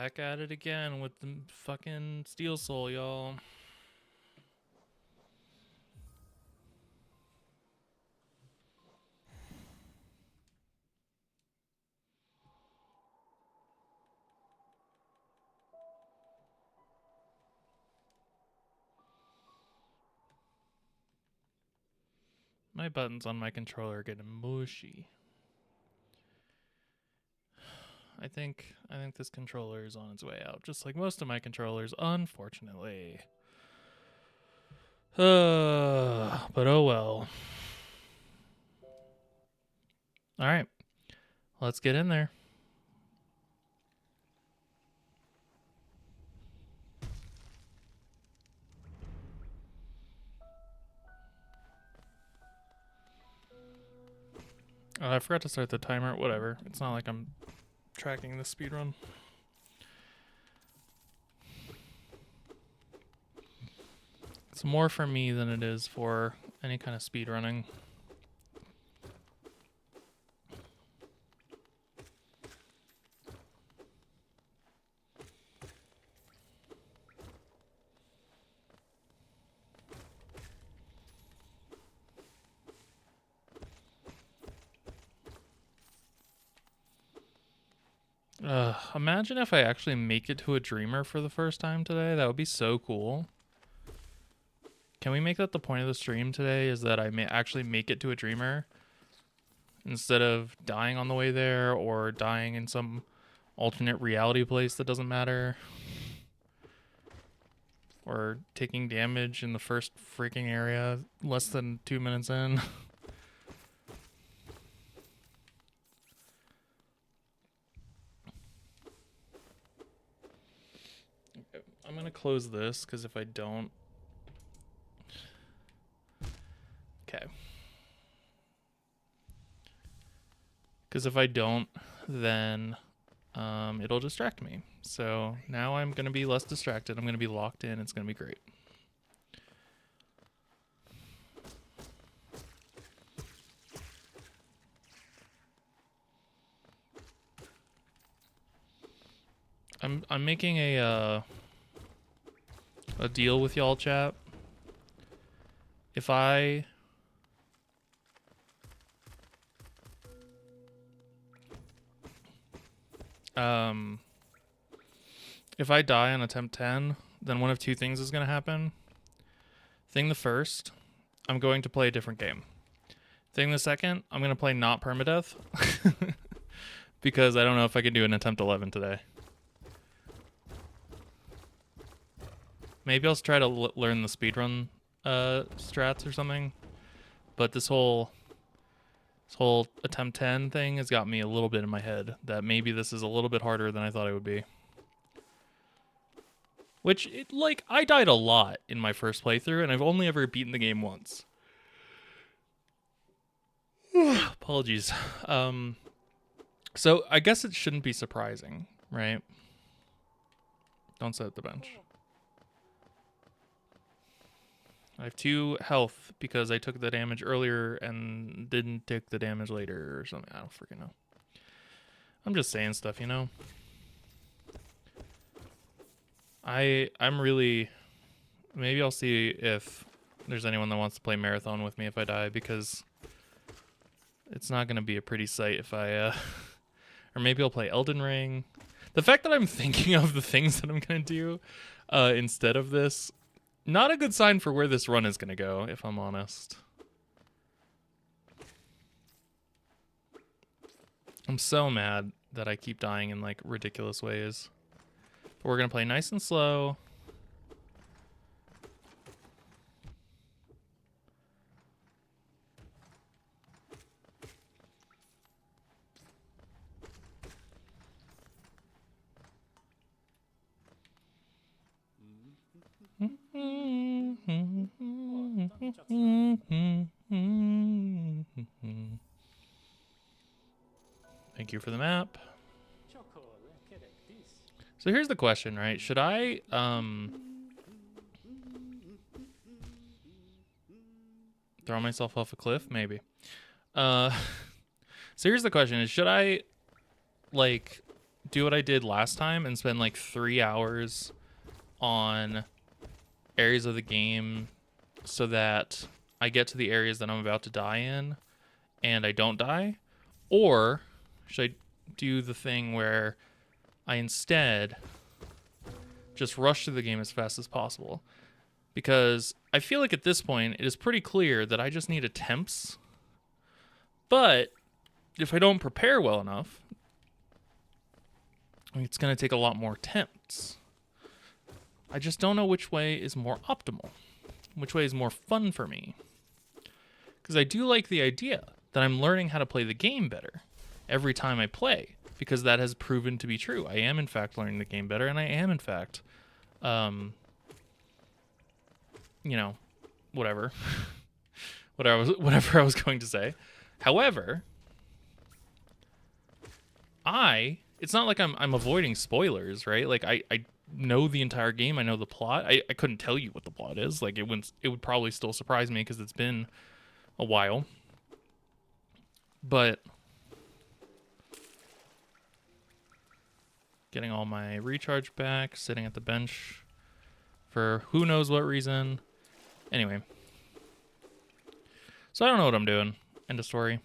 Back at it again with the fucking Steel Soul, y'all. My buttons on my controller are getting mushy. I think this controller is on its way out, just like most of my controllers, unfortunately. But oh well. All right, let's get in there. Oh, I forgot to start the timer. Whatever. It's not like I'm tracking the speedrun. It's more for me than it is for any kind of speedrunning. Imagine if I actually make it to a dreamer for the first time today. That would be so cool. Can we make that the point of the stream today, is that I may actually make it to a dreamer instead of dying on the way there or dying in some alternate reality place that doesn't matter, or taking damage in the first freaking area less than 2 minutes in. I'm gonna close this because if I don't... Okay. Because if I don't, then it'll distract me. So now I'm going to be less distracted. I'm going to be locked in. It's going to be great. I'm making a deal with y'all, chat. If I die on attempt 10, then one of two things is going to happen. Thing the first, I'm going to play a different game. Thing the second, I'm going to play not Permadeath. Because I don't know if I can do an attempt 11 today. Maybe I'll try to learn the speedrun strats or something. But this whole attempt 10 thing has got me a little bit in my head that maybe this is a little bit harder than I thought it would be. Which, I died a lot in my first playthrough, and I've only ever beaten the game once. Apologies. So I guess it shouldn't be surprising, right? Don't sit at the bench. I have 2 health because I took the damage earlier and didn't take the damage later or something. I don't freaking know. I'm just saying stuff, you know? I'm really... Maybe I'll see if there's anyone that wants to play Marathon with me if I die, because it's not going to be a pretty sight if I... or maybe I'll play Elden Ring. The fact that I'm thinking of the things that I'm going to do instead of this, not a good sign for where this run is going to go, if I'm honest. I'm so mad that I keep dying in, ridiculous ways. But we're going to play nice and slow. Thank you for the map. So here's the question, right? Should I throw myself off a cliff? Maybe. So here's the question: is should I do what I did last time and spend like 3 hours on areas of the game so that I get to the areas that I'm about to die in and I don't die? Or should I do the thing where I instead just rush through the game as fast as possible? Because I feel like at this point it is pretty clear that I just need attempts. But if I don't prepare well enough, it's going to take a lot more attempts. I just don't know which way is more optimal, which way is more fun for me. Because I do like the idea that I'm learning how to play the game better every time I play, because that has proven to be true. I am, in fact, learning the game better, and I am, in fact, you know, whatever. whatever I was going to say. However, it's not like I'm avoiding spoilers, right? Like I know the entire game, I know the plot. I couldn't tell you what the plot is. Like it would probably still surprise me because it's been a while. But getting all my recharge back, sitting at the bench for who knows what reason. Anyway. So I don't know what I'm doing. End of story.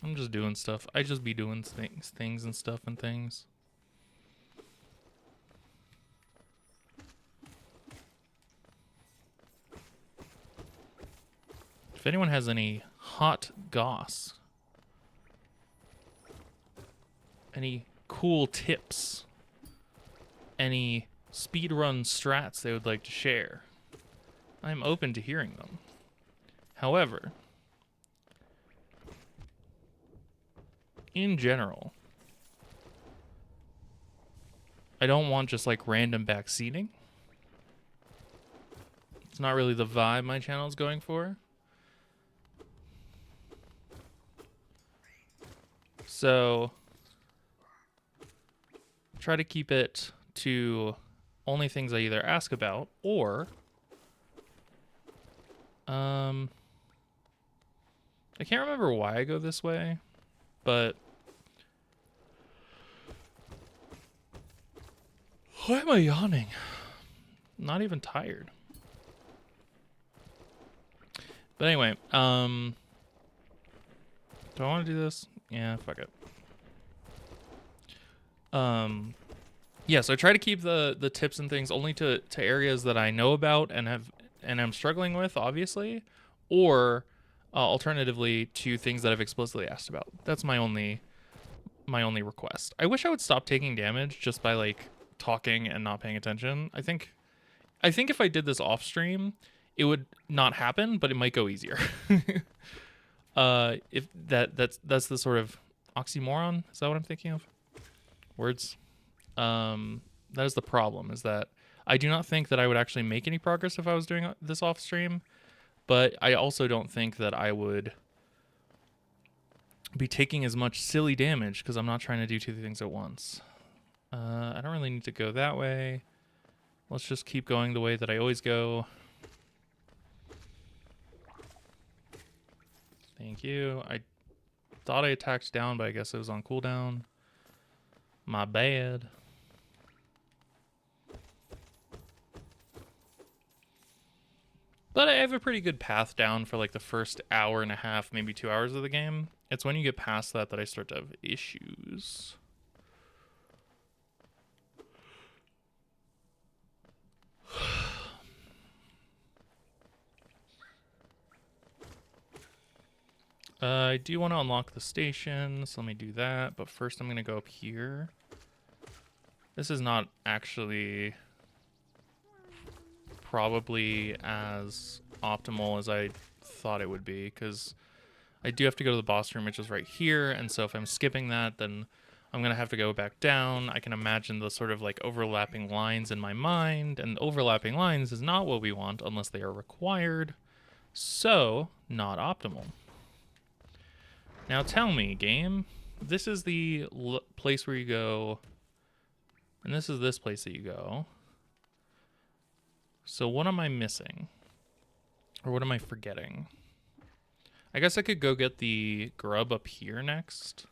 I'm just doing stuff. I just be doing things and stuff and things. If anyone has any hot goss, any cool tips, any speedrun strats they would like to share, I'm open to hearing them. However, in general, I don't want just like random backseating. It's not really the vibe my channel is going for. So try to keep it to only things I either ask about or I can't remember why I go this way, but why am I yawning? I'm not even tired. But anyway, do I want to do this? Yeah, fuck it. Yeah, so I try to keep the tips and things only to areas that I know about and I'm struggling with, obviously, or alternatively to things that I've explicitly asked about. That's my only request. I wish I would stop taking damage just by like talking and not paying attention. I think if I did this off stream, it would not happen, but it might go easier. If that's the sort of oxymoron. Is that what I'm thinking of? Words. That is the problem, is that I do not think that I would actually make any progress if I was doing this off stream, but I also don't think that I would be taking as much silly damage because I'm not trying to do two things at once. I don't really need to go that way. Let's just keep going the way that I always go. Thank you. I thought I attacked down, but I guess it was on cooldown. My bad. But I have a pretty good path down for like the first hour and a half, maybe 2 hours of the game. It's when you get past that I start to have issues. I do want to unlock the station, so let me do that. But first I'm going to go up here. This is not actually probably as optimal as I thought it would be, because I do have to go to the boss room, which is right here. And so if I'm skipping that, then I'm going to have to go back down. I can imagine the sort of like overlapping lines in my mind, and overlapping lines is not what we want unless they are required. So, not optimal. Now tell me, game, this is the place where you go, and this is this place that you go. So what am I missing? Or what am I forgetting? I guess I could go get the grub up here next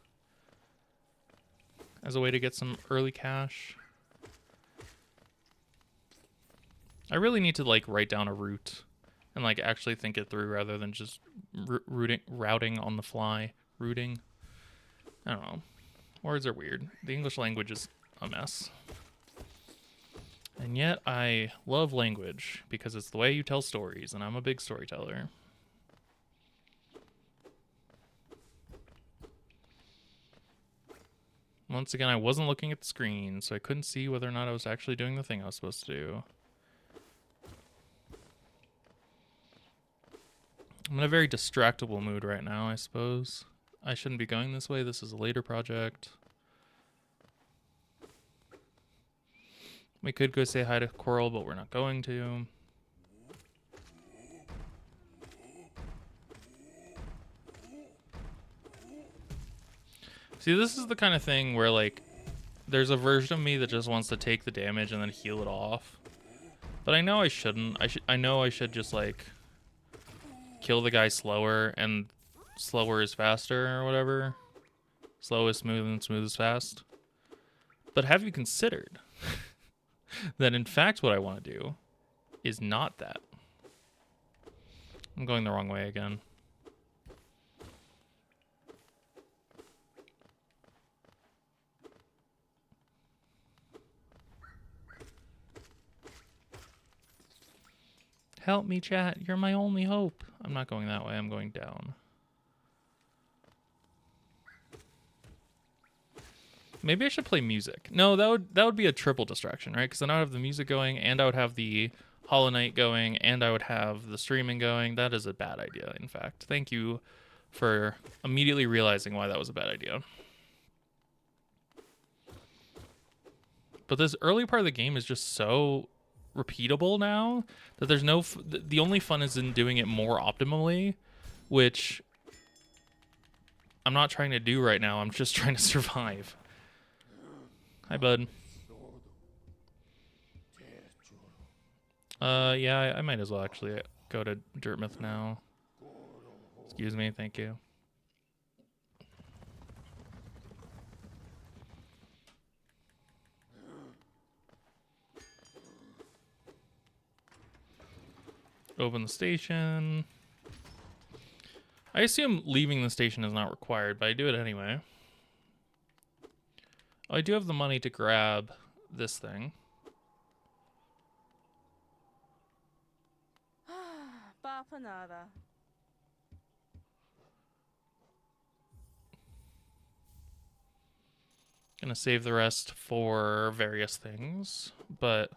as a way to get some early cash. I really need to like write down a route and like actually think it through rather than just routing on the fly. Routing. I don't know. Words are weird. The English language is a mess. And yet I love language because it's the way you tell stories, and I'm a big storyteller. Once again, I wasn't looking at the screen, so I couldn't see whether or not I was actually doing the thing I was supposed to do. I'm in a very distractible mood right now, I suppose. I shouldn't be going this way. This is a later project. We could go say hi to Coral, but we're not going to. See, this is the kind of thing where, like, there's a version of me that just wants to take the damage and then heal it off. But I know I shouldn't. I know I should just, like, kill the guy slower, and slower is faster or whatever. Slow is smooth and smooth is fast. But have you considered that in fact what I want to do is not that? I'm going the wrong way again. Help me, chat. You're my only hope. I'm not going that way. I'm going down. Maybe I should play music. No, that would be a triple distraction, right? Because then I would have the music going, and I would have the Hollow Knight going, and I would have the streaming going. That is a bad idea, in fact. Thank you for immediately realizing why that was a bad idea. But this early part of the game is just so repeatable now that there's no the only fun is in doing it more optimally, which I'm not trying to do right now. I'm just trying to survive. Hi, bud. Yeah, I might as well actually go to Dirtmouth now. Excuse me, thank you. Open the station. I assume leaving the station is not required, but I do it anyway. Oh, I do have the money to grab this thing. Gonna save the rest for various things, but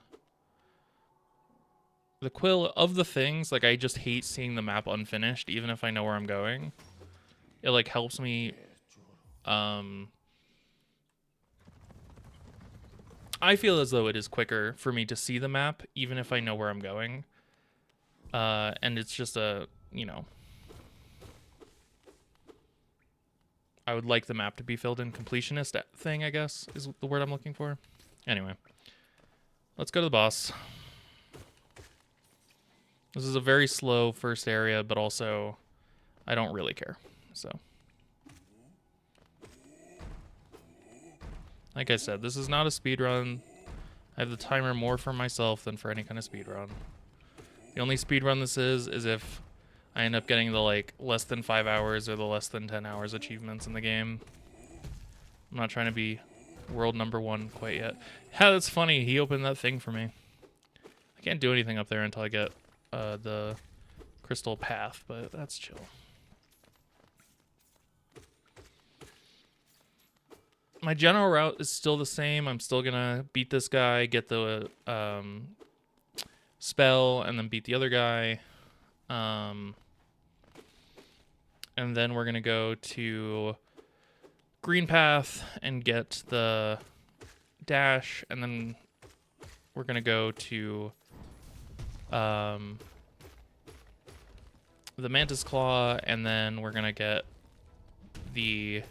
the quill of the things, like, I just hate seeing the map unfinished, even if I know where I'm going. It, like, helps me, I feel as though it is quicker for me to see the map, even if I know where I'm going. And it's just a, you know, I would like the map to be filled in. Completionist thing, I guess, is the word I'm looking for. Anyway, let's go to the boss. This is a very slow first area, but also I don't really care. So, like I said, this is not a speedrun. I have the timer more for myself than for any kind of speedrun. The only speedrun this is if I end up getting the, like, less than 5 hours or the less than 10 hours achievements in the game. I'm not trying to be world #1 quite yet. Yeah, that's funny. He opened that thing for me. I can't do anything up there until I get the crystal path, but that's chill. My general route is still the same. I'm still gonna beat this guy, get the spell, and then beat the other guy. And then we're gonna go to Green Path and get the dash, and then we're gonna go to the Mantis Claw, and then we're gonna get the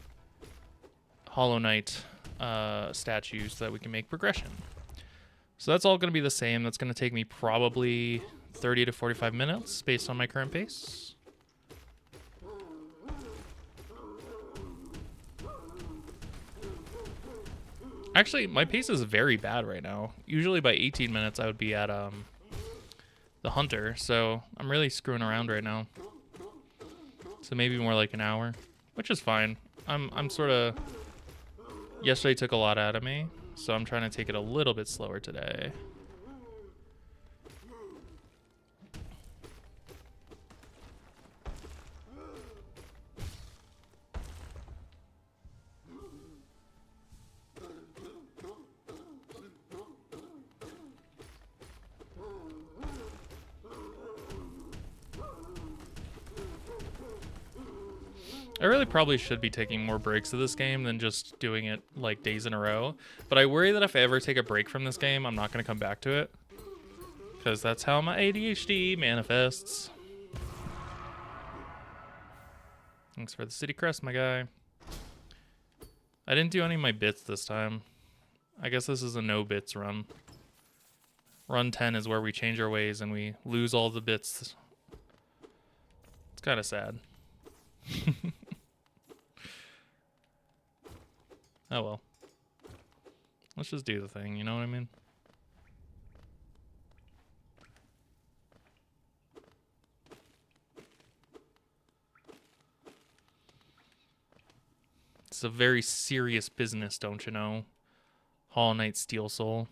Hollow Knight statue so that we can make progression. So that's all gonna be the same. That's gonna take me probably 30 to 45 minutes based on my current pace. Actually, my pace is very bad right now. Usually by 18 minutes I would be at the hunter, so I'm really screwing around right now. So maybe more like an hour, which is fine. I'm sort of... Yesterday took a lot out of me, so I'm trying to take it a little bit slower today. I really probably should be taking more breaks of this game than just doing it like days in a row. But I worry that if I ever take a break from this game, I'm not going to come back to it. Because that's how my ADHD manifests. Thanks for the city crest, my guy. I didn't do any of my bits this time. I guess this is a no bits run. Run 10 is where we change our ways and we lose all the bits. It's kind of sad. Oh well. Let's just do the thing, you know what I mean? It's a very serious business, don't you know? Hollow Knight Steel Soul.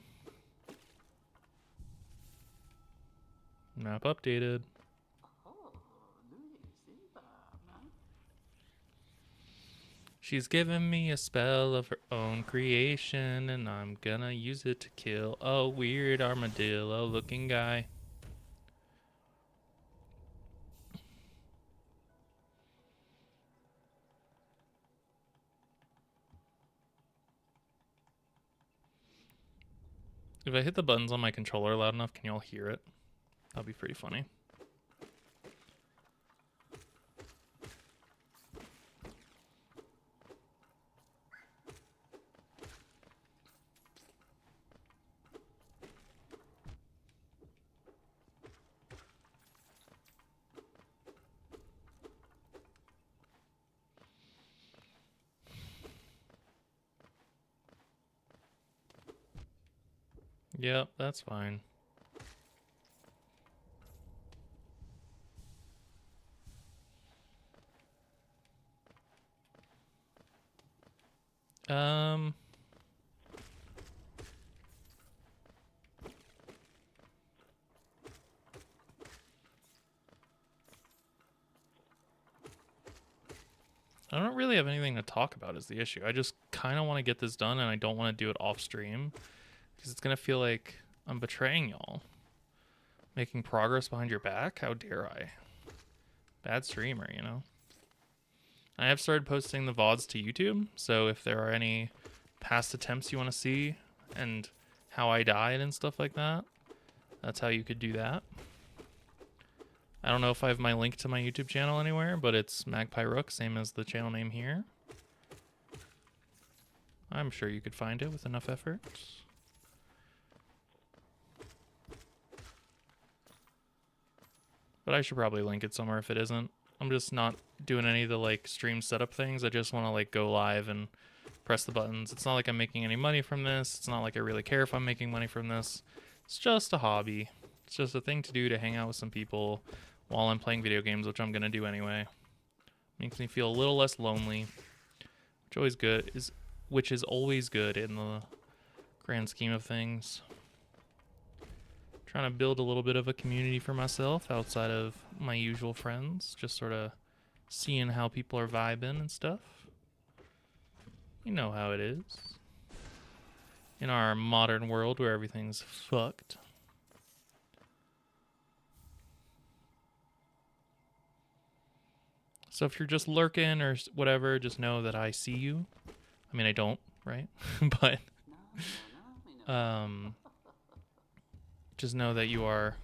Map updated. She's given me a spell of her own creation, and I'm gonna use it to kill a weird armadillo-looking guy. If I hit the buttons on my controller loud enough, can y'all hear it? That'd be pretty funny. Yep, that's fine. I don't really have anything to talk about is the issue. I just kind of want to get this done and I don't want to do it off stream because it's going to feel like I'm betraying y'all. Making progress behind your back? How dare I? Bad streamer, you know? I have started posting the VODs to YouTube, so if there are any past attempts you want to see and how I died and stuff like that, that's how you could do that. I don't know if I have my link to my YouTube channel anywhere, but it's Magpie Rook, same as the channel name here. I'm sure you could find it with enough effort. But I should probably link it somewhere if it isn't. I'm just not doing any of the like stream setup things. I just want to like go live and press the buttons. It's not like I'm making any money from this. It's not like I really care if I'm making money from this. It's just a hobby. It's just a thing to do to hang out with some people while I'm playing video games, which I'm going to do anyway. Makes me feel a little less lonely, which is always good in the grand scheme of things. Trying to build a little bit of a community for myself outside of my usual friends, just sort of seeing how people are vibing and stuff. You know how it is in our modern world where everything's fucked. So if you're just lurking or whatever, just know that I see you. I mean, I don't, right? But just know that you are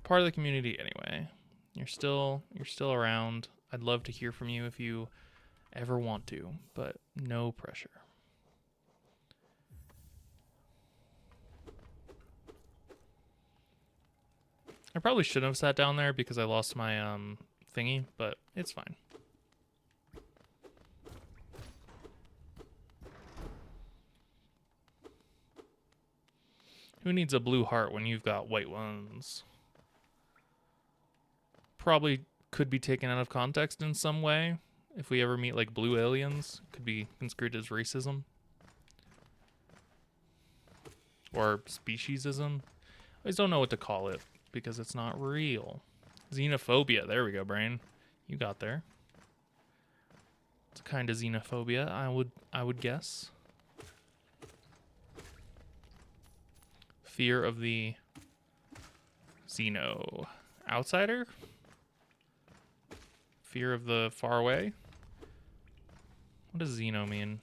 part of the community anyway. You're still around. I'd love to hear from you if you ever want to, but no pressure. I probably shouldn't have sat down there because I lost my thingy, but it's fine. Who needs a blue heart when you've got white ones? Probably could be taken out of context in some way. If we ever meet like blue aliens, could be construed as racism. Or speciesism. I just don't know what to call it because it's not real. Xenophobia. There we go, brain. You got there. It's a kind of xenophobia, I would guess. Fear of the Xeno outsider? Fear of the far away? What does Xeno mean?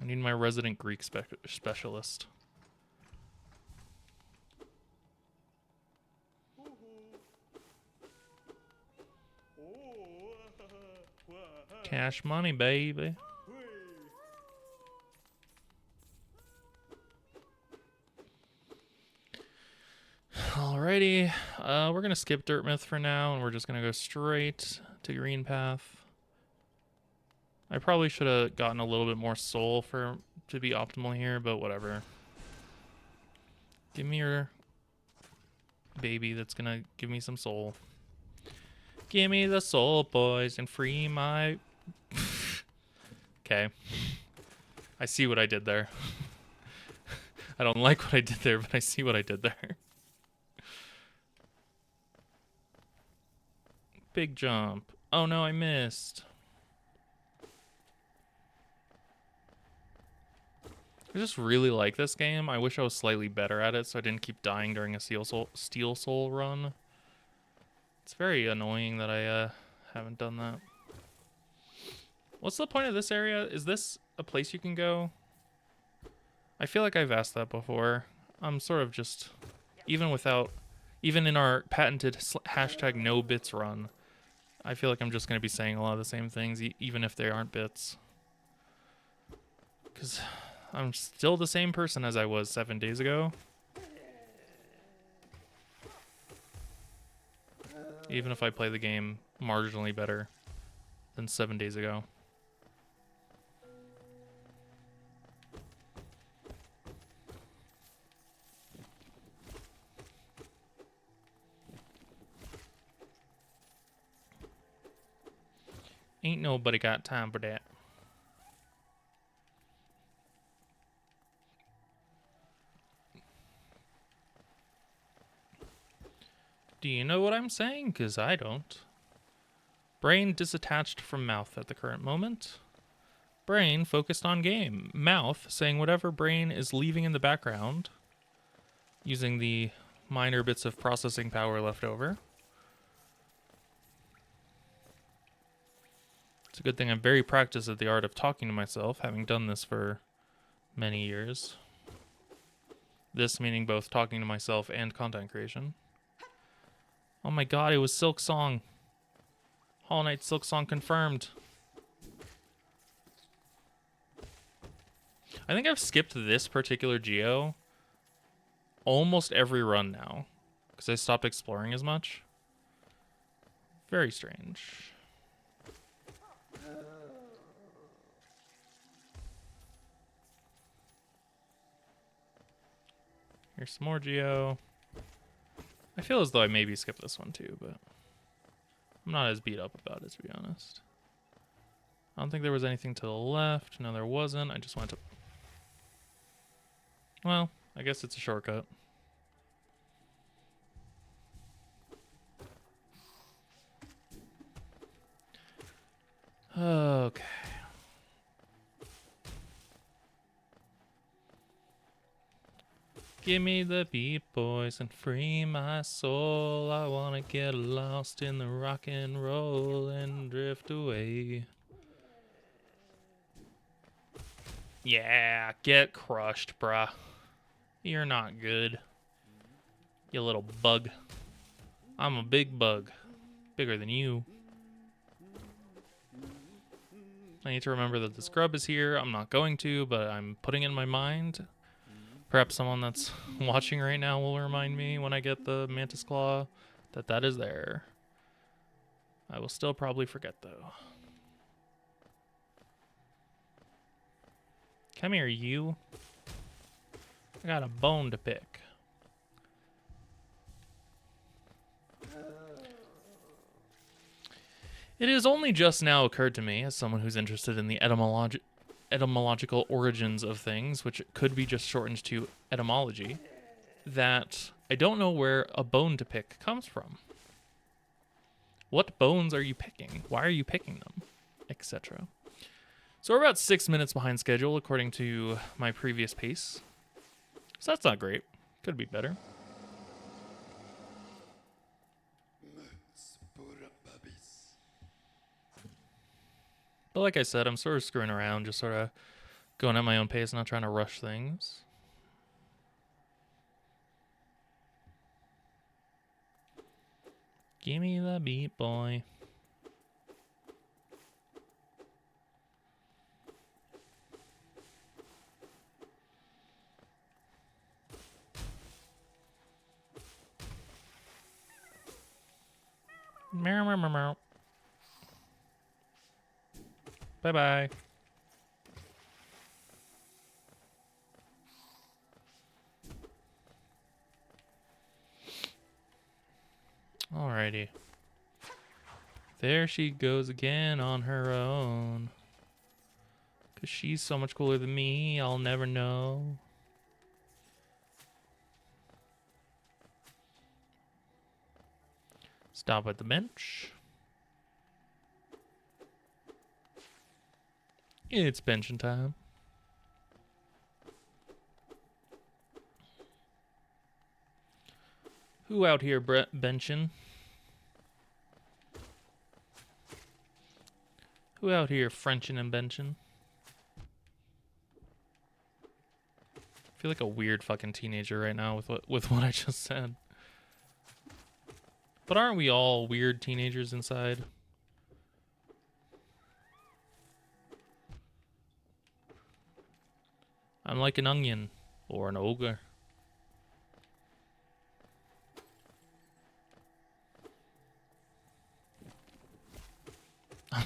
I need my resident Greek specialist. Cash money, baby. Alrighty, we're gonna skip Dirt Myth for now, and we're just gonna go straight to Green Path. I probably should have gotten a little bit more soul to be optimal here, but whatever. Give me your baby that's gonna give me some soul. Give me the soul, boys, and free my... Okay. I see what I did there. I don't like what I did there, but I see what I did there. Big jump. Oh no, I missed. I just really like this game. I wish I was slightly better at it so I didn't keep dying during a Steel Soul run. It's very annoying that I haven't done that. What's the point of this area? Is this a place you can go? I feel like I've asked that before. I'm sort of just... Even in our patented hashtag no bits run, I feel like I'm just going to be saying a lot of the same things, even if they aren't bits. Because I'm still the same person as I was 7 days ago. Even if I play the game marginally better than 7 days ago. Ain't nobody got time for that. Do you know what I'm saying? 'Cause I don't. Brain disattached from mouth at the current moment. Brain focused on game. Mouth saying whatever brain is leaving in the background, using the minor bits of processing power left over. It's a good thing I'm very practiced at the art of talking to myself, having done this for many years. This meaning both talking to myself and content creation. Oh my god, it was Silk Song. Hollow Knight Silk Song confirmed. I think I've skipped this particular geo almost every run now, because I stopped exploring as much. Very strange. Here's some more geo. I feel as though I maybe skipped this one too, but I'm not as beat up about it, to be honest. I don't think there was anything to the left. No, there wasn't. I just went to... Well, I guess it's a shortcut. Okay. Give me the beat, boys, and free my soul. I wanna get lost in the rock and roll and drift away. Yeah, get crushed, bruh. You're not good. You little bug. I'm a big bug. Bigger than you. I need to remember that the scrub is here. I'm not going to, but I'm putting it in my mind. Perhaps someone that's watching right now will remind me when I get the Mantis Claw that that is there. I will still probably forget, though. Come here, you. I got a bone to pick. It has only just now occurred to me, as someone who's interested in the etymological origins of things, which could be just shortened to etymology, that I don't know where a bone to pick comes from. What bones are you picking? Why are you picking them? Etc. So we're about 6 minutes behind schedule according to my previous pace. So that's not great. Could be better. But like I said, I'm sort of screwing around, just sort of going at my own pace, not trying to rush things. Give me the beat, boy. Meow, meow, meow, meow. Bye-bye. Alrighty. There she goes again on her own. 'Cause she's so much cooler than me, I'll never know. Stop at the bench. It's benching time. Who out here benching? Who out here Frenching and benching? I feel like a weird fucking teenager right now with what I just said. But aren't we all weird teenagers inside? I'm like an onion or an ogre.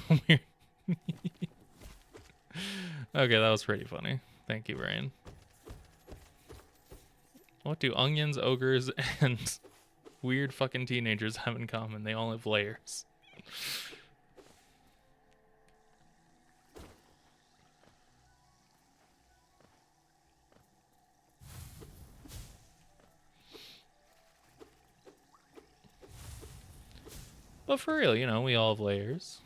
Weird. Okay, that was pretty funny. Thank you, Brain. What do onions, ogres, and weird fucking teenagers have in common? They all have layers. But for real, you know, we all have layers.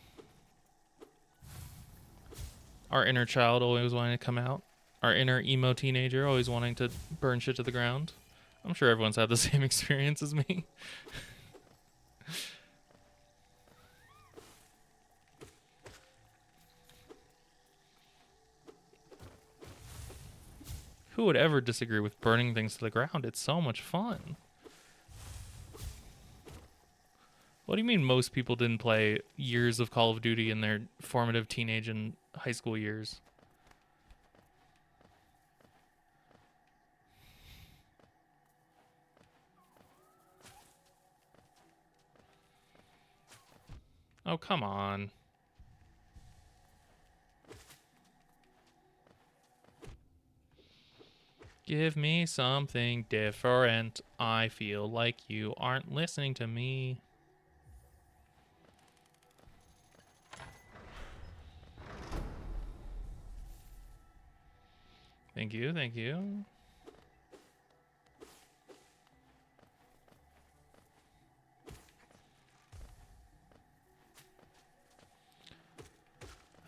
Our inner child always wanting to come out. Our inner emo teenager always wanting to burn shit to the ground. I'm sure everyone's had the same experience as me. Who would ever disagree with burning things to the ground? It's so much fun. What do you mean most people didn't play years of Call of Duty in their formative teenage and high school years? Oh, come on. Give me something different. I feel like you aren't listening to me. Thank you, thank you.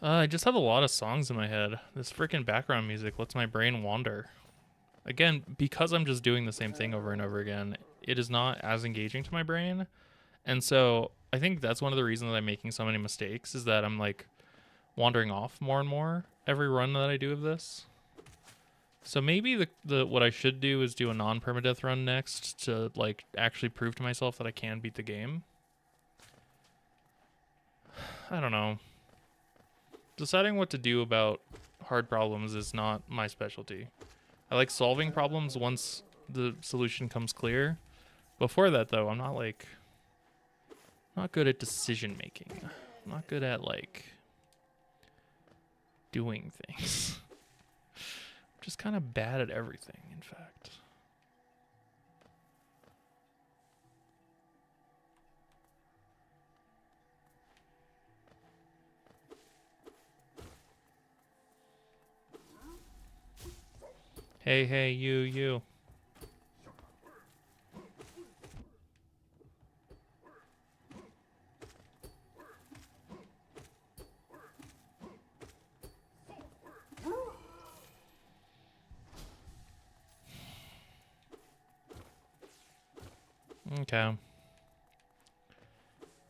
I just have a lot of songs in my head. This freaking background music lets my brain wander. Again, because I'm just doing the same thing over and over again, it is not as engaging to my brain. And so I think that's one of the reasons that I'm making so many mistakes, is that I'm like wandering off more and more every run that I do of this. So maybe the what I should do is do a non-permadeath run next to like actually prove to myself that I can beat the game. I don't know. Deciding what to do about hard problems is not my specialty. I like solving problems once the solution comes clear. Before that, though, I'm not good at decision making. I'm not good at like doing things. I'm Just kind of bad at everything, in fact. Hey, you. Okay.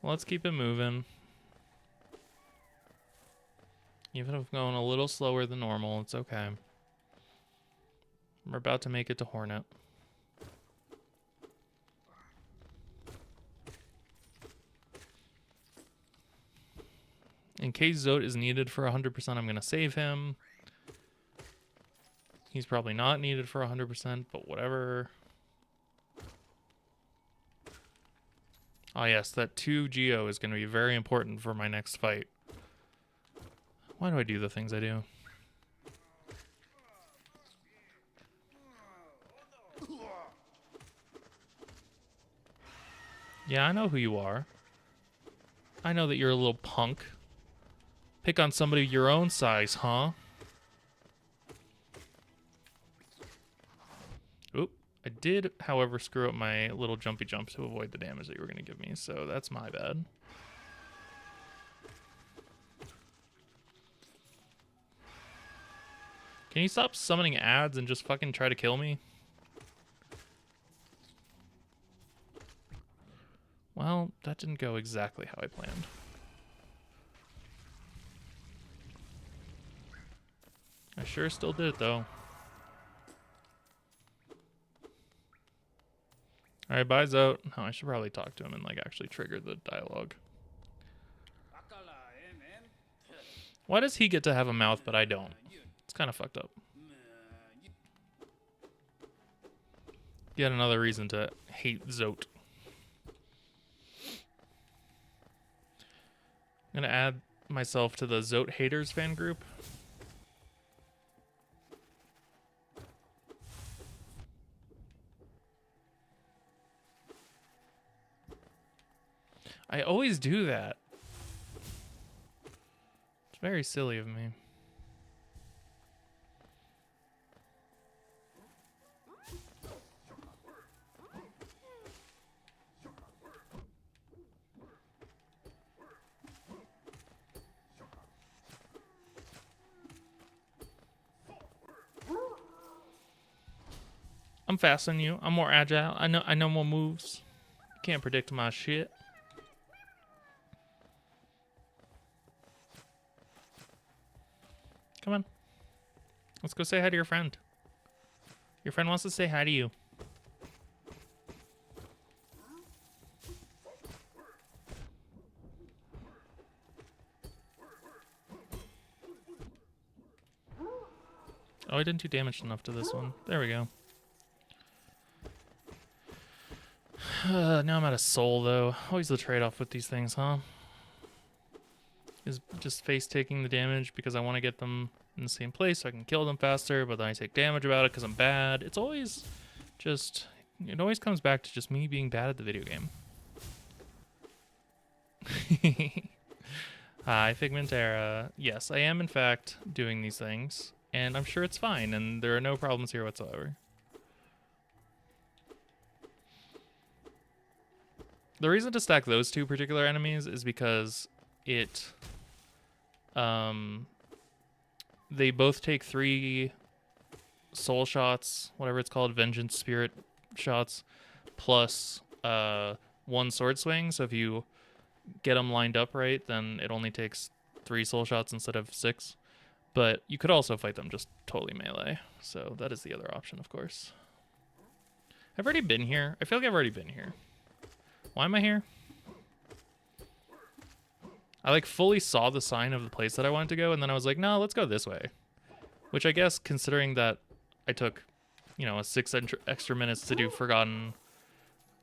Well, let's keep it moving. Even if I'm going a little slower than normal, it's okay. We're about to make it to Hornet. In case Zote is needed for 100%, I'm going to save him. He's probably not needed for 100%, but whatever. Oh yes, that 2 Geo is going to be very important for my next fight. Why do I do the things I do? Yeah, I know who you are. I know that you're a little punk. Pick on somebody your own size, huh? Oop. I did, however, screw up my little jumpy jump to avoid the damage that you were going to give me, so that's my bad. Can you stop summoning ads and just fucking try to kill me? Well, that didn't go exactly how I planned. I sure still did it, though. Alright, bye, Zote. Oh, I should probably talk to him and, like, actually trigger the dialogue. Why does he get to have a mouth, but I don't? It's kind of fucked up. Yet another reason to hate Zote. I'm gonna add myself to the Zote haters fan group. I always do that. It's very silly of me. I'm faster than you. I'm more agile. I know more moves. You can't predict my shit. Come on. Let's go say hi to your friend. Your friend wants to say hi to you. Oh, I didn't do damage enough to this one. There we go. Now I'm out of soul, though. Always the trade-off with these things, huh? Is just face taking the damage because I want to get them in the same place so I can kill them faster, but then I take damage about it because I'm bad. It's always just... It always comes back to just me being bad at the video game. Hi, Figmentera. Yes, I am in fact doing these things, and I'm sure it's fine, and there are no problems here whatsoever. The reason to stack those two particular enemies is because it... they both take 3 soul shots, whatever it's called, vengeance spirit shots, plus 1 sword swing. So if you get them lined up right, then it only takes 3 soul shots instead of 6. But you could also fight them just totally melee. So that is the other option, of course. I've already been here. I feel like I've already been here. Why am I here? I like fully saw the sign of the place that I wanted to go, and then I was like, no, let's go this way. Which I guess, considering that I took, you know, 6 extra minutes to do Forgotten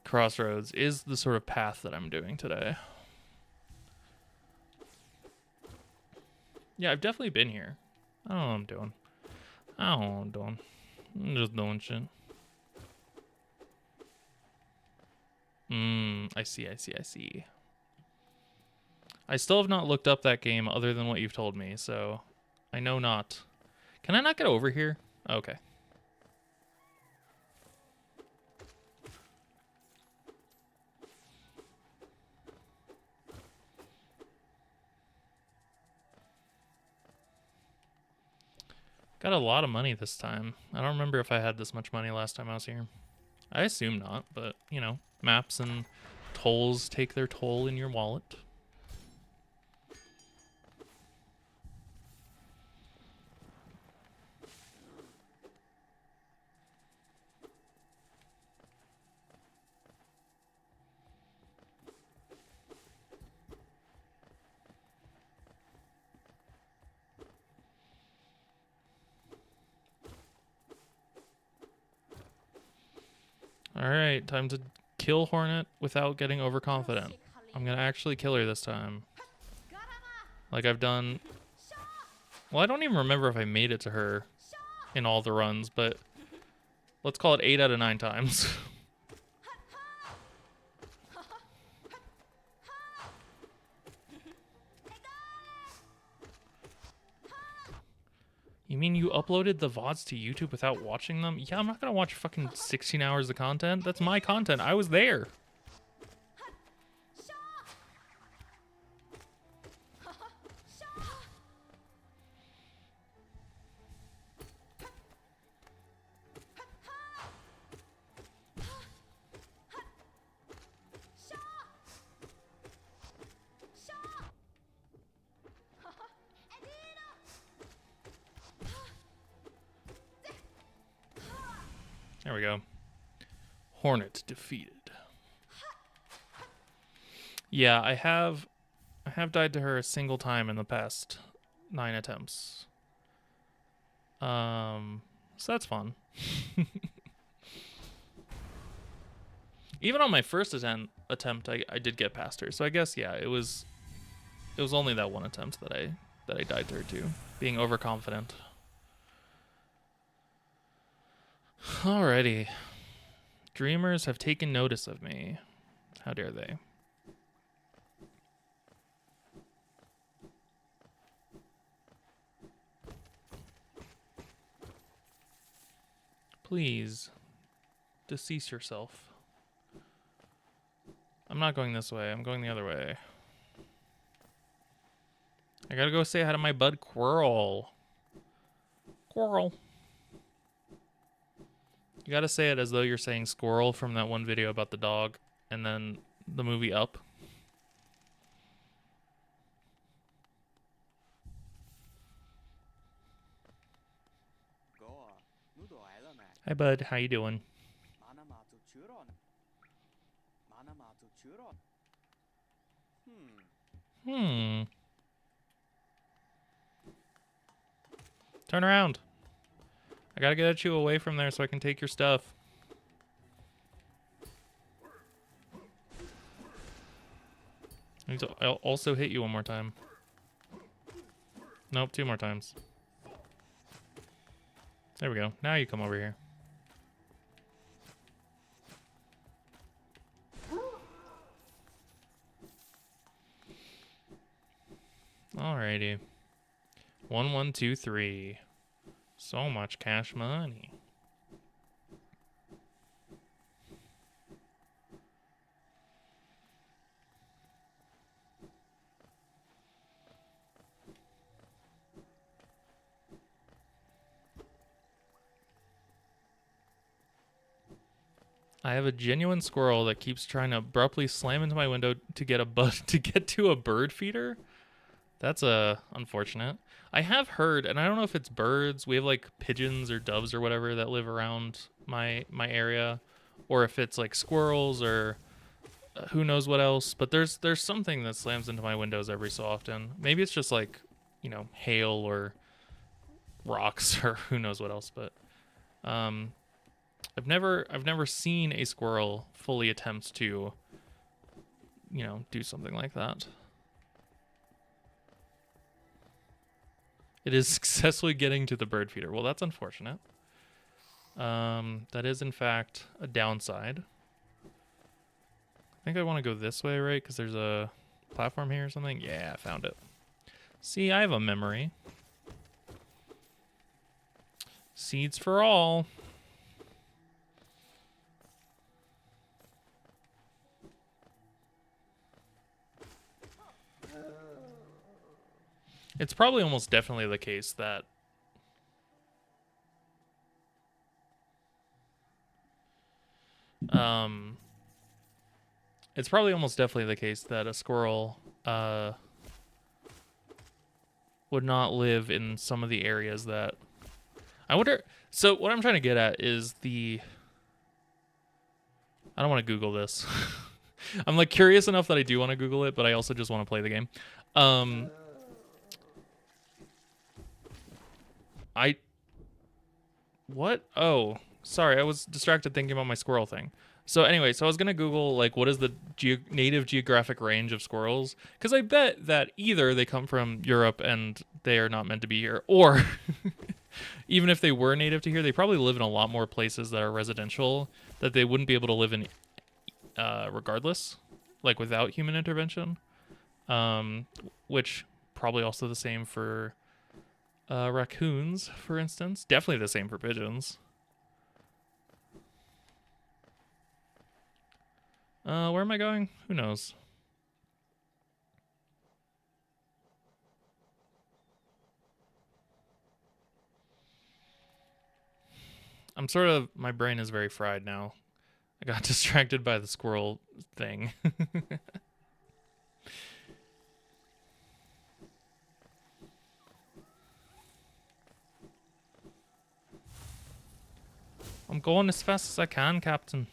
Crossroads, is the sort of path that I'm doing today. Yeah, I've definitely been here. I don't know what I'm doing. I don't know what I'm doing. I'm just doing shit. I see, I see, I see. I still have not looked up that game other than what you've told me, so I know not. Can I not get over here? Okay. Got a lot of money this time. I don't remember if I had this much money last time I was here. I assume not, but, you know, maps and tolls take their toll in your wallet. Alright, time to kill Hornet without getting overconfident. I'm gonna actually kill her this time. Like I've done... Well, I don't even remember if I made it to her in all the runs, but let's call it 8 out of 9 times. You mean you uploaded the VODs to YouTube without watching them? Yeah, I'm not gonna watch fucking 16 hours of content. That's my content. I was there. There we go. Hornet defeated. Yeah, I have died to her a single time in the past 9 attempts. So that's fun. Even on my first attempt, I did get past her. So I guess yeah, it was only that one attempt that I died to her too, being overconfident. Alrighty. Dreamers have taken notice of me. How dare they? Please, decease yourself. I'm not going this way. I'm going the other way. I gotta go say hi to my bud Quirrell. Quirrell. You gotta say it as though you're saying squirrel from that one video about the dog, and then the movie Up. Hi, bud. How you doing? Turn around. I gotta get you away from there so I can take your stuff. I'll also hit you one more time. Nope, 2 more times. There we go. Now you come over here. Alrighty. 1, 1, 2, 3. So much cash money. I have a genuine squirrel that keeps trying to abruptly slam into my window to get to a bird feeder. That's unfortunate. I have heard, and I don't know if it's birds. We have like pigeons or doves or whatever that live around my area, or if it's like squirrels or who knows what else. But there's something that slams into my windows every so often. Maybe it's just like, you know, hail or rocks or who knows what else. But I've never seen a squirrel fully attempt to, you know, do something like that. It is successfully getting to the bird feeder. Well, that's unfortunate. That is in fact a downside. I think I want to go this way, right? Because there's a platform here or something. Yeah, I found it. See, I have a memory. Seeds for all. It's probably almost definitely the case that it's probably almost definitely the case that a squirrel would not live in some of the areas that I wonder. So what I'm trying to get at is I don't want to Google this. I'm like curious enough that I do want to Google it, but I also just want to play the game. What? Oh, sorry. I was distracted thinking about my squirrel thing. So anyway, so I was gonna Google like what is the native geographic range of squirrels? Because I bet that either they come from Europe and they are not meant to be here, or even if they were native to here, they probably live in a lot more places that are residential that they wouldn't be able to live in, regardless, like without human intervention. Which probably also the same for raccoons, for instance. Definitely the same for pigeons. Where am I going? Who knows? My brain is very fried now. I got distracted by the squirrel thing. I'm going as fast as I can, Captain.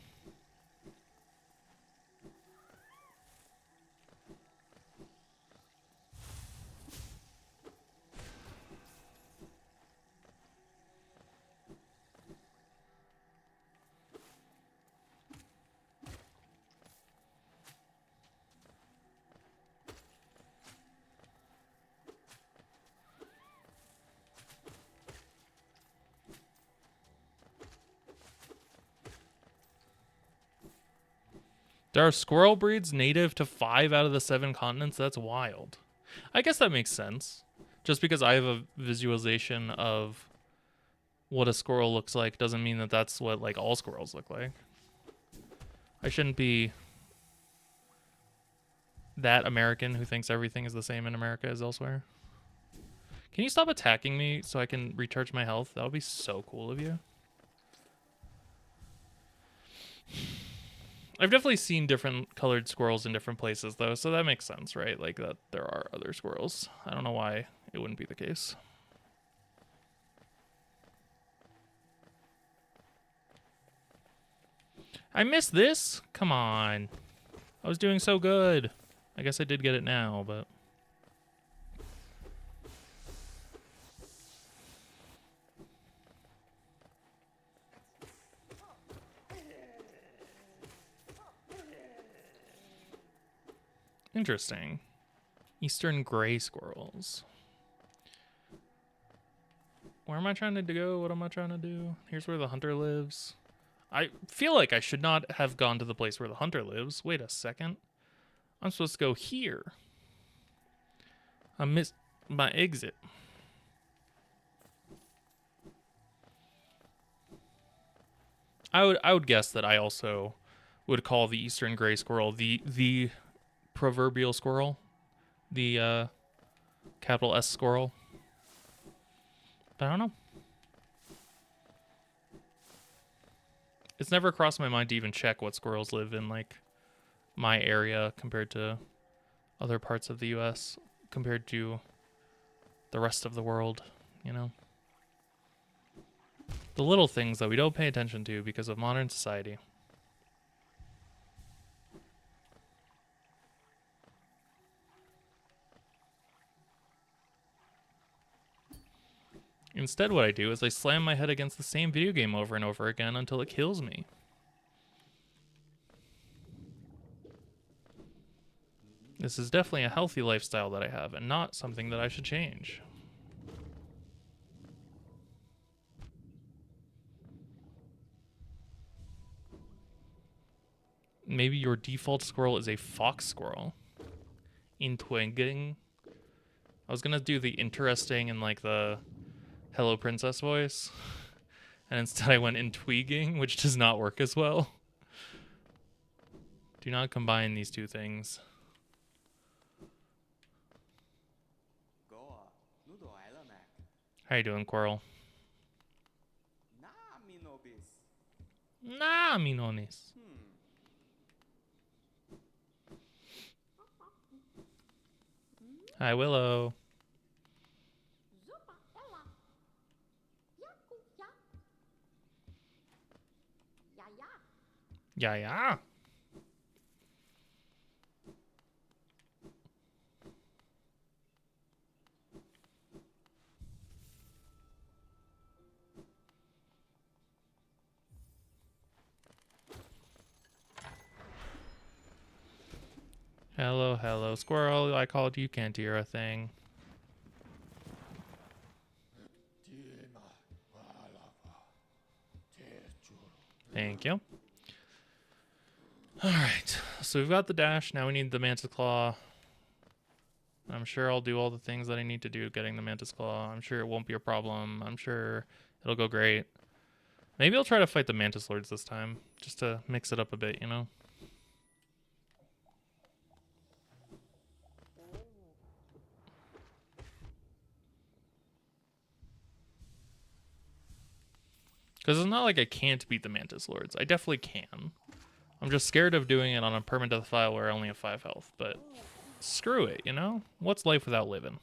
There are squirrel breeds native to 5 out of the 7 continents. That's wild. I guess that makes sense. Just because I have a visualization of what a squirrel looks like doesn't mean that that's what like all squirrels look like. I shouldn't be that American who thinks everything is the same in America as elsewhere. Can you stop attacking me so I can recharge my health? That would be so cool of you. I've definitely seen different colored squirrels in different places, though, so that makes sense, right? Like that there are other squirrels. I don't know why it wouldn't be the case. I missed this? Come on. I was doing so good. I guess I did get it now, but... Interesting. Eastern gray squirrels. Where am I trying to go? What am I trying to do? Here's where the hunter lives. I feel like I should not have gone to the place where the hunter lives. Wait a second. I'm supposed to go here. I missed my exit. I would guess that I also would call the eastern gray squirrel the proverbial squirrel, the capital S squirrel. But I don't know. It's never crossed my mind to even check what squirrels live in like my area compared to other parts of the US, compared to the rest of the world, you know? The little things that we don't pay attention to because of modern society. Instead, what I do is I slam my head against the same video game over and over again until it kills me. This is definitely a healthy lifestyle that I have and not something that I should change. Maybe your default squirrel is a fox squirrel. Intwinging. I was gonna do the interesting and like the Hello Princess voice, and instead I went intwiging, which does not work as well. Do not combine these two things. How you doing, Coral? Nah, minones. Hi, Willow. Yeah, yeah. Hello, hello, squirrel. I called you, can't hear a thing. Thank you. Alright, so we've got the dash. Now we need the Mantis Claw. I'm sure I'll do all the things that I need to do getting the Mantis Claw. I'm sure it won't be a problem. I'm sure it'll go great. Maybe I'll try to fight the Mantis Lords this time, just to mix it up a bit, you know? Because it's not like I can't beat the Mantis Lords. I definitely can. I'm just scared of doing it on a permadeath file where I only have 5 health, but screw it, you know? What's life without living?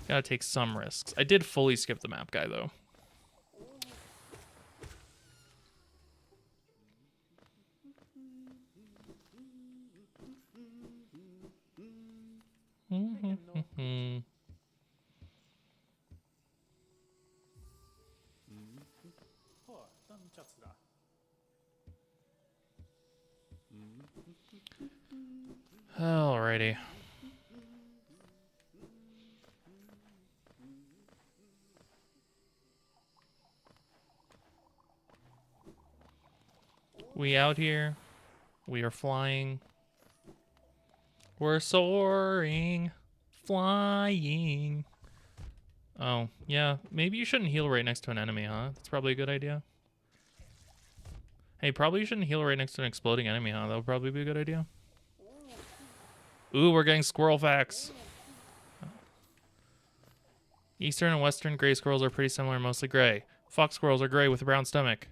Gotta take some risks. I did fully skip the map guy, though. Alrighty. We out here. We are flying. We're soaring. Flying. Oh, yeah. Maybe you shouldn't heal right next to an enemy, huh? That's probably a good idea. Hey, probably you shouldn't heal right next to an exploding enemy, huh? That would probably be a good idea. Ooh, we're getting squirrel facts. Eastern and western gray squirrels are pretty similar, mostly gray. Fox squirrels are gray with a brown stomach.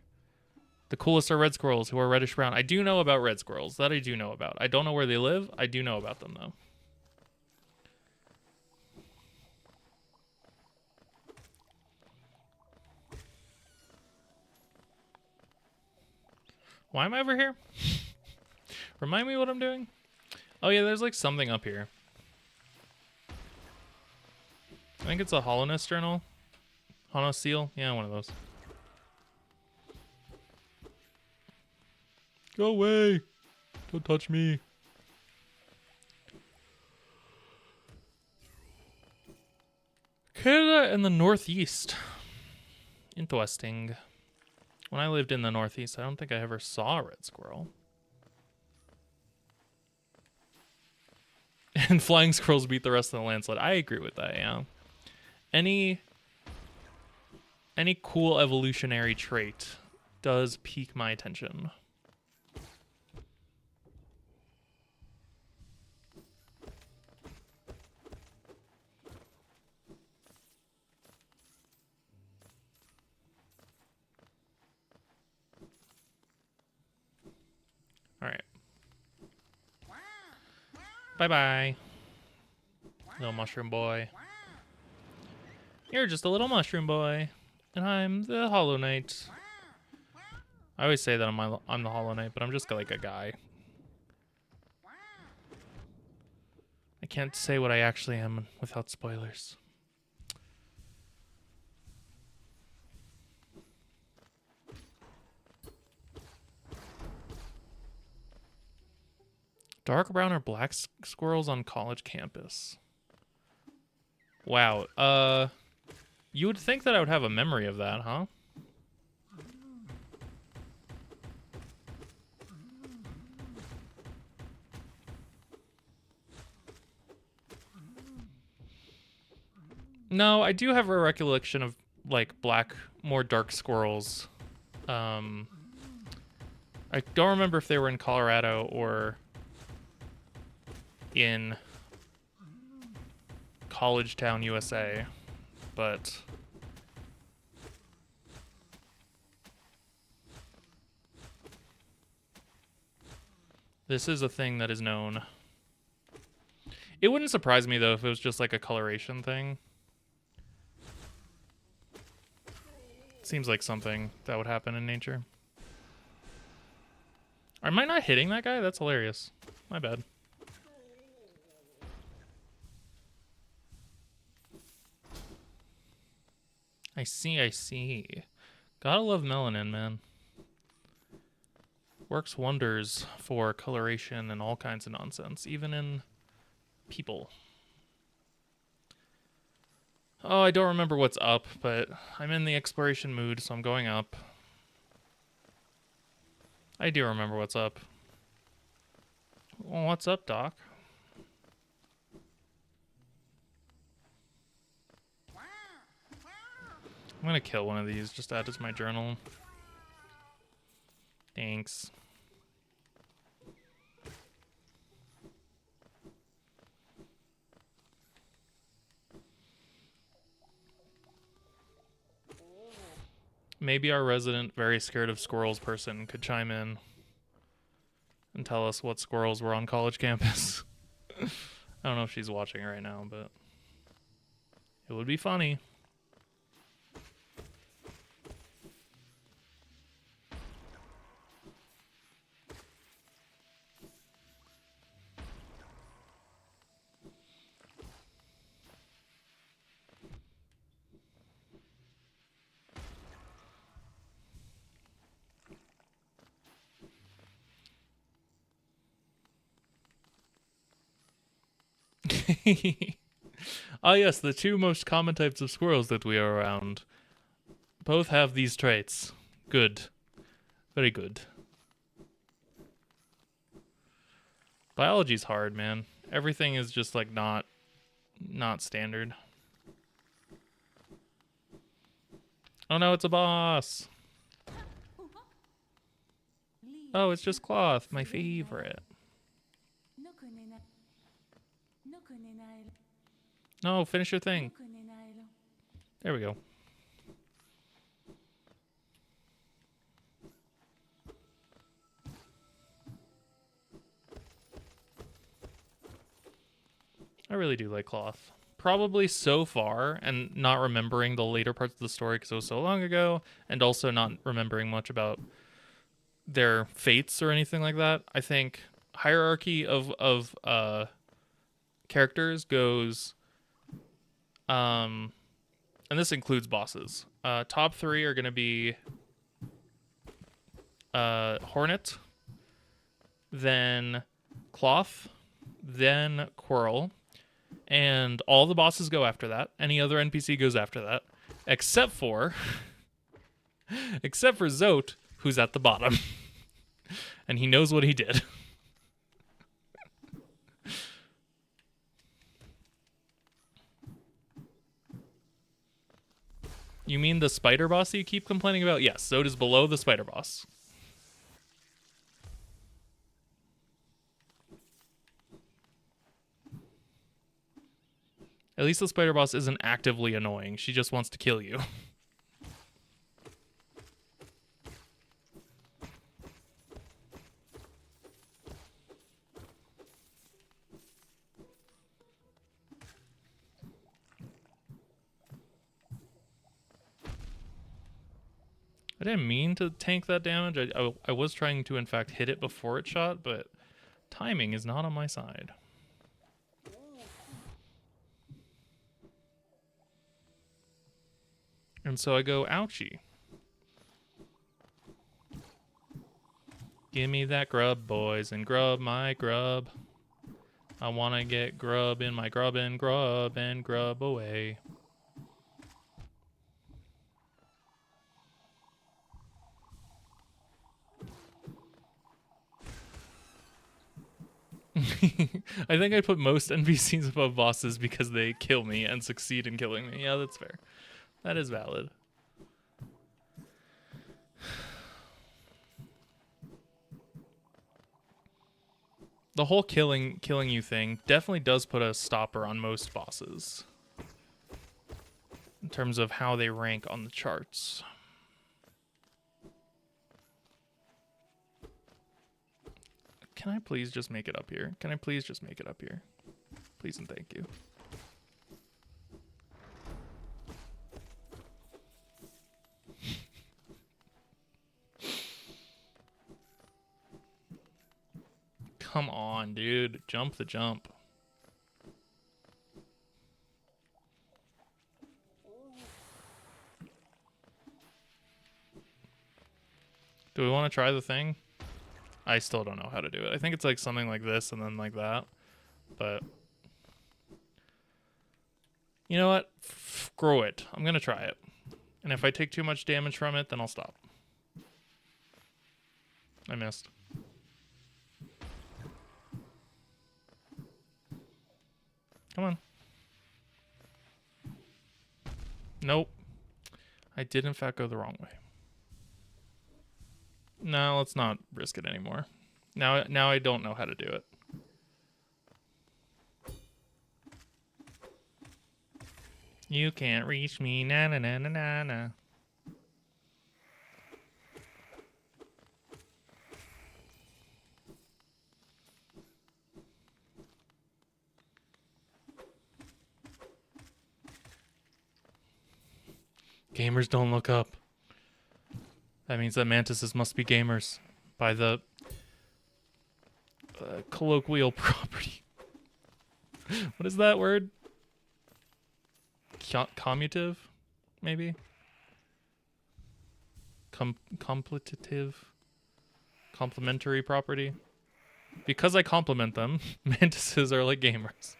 The coolest are red squirrels, who are reddish brown. I do know about red squirrels. That I do know about. I don't know where they live. I do know about them, though. Why am I over here? Remind me what I'm doing? Oh, yeah, there's like something up here. I think it's a Hollowness journal. Hono seal? Yeah, one of those. Go away. Don't touch me. Canada and the Northeast. Interesting. When I lived in the Northeast, I don't think I ever saw a red squirrel. And flying squirrels beat the rest of the landslide. I agree with that, yeah. Any cool evolutionary trait does pique my attention. All right. Bye-bye, little mushroom boy. You're just a little mushroom boy, and I'm the Hollow Knight. I always say that I'm the Hollow Knight, but I'm just like a guy. I can't say what I actually am without spoilers. Dark brown or black squirrels on college campus. Wow. You would think that I would have a memory of that, huh? No, I do have a recollection of like black, more dark squirrels. I don't remember if they were in Colorado or in College Town, USA, but this is a thing that is known. It wouldn't surprise me though if it was just like a coloration thing. Seems like something that would happen in nature. Am I not hitting that guy? That's hilarious. My bad. I see, I see. Gotta love melanin, man. Works wonders for coloration and all kinds of nonsense, even in people. Oh, I don't remember what's up, but I'm in the exploration mood, so I'm going up. I do remember what's up. Well, what's up, Doc? I'm gonna kill one of these, just add it to my journal. Thanks. Maybe our resident very scared of squirrels person could chime in and tell us what squirrels were on college campus. I don't know if she's watching right now, but it would be funny. Ah, yes, the two most common types of squirrels that we are around both have these traits. Good. Very good. Biology's hard, man. Everything is just like not standard. Oh no, it's a boss. Oh, it's just cloth, my favorite. No, finish your thing. There we go. I really do like cloth. Probably so far, and not remembering the later parts of the story because it was so long ago, and also not remembering much about their fates or anything like that. I think hierarchy of characters goes, and this includes bosses. Top three are gonna be Hornet, then Cloth, then Quirrell, and all the bosses go after that. Any other NPC goes after that, except for Zote, who's at the bottom, and he knows what he did. You mean the spider boss that you keep complaining about? Yes, Zote is below the spider boss. At least the spider boss isn't actively annoying. She just wants to kill you. I didn't mean to tank that damage. I was trying to, in fact, hit it before it shot, but timing is not on my side. And so I go, ouchie. Give me that grub, boys, and grub my grub. I want to get grub in my grub and grub away. I think I put most NPCs above bosses because they kill me and succeed in killing me. Yeah, that's fair. That is valid. The whole killing you thing definitely does put a stopper on most bosses in terms of how they rank on the charts. Can I please just make it up here? Can I please just make it up here? Please and thank you. Come on, dude. Jump the jump. Do we want to try the thing? I still don't know how to do it. I think it's like something like this and then like that. But you know what? Screw it. I'm going to try it. And if I take too much damage from it, then I'll stop. I missed. Come on. Nope. I did in fact go the wrong way. No, let's not risk it anymore. Now I don't know how to do it. You can't reach me, na na na na na na. Gamers don't look up. That means that mantises must be gamers by the colloquial property. What is that word? Commutative, maybe? Complementary property. Because I compliment them, mantises are like gamers.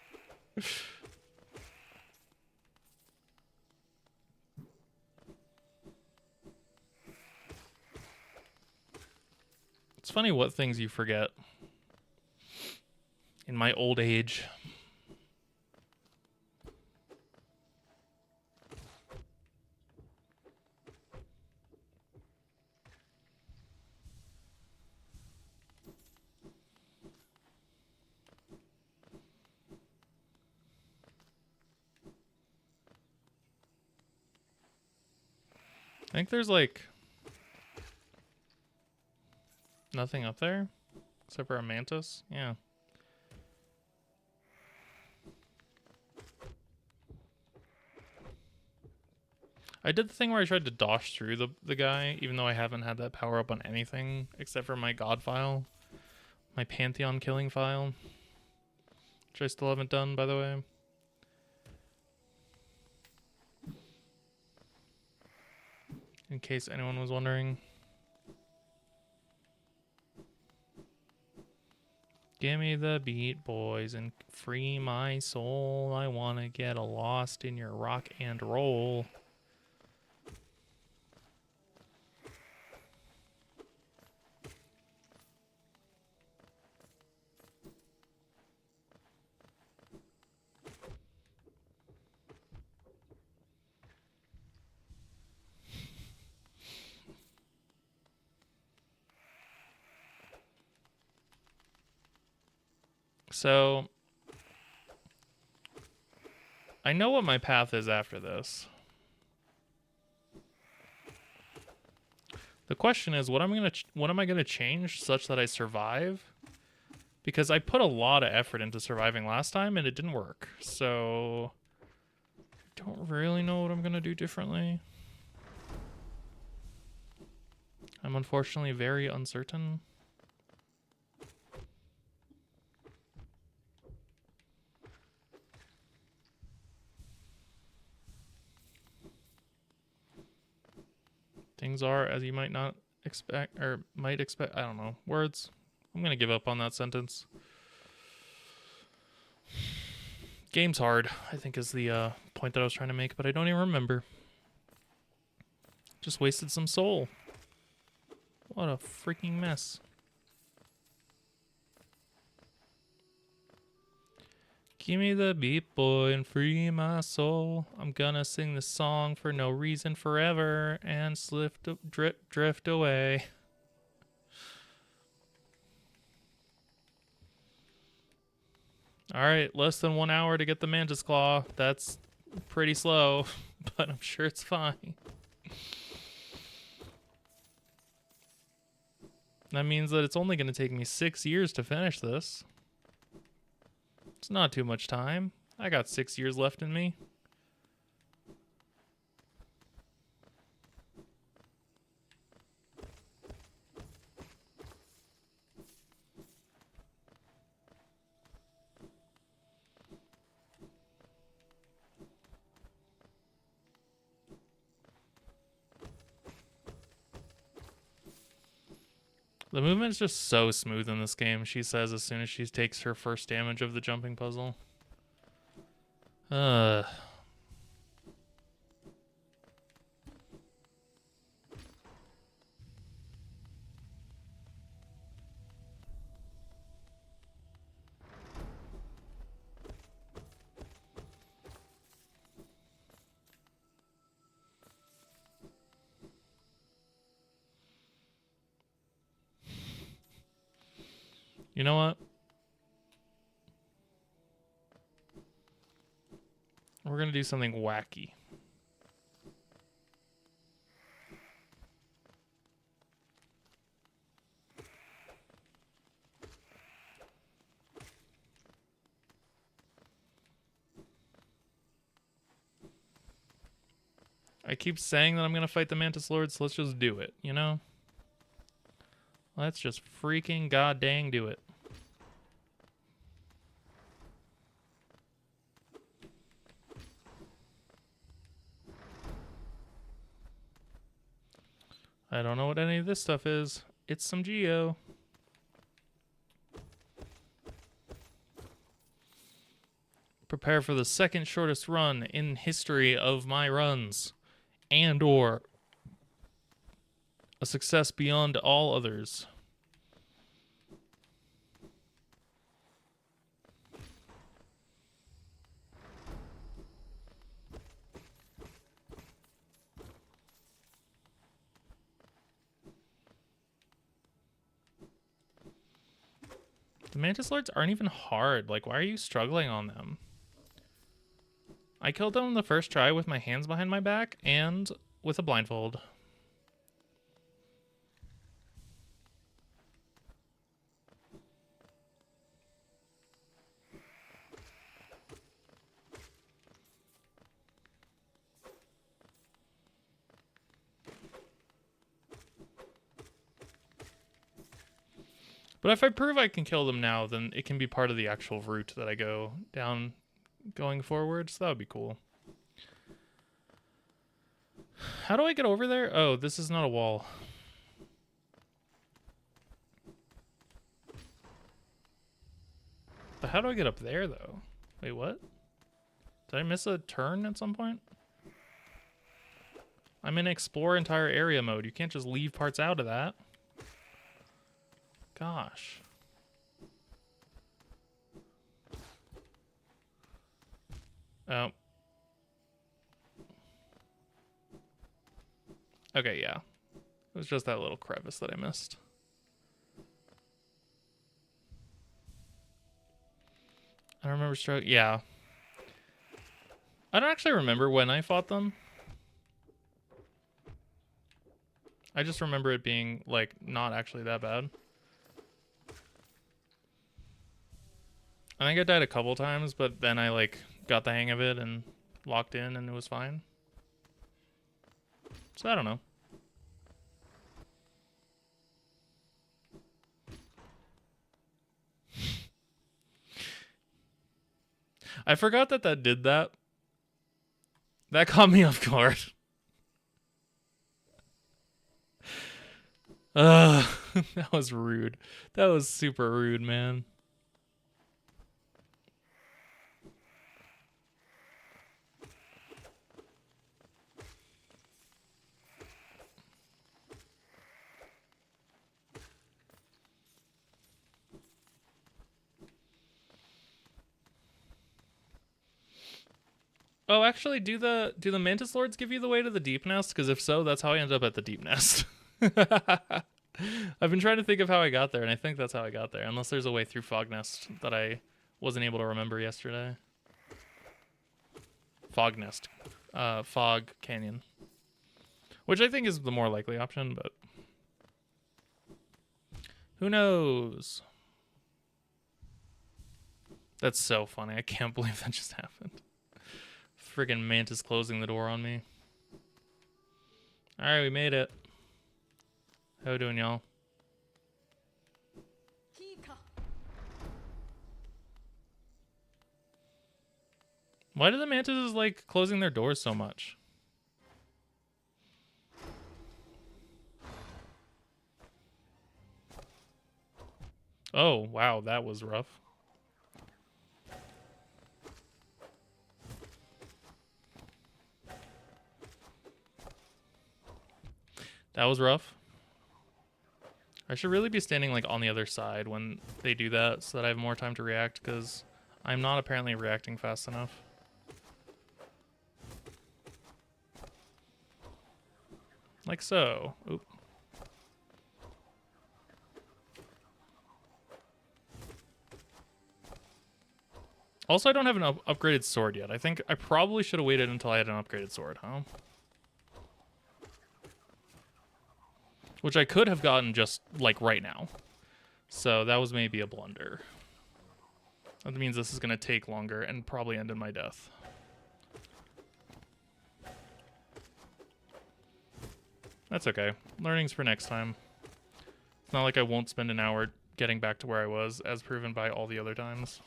It's funny what things you forget in my old age. I think there's like nothing up there except for a mantis. Yeah. I did the thing where I tried to dosh through the guy, even though I haven't had that power up on anything except for my god file, my Pantheon killing file, which I still haven't done, by the way. In case anyone was wondering. Give me the beat, boys, and free my soul. I want to get lost in your rock and roll. So, I know what my path is after this. The question is, what am I gonna change such that I survive? Because I put a lot of effort into surviving last time and it didn't work. So, I don't really know what I'm gonna do differently. I'm unfortunately very uncertain. Things are as you might not expect, or might expect. I don't know. Words. I'm going to give up on that sentence. Game's hard, I think, is the point that I was trying to make, but I don't even remember. Just wasted some soul. What a freaking mess. Give me the beat, boy, and free my soul. I'm gonna sing this song for no reason forever and drift away. Alright, less than 1 hour to get the Mantis Claw. That's pretty slow, but I'm sure it's fine. That means that it's only going to take me 6 years to finish this. It's not too much time. I got 6 years left in me. The movement is just so smooth in this game, she says as soon as she takes her first damage of the jumping puzzle. You know what? We're going to do something wacky. I keep saying that I'm going to fight the Mantis Lord, so let's just do it, you know? Let's just freaking goddamn do it. I don't know what any of this stuff is. It's some Geo. Prepare for the second shortest run in history of my runs. And or a success beyond all others. The Mantis Lords aren't even hard. Like, why are you struggling on them? I killed them the first try with my hands behind my back and with a blindfold. But if I prove I can kill them now, then it can be part of the actual route that I go down going forward, so that would be cool. How do I get over there? Oh, this is not a wall. But how do I get up there, though? Wait, what? Did I miss a turn at some point? I'm in explore entire area mode. You can't just leave parts out of that. Gosh. Oh. Okay, yeah. It was just that little crevice that I missed. I don't remember yeah. I don't actually remember when I fought them. I just remember it being, like, not actually that bad. I think I died a couple times, but then I, like, got the hang of it and locked in and it was fine. So I don't know. I forgot that did that. That caught me off guard. That was rude. That was super rude, man. Oh, actually, do the Mantis Lords give you the way to the Deep Nest? Because if so, that's how I ended up at the Deep Nest. I've been trying to think of how I got there, and I think that's how I got there. Unless there's a way through Fog Nest that I wasn't able to remember yesterday. Fog Nest. Fog Canyon. Which I think is the more likely option, but... who knows? That's so funny. I can't believe that just happened. Friggin' Mantis closing the door on me. Alright, we made it. How we doing, y'all? Why do the Mantises like closing their doors so much? Oh, wow, that was rough. That was rough. I should really be standing like on the other side when they do that so that I have more time to react, because I'm not apparently reacting fast enough. Like so. Oop. Also, I don't have an upgraded sword yet. I think I probably should have waited until I had an upgraded sword, huh? Which I could have gotten just, like, right now. So that was maybe a blunder. That means this is going to take longer and probably end in my death. That's okay. Learnings for next time. It's not like I won't spend an hour getting back to where I was, as proven by all the other times.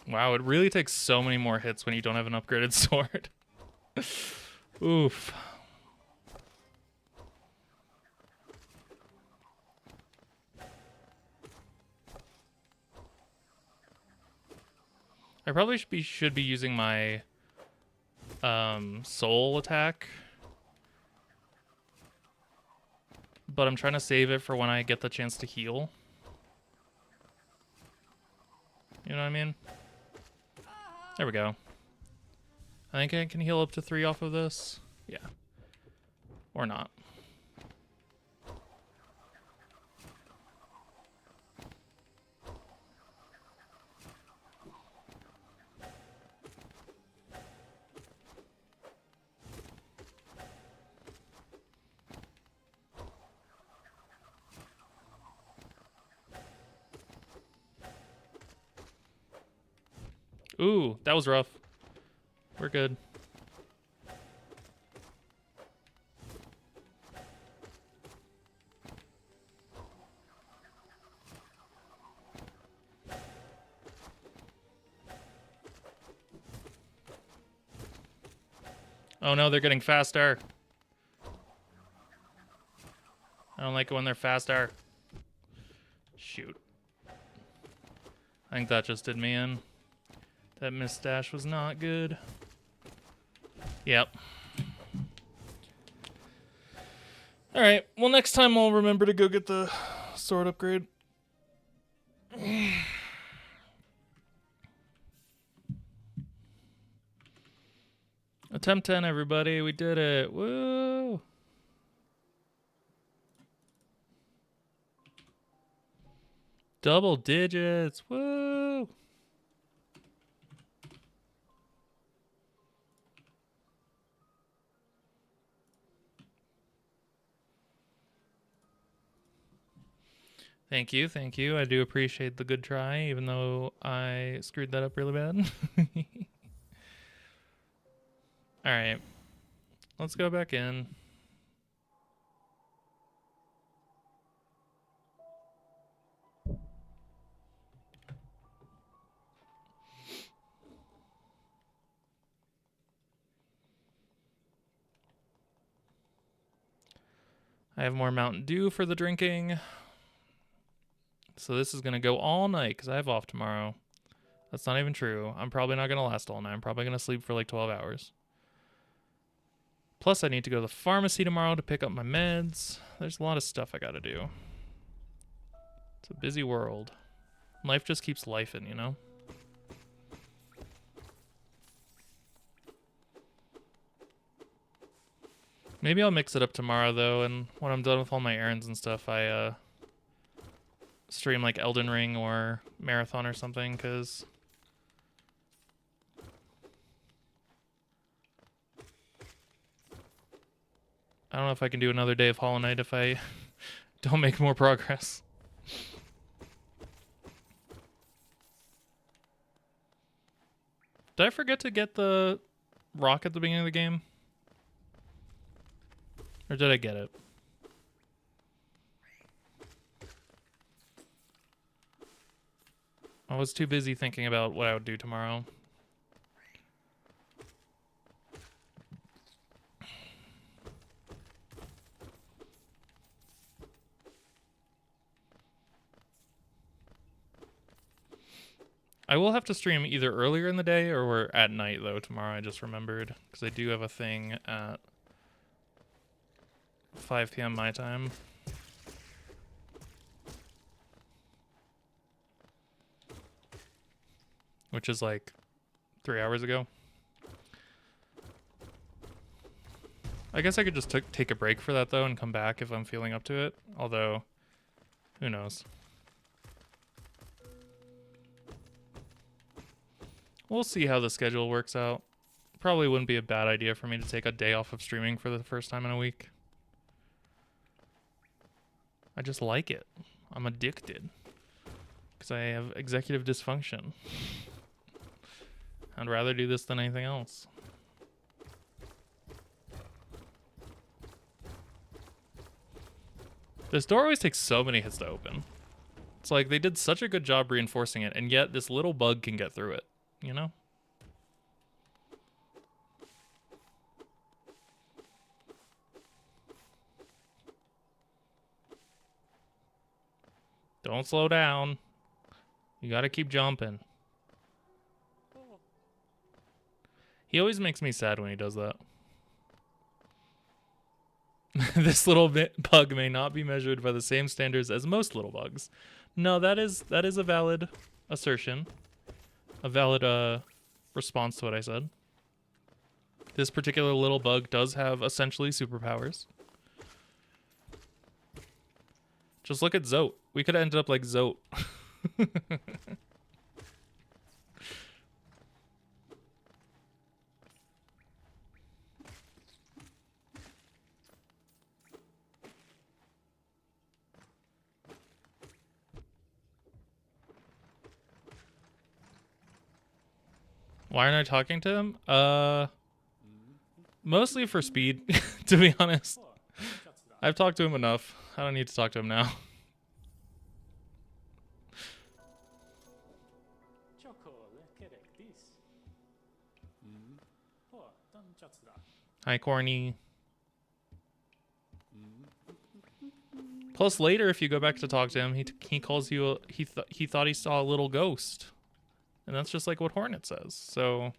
Wow, it really takes so many more hits when you don't have an upgraded sword. Oof. I probably should be using my soul attack. But I'm trying to save it for when I get the chance to heal. You know what I mean? There we go. I think I can heal up to 3 off of this. Yeah. Or not. Ooh, that was rough. We're good. Oh no, they're getting faster. I don't like it when they're faster. Shoot. I think that just did me in. That missed dash was not good. Yep. Alright, well next time I'll remember to go get the sword upgrade. Attempt 10, everybody. We did it. Woo! Double digits. Woo! Thank you, thank you. I do appreciate the good try, even though I screwed that up really bad. Alright. Let's go back in. I have more Mountain Dew for the drinking. So this is going to go all night because I have off tomorrow. That's not even true. I'm probably not going to last all night. I'm probably going to sleep for like 12 hours. Plus, I need to go to the pharmacy tomorrow to pick up my meds. There's a lot of stuff I gotta do. It's a busy world. Life just keeps lifing, you know? Maybe I'll mix it up tomorrow, though, and when I'm done with all my errands and stuff, I stream like Elden Ring or Marathon or something, because I don't know if I can do another day of Hollow Knight if I don't make more progress. Did I forget to get the rock at the beginning of the game? Or did I get it? I was too busy thinking about what I would do tomorrow. I will have to stream either earlier in the day or at night, though, tomorrow. I just remembered, because I do have a thing at 5 p.m. my time. Which is like 3 hours ago. I guess I could just take a break for that, though, and come back if I'm feeling up to it. Although, who knows? We'll see how the schedule works out. Probably wouldn't be a bad idea for me to take a day off of streaming for the first time in a week. I just like it. I'm addicted. Because I have executive dysfunction. I'd rather do this than anything else. This door always takes so many hits to open. It's like they did such a good job reinforcing it, and yet this little bug can get through it, you know? Don't slow down. You gotta keep jumping. He always makes me sad when he does that. This little bug may not be measured by the same standards as most little bugs. No, that is a valid assertion. A valid response to what I said. This particular little bug does have essentially superpowers. Just look at Zote. We could have ended up like Zote. Why aren't I talking to him? Mostly for speed, to be honest. I've talked to him enough. I don't need to talk to him now. Hi, Corny. Plus, later, if you go back to talk to him, he calls you. He thought he saw a little ghost, and that's just like what Hornet says. So,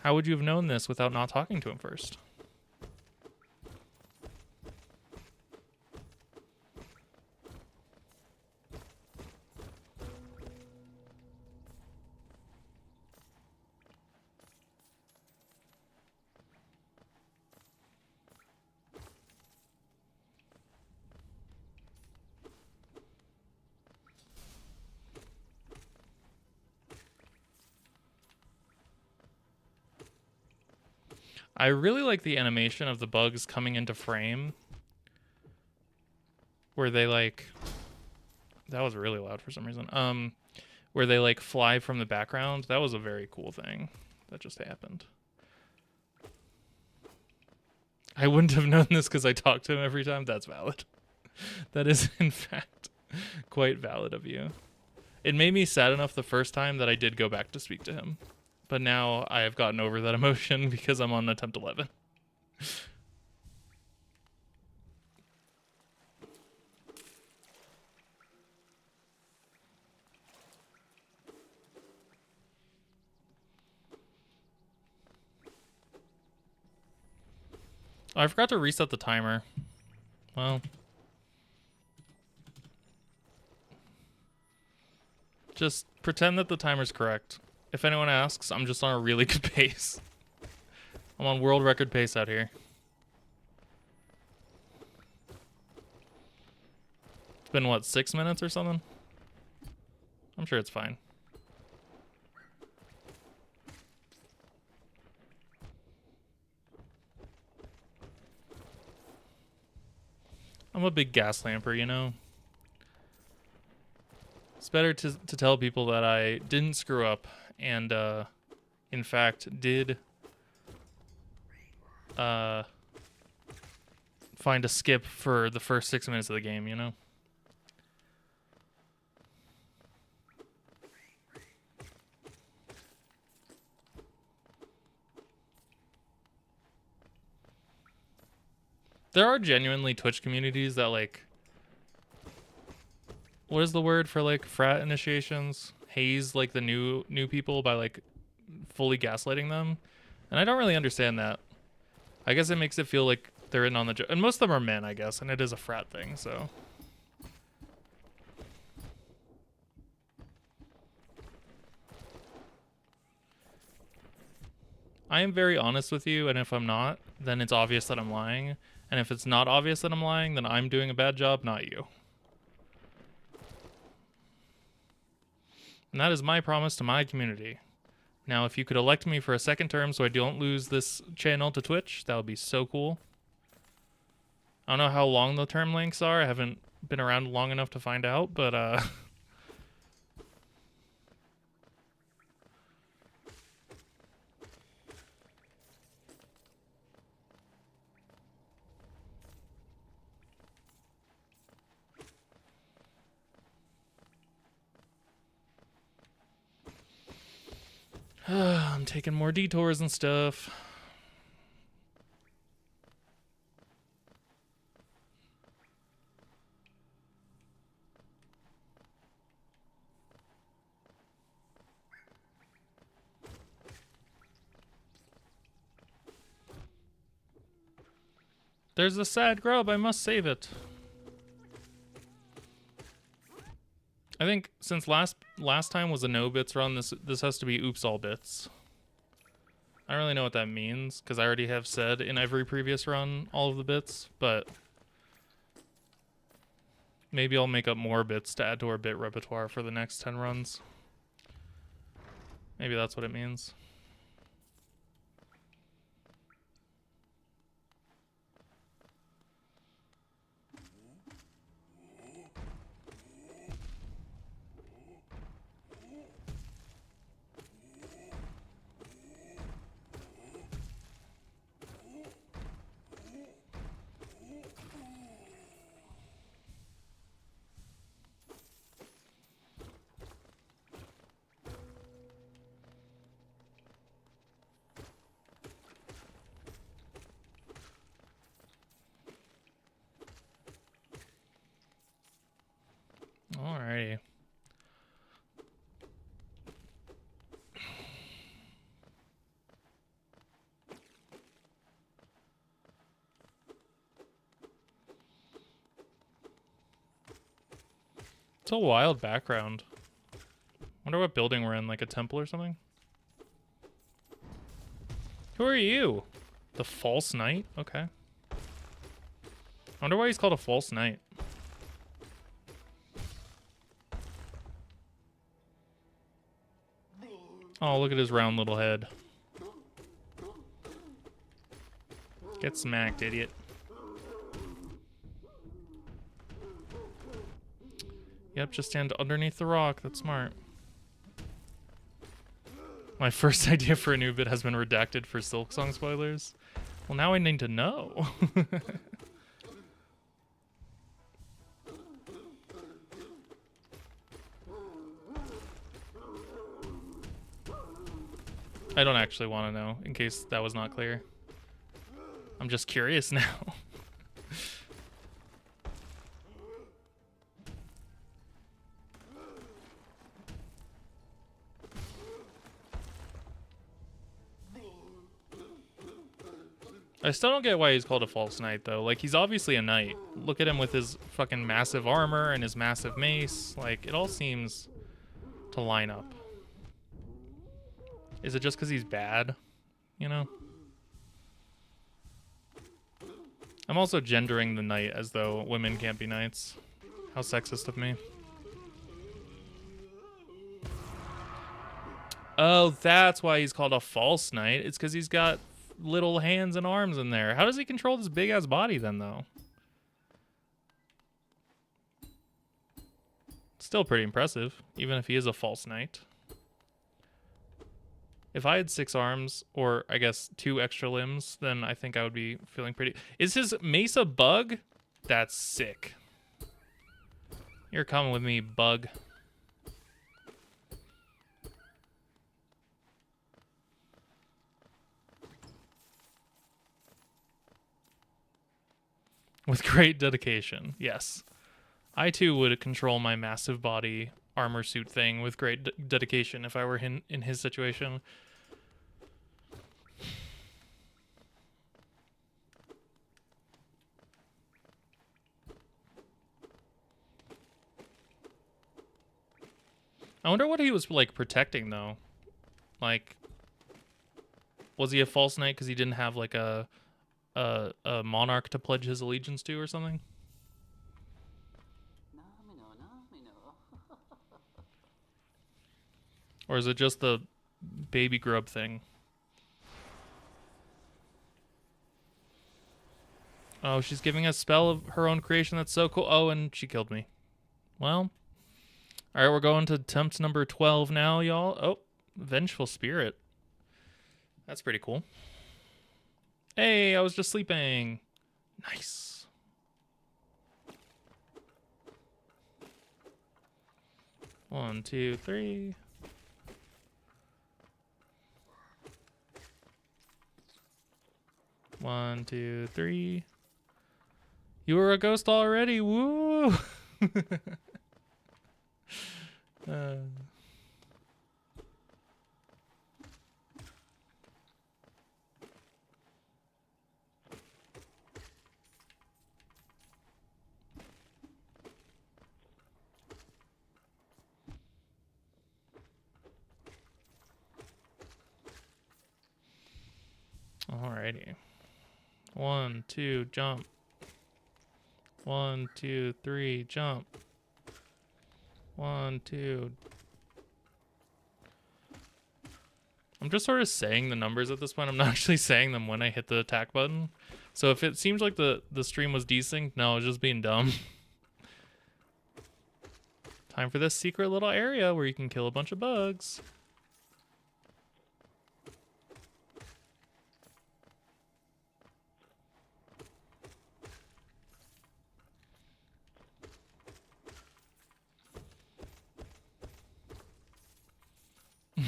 how would you have known this without not talking to him first? I really like the animation of the bugs coming into frame. Where they like... That was really loud for some reason. Where they like fly from the background. That was a very cool thing that just happened. I wouldn't have known this because I talk to him every time. That's valid. That is, in fact, quite valid of you. It made me sad enough the first time that I did go back to speak to him. But now I have gotten over that emotion because I'm on attempt 11. Oh, I forgot to reset the timer. Well, just pretend that the timer's correct. If anyone asks, I'm just on a really good pace. I'm on world record pace out here. It's been, what, 6 minutes or something? I'm sure it's fine. I'm a big gas lamper, you know? It's better to tell people that I didn't screw up and, in fact, did find a skip for the first 6 minutes of the game, you know? There are genuinely Twitch communities that, like, what is the word for, like, frat initiations? Haze, like, the new people by, like, fully gaslighting them. And I don't really understand that. I guess it makes it feel like they're in on the joke. And most of them are men, I guess, and it is a frat thing, so. I am very honest with you, and if I'm not, then it's obvious that I'm lying. And if it's not obvious that I'm lying, then I'm doing a bad job, not you. And that is my promise to my community. Now, if you could elect me for a second term so I don't lose this channel to Twitch, that would be so cool. I don't know how long the term lengths are. I haven't been around long enough to find out, but I'm taking more detours and stuff. There's a sad grub. I must save it. I think since last time was a no bits run, this has to be oops all bits. I don't really know what that means because I already have said in every previous run all of the bits, but maybe I'll make up more bits to add to our bit repertoire for the next 10 runs. Maybe that's what it means. Alrighty. It's a wild background. Wonder what building we're in, like a temple or something? Who are you? The false knight? Okay. I wonder why he's called a false knight. Oh, look at his round little head. Get smacked, idiot. Yep, just stand underneath the rock. That's smart. My first idea for a new bit has been redacted for Silk Song spoilers. Well, now I need to know. I don't actually want to know, in case that was not clear. I'm just curious now. I still don't get why he's called a false knight, though. Like, he's obviously a knight. Look at him with his fucking massive armor and his massive mace. Like, it all seems to line up. Is it just because he's bad? You know? I'm also gendering the knight as though women can't be knights. How sexist of me. Oh, that's why he's called a false knight. It's because he's got little hands and arms in there. How does he control this big-ass body then, though? Still pretty impressive, even if he is a false knight. If I had 6 arms, or I guess 2 extra limbs, then I think I would be feeling pretty... Is his mace a bug? That's sick. You're coming with me, bug. With great dedication, yes. I too would control my massive body armor suit thing with great dedication if I were in his situation. I wonder what he was like protecting though. Like, was he a false knight because he didn't have like a monarch to pledge his allegiance to or something? Or is it just the baby grub thing? Oh, she's giving a spell of her own creation. That's so cool. Oh, and she killed me. Well, all right, we're going to attempt number 12 now, y'all. Oh, Vengeful Spirit. That's pretty cool. Hey, I was just sleeping. Nice. One, two, three. One, two, three. You were a ghost already. Woo! Alrighty. 1, 2, jump. 1, 2, 3, jump. 1, 2. I'm just sort of saying the numbers at this point. I'm not actually saying them when I hit the attack button. So if it seems like the stream was desynced, no, I was just being dumb. Time for this secret little area where you can kill a bunch of bugs.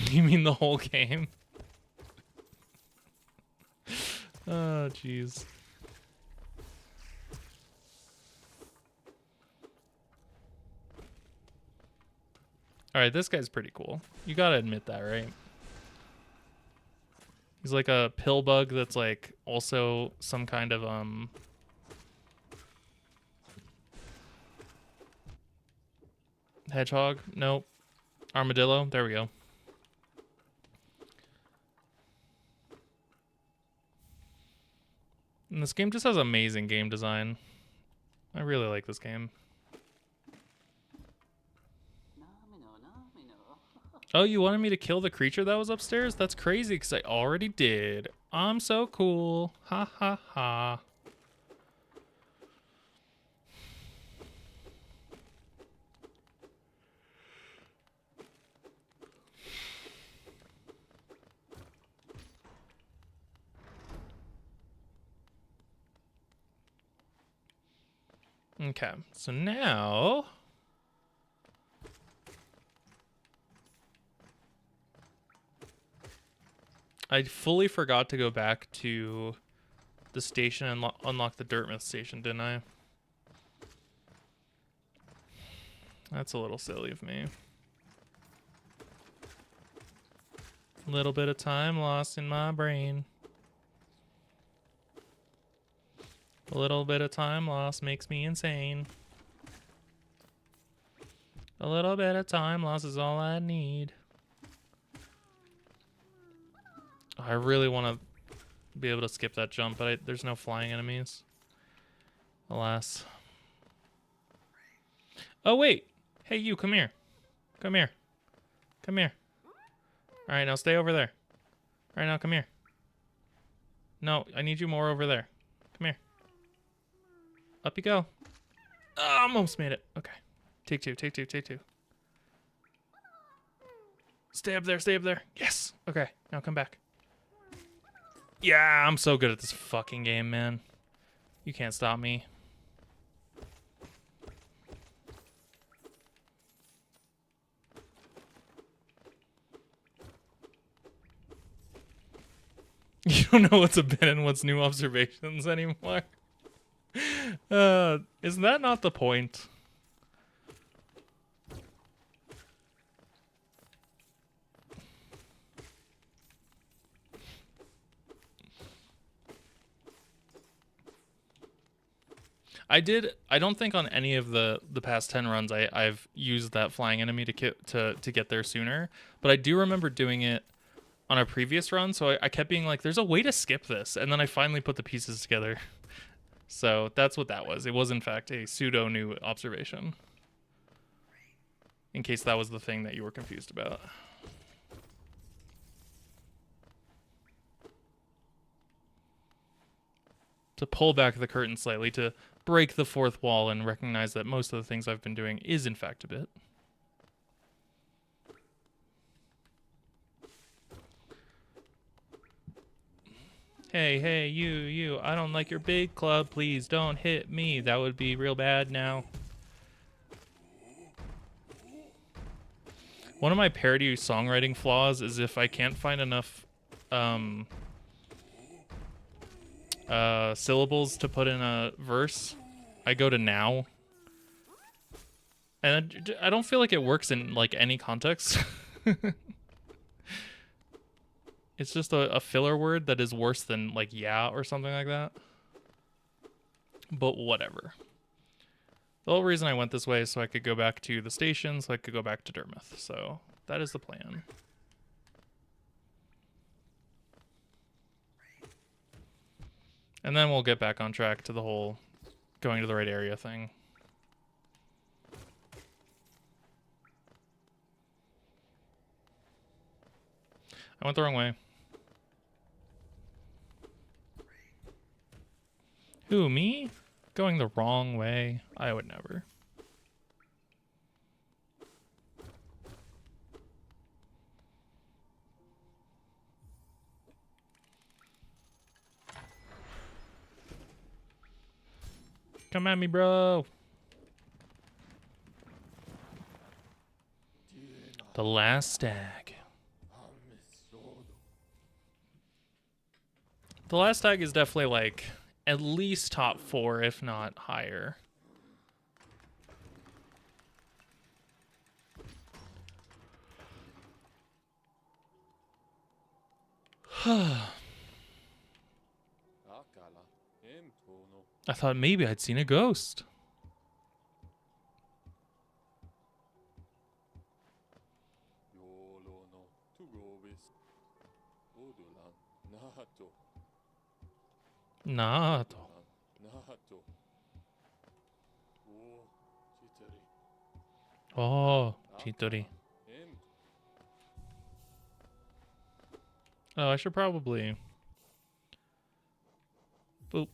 You mean the whole game? Oh, jeez. Alright, this guy's pretty cool. You gotta admit that, right? He's like a pill bug that's like also some kind of hedgehog? Nope. Armadillo? There we go. And this game just has amazing game design. I really like this game. Oh, you wanted me to kill the creature that was upstairs? That's crazy because I already did. I'm so cool. Ha ha ha. Okay, so now I fully forgot to go back to the station and unlock the Dirtmouth station, didn't I? That's a little silly of me. A little bit of time lost in my brain. A little bit of time lost makes me insane. A little bit of time loss is all I need. I really want to be able to skip that jump, but there's no flying enemies. Alas. Oh, wait. Hey, you, come here. Come here. Come here. All right, now stay over there. All right, now come here. No, I need you more over there. Come here. Up you go. Oh, almost made it. Okay. Take two, take two, take two. Stay up there, stay up there. Yes. Okay, now come back. Yeah, I'm so good at this fucking game, man. You can't stop me. You don't know what's a bit and what's new observations anymore. Is that not the point? I don't think on any of the past 10 runs I've used that flying enemy to get there sooner, but I do remember doing it on a previous run, so I kept being like, there's a way to skip this, and then I finally put the pieces together. So that's what that was. It was in fact a pseudo new observation. In case that was the thing that you were confused about. To pull back the curtain slightly, to break the fourth wall and recognize that most of the things I've been doing is in fact a bit. Hey, you, I don't like your big club, please don't hit me. That would be real bad now. One of my parody songwriting flaws is if I can't find enough syllables to put in a verse, I go to now. And I don't feel like it works in like any context. It's just a filler word that is worse than like yeah or something like that. But whatever. The whole reason I went this way is so I could go back to the station, so I could go back to Dermouth. So that is the plan. And then we'll get back on track to the whole going to the right area thing. I went the wrong way. Who, me? Going the wrong way? I would never. Come at me, bro. The last stag. The last stag is definitely like at least top 4, if not higher. I thought maybe I'd seen a ghost. Nato. Oh, Chitori. Oh, I should probably... Boop.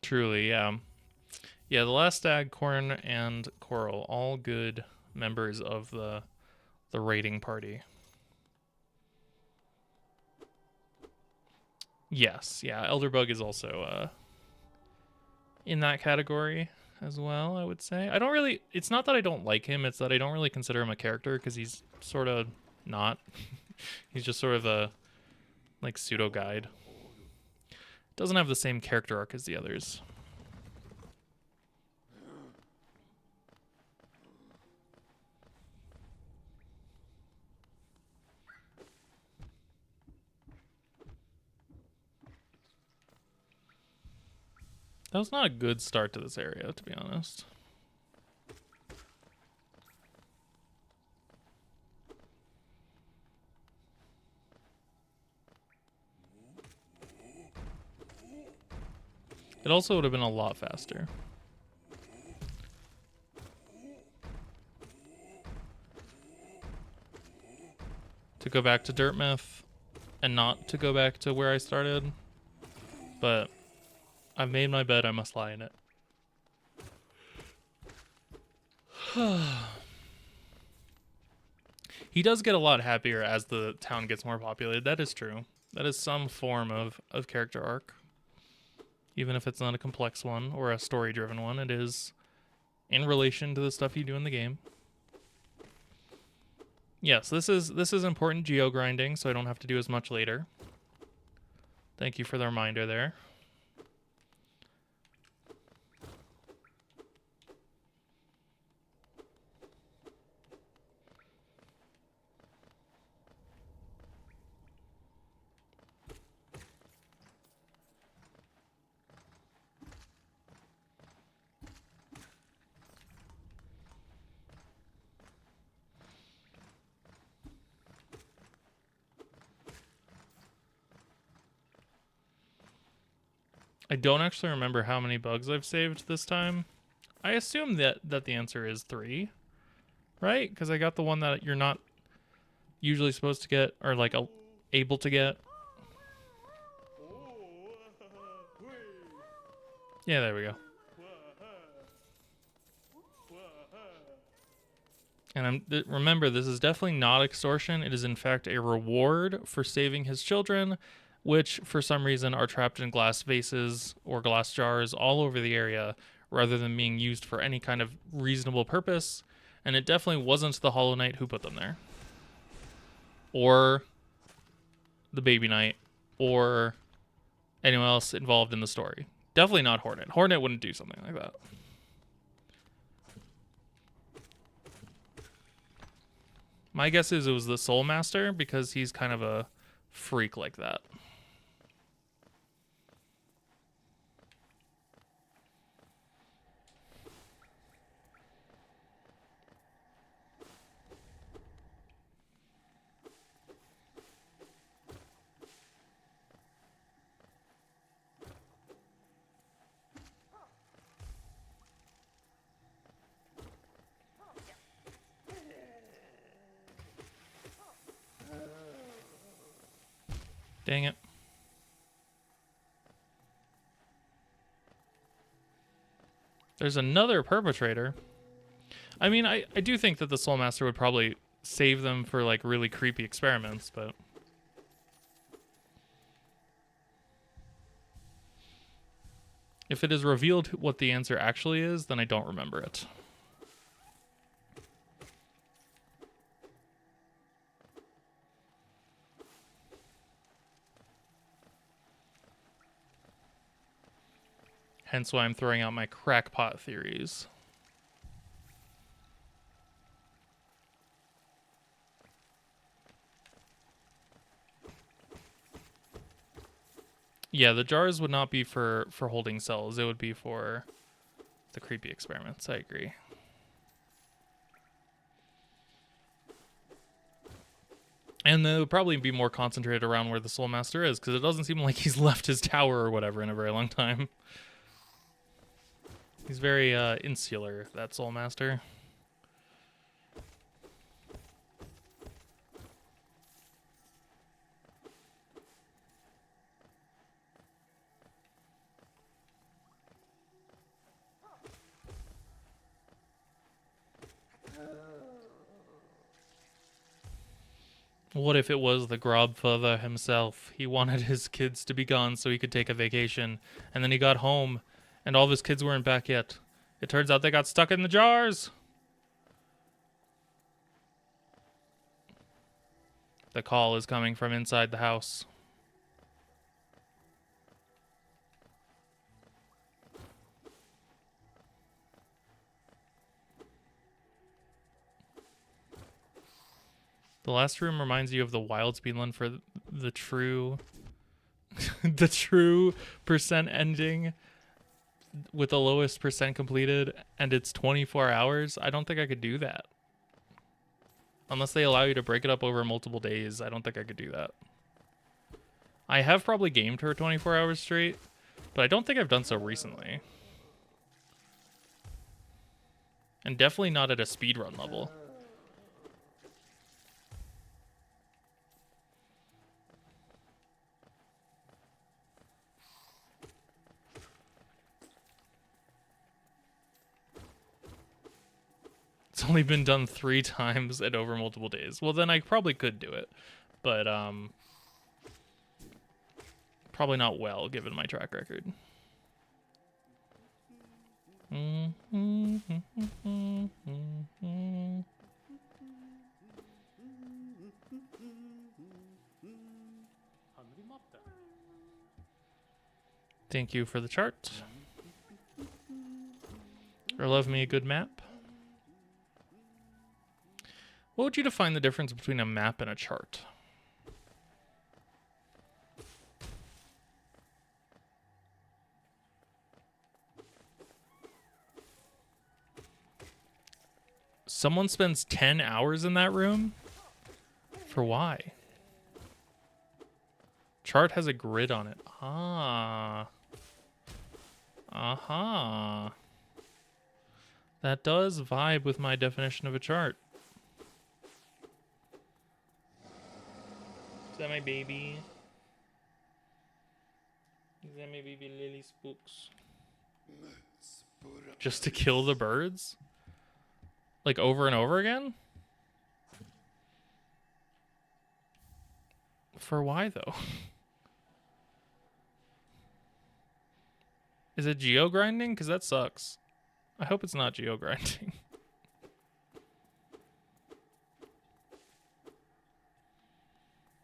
Truly, yeah. Yeah, the last stag, Corn, and Coral, all good members of the raiding party. Yes, yeah, Elderbug is also in that category as well, I would say. I don't really... It's not that I don't like him, it's that I don't really consider him a character, because he's sort of not. He's just sort of a, like, pseudo-guide. Doesn't have the same character arc as the others. That was not a good start to this area, to be honest. It also would have been a lot faster. To go back to Dirtmouth and not to go back to where I started. But I've made my bed, I must lie in it. He does get a lot happier as the town gets more populated. That is true. That is some form of character arc. Even if it's not a complex one or a story-driven one, it is in relation to the stuff you do in the game. Yes, this is important geo grinding, so I don't have to do as much later. Thank you for the reminder there. I don't actually remember how many bugs I've saved this time. I assume that the answer is 3, right? Because I got the one that you're not usually supposed to get, or like able to get. Yeah, there we go. And remember, this is definitely not extortion. It is in fact a reward for saving his children, which for some reason are trapped in glass vases or glass jars all over the area, rather than being used for any kind of reasonable purpose. And it definitely wasn't the Hollow Knight who put them there. Or the Baby Knight. Or anyone else involved in the story. Definitely not Hornet. Hornet wouldn't do something like that. My guess is it was the Soul Master, because he's kind of a freak like that. Dang it. There's another perpetrator. I mean, I do think that the Soul Master would probably save them for like really creepy experiments, but if it is revealed what the answer actually is, then I don't remember it. Hence why I'm throwing out my crackpot theories. Yeah, the jars would not be for holding cells. It would be for the creepy experiments. I agree. And they would probably be more concentrated around where the Soul Master is, because it doesn't seem like he's left his tower or whatever in a very long time. He's very insular, that Soul Master. What if it was the Grobfather himself? He wanted his kids to be gone so he could take a vacation, and then he got home, and all of his kids weren't back yet. It turns out they got stuck in the jars! The call is coming from inside the house. The last room reminds you of the wild speedrun for the true... the true percent ending. with the lowest percent completed and it's 24 hours, I don't think I could do that. Unless they allow you to break it up over multiple days, I don't think I could do that. I have probably gamed for 24 hours straight, but I don't think I've done so recently. And definitely not at a speedrun level. It's only been done 3 times and over multiple days. Well, then I probably could do it. But, probably not well, given my track record. Thank you for the chart. Or love me a good map. What would you define the difference between a map and a chart? Someone spends 10 hours in that room? For why? Chart has a grid on it. Ah. Aha. That does vibe with my definition of a chart. Is that my baby? Is that my baby Lily Spooks? Just to kill the birds? Like over and over again? For why though? Is it geo grinding? Because that sucks. I hope it's not geo grinding.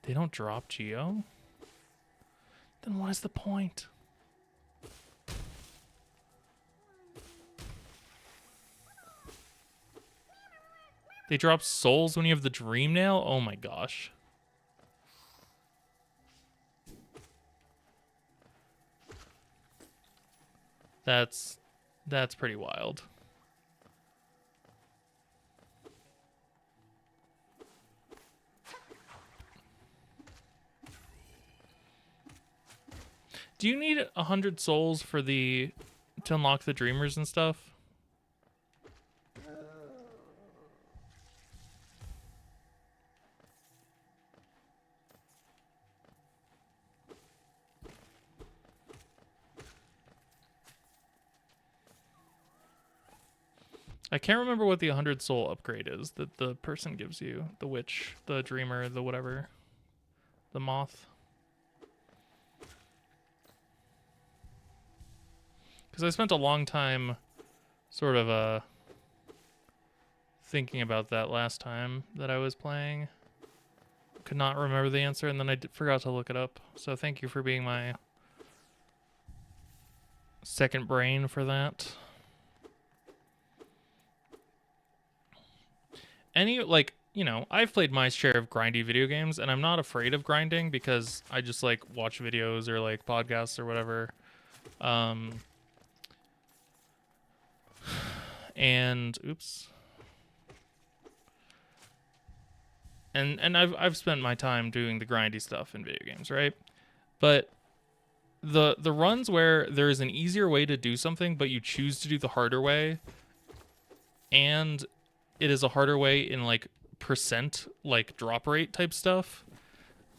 They don't drop geo? Then what is the point? They drop souls when you have the dream nail? Oh my gosh. That's pretty wild. Do you need 100 souls for to unlock the dreamers and stuff? I can't remember what the 100 soul upgrade is that the person gives you. The witch, the dreamer, the whatever. The moth. Because I spent a long time sort of thinking about that last time that I was playing. Could not remember the answer, and then I forgot to look it up. So thank you for being my second brain for that. I've played my share of grindy video games, and I'm not afraid of grinding because I just like watch videos or like podcasts or whatever. And oops. And I've spent my time doing the grindy stuff in video games, right? But the runs where there is an easier way to do something, but you choose to do the harder way, and it is a harder way in like percent, like drop rate type stuff.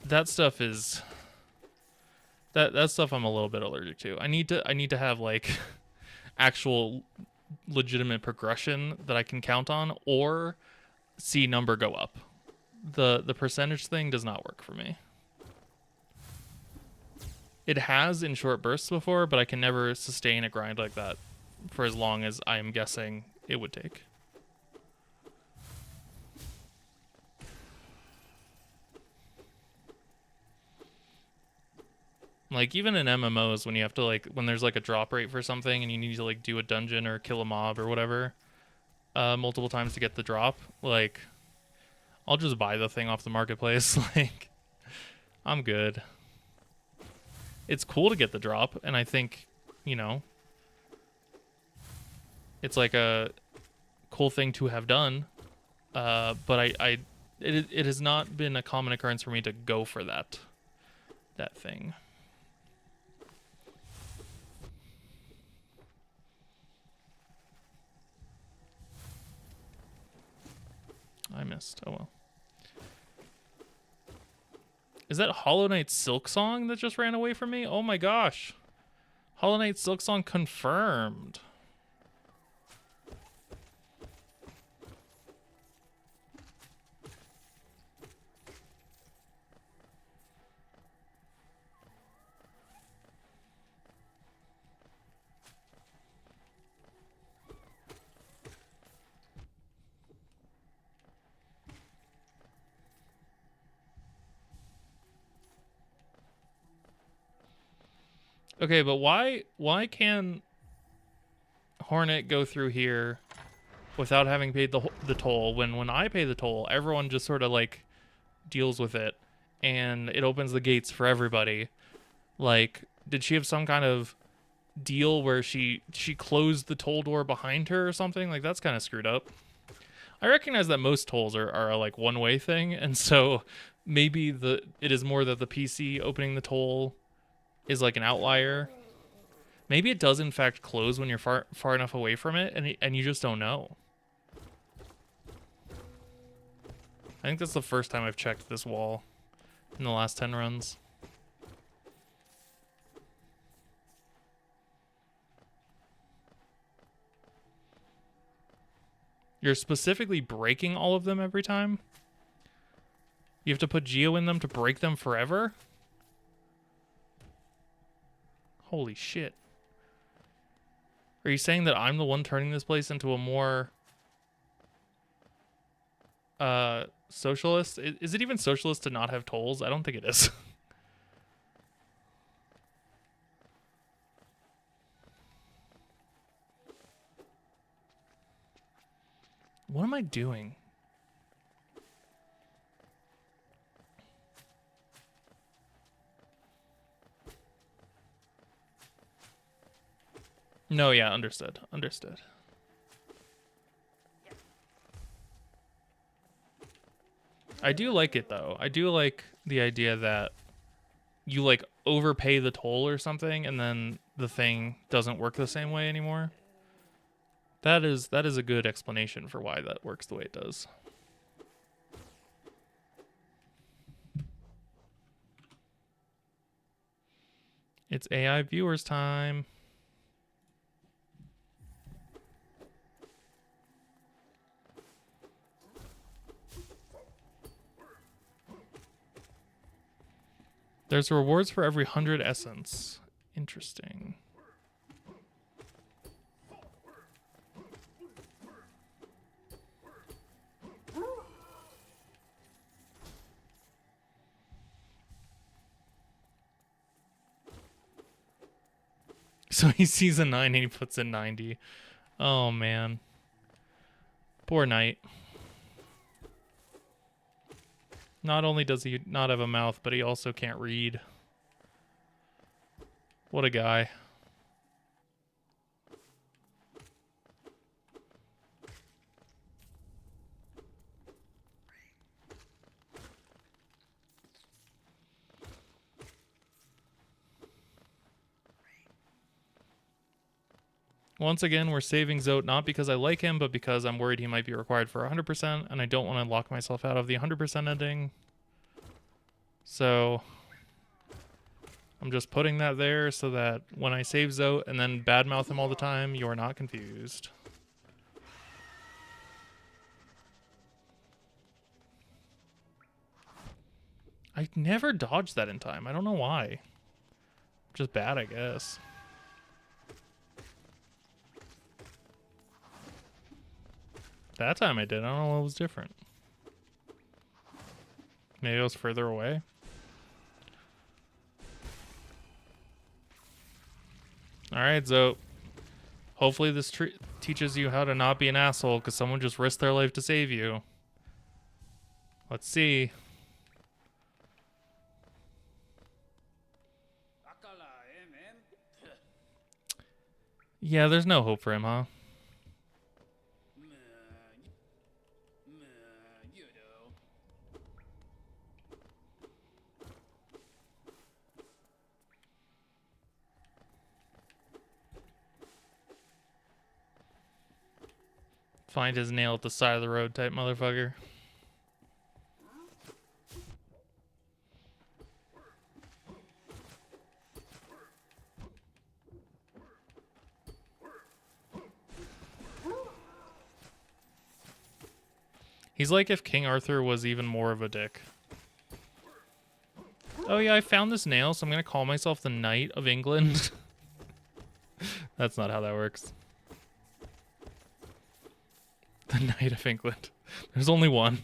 That stuff is that stuff I'm a little bit allergic to. I need to have like actual legitimate progression that I can count on or see number go up. The percentage thing does not work for me. It has in short bursts before, but I can never sustain a grind like that for as long as I am guessing it would take. Like, even in MMOs, when you have to, like, when there's, like, a drop rate for something and you need to, like, do a dungeon or kill a mob or whatever multiple times to get the drop, like, I'll just buy the thing off the marketplace. Like, I'm good. It's cool to get the drop, and I think, It's like a cool thing to have done, but it has not been a common occurrence for me to go for that thing. I missed. Oh well. Is that Hollow Knight Silksong that just ran away from me? Oh my gosh. Hollow Knight Silksong confirmed. Okay, but why can Hornet go through here without having paid the toll when I pay the toll, everyone just sort of like deals with it and it opens the gates for everybody? Like, did she have some kind of deal where she closed the toll door behind her or something? Like, that's kind of screwed up. I recognize that most tolls are a like one-way thing, and so maybe it is more that the PC opening the toll is like an outlier. Maybe it does in fact close when you're far enough away from it, and you just don't know. I think that's the first time I've checked this wall in the last 10 runs. You're specifically breaking all of them every time? You have to put Geo in them to break them forever? Holy shit. Are you saying that I'm the one turning this place into a more socialist? Is it even socialist to not have tolls? I don't think it is. What am I doing? No, yeah, understood. Understood. I do like it though. I do like the idea that you like overpay the toll or something and then the thing doesn't work the same way anymore. That is a good explanation for why that works the way it does. It's AI viewers time. There's rewards for every 100 essence. Interesting. So he sees a 9 and he puts in 90. Oh, man. Poor Knight. Not only does he not have a mouth, but he also can't read. What a guy. Once again, we're saving Zote not because I like him, but because I'm worried he might be required for 100%, and I don't want to lock myself out of the 100% ending. So I'm just putting that there so that when I save Zote and then badmouth him all the time, you're not confused. I never dodged that in time. I don't know why. Just bad, I guess. That time I did. I don't know what was different. Maybe I was further away. Alright, Zote. Hopefully this teaches you how to not be an asshole because someone just risked their life to save you. Let's see. Yeah, there's no hope for him, huh? Find his nail at the side of the road type motherfucker. He's like if King Arthur was even more of a dick. Oh yeah, I found this nail, so I'm gonna call myself the Knight of England. That's not how that works. The Knight of England. There's only one.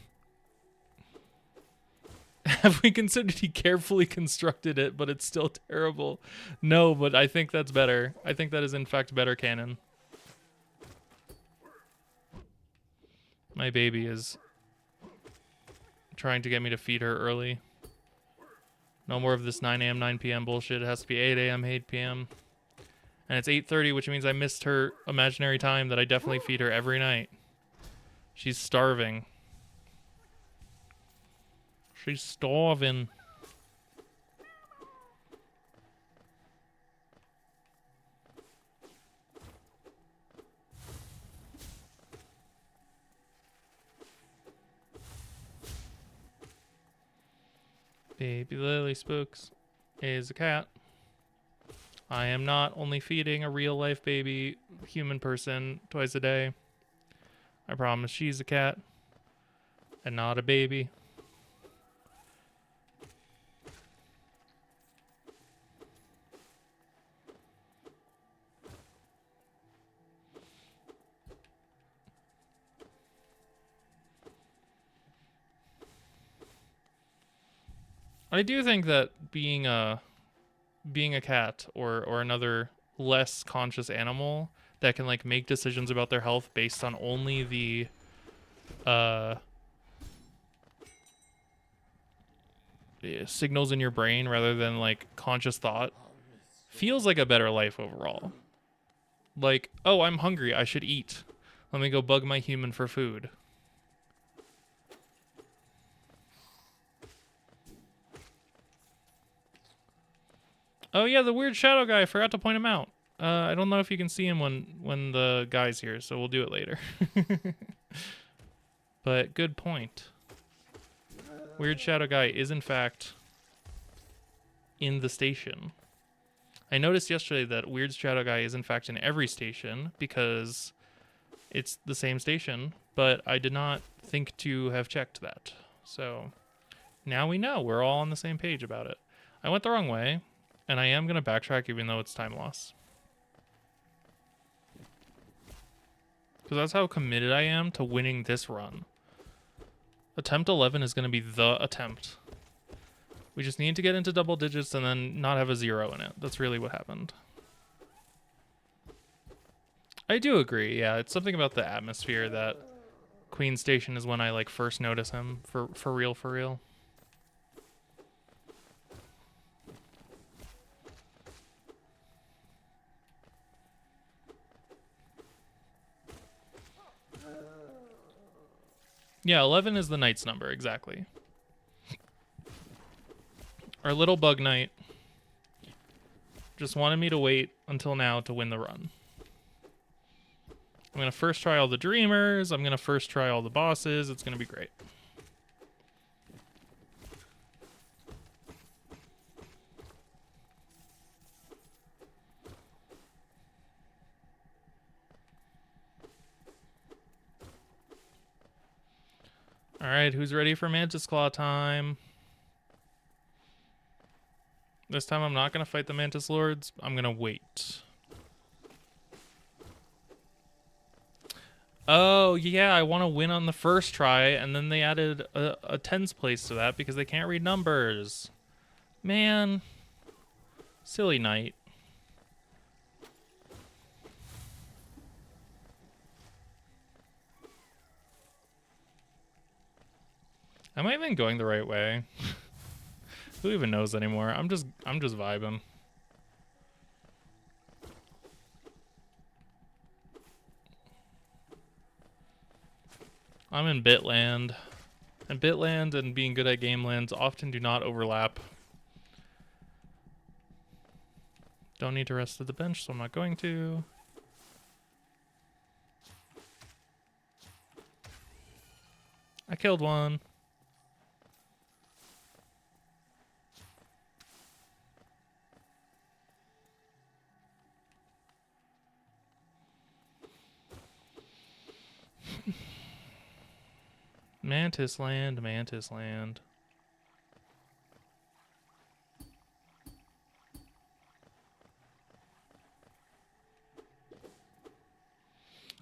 Have we considered he carefully constructed it, but it's still terrible? No, but I think that's better. I think that is in fact better canon. My baby is trying to get me to feed her early. No more of this 9 a.m., 9 p.m. bullshit. It has to be 8 a.m., 8 p.m. And it's 8:30, which means I missed her imaginary time that I definitely feed her every night. She's starving. She's starving. Baby Lily Spooks is a cat. I am not only feeding a real life baby human person twice a day. I promise she's a cat and not a baby. I do think that being a cat or another less conscious animal that can like make decisions about their health based on only the signals in your brain rather than like conscious thought feels like a better life overall. Like, oh, I'm hungry, I should eat. Let me go bug my human for food. Oh yeah, the weird shadow guy. I forgot to point him out. I don't know if you can see him when the guy's here, so we'll do it later. But good point. Weird shadow guy is in fact in the station. I noticed yesterday that weird shadow guy is in fact in every station because it's the same station, but I did not think to have checked that. So now we know. We're all on the same page about it. I went the wrong way. And I am going to backtrack even though it's time loss. Because that's how committed I am to winning this run. Attempt 11 is going to be the attempt. We just need to get into double digits and then not have a 0 in it. That's really what happened. I do agree, yeah. It's something about the atmosphere that Queen Station is when I like first notice him for real, for real. Yeah, 11 is the knight's number, exactly. Our little bug knight just wanted me to wait until now to win the run. I'm going to first try all the dreamers. I'm going to first try all the bosses. It's going to be great. All right, who's ready for Mantis Claw time? This time I'm not going to fight the Mantis Lords. I'm going to wait. Oh, yeah, I want to win on the first try, and then they added a tens place to that because they can't read numbers. Man. Silly knight. Am I even going the right way? Who even knows anymore? I'm just vibing. I'm in Bitland. And Bitland and being good at Gamelands often do not overlap. Don't need to rest at the bench, so I'm not going to. I killed one. Mantis land, mantis land.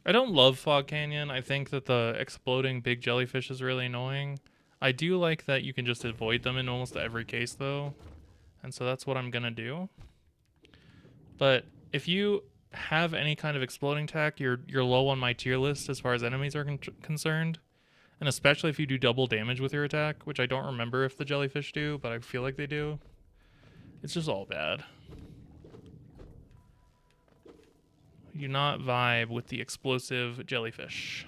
I don't love Fog Canyon. I think that the exploding big jellyfish is really annoying. I do like that you can just avoid them in almost every case, though. And so that's what I'm going to do. But if you have any kind of exploding attack, you're low on my tier list as far as enemies are concerned. And especially if you do double damage with your attack, which I don't remember if the jellyfish do, but I feel like they do. It's just all bad. You not vibe with the explosive jellyfish.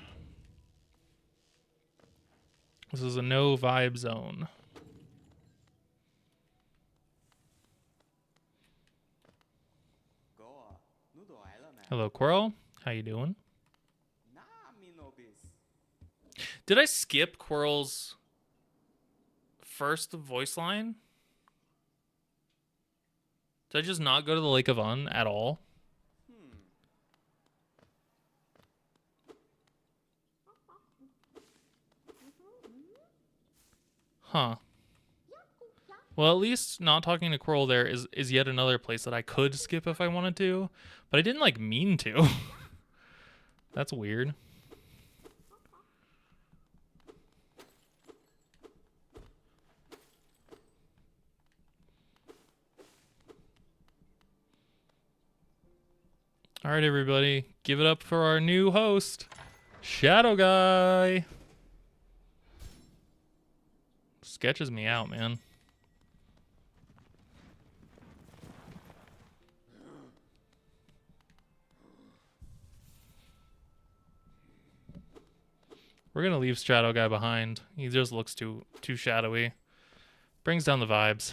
This is a no vibe zone. Hello, Quirrell. How you doing? Did I skip Quirrell's first voice line? Did I just not go to the Lake of Un at all? Huh. Well, at least not talking to Quirrell there is yet another place that I could skip if I wanted to, but I didn't like mean to. That's weird. All right, everybody, give it up for our new host, Shadow Guy. Sketches me out, man. We're gonna leave Shadow Guy behind. He just looks too shadowy. Brings down the vibes.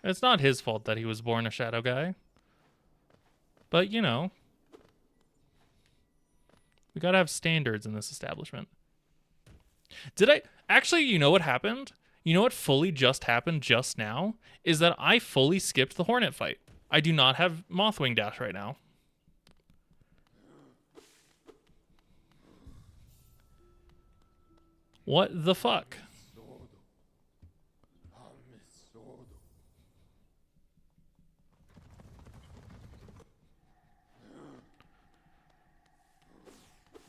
It's not his fault that he was born a Shadow Guy. But, you know, we gotta have standards in this establishment. Did I... Actually, you know what happened? You know what fully just happened just now? Is that I fully skipped the Hornet fight. I do not have Mothwing Dash right now. What the fuck?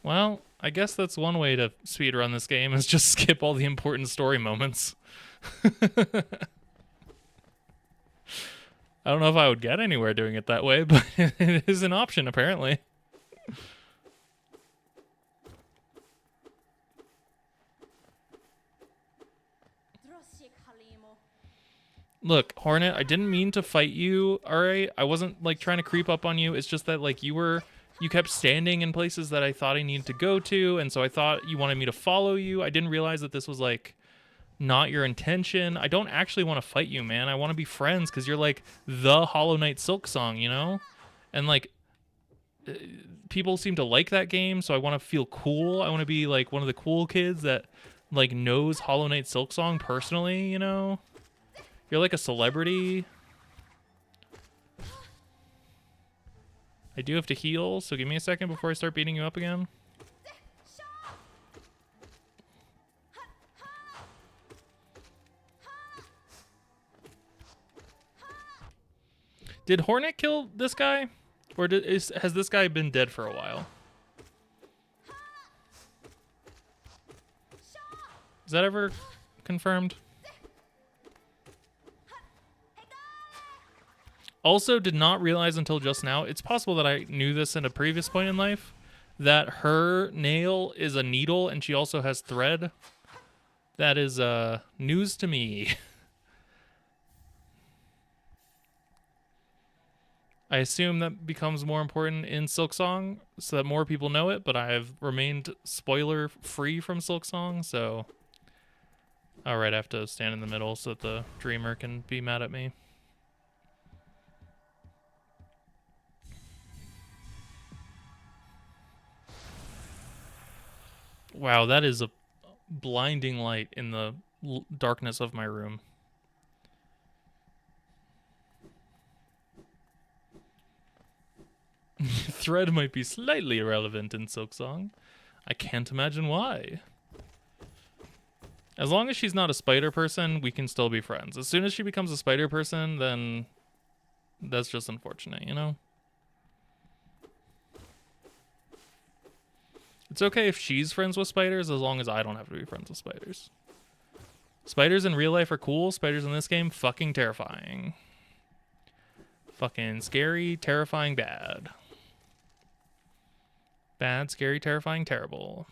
Well, I guess that's one way to speedrun this game, is just skip all the important story moments. I don't know if I would get anywhere doing it that way, but it is an option, apparently. Look, Hornet, I didn't mean to fight you, alright? I wasn't, like, trying to creep up on you. It's just that, like, you kept standing in places that I thought I needed to go to, and so I thought you wanted me to follow you. I didn't realize that this was, like, not your intention. I don't actually want to fight you, man. I want to be friends, because you're, like, the Hollow Knight Silk Song, you know? And, like, people seem to like that game, so I want to feel cool. I want to be, like, one of the cool kids that, like, knows Hollow Knight Silk Song personally, you know? You're like a celebrity. I do have to heal, so give me a second before I start beating you up again. Did Hornet kill this guy? Or has this guy been dead for a while? Is that ever confirmed? Also, did not realize until just now, it's possible that I knew this in a previous point in life, that her nail is a needle and she also has thread. That is news to me. I assume that becomes more important in Silksong so that more people know it, but I have remained spoiler free from Silksong, so... Alright, I have to stand in the middle so that the Dreamer can be mad at me. Wow, that is a blinding light in the darkness of my room. Thread might be slightly irrelevant in Silksong. I can't imagine why. As long as she's not a spider person, we can still be friends. As soon as she becomes a spider person, then that's just unfortunate, you know? It's okay if she's friends with spiders as long as I don't have to be friends with spiders. Spiders in real life are cool. Spiders in this game, fucking terrifying. Fucking scary, terrifying, bad. Bad, scary, terrifying, terrible.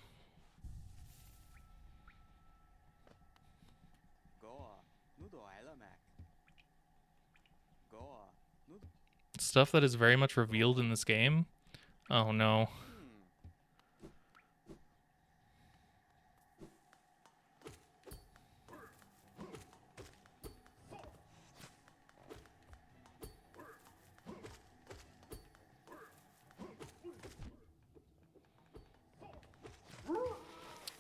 Stuff that is very much revealed in this game. Oh no.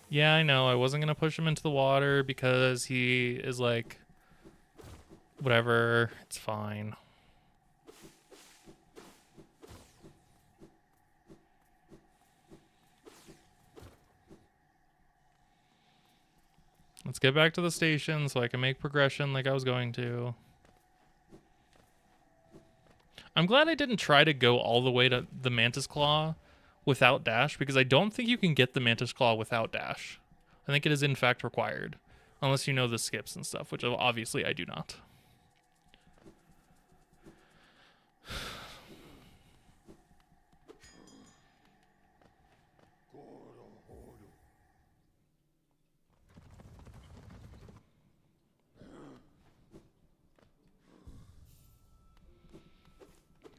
Yeah, I know. I wasn't going to push him into the water because he is like, whatever, it's fine. Let's get back to the station so I can make progression like I was going to. I'm glad I didn't try to go all the way to the Mantis Claw without dash, because I don't think you can get the Mantis Claw without dash. I think it is in fact required, unless you know the skips and stuff, which obviously I do not.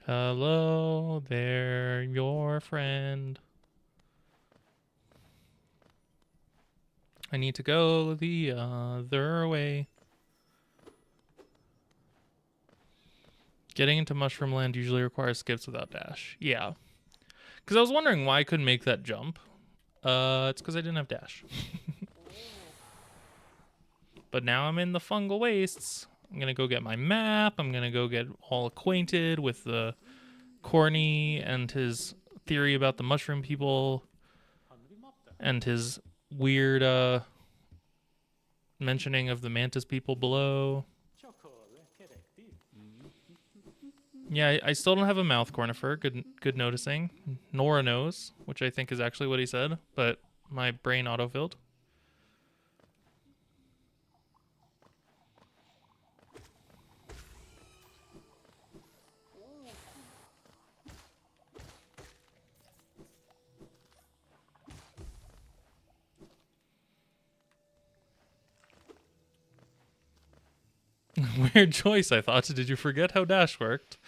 Hello there, your friend. I need to go the other way. Getting into Mushroom Land usually requires skips without dash. Yeah. Because I was wondering why I couldn't make that jump. It's because I didn't have dash. But now I'm in the fungal wastes. I'm going to go get my map. I'm going to go get all acquainted with the Corny and his theory about the mushroom people and his weird mentioning of the mantis people below. Yeah, I still don't have a mouth cornifer. Good noticing. Nor a nose, which I think is actually what he said, but my brain autofilled. Weird choice, I thought. Did you forget how dash worked?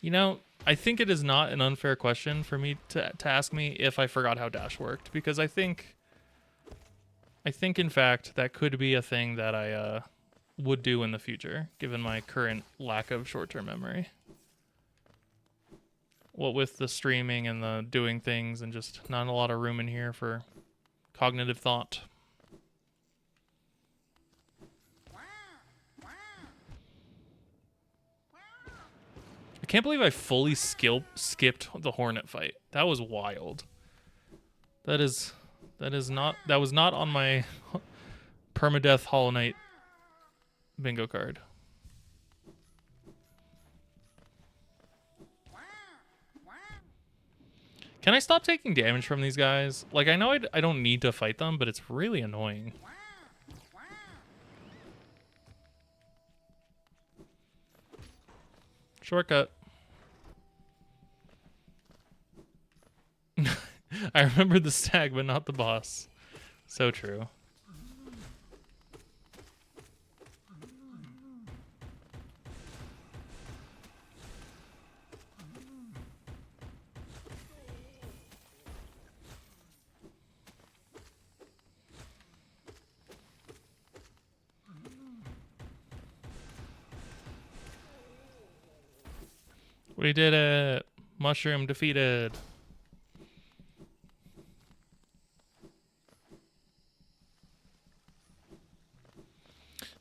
You know, I think it is not an unfair question for me to ask me if I forgot how dash worked, because I think in fact that could be a thing that I would do in the future, given my current lack of short-term memory. What with the streaming and the doing things and just not a lot of room in here for cognitive thought. I can't believe I fully skipped the Hornet fight. That was wild. That was not on my Permadeath Hollow Knight bingo card. Can I stop taking damage from these guys? Like, I know I don't need to fight them, but it's really annoying. Shortcut. I remember the stag, but not the boss. So true. We did it. Mushroom defeated.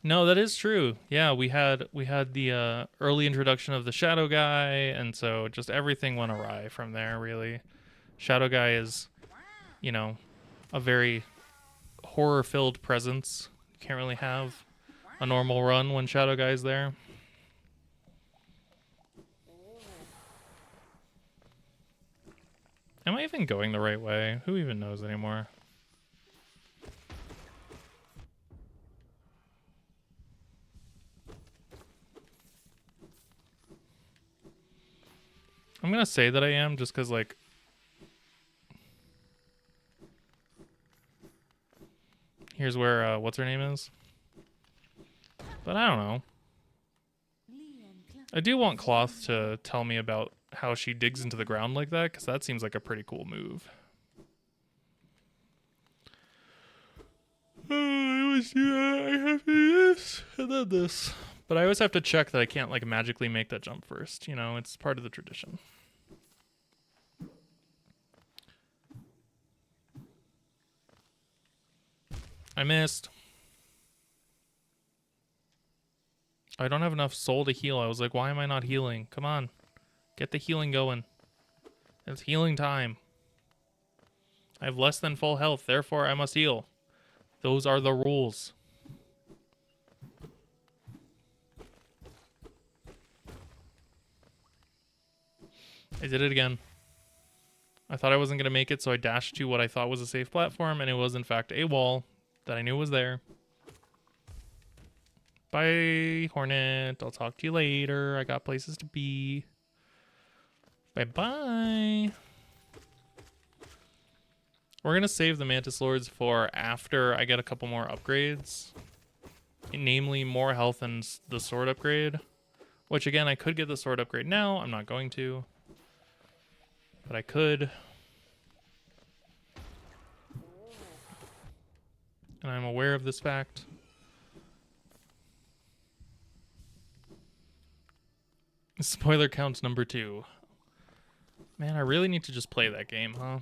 No, that is true. Yeah, we had the early introduction of the Shadow Guy, and so just everything went awry from there. Really, Shadow Guy is, you know, a very horror-filled presence. You can't really have a normal run when Shadow Guy's there. Am I even going the right way? Who even knows anymore? I'm gonna say that I am just because, like, here's where what's her name is. But I don't know. I do want Cloth to tell me about how she digs into the ground like that, because that seems like a pretty cool move. I always do that. I have to do this and then this. But I always have to check that I can't, like, magically make that jump first. You know, it's part of the tradition. I missed. I don't have enough soul to heal. I was like, why am I not healing? Come on. Get the healing going. It's healing time. I have less than full health, therefore I must heal. Those are the rules. I did it again. I thought I wasn't going to make it, so I dashed to what I thought was a safe platform, and it was, in fact, a wall that I knew was there. Bye, Hornet. I'll talk to you later. I got places to be. Bye-bye. We're going to save the Mantis Lords for after I get a couple more upgrades. Namely, more health and the sword upgrade. Which, again, I could get the sword upgrade now. I'm not going to. But I could. And I'm aware of this fact. Spoiler count number 2. Man, I really need to just play that game, huh?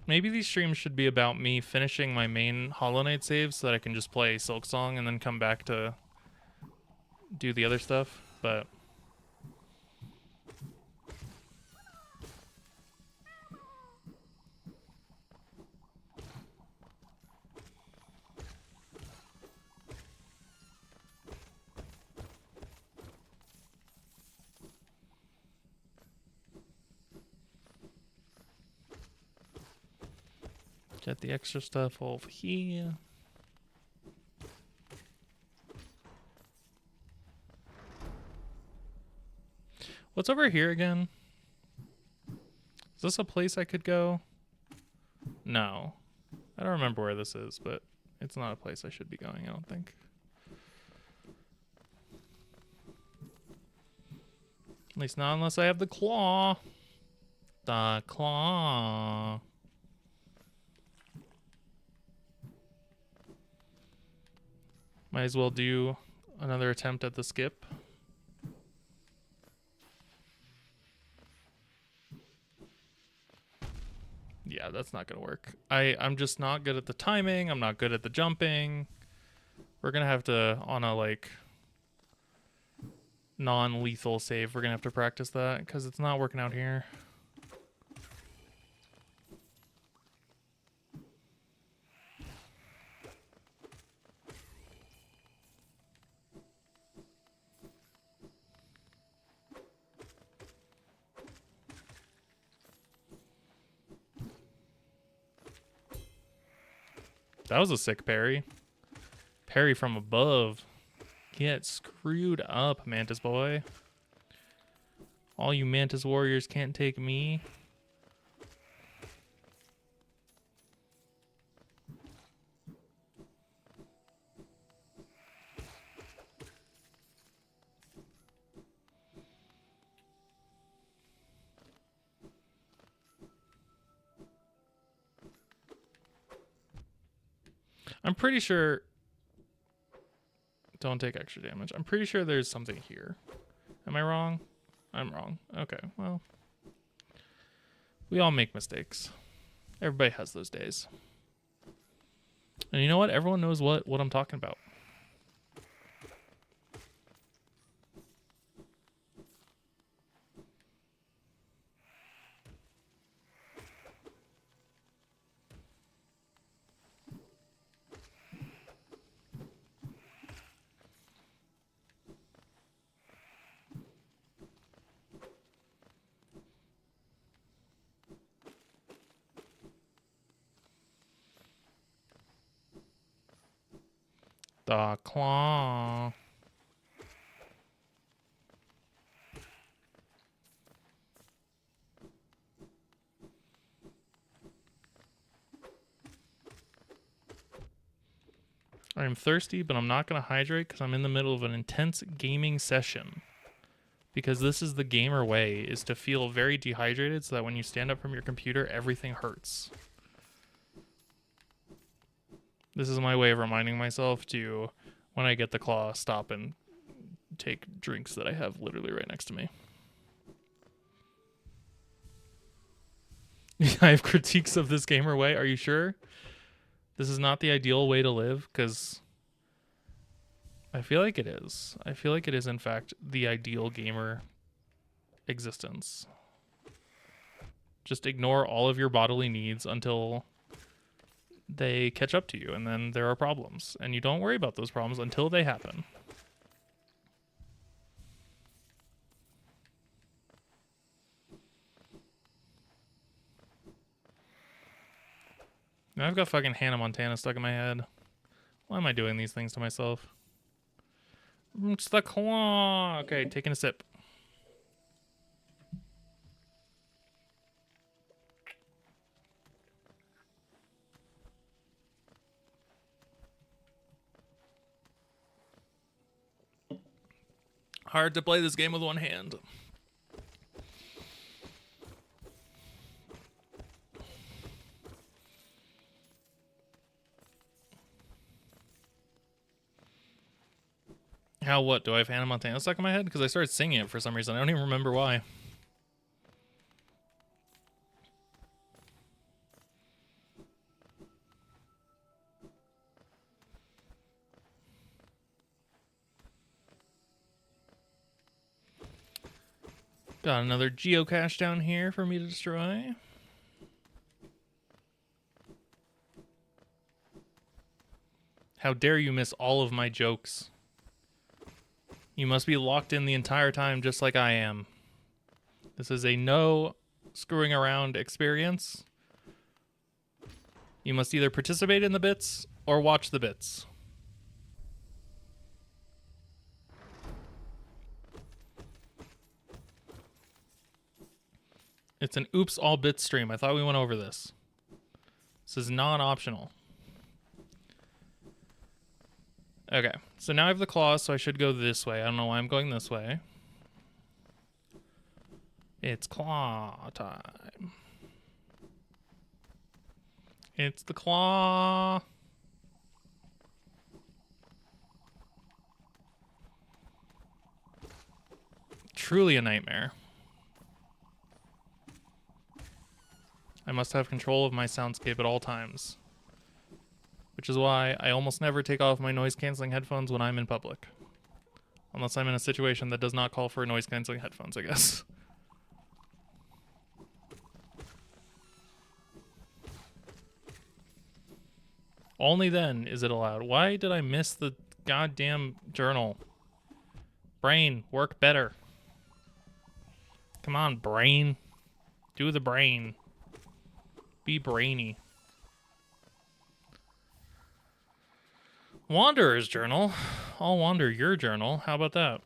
Maybe these streams should be about me finishing my main Hollow Knight save so that I can just play Silksong and then come back to do the other stuff, but get the extra stuff over here. What's over here again? Is this a place I could go? No. I don't remember where this is, but it's not a place I should be going, I don't think. At least not unless I have the claw. The claw. Might as well do another attempt at the skip. Yeah, that's not gonna work. I'm just not good at the timing. I'm not good at the jumping. We're gonna have to, on a, like, non-lethal save, we're gonna have to practice that because it's not working out here. That was a sick parry. Parry from above. Get screwed up, Mantis boy. All you Mantis warriors can't take me. I'm pretty sure... Don't take extra damage. I'm pretty sure there's something here. Am I wrong? I'm wrong. Okay, well. We all make mistakes. Everybody has those days. And you know what? Everyone knows what I'm talking about. The claw. I'm thirsty, but I'm not going to hydrate because I'm in the middle of an intense gaming session. Because this is the gamer way, is to feel very dehydrated so that when you stand up from your computer, everything hurts. This is my way of reminding myself to, when I get the claw, stop and take drinks that I have literally right next to me. I have critiques of this gamer way. Are you sure? This is not the ideal way to live? Because I feel like it is. I feel like it is, in fact, the ideal gamer existence. Just ignore all of your bodily needs until they catch up to you, and then there are problems. And you don't worry about those problems until they happen. Now I've got fucking Hannah Montana stuck in my head. Why am I doing these things to myself? It's the claw. Okay, taking a sip. Hard to play this game with one hand. How, what? Do I have Hannah Montana stuck in my head? Because I started singing it for some reason. I don't even remember why. Got another geocache down here for me to destroy. How dare you miss all of my jokes? You must be locked in the entire time just like I am. This is a no screwing around experience. You must either participate in the bits or watch the bits. It's an oops all bits stream. I thought we went over this. This is non-optional. Okay, so now I have the claws, so I should go this way. I don't know why I'm going this way. It's claw time. It's the claw. Truly a nightmare. I must have control of my soundscape at all times. Which is why I almost never take off my noise-canceling headphones when I'm in public. Unless I'm in a situation that does not call for noise-canceling headphones, I guess. Only then is it allowed. Why did I miss the goddamn journal? Brain, work better. Come on, brain. Do the brain. Be brainy. Wanderer's journal. I'll wander your journal. How about that?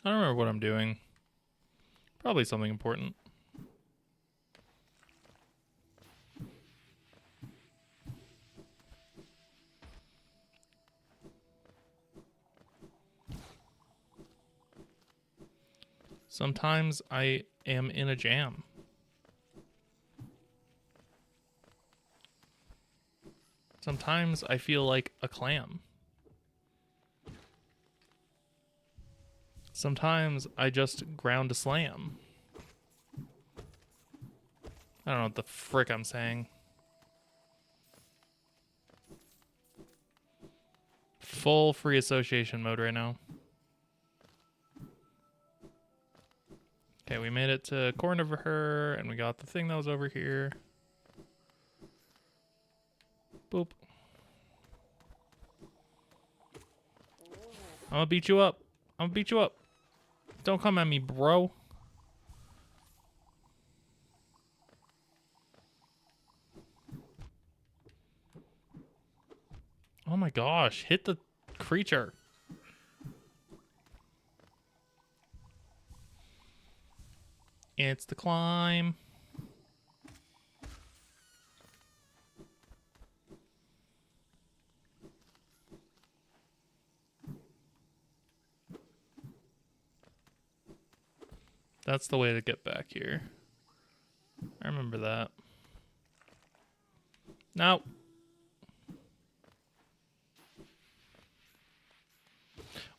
I don't remember what I'm doing. Probably something important. Sometimes I am in a jam. Sometimes I feel like a clam. Sometimes I just ground a slam. I don't know what the frick I'm saying. Full free association mode right now. Okay, we made it to corner of her, and we got the thing that was over here. Boop. I'm gonna beat you up. I'm gonna beat you up. Don't come at me, bro. Oh my gosh, hit the creature. It's the climb. That's the way to get back here. I remember that. No.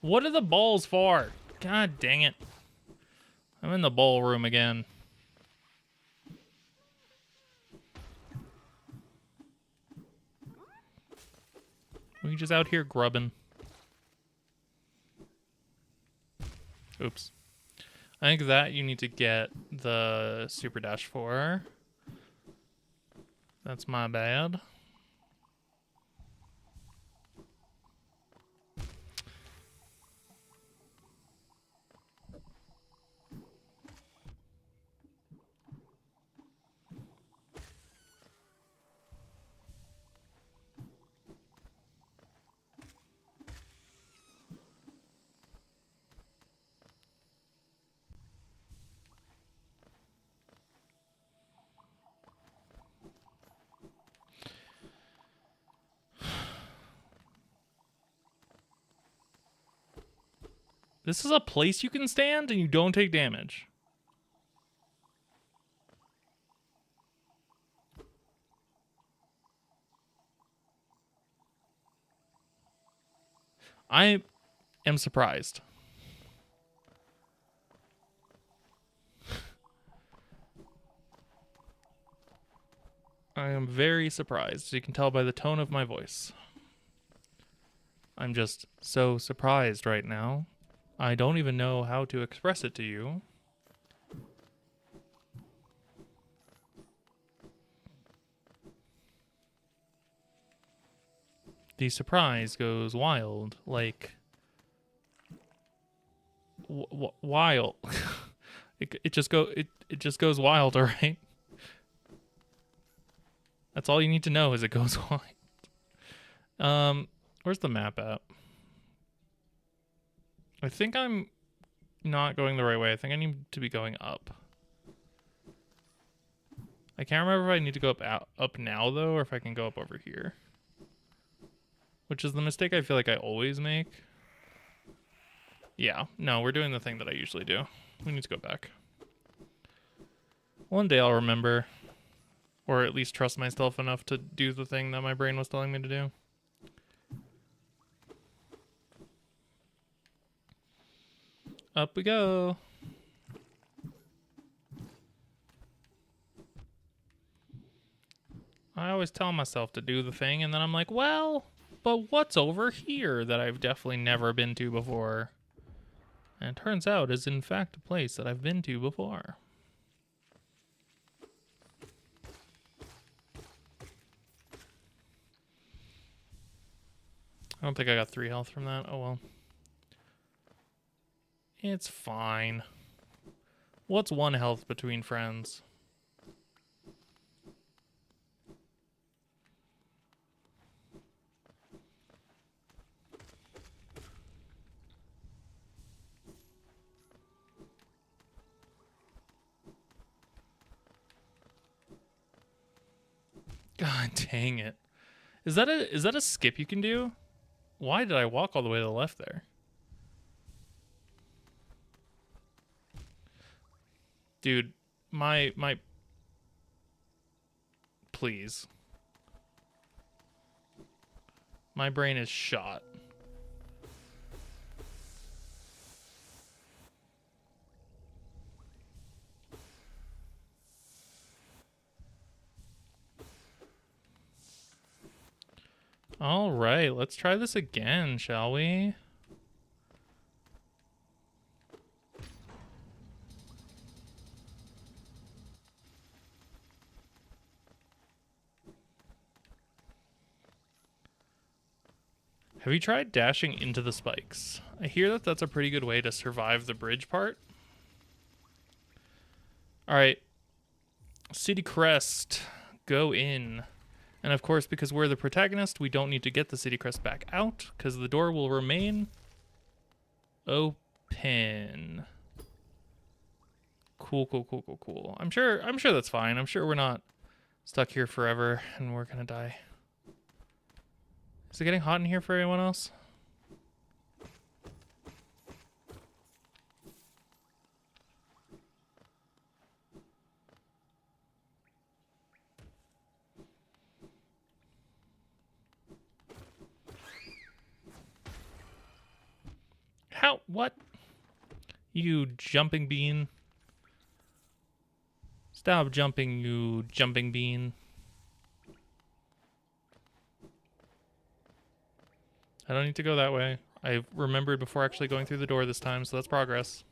What are the balls for? God dang it. I'm in the ballroom again. We just out here grubbing. Oops. I think that you need to get the super dash for. That's my bad. This is a place you can stand and you don't take damage. I am surprised. I am very surprised, as you can tell by the tone of my voice. I'm just so surprised right now. I don't even know how to express it to you. The surprise goes wild, like wild. it just goes wild, all right? That's all you need to know is it goes wild. Where's the map at? I think I'm not going the right way. I think I need to be going up. I can't remember if I need to go up now though, or if I can go up over here. Which is the mistake I feel like I always make. Yeah, no, we're doing the thing that I usually do. We need to go back. One day I'll remember, or at least trust myself enough to do the thing that my brain was telling me to do. Up we go. I always tell myself to do the thing, and then I'm like, well, but what's over here that I've definitely never been to before? And it turns out is in fact a place that I've been to before. I don't think I got 3 health from that. Oh well. It's fine. What's 1 health between friends? God dang it. Is that a skip you can do? Why did I walk all the way to the left there? Dude, my please. My brain is shot. All right, let's try this again, shall we? Have you tried dashing into the spikes? I hear that that's a pretty good way to survive the bridge part. All right, City Crest, go in. And of course, because we're the protagonist, we don't need to get the City Crest back out because the door will remain open. Cool, cool, cool, cool, cool. I'm sure that's fine. I'm sure we're not stuck here forever and we're gonna die. Is it getting hot in here for anyone else? How? What? You jumping bean. Stop jumping, you jumping bean. I don't need to go that way. I remembered before actually going through the door this time, so that's progress.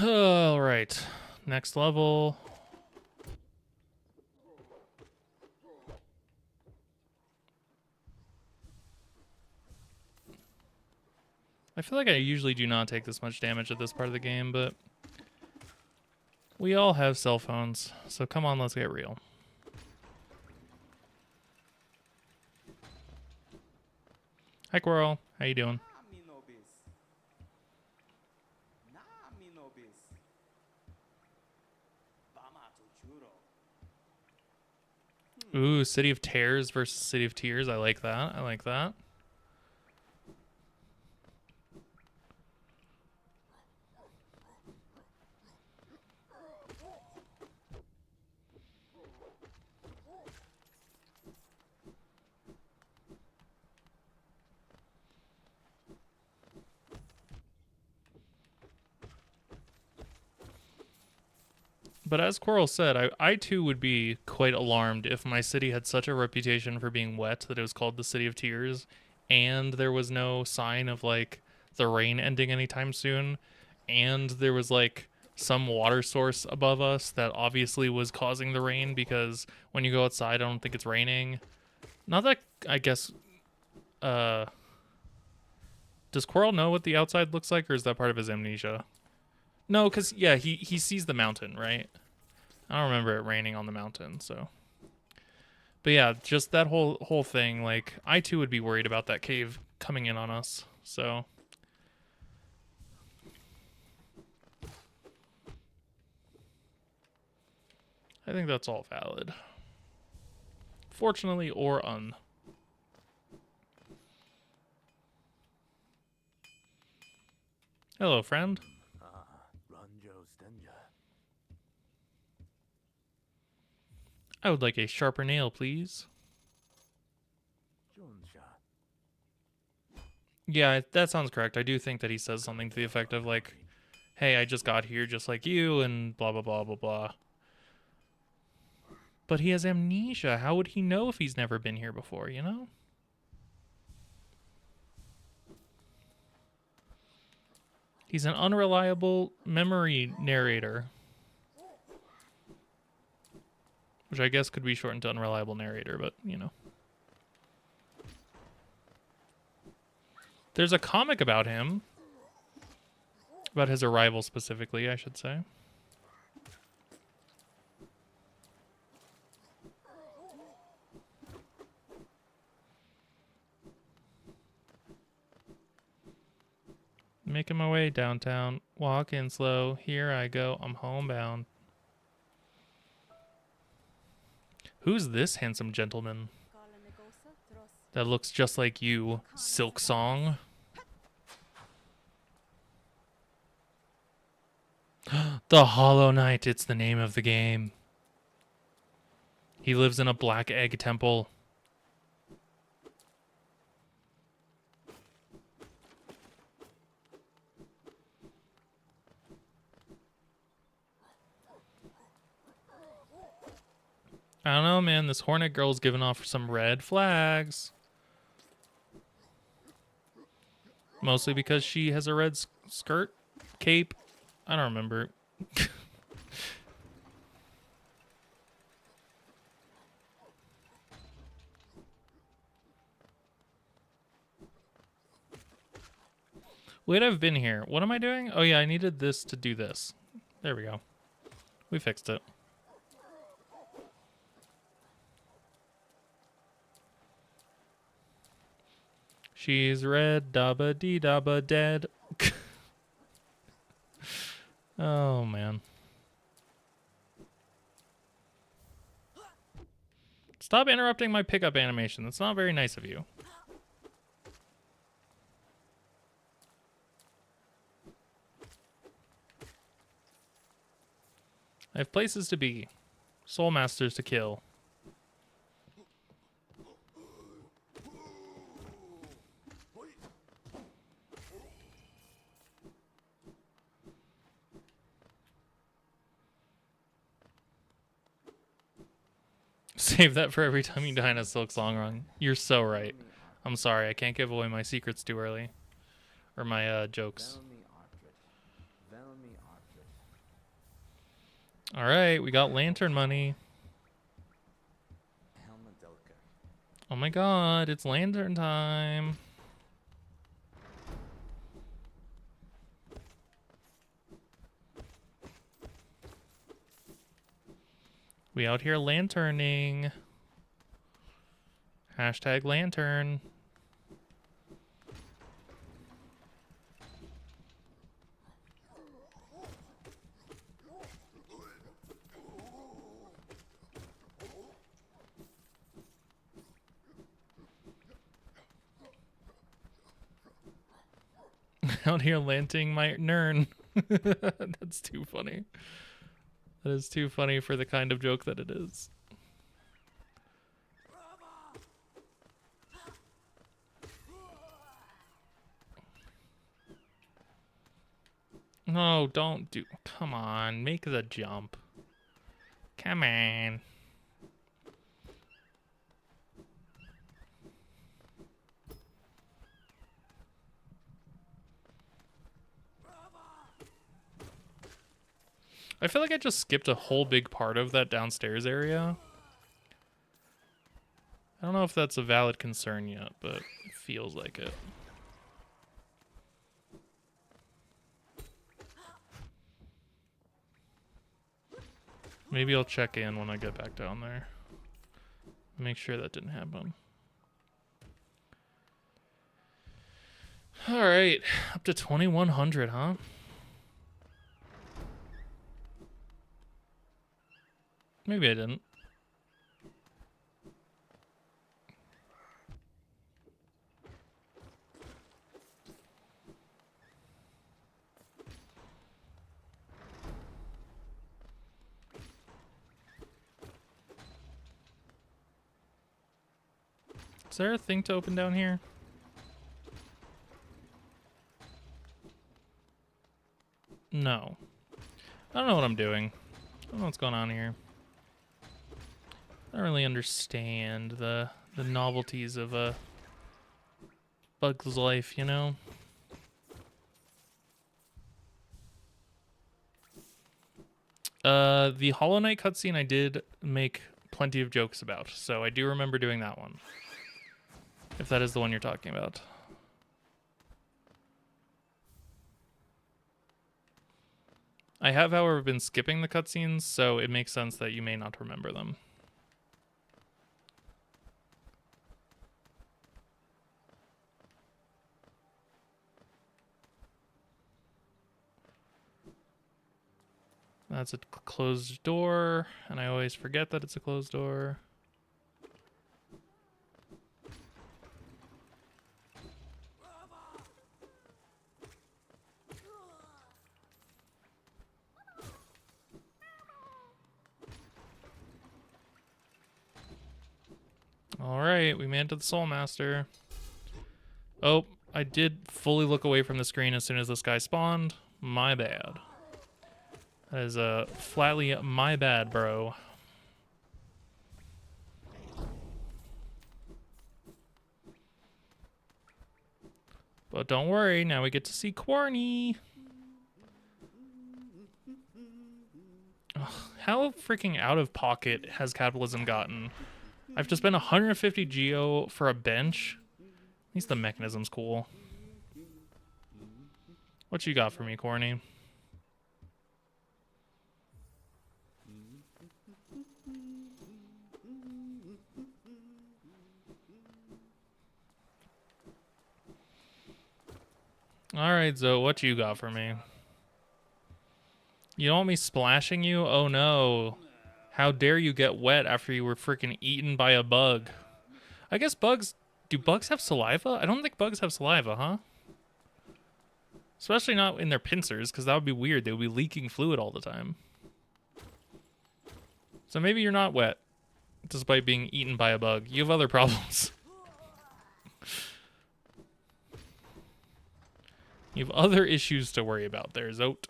All right, next level. I feel like I usually do not take this much damage at this part of the game, but we all have cell phones, so come on, let's get real. Hi, Quirrell. How you doing? Ooh, City of Tears versus City of Tears. I like that. I like that. But as Coral said, I too would be quite alarmed if my city had such a reputation for being wet that it was called the City of Tears, and there was no sign of like the rain ending anytime soon, and there was like some water source above us that obviously was causing the rain because when you go outside, I don't think it's raining. Not that I guess. Does Coral know what the outside looks like, or is that part of his amnesia? No, because yeah, he sees the mountain, right? I don't remember it raining on the mountain, so. But yeah, just that whole thing, like, I too would be worried about that cave coming in on us, so. I think that's all valid. Fortunately or un. Hello, friend. I would like a sharper nail, please. Yeah, that sounds correct. I do think that he says something to the effect of like, hey, I just got here just like you and blah, blah, blah, blah, blah. But he has amnesia. How would he know if he's never been here before, you know? He's an unreliable memory narrator. Which I guess could be shortened to unreliable narrator, but, you know. There's a comic about him. About his arrival specifically, I should say. Making my way downtown, walking slow, here I go, I'm homebound. Who's this handsome gentleman? That looks just like you, Silk Song. The Hollow Knight, it's the name of the game. He lives in a black egg temple. I don't know, man. This Hornet Girl's giving off some red flags. Mostly because she has a red skirt, cape. I don't remember. Wait, I've been here. What am I doing? Oh yeah, I needed this to do this. There we go. We fixed it. She's red, dabba dee dabba dead. Oh man. Stop interrupting my pickup animation. That's not very nice of you. I have places to be. Soul Masters to kill. Save that for every time you die in a Silk Song run. You're so right. I'm sorry, I can't give away my secrets too early. Or my jokes. Alright, we got lantern money. Oh my god, it's lantern time. We out here lanterning. Hashtag lantern. Out here lanting my nern. That's too funny. That is too funny for the kind of joke that it is. No, don't do. Come on, make the jump. Come on. I feel like I just skipped a whole big part of that downstairs area. I don't know if that's a valid concern yet, but it feels like it. Maybe I'll check in when I get back down there. Make sure that didn't happen. Alright, up to 2100, huh? Maybe I didn't. Is there a thing to open down here? No. I don't know what I'm doing. I don't know what's going on here. I don't really understand the novelties of a bug's life, you know? The Hollow Knight cutscene I did make plenty of jokes about, so I do remember doing that one. If that is the one you're talking about. I have, however, been skipping the cutscenes, so it makes sense that you may not remember them. That's a closed door, and I always forget that it's a closed door. Alright, we made it to the Soul Master. Oh, I did fully look away from the screen as soon as this guy spawned. My bad. That is flatly my bad, bro. But don't worry, now we get to see Quarny. Ugh, how freaking out of pocket has capitalism gotten? I have to spend 150 geo for a bench. At least the mechanism's cool. What you got for me, Corny? Alright, Zoe, what you got for me? You don't want me splashing you? Oh no. How dare you get wet after you were freaking eaten by a bug? I guess bugs... Do bugs have saliva? I don't think bugs have saliva, huh? Especially not in their pincers, because that would be weird. They would be leaking fluid all the time. So maybe you're not wet, despite being eaten by a bug. You have other problems. You have other issues to worry about there, Zote.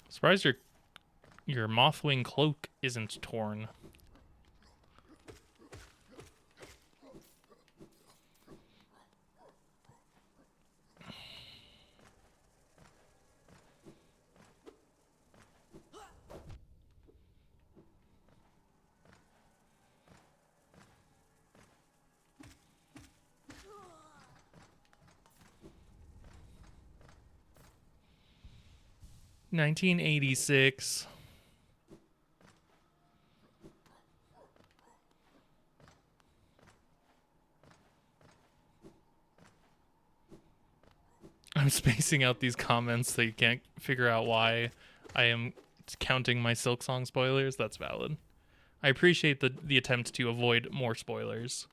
Surprised your mothwing cloak isn't torn. $1986. I'm spacing out these comments so you can't figure out why I am counting my Silksong spoilers. That's valid. I appreciate the attempt to avoid more spoilers.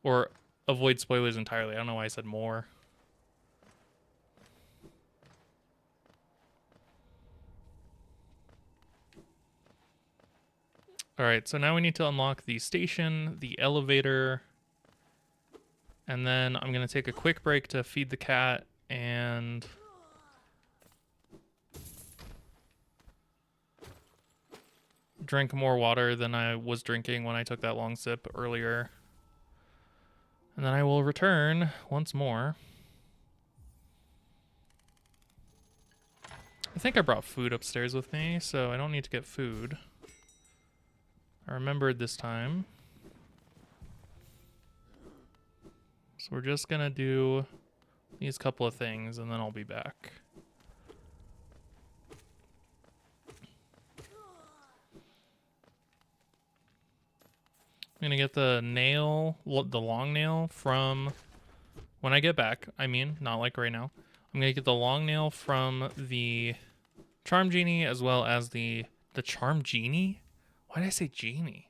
Or avoid spoilers entirely. I don't know why I said more. Alright, so now we need to unlock the station, the elevator, and then I'm going to take a quick break to feed the cat and drink more water than I was drinking when I took that long sip earlier. And then I will return once more. I think I brought food upstairs with me, so I don't need to get food. I remembered this time. So we're just gonna do these couple of things and then I'll be back. I'm gonna get the nail, the long nail from when I get back. I mean, not like right now. I'm gonna get the long nail from the Charm Genie as well as the Charm Genie? Why did I say Genie?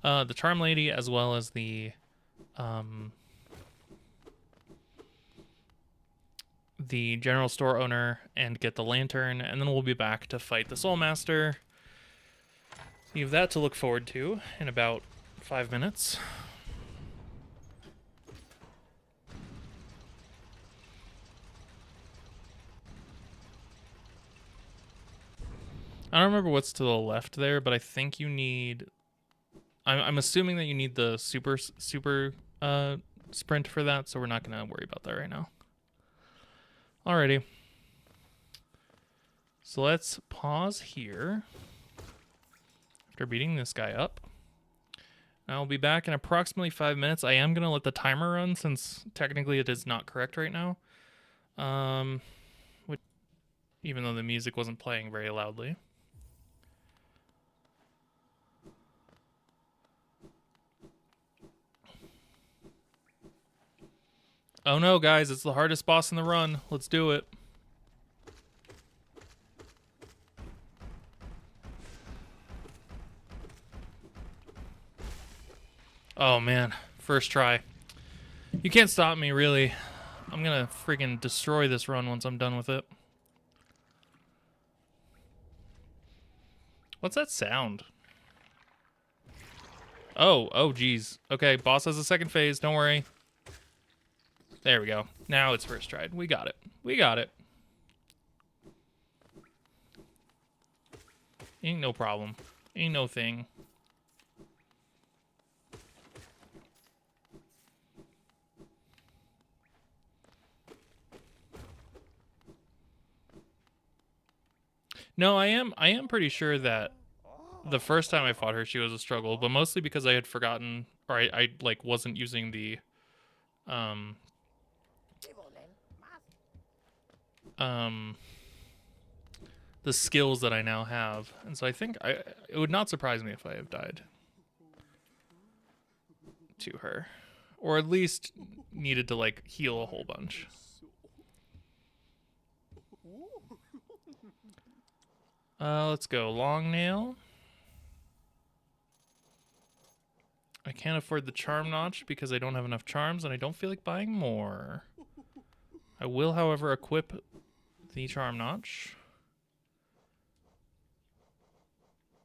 The Charm Lady as well as the general store owner and get the lantern, and then we'll be back to fight the Soul Master. So you have that to look forward to in about 5 minutes. I don't remember what's to the left there, but I think you need... I'm assuming that you need the super sprint for that, so we're not going to worry about that right now. Alrighty. So let's pause here after beating this guy up. I'll be back in approximately 5 minutes. I am going to let the timer run since technically it is not correct right now. Even though the music wasn't playing very loudly. Oh no, guys, it's the hardest boss in the run. Let's do it. Oh man, first try. You can't stop me, really. I'm gonna freaking destroy this run once I'm done with it. What's that sound? Oh, geez. Okay, boss has a second phase. Don't worry. There we go. Now it's first tried. We got it. We got it. Ain't no problem. Ain't no thing. No, I am pretty sure that the first time I fought her, she was a struggle, but mostly because I had forgotten, or I like wasn't using um um the skills that I now have, and so I think it would not surprise me if I have died to her, or at least needed to like heal a whole bunch. Let's go long nail. I can't afford the charm notch because I don't have enough charms and I don't feel like buying more. I will, however, equip the charm notch.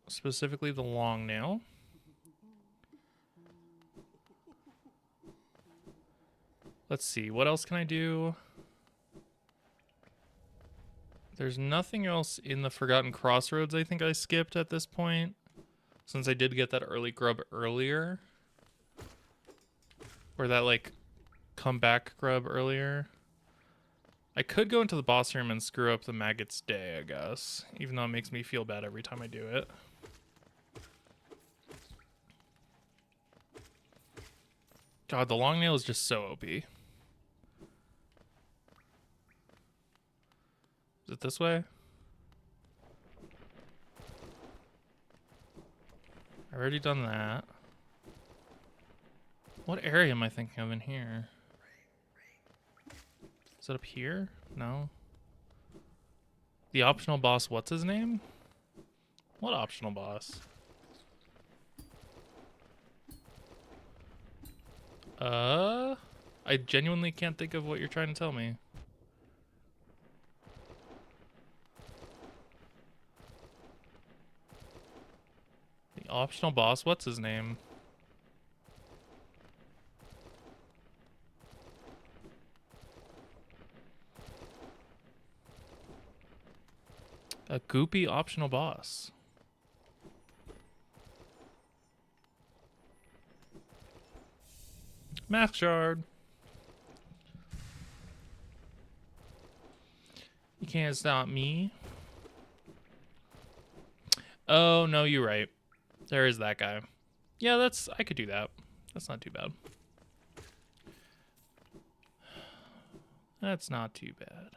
Specifically the long nail. Let's see, what else can I do? There's nothing else in the Forgotten Crossroads I think I skipped at this point, since I did get that early grub earlier. Or that, like, come back grub earlier. I could go into the boss room and screw up the Maggot's Day, I guess, even though it makes me feel bad every time I do it. God, the long nail is just so OP. Is it this way? I've already done that. What area am I thinking of in here? Is it up here? No. The optional boss, what's his name? What optional boss? I genuinely can't think of what you're trying to tell me. The optional boss, what's his name? A goopy optional boss. Mask shard. You can't stop me. Oh, no, you're right. There is that guy. Yeah, I could do that. That's not too bad. That's not too bad.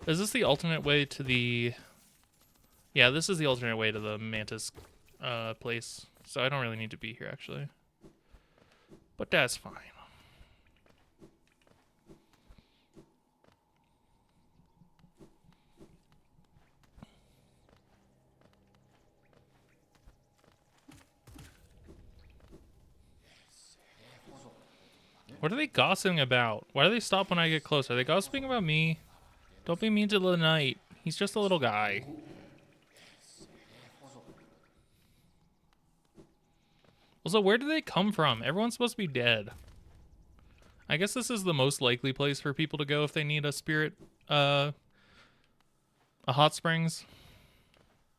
Is this the alternate way to the... Yeah, this is the alternate way to the Mantis place. So I don't really need to be here, actually. But that's fine. What are they gossiping about? Why do they stop when I get close? Are they gossiping about me? Don't be mean to the knight. He's just a little guy. Also, where do they come from? Everyone's supposed to be dead. I guess this is the most likely place for people to go if they need a spirit, a hot springs.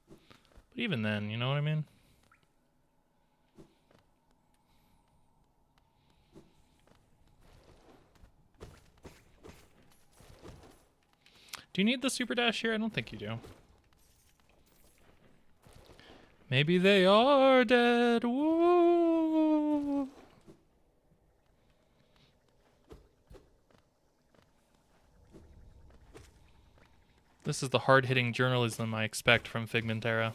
But even then, you know what I mean? Do you need the super dash here? I don't think you do. Maybe they are dead. Woo! This is the hard-hitting journalism I expect from Figmentera.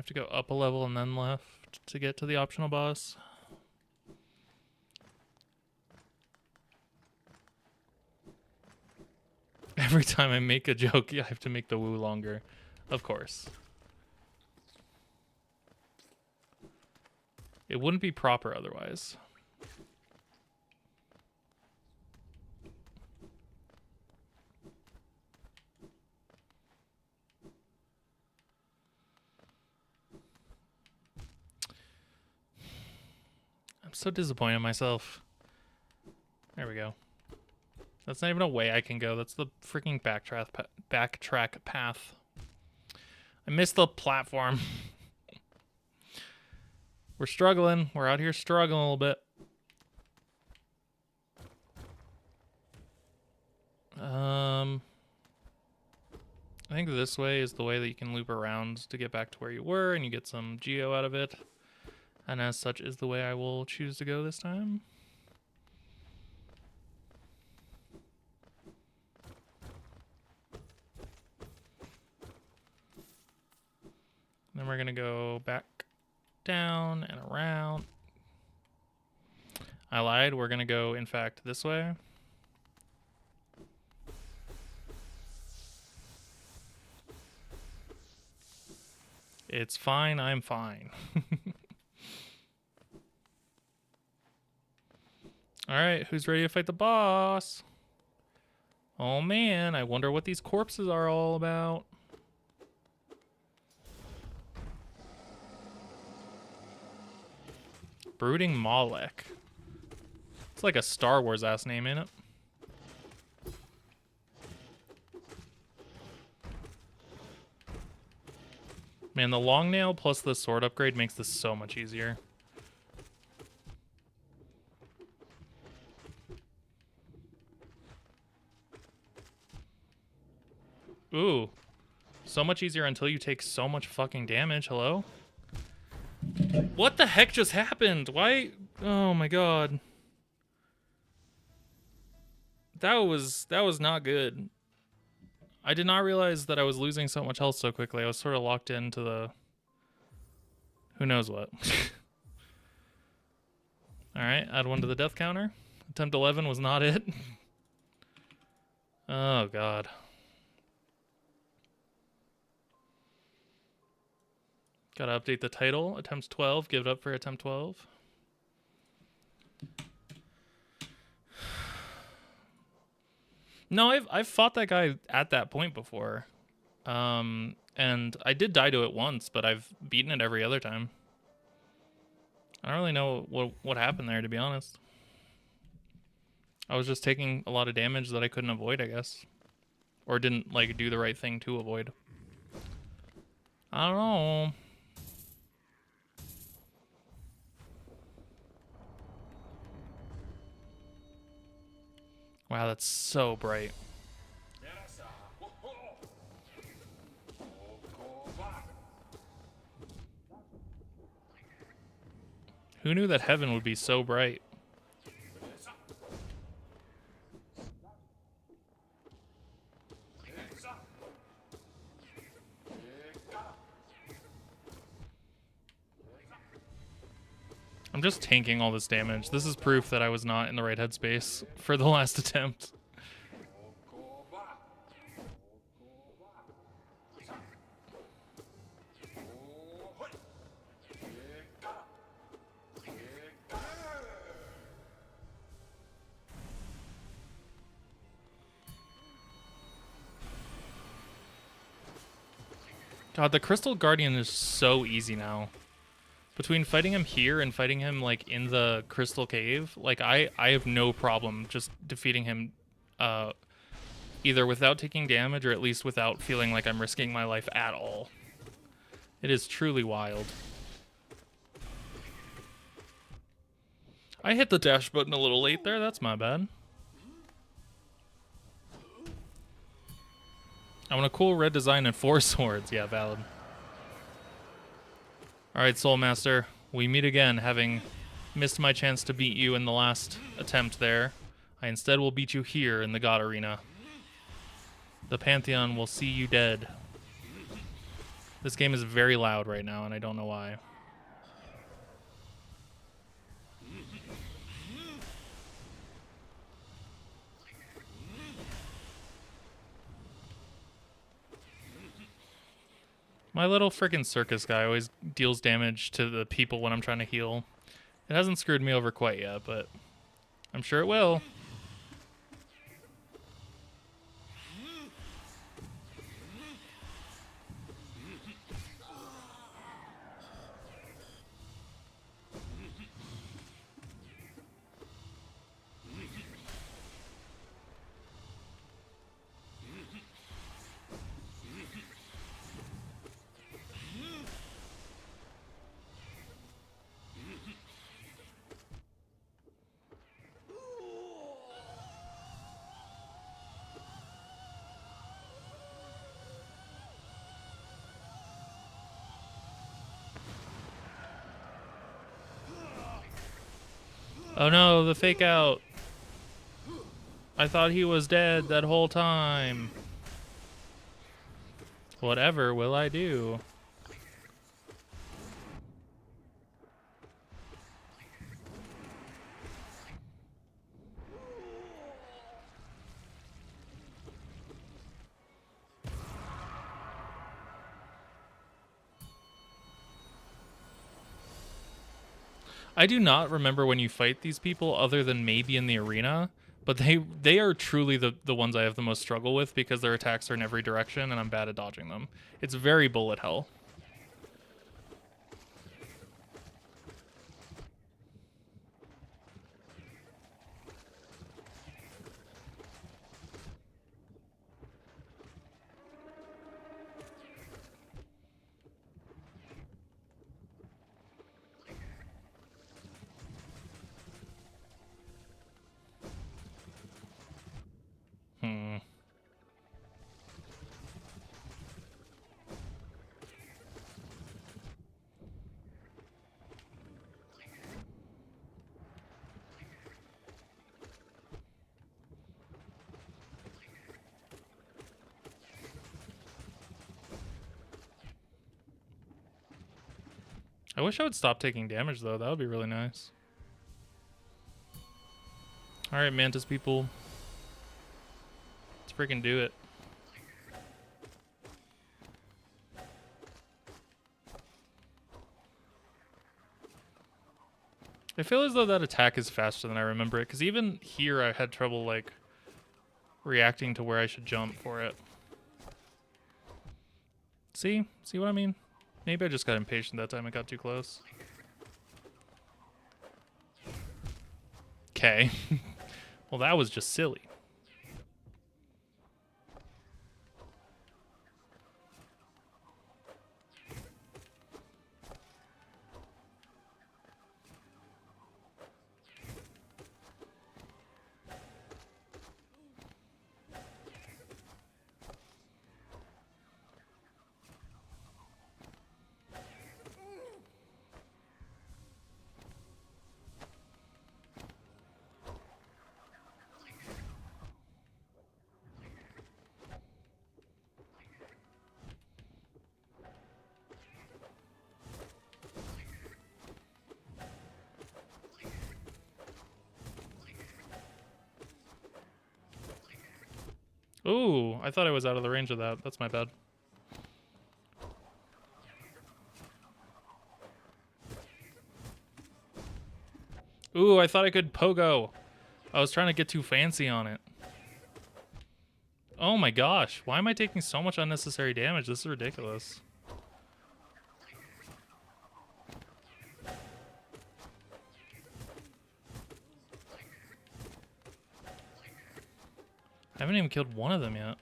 have to go up a level and then left to get to the optional boss. Every time I make a joke, I have to make the woo longer. Of course. It wouldn't be proper otherwise. I'm so disappointed in myself. There we go. That's not even a way I can go. That's the freaking backtrack path. I missed the platform. We're struggling. We're out here struggling a little bit. I think this way is the way that you can loop around to get back to where you were, and you get some geo out of it. And as such is the way I will choose to go this time. Then we're gonna go back down and around. I lied. We're gonna go, in fact, this way. It's fine. I'm fine. All right, who's ready to fight the boss? Oh man, I wonder what these corpses are all about. Brooding Malek. It's like a Star Wars ass name, ain't it? Man, the long nail plus the sword upgrade makes this so much easier. Ooh. So much easier until you take so much fucking damage. Hello? What the heck just happened? Why? Oh my god. That was not good. I did not realize that I was losing so much health so quickly. I was sort of locked into the... who knows what. Alright, add one to the death counter. Attempt 11 was not it. Oh god. Gotta update the title. Attempt 12. Give it up for attempt 12. No, I've fought that guy at that point before. And I did die to it once, but I've beaten it every other time. I don't really know what happened there, to be honest. I was just taking a lot of damage that I couldn't avoid, I guess. Or didn't, like, do the right thing to avoid. I don't know. Wow, that's so bright. Who knew that heaven would be so bright? I'm just tanking all this damage. This is proof that I was not in the right headspace for the last attempt. God, the Crystal Guardian is so easy now. Between fighting him here and fighting him, like, in the Crystal Cave, like, I have no problem just defeating him either without taking damage or at least without feeling like I'm risking my life at all. It is truly wild. I hit the dash button a little late there. That's my bad. I want a cool red design and 4 swords. Yeah, valid. Alright, Soul Master. We meet again, having missed my chance to beat you in the last attempt there. I instead will beat you here in the God Arena. The Pantheon will see you dead. This game is very loud right now, and I don't know why. My little freaking circus guy always deals damage to the people when I'm trying to heal. It hasn't screwed me over quite yet, but I'm sure it will. Oh no, the fake out. I thought he was dead that whole time. Whatever will I do? I do not remember when you fight these people other than maybe in the arena, but they are truly the ones I have the most struggle with because their attacks are in every direction and I'm bad at dodging them. It's very bullet hell. I wish I would stop taking damage, though. That would be really nice. Alright, Mantis people. Let's freaking do it. I feel as though that attack is faster than I remember it, because even here I had trouble, like, reacting to where I should jump for it. See? See what I mean? Maybe I just got impatient that time. I got too close. Okay. Well, that was just silly. Ooh, I thought I was out of the range of that. That's my bad. Ooh, I thought I could pogo. I was trying to get too fancy on it. Oh my gosh, why am I taking so much unnecessary damage? This is ridiculous. I haven't even killed one of them yet.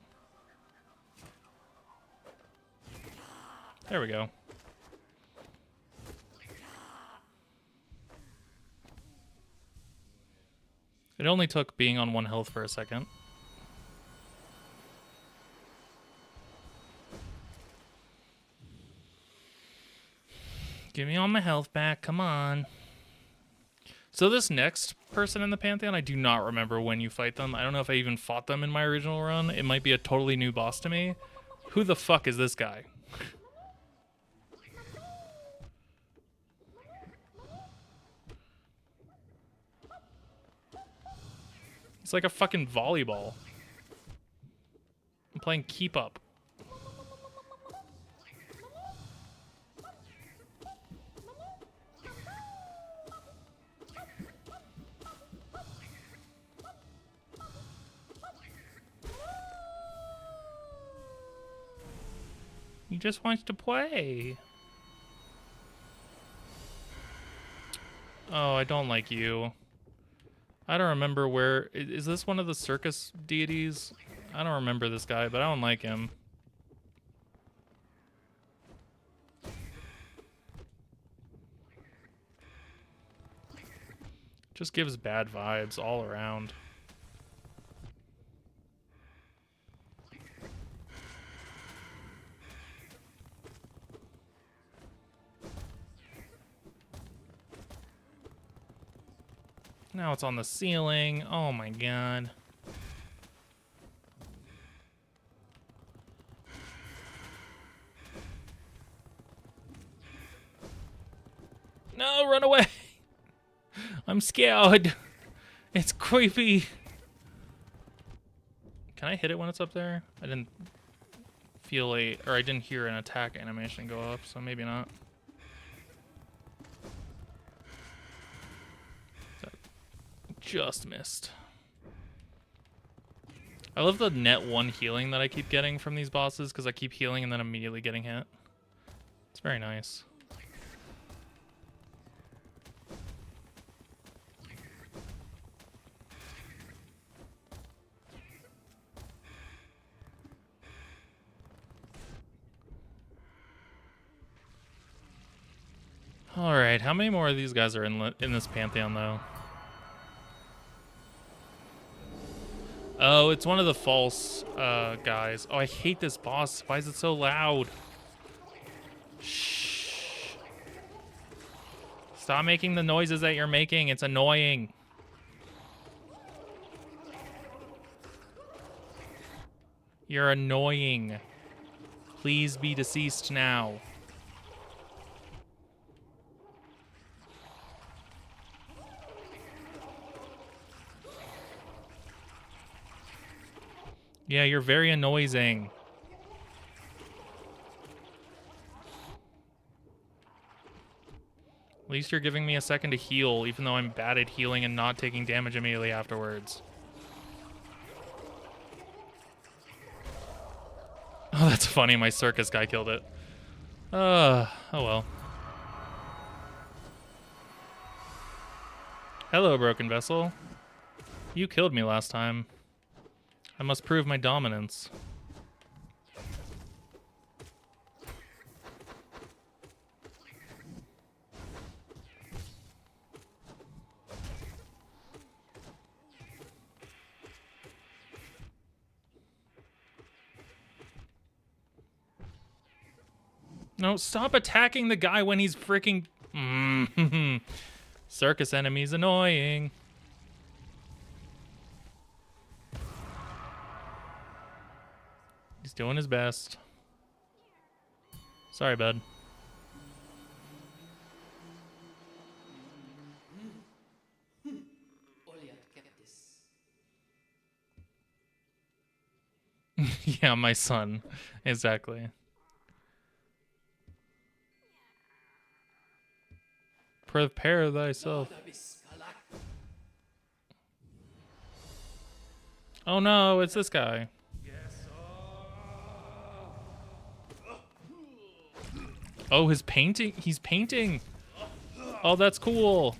There we go. It only took being on 1 health for a second. Give me all my health back, come on. So this next person in the Pantheon, I do not remember when you fight them. I don't know if I even fought them in my original run. It might be a totally new boss to me. Who the fuck is this guy? It's like a fucking volleyball. I'm playing keep up. He just wants to play. Oh, I don't like you. I don't remember where... Is this one of the circus deities? I don't remember this guy, but I don't like him. Just gives bad vibes all around. Now it's on the ceiling. Oh my god. No, run away. I'm scared. It's creepy. Can I hit it when it's up there? I didn't feel I didn't hear an attack animation go up, so maybe not. That just missed. I love the net 1 healing that I keep getting from these bosses because I keep healing and then immediately getting hit. It's very nice. All right, how many more of these guys are in this Pantheon, though? Oh, it's one of the false guys. Oh, I hate this boss. Why is it so loud? Shh. Stop making the noises that you're making. It's annoying. You're annoying. Please be deceased now. Yeah, you're very annoying. At least you're giving me a second to heal, even though I'm bad at healing and not taking damage immediately afterwards. Oh, that's funny. My circus guy killed it. Oh well. Hello, broken vessel. You killed me last time. I must prove my dominance. No, stop attacking the guy when he's freaking... Circus enemy's annoying. He's doing his best. Sorry, bud. Yeah, my son. Exactly. Prepare thyself. Oh no, it's this guy. Oh, his painting? He's painting. Oh, that's cool.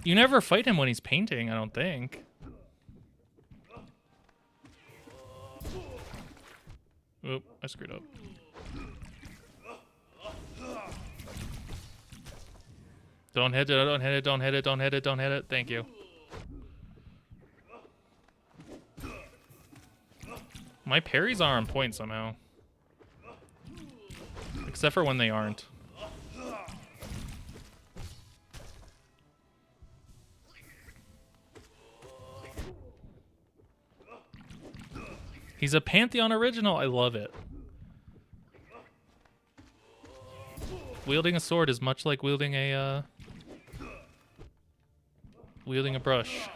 You never fight him when he's painting, I don't think. Oop, I screwed up. Don't hit it, don't hit it, don't hit it, don't hit it, don't hit it. Thank you. My parries are on point somehow. Except for when they aren't. He's a Pantheon original. I love it. Wielding a sword is much like wielding a brush.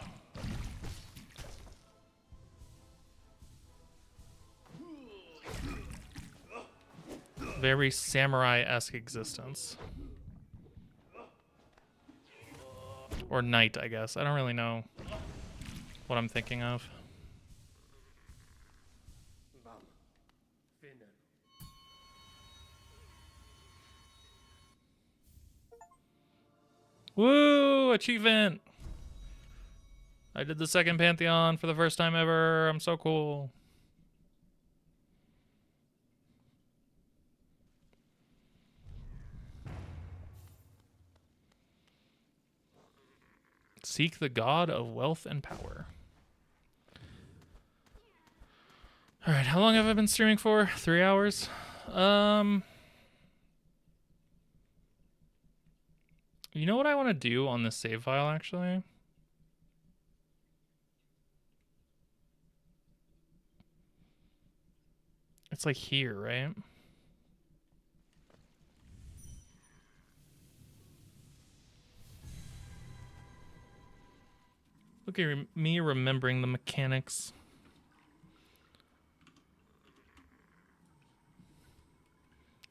very samurai-esque existence. Or knight, I guess. I don't really know what I'm thinking of. Woo! Achievement! I did the second Pantheon for the first time ever. I'm so cool. Seek the god of wealth and power. Alright, how long have I been streaming for? 3 hours? You know what I want to do on this save file, actually? It's like here, right? Look at me remembering the mechanics.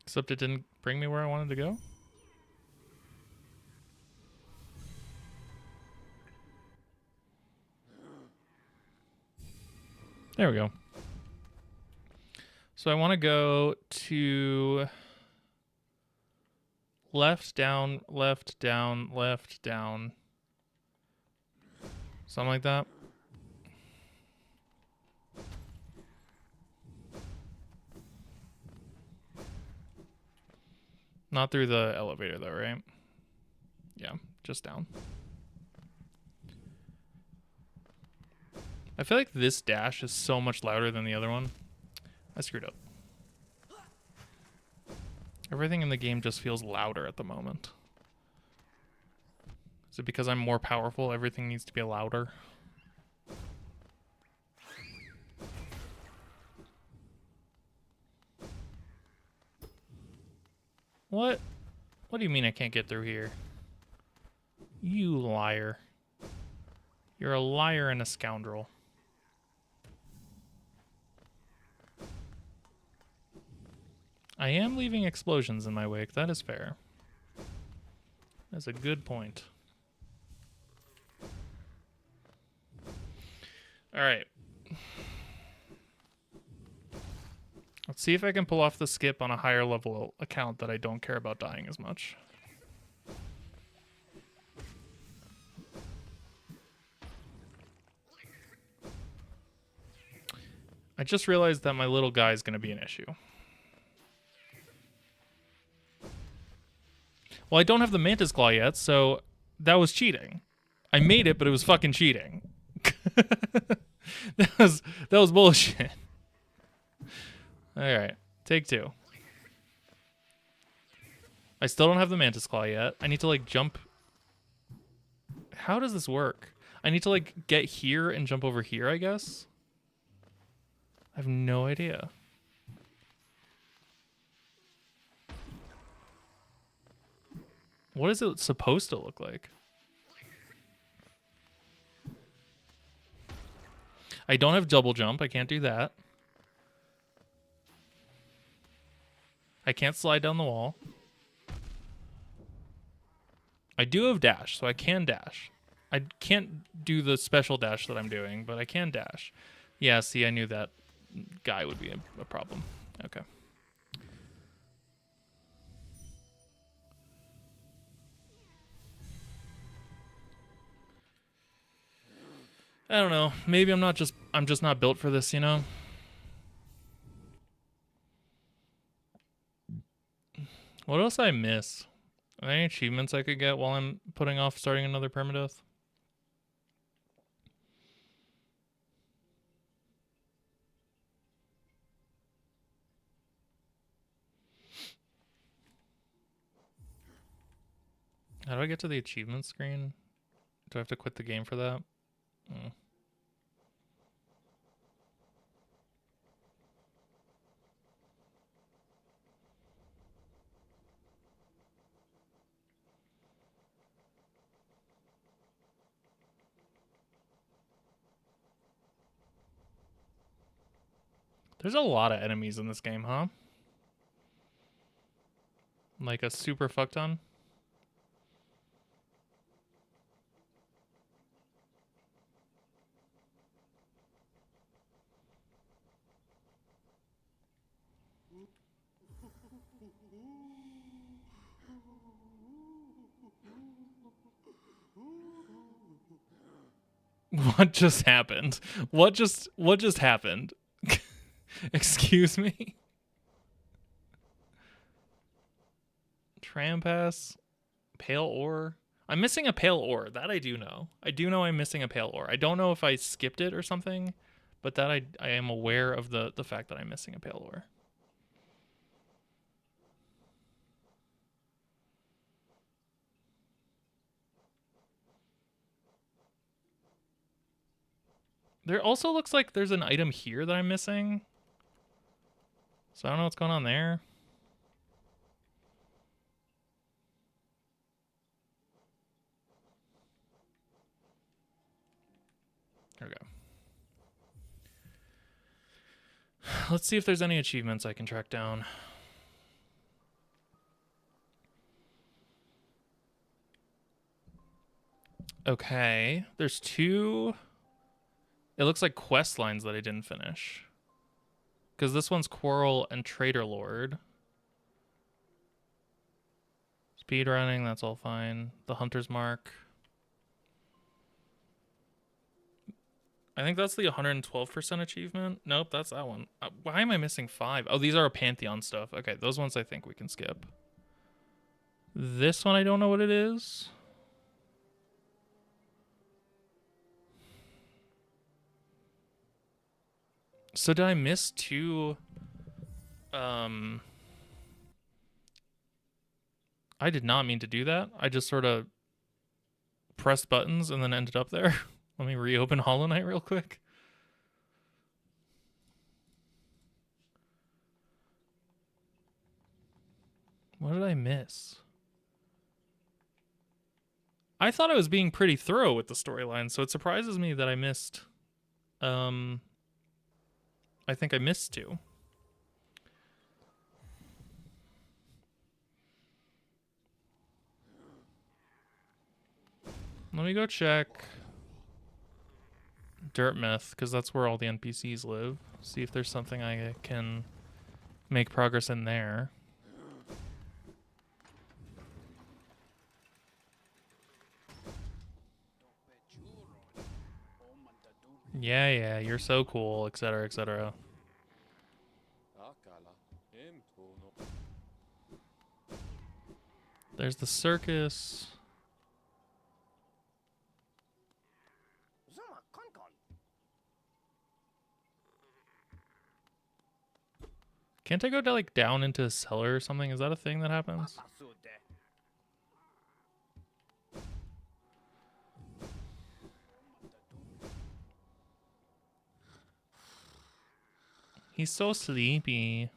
Except it didn't bring me where I wanted to go. There we go. So I want to go to left, down, left, down, left, down. Something like that. Not through the elevator though, right? Yeah, just down. I feel like this dash is so much louder than the other one. I screwed up. Everything in the game just feels louder at the moment. Is it because I'm more powerful? Everything needs to be louder. What? What do you mean I can't get through here? You liar. You're a liar and a scoundrel. I am leaving explosions in my wake. That is fair. That's a good point. Alright. Let's see if I can pull off the skip on a higher level account that I don't care about dying as much. I just realized that my little guy is going to be an issue. Well, I don't have the Mantis Claw yet, so that was cheating. I made it, but it was fucking cheating. that was bullshit. Alright, take 2. I still don't have the Mantis Claw yet. I need to, like, jump. How does this work? I need to, like, get here and jump over here, I guess? I have no idea. What is it supposed to look like? I don't have double jump. I can't do that. I can't slide down the wall. I do have dash, so I can dash. I can't do the special dash that I'm doing, but I can dash. Yeah, see, I knew that guy would be a problem. Okay. I don't know. Maybe I'm just not built for this, you know? What else did I miss? Are there any achievements I could get while I'm putting off starting another Permadeath? How do I get to the achievement screen? Do I have to quit the game for that? There's a lot of enemies in this game, huh? Like a super fuck ton? What just happened? What just happened? Excuse me? Trampass? Pale ore? I'm missing a pale ore. That I do know. I do know I'm missing a pale ore. I don't know if I skipped it or something, but that I am aware of the fact that I'm missing a pale ore. There also looks like there's an item here that I'm missing. So I don't know what's going on there. There we go. Let's see if there's any achievements I can track down. Okay. There's 2... It looks like quest lines that I didn't finish. Because this one's Quarrel and Traitor Lord. Speedrunning, that's all fine. The Hunter's Mark. I think that's the 112% achievement. Nope, that's that one. Why am I missing 5? Oh, these are Pantheon stuff. Okay, those ones I think we can skip. This one I don't know what it is. So did I miss 2? I did not mean to do that. I just sort of pressed buttons and then ended up there. Let me reopen Hollow Knight real quick. What did I miss? I thought I was being pretty thorough with the storyline, so it surprises me that I missed. I think I missed 2. Let me go check Dirt Myth, because that's where all the NPCs live. See if there's something I can make progress in there. Yeah, you're so cool, etc., etc. There's the circus. Can't I go to, like, down into a cellar or something? Is that a thing that happens? He's so sleepy.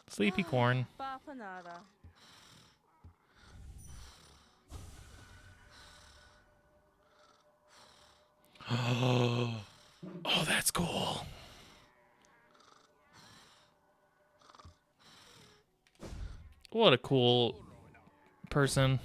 Sleepy corn. Oh, that's cool. What a cool person.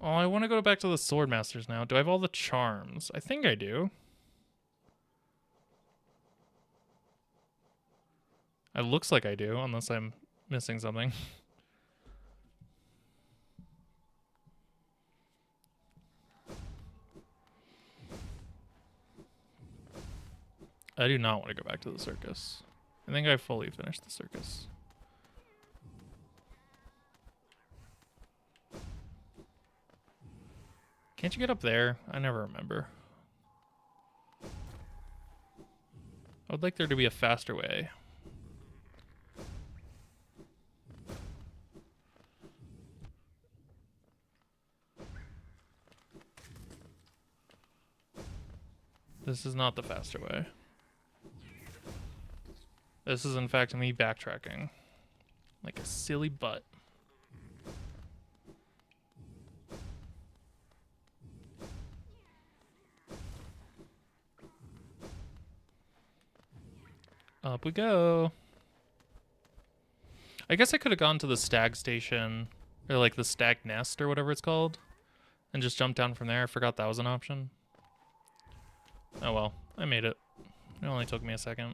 Oh, I want to go back to the Sword Masters now. Do I have all the charms? I think I do. It looks like I do, unless I'm missing something. I do not want to go back to the circus. I think I fully finished the circus. Can't you get up there? I never remember. I would like there to be a faster way. This is not the faster way. This is, in fact, me backtracking. Like a silly butt. Up we go. I guess I could have gone to the stag station, or like the stag nest or whatever it's called, and just jumped down from there. I forgot that was an option. Oh well, I made it. It only took me a second.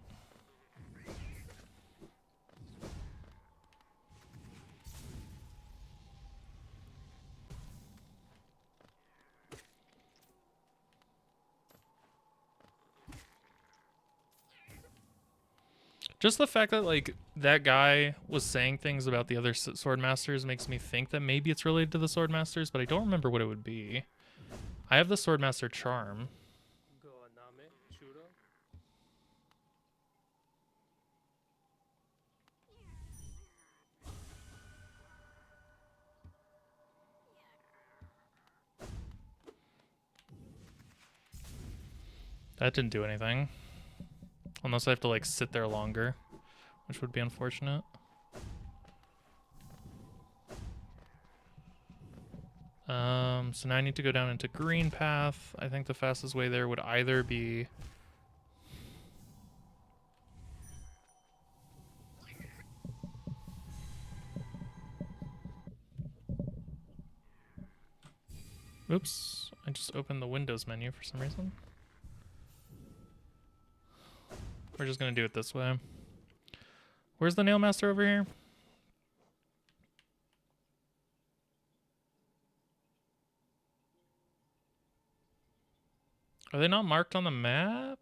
Just the fact that, like, that guy was saying things about the other sword masters makes me think that maybe it's related to the sword masters, but I don't remember what it would be. I have the sword master charm. That didn't do anything. Unless I have to, like, sit there longer, which would be unfortunate. So now I need to go down into green path. I think the fastest way there would either be... Oops, I just opened the Windows menu for some reason. We're just gonna do it this way. Where's the nail master over here? Are they not marked on the map?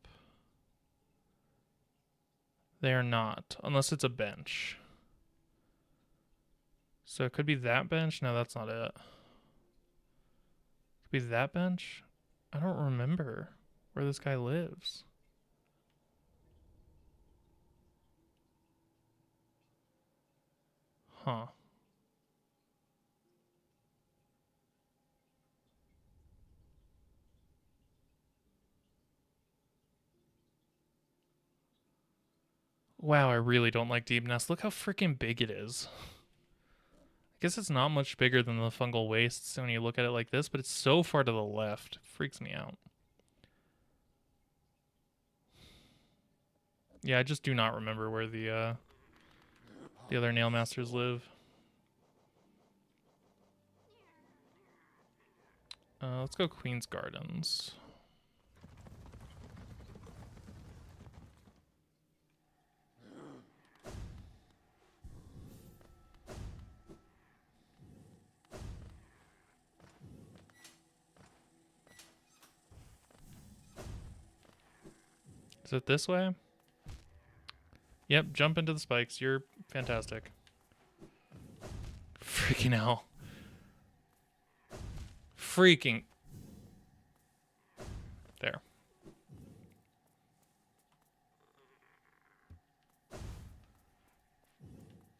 They are not, unless it's a bench. So it could be that bench. No, that's not it. Could be that bench. I don't remember where this guy lives. Huh. Wow, I really don't like Deep Nest. Look how freaking big it is. I guess it's not much bigger than the Fungal Wastes when you look at it like this, but it's so far to the left. It freaks me out. Yeah, I just do not remember where the other Nail Masters live. Let's go Queen's Gardens. Is it this way? Yep, jump into the spikes. You're fantastic. Freaking hell. Freaking. There.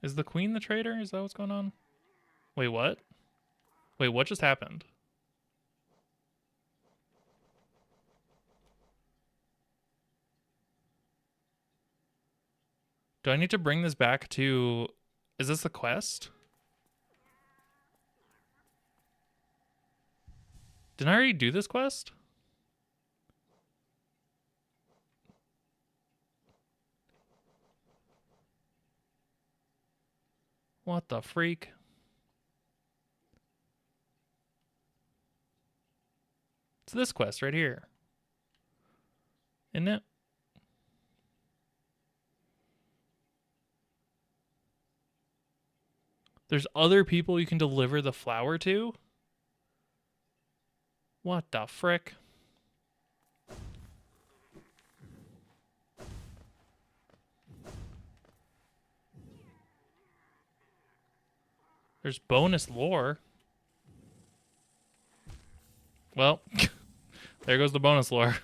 Is the queen the traitor? Is that what's going on? Wait, what? Wait, what just happened? Do I need to bring this back to... Is this the quest? Didn't I already do this quest? What the freak? It's this quest right here. Isn't it? There's other people you can deliver the flower to? What the frick? There's bonus lore. Well, there goes the bonus lore.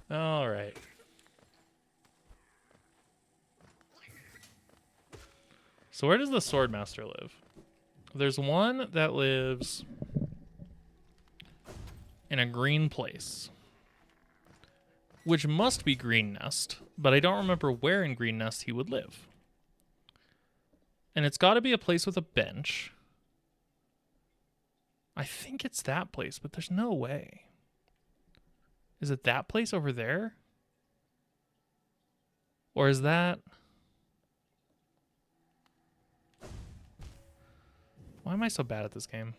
All right. So where does the Swordmaster live? There's one that lives in a green place, which must be Green Nest, but I don't remember where in Green Nest he would live. And it's got to be a place with a bench. I think it's that place, but there's no way. Is it that place over there? Or is that... Why am I so bad at this game?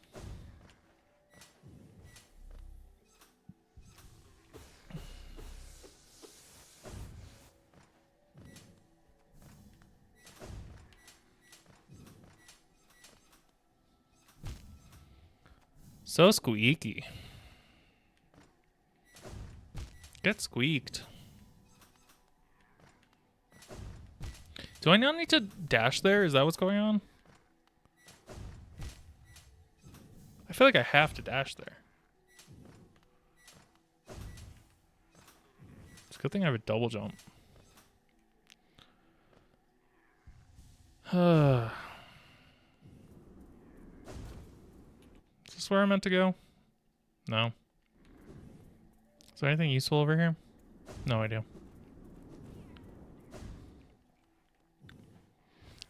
So squeaky. Get squeaked. Do I now need to dash there? Is that what's going on? I feel like I have to dash there. It's a good thing I have a double jump. Is this where I meant to go? No. Is there anything useful over here? No idea.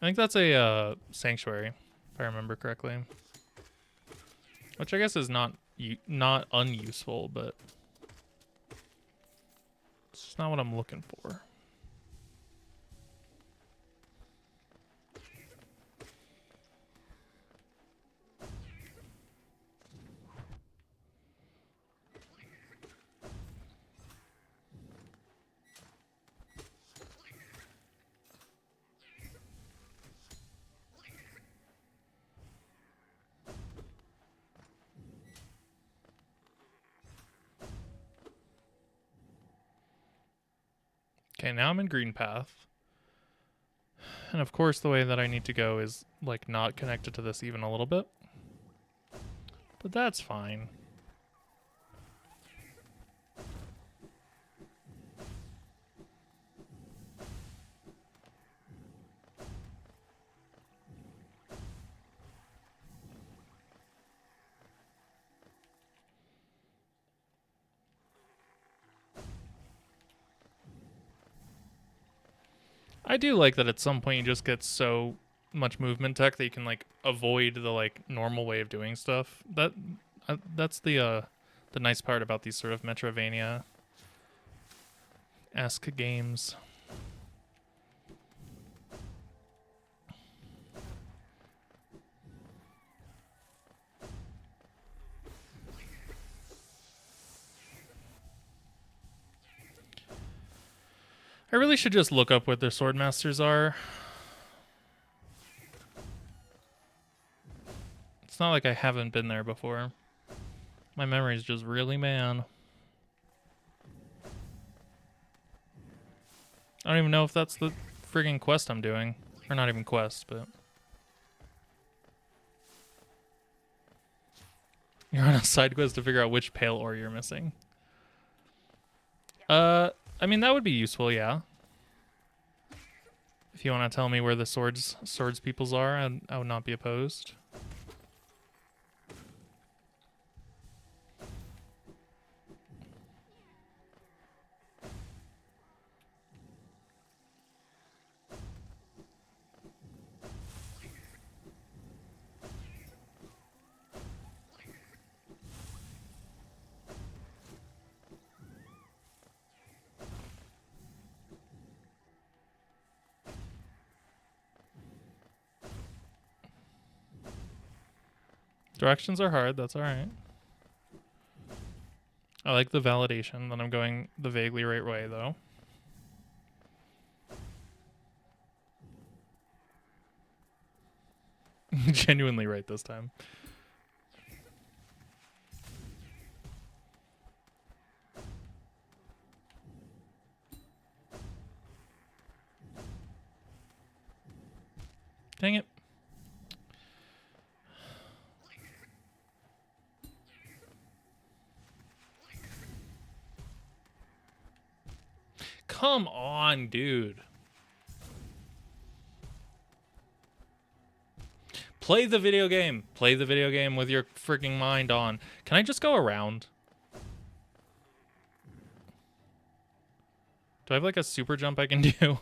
I think that's a sanctuary, if I remember correctly. Which I guess is not unuseful, but it's just not what I'm looking for. Okay, now I'm in green path. And of course the way that I need to go is like not connected to this even a little bit. But that's fine. I do like that at some point you just get so much movement tech that you can like avoid the like normal way of doing stuff. That's the nice part about these sort of Metroidvania-esque games. I really should just look up what their sword masters are. It's not like I haven't been there before. My memory's just really bad. I don't even know if that's the friggin' quest I'm doing. Or not even quest, but... You're on a side quest to figure out which pale ore you're missing. I mean, that would be useful, yeah. If you want to tell me where the swords peoples are, I would not be opposed. Directions are hard, that's alright. I like the validation that I'm going the vaguely right way, though. Genuinely right this time. Dang it. Come on, dude. Play the video game. Play the video game with your freaking mind on. Can I just go around? Do I have like a super jump I can do?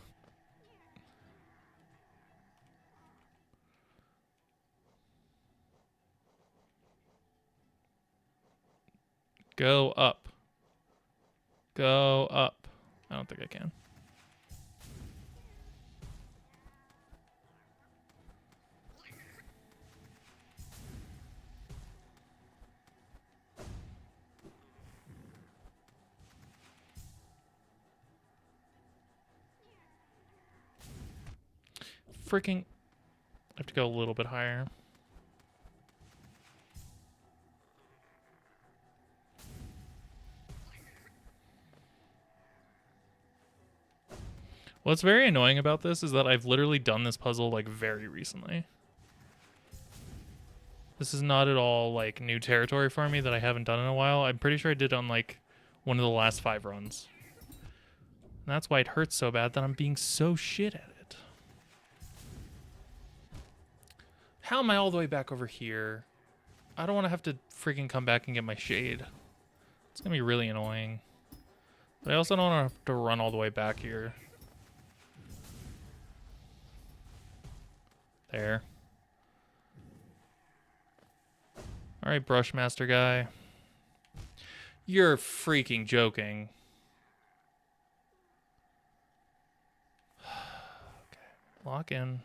Go up. Go up. I don't think I can. freaking... I have to go a little bit higher. What's very annoying about this is that I've literally done this puzzle like very recently. This is not at all like new territory for me that I haven't done in a while. I'm pretty sure I did on like one of the last 5 runs. And that's why it hurts so bad that I'm being so shit at it. How am I all the way back over here? I don't want to have to freaking come back and get my shade. It's going to be really annoying. But I also don't want to have to run all the way back here. There. Alright, Brushmaster guy. You're freaking joking. Okay. Lock in.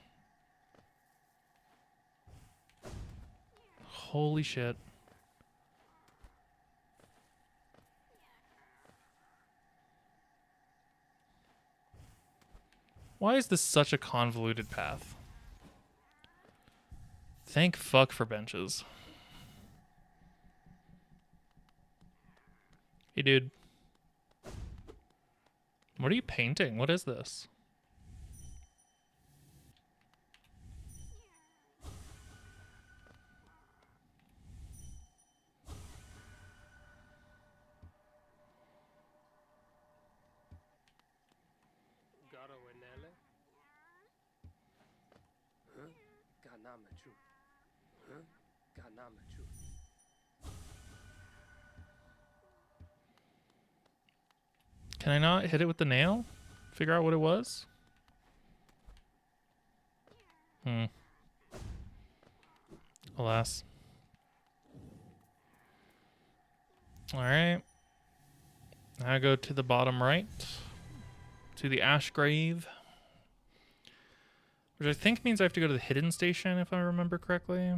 Holy shit. Why is this such a convoluted path? Thank fuck for benches. Hey, dude. What are you painting? What is this? Can I not hit it with the nail? Figure out what it was? Alas. Alright. Now I go to the bottom right. To the ash grave. Which I think means I have to go to the hidden station, if I remember correctly.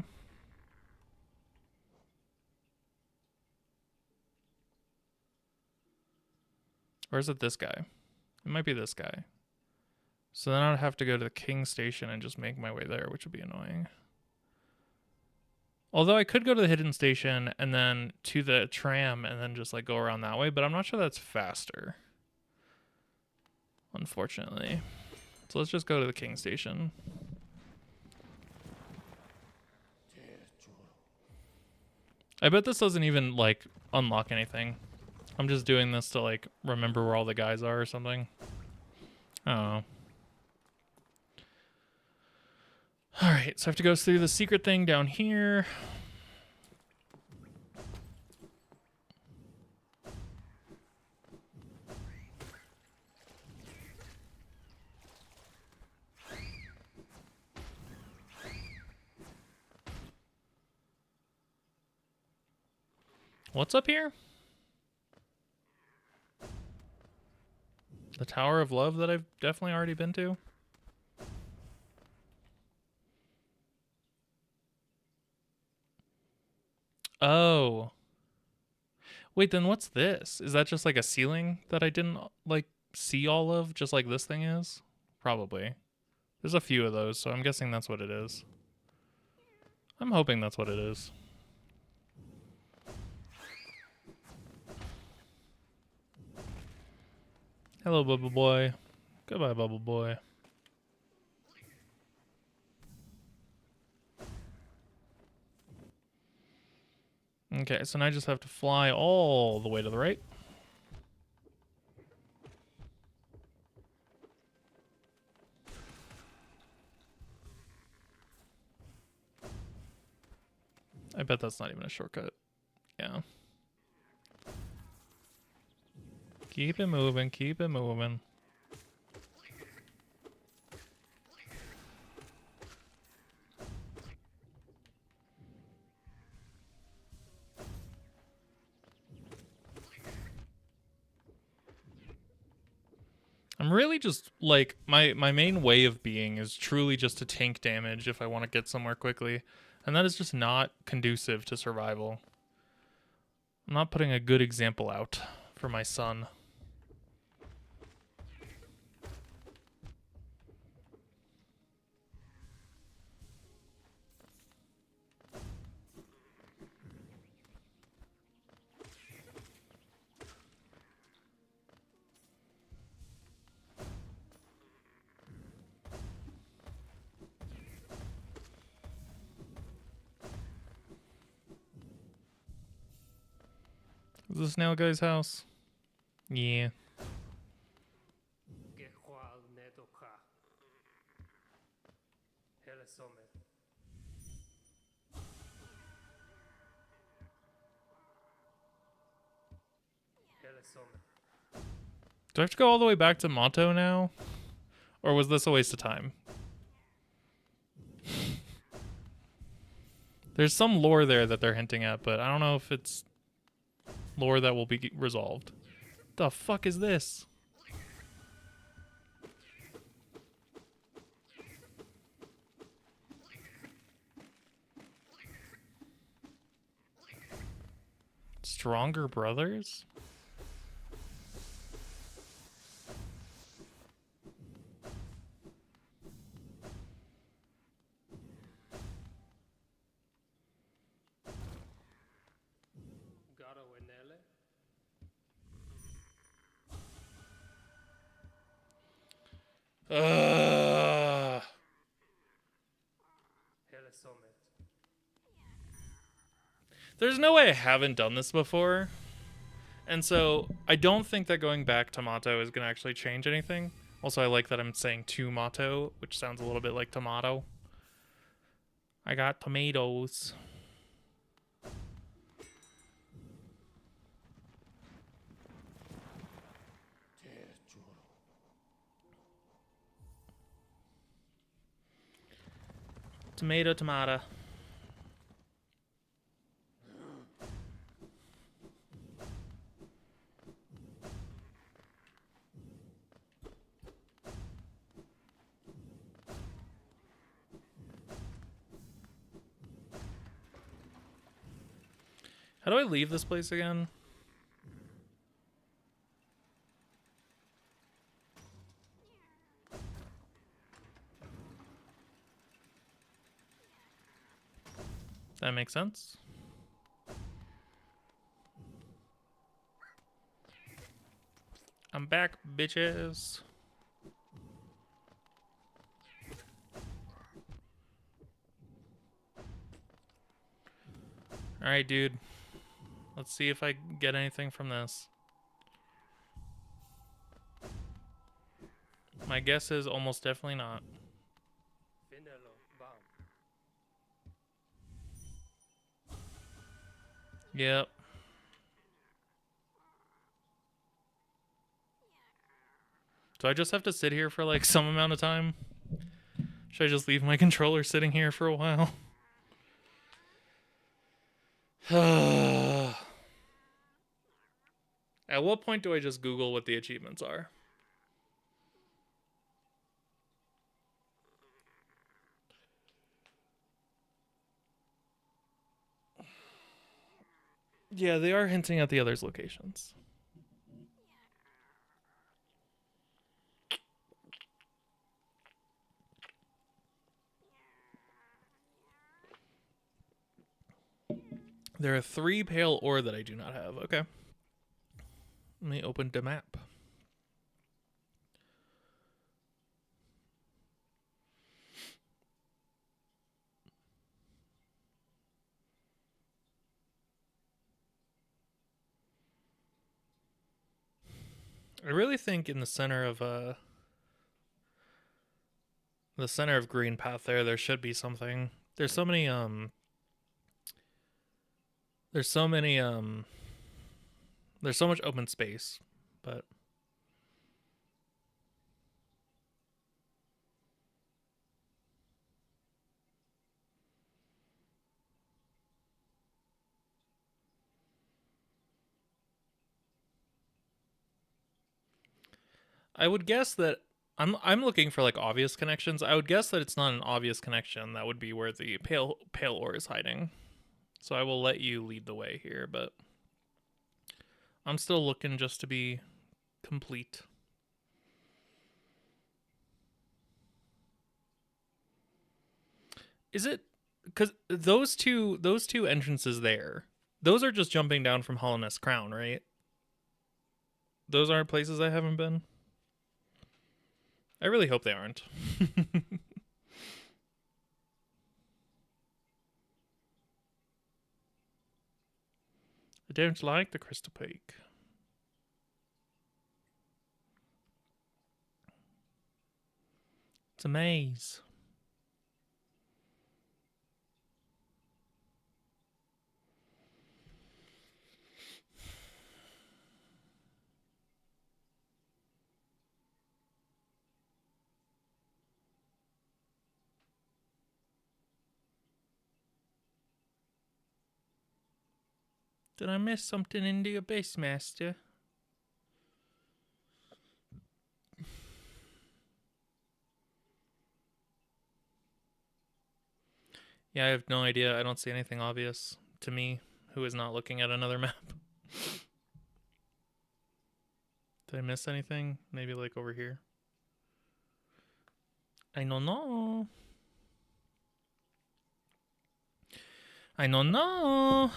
Or is it this guy? It might be this guy. So then I'd have to go to the king station and just make my way there, which would be annoying. Although I could go to the hidden station and then to the tram and then just like go around that way, but I'm not sure that's faster. Unfortunately. So let's just go to the king station. I bet this doesn't even like unlock anything. I'm just doing this to like remember where all the guys are or something. I don't know. Alright, so I have to go through the secret thing down here. What's up here? The Tower of Love that I've definitely already been to. Oh. Wait, then what's this? Is that just like a ceiling that I didn't like see all of, just like this thing is? Probably. There's a few of those, so I'm guessing that's what it is. I'm hoping that's what it is. Hello, Bubble Boy. Goodbye, Bubble Boy. Okay, so now I just have to fly all the way to the right. I bet that's not even a shortcut. Yeah. Keep it moving, keep it moving. I'm really just, like, my main way of being is truly just to tank damage if I want to get somewhere quickly. And that is just not conducive to survival. I'm not putting a good example out for my son. Is this snail guy's house? Yeah. Do I have to go all the way back to Motto now? Or was this a waste of time? There's some lore there that they're hinting at, but I don't know if it's lore that will be resolved. The fuck is this? Stronger brothers? Ugh. There's no way I haven't done this before. And so I don't think that going back to Motto is going to actually change anything. Also, I like that I'm saying to Motto, which sounds a little bit like tomato. I got tomatoes. Tomato, tomato. How do I leave this place again? That makes sense. I'm back, bitches. Alright, dude. Let's see if I get anything from this. My guess is almost definitely not. Yep. Do I just have to sit here for like some amount of time? Should I just leave my controller sitting here for a while? At what point do I just Google what the achievements are? Yeah, they are hinting at the others' locations. There are 3 pale ore that I do not have. Okay. Let me open the map. I really think in the center of Green Path there should be something. There's so many there's so much open space, but I would guess that I'm looking for like obvious connections. I would guess that it's not an obvious connection. That would be where the pale ore is hiding. So I will let you lead the way here, but I'm still looking just to be complete. Is it because those two entrances there, those are just jumping down from Hollowness Crown, right? Those aren't places I haven't been. I really hope they aren't. don't like the Crystal Peak. It's a maze. Did I miss something in the Abyss, Master? Yeah, I have no idea. I don't see anything obvious to me who is not looking at another map. Did I miss anything? Maybe like over here. I don't know. I don't know.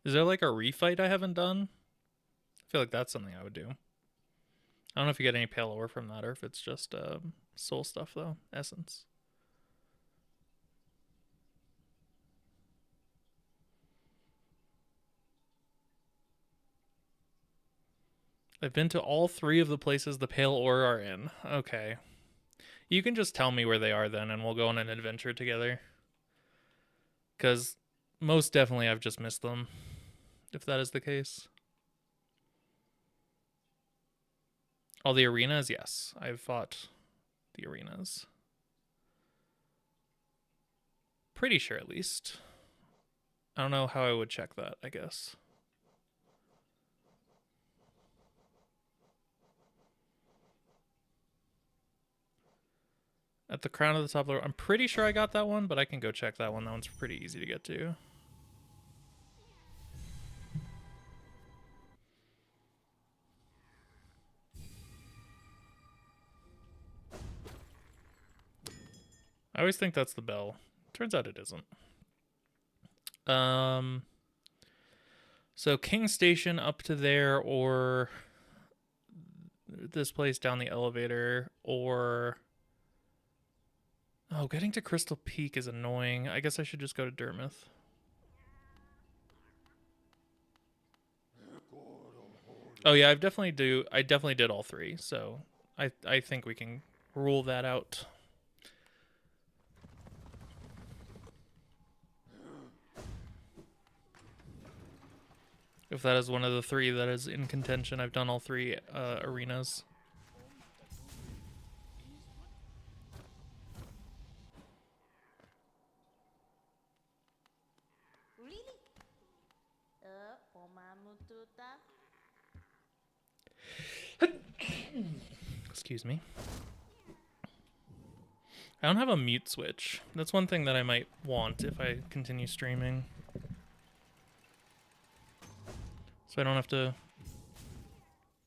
Is there like a refight I haven't done? I feel like that's something I would do. I don't know if you get any pale ore from that or if it's just soul stuff though. Essence. I've been to all 3 of the places the pale ore are in. Okay. You can just tell me where they are then and we'll go on an adventure together. Because most definitely I've just missed them. If that is the case. All the arenas? Yes. I've fought the arenas. Pretty sure at least. I don't know how I would check that, I guess. At the crown of the top of the... I'm pretty sure I got that one, but I can go check that one. That one's pretty easy to get to. I always think that's the bell. Turns out it isn't. So King Station up to there, or this place down the elevator, or... Oh, getting to Crystal Peak is annoying. I guess I should just go to Dermouth. Oh yeah, I definitely did all 3, so I think we can rule that out. If that is one of the 3 that is in contention, I've done all 3 arenas. Excuse me. I don't have a mute switch. That's one thing that I might want if I continue streaming. So I don't have to...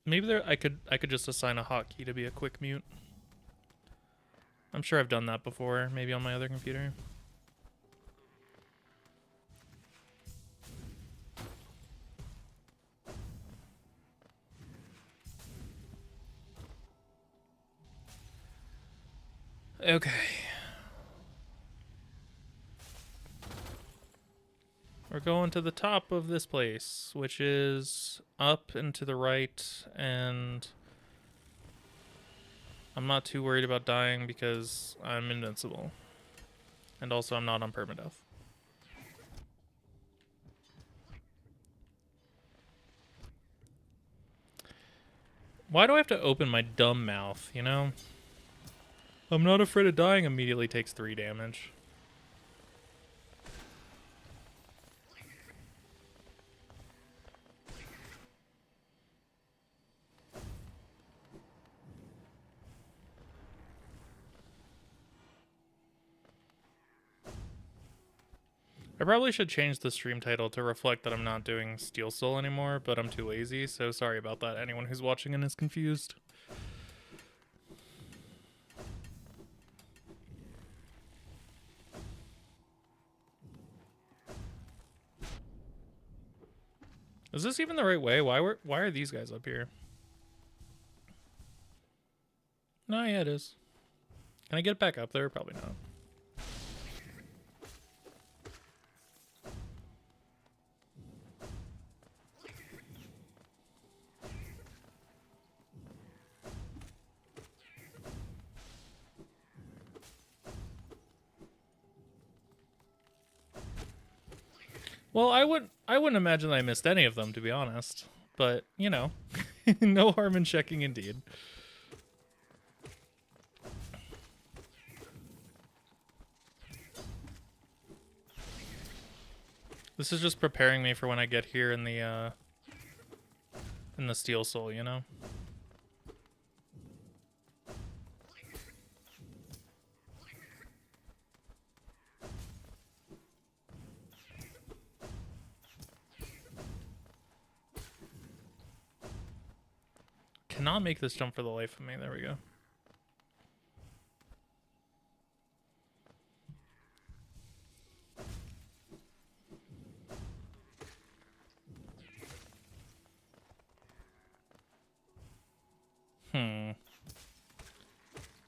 Maybe I could just assign a hotkey to be a quick mute. I'm sure I've done that before, maybe on my other computer. Okay. We're going to the top of this place, which is up and to the right, and I'm not too worried about dying because I'm invincible. And also I'm not on permadeath. Why do I have to open my dumb mouth, you know? I'm not afraid of dying immediately takes 3 damage. I probably should change the stream title to reflect that I'm not doing Steel Soul anymore, but I'm too lazy, so sorry about that, anyone who's watching and is confused. Is this even the right way? Why are these guys up here? No, yeah, it is. Can I get back up there? Probably not. Well, I wouldn't imagine I missed any of them, to be honest. But, you know, no harm in checking indeed. This is just preparing me for when I get here in the Steel Soul, you know? Cannot make this jump for the life of me. There we go.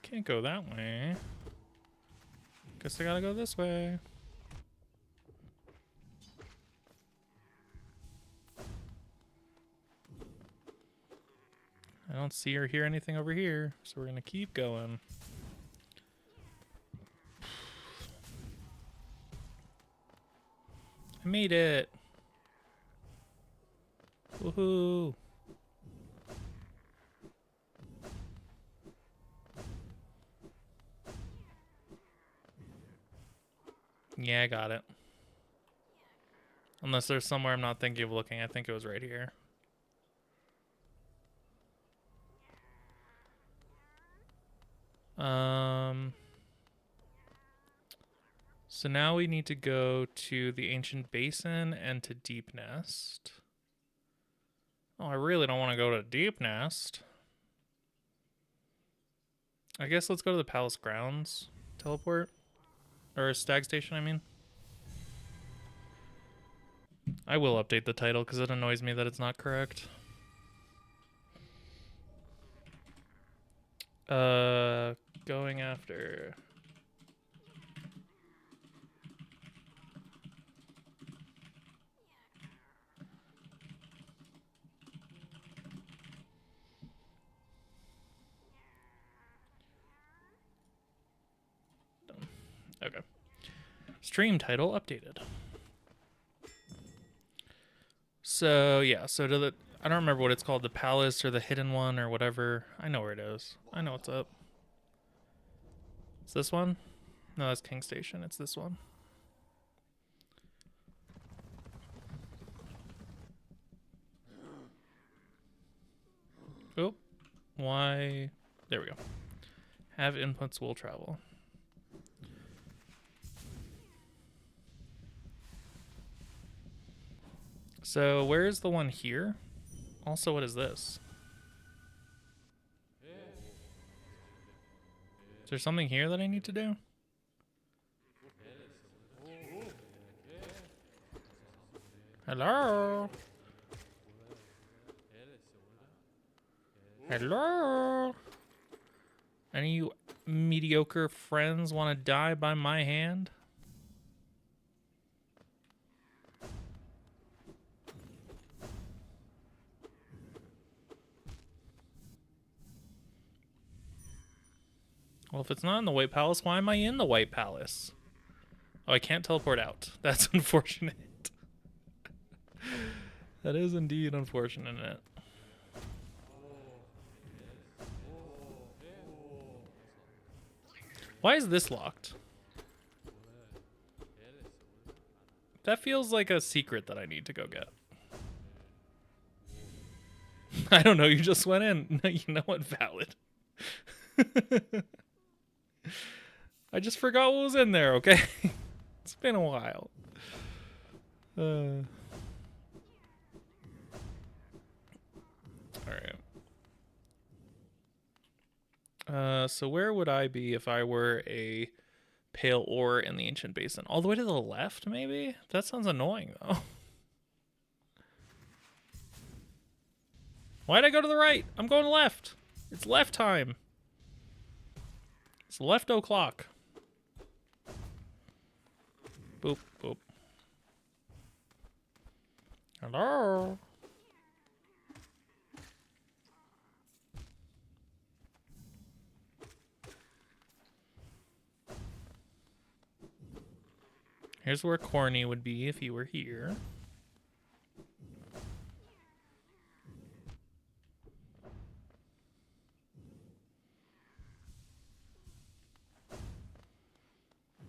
Can't go that way. Guess I gotta go this way. I don't see or hear anything over here, so we're gonna keep going. I made it. Woohoo. Yeah, I got it. Unless there's somewhere I'm not thinking of looking. I think it was right here. So now we need to go to the Ancient Basin and to Deep Nest. Oh, I really don't want to go to Deep Nest. I guess let's go to the Palace Grounds. Teleport. Or Stag Station, I mean. I will update the title because it annoys me that it's not correct. Going after... Okay. Stream title updated. So, yeah, so to the... I don't remember what it's called, the Palace or the Hidden One or whatever. I know where it is. I know what's up. It's this one? No, that's King Station. It's this one. Oh, why? There we go. Have inputs will travel. So where is the one here? Also, what is this? Is there something here that I need to do? Hello? Hello? Any of you mediocre friends want to die by my hand? Well, if it's not in the White Palace, why am I in the White Palace? Oh, I can't teleport out. That's unfortunate. That is indeed unfortunate. Why is this locked? That feels like a secret that I need to go get. I don't know, you just went in. You know what? Valid. I just forgot what was in there, okay? It's been a while. Alright. So where would I be if I were a pale ore in the Ancient Basin? All the way to the left, maybe? That sounds annoying, though. Why'd I go to the right? I'm going left. It's left time. It's left o'clock. Boop, boop. Hello? Here's where Corny would be if he were here.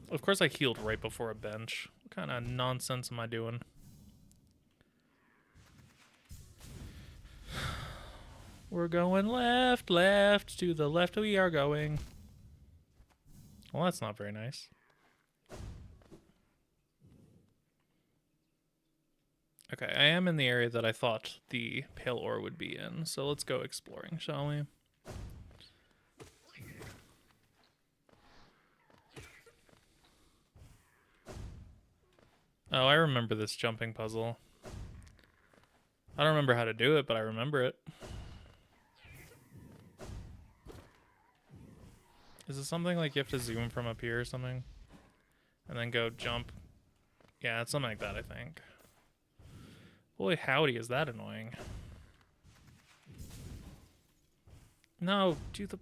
Of course I healed right before a bench. What kind of nonsense am I doing? We're going left, left, to the left we are going. Well, that's not very nice. Okay, I am in the area that I thought the pale ore would be in, so let's go exploring, shall we? Oh, I remember this jumping puzzle. I don't remember how to do it, but I remember it. Is it something like you have to zoom from up here or something? And then go jump? Yeah, it's something like that, I think. Holy howdy, is that annoying. No, do the...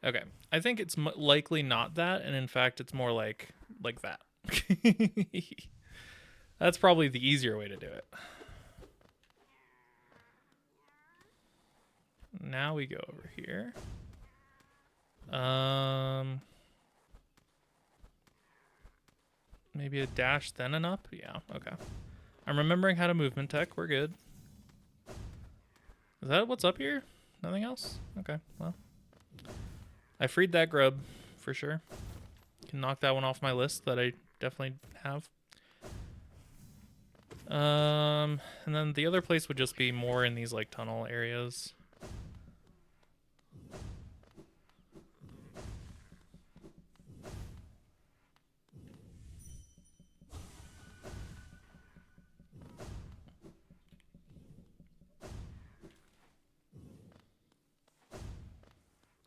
Okay, I think it's likely not that, and in fact it's more like that. That's probably the easier way to do it. Now we go over here. Maybe a dash, then an up? Yeah, okay. I'm remembering how to movement tech. We're good. Is that what's up here? Nothing else? Okay, well. I freed that grub, for sure. Can knock that one off my list that I definitely have. And then the other place would just be more in these, like, tunnel areas.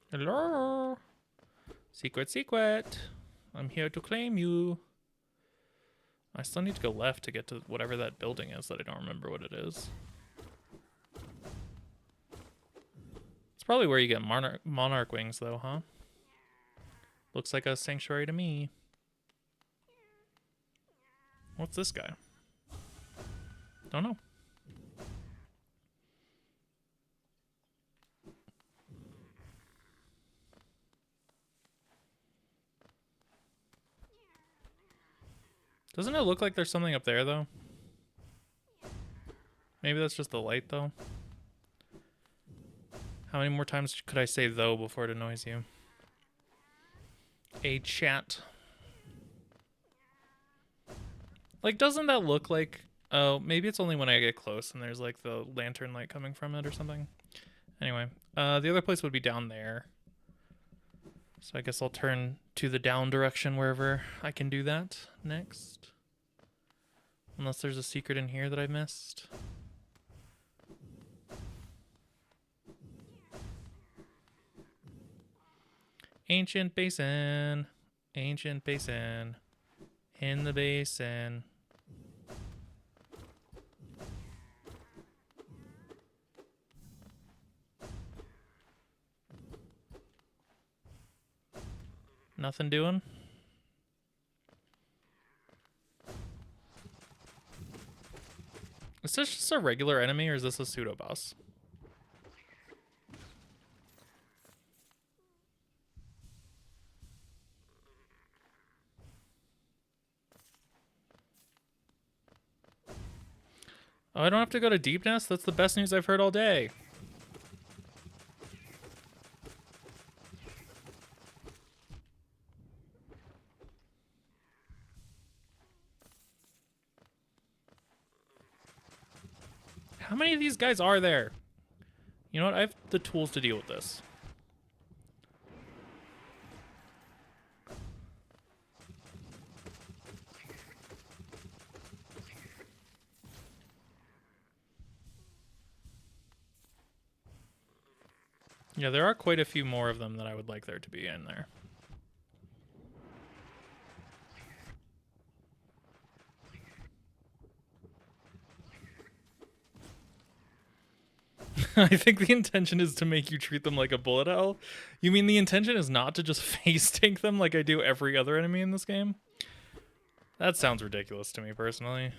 Hello? Secret, secret. I'm here to claim you. I still need to go left to get to whatever that building is that I don't remember what it is. It's probably where you get monarch wings, though, huh? Looks like a sanctuary to me. What's this guy? Don't know. Doesn't it look like there's something up there, though? Maybe that's just the light, though. How many more times could I say though before it annoys you? A chat. Like, doesn't that look like... Oh, maybe it's only when I get close and there's, like, the lantern light coming from it or something. Anyway, the other place would be down there. So I guess I'll turn to the down direction wherever I can do that next. Unless there's a secret in here that I missed. Ancient basin. Ancient basin. In the basin. Nothing doing? Is this just a regular enemy or is this a pseudo boss? Oh, I don't have to go to Deepness? That's the best news I've heard all day. How many of these guys are there? You know what? I have the tools to deal with this. Yeah, there are quite a few more of them that I would like there to be in there. I think the intention is to make you treat them like a bullet hell. You mean the intention is not to just face tank them like I do every other enemy in this game? That sounds ridiculous to me personally.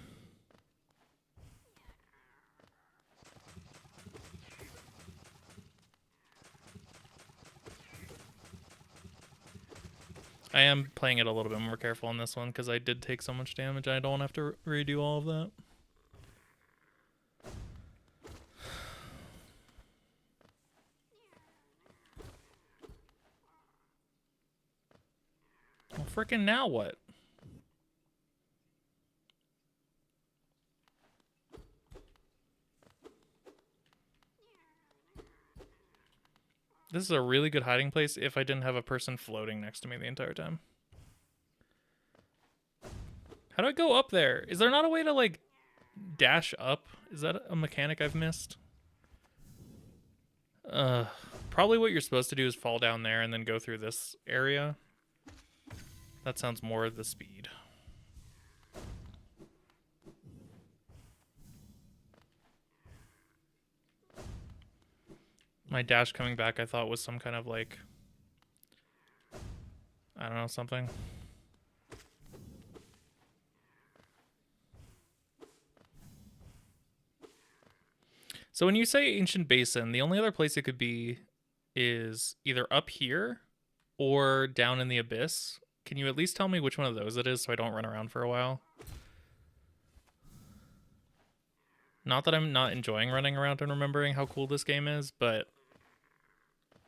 I am playing it a little bit more careful on this one because I did take so much damage. I don't have to redo all of that. Well, frickin' now what? This is a really good hiding place if I didn't have a person floating next to me the entire time. How do I go up there? Is there not a way to, like, dash up? Is that a mechanic I've missed? Probably what you're supposed to do is fall down there and then go through this area. That sounds more the speed. My dash coming back I thought was some kind of, like, I don't know, something. So when you say ancient basin, the only other place it could be is either up here or down in the abyss. Can you at least tell me which one of those it is so I don't run around for a while? Not that I'm not enjoying running around and remembering how cool this game is, but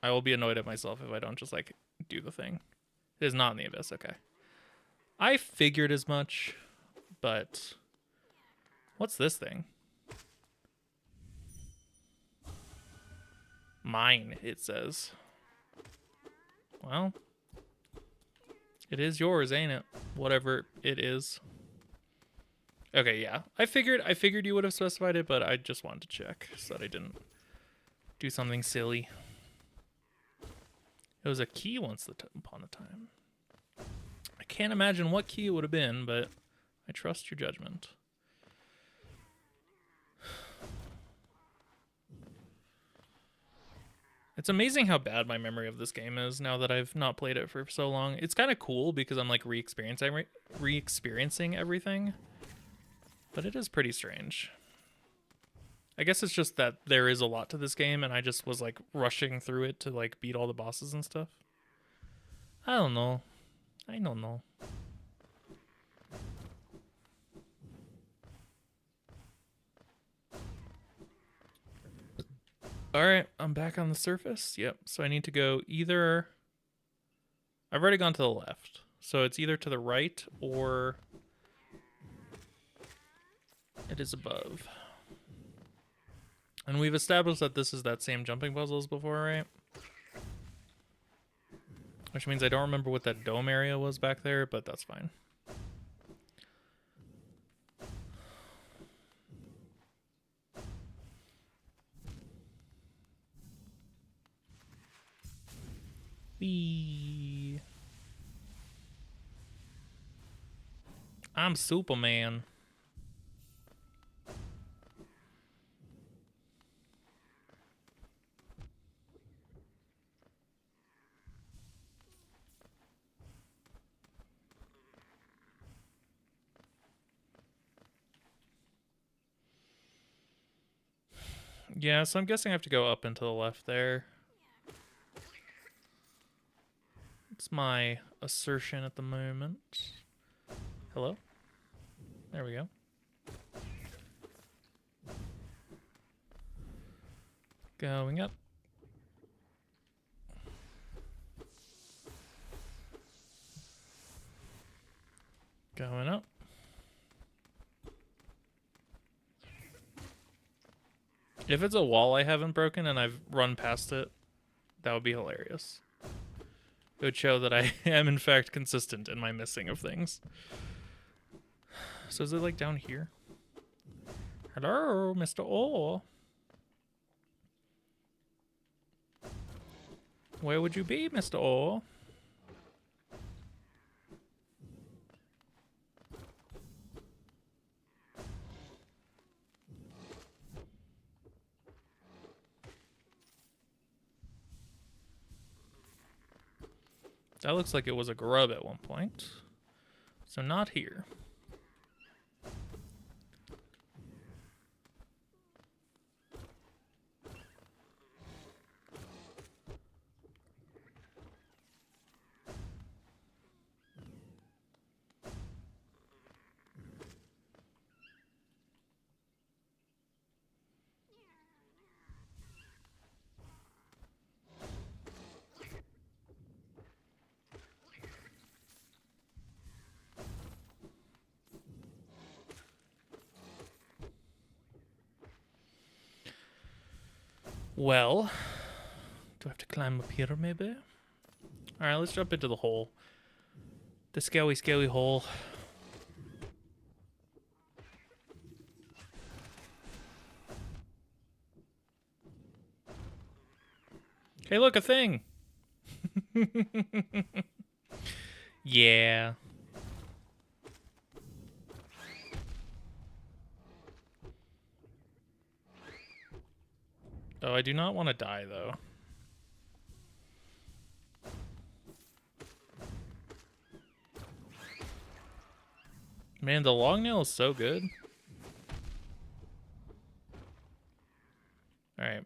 I will be annoyed at myself if I don't just, like, do the thing. It is not in the abyss, okay. I figured as much, but what's this thing? Mine, it says. Well, it is yours, ain't it? Whatever it is. Okay, yeah. I figured you would have specified it, but I just wanted to check so that I didn't do something silly. It was a key once upon a time. I can't imagine what key it would have been, but I trust your judgment. It's amazing how bad my memory of this game is now that I've not played it for so long. It's kind of cool because I'm, like, re-experiencing everything, but it is pretty strange. I guess it's just that there is a lot to this game and I just was, like, rushing through it to, like, beat all the bosses and stuff. I don't know. I don't know. Alright, I'm back on the surface. Yep, so I need to go either... I've already gone to the left. So it's either to the right or... it is above. And we've established that this is that same jumping puzzle as before, right? Which means I don't remember what that dome area was back there, but that's fine. Whee! I'm Superman. Yeah, so I'm guessing I have to go up and to the left there. It's my assertion at the moment. Hello? There we go. Going up. Going up. If it's a wall I haven't broken and I've run past it, that would be hilarious. It would show that I am in fact consistent in my missing of things. So is it, like, down here? Hello, Mr. O. Where would you be, Mr. O? That looks like it was a grub at one point. So not here. Well, do I have to climb up here maybe? Alright, let's jump into the hole. The scaly hole. Hey, look, a thing! Yeah. Oh, I do not want to die, though. Man, the long nail is so good. Alright.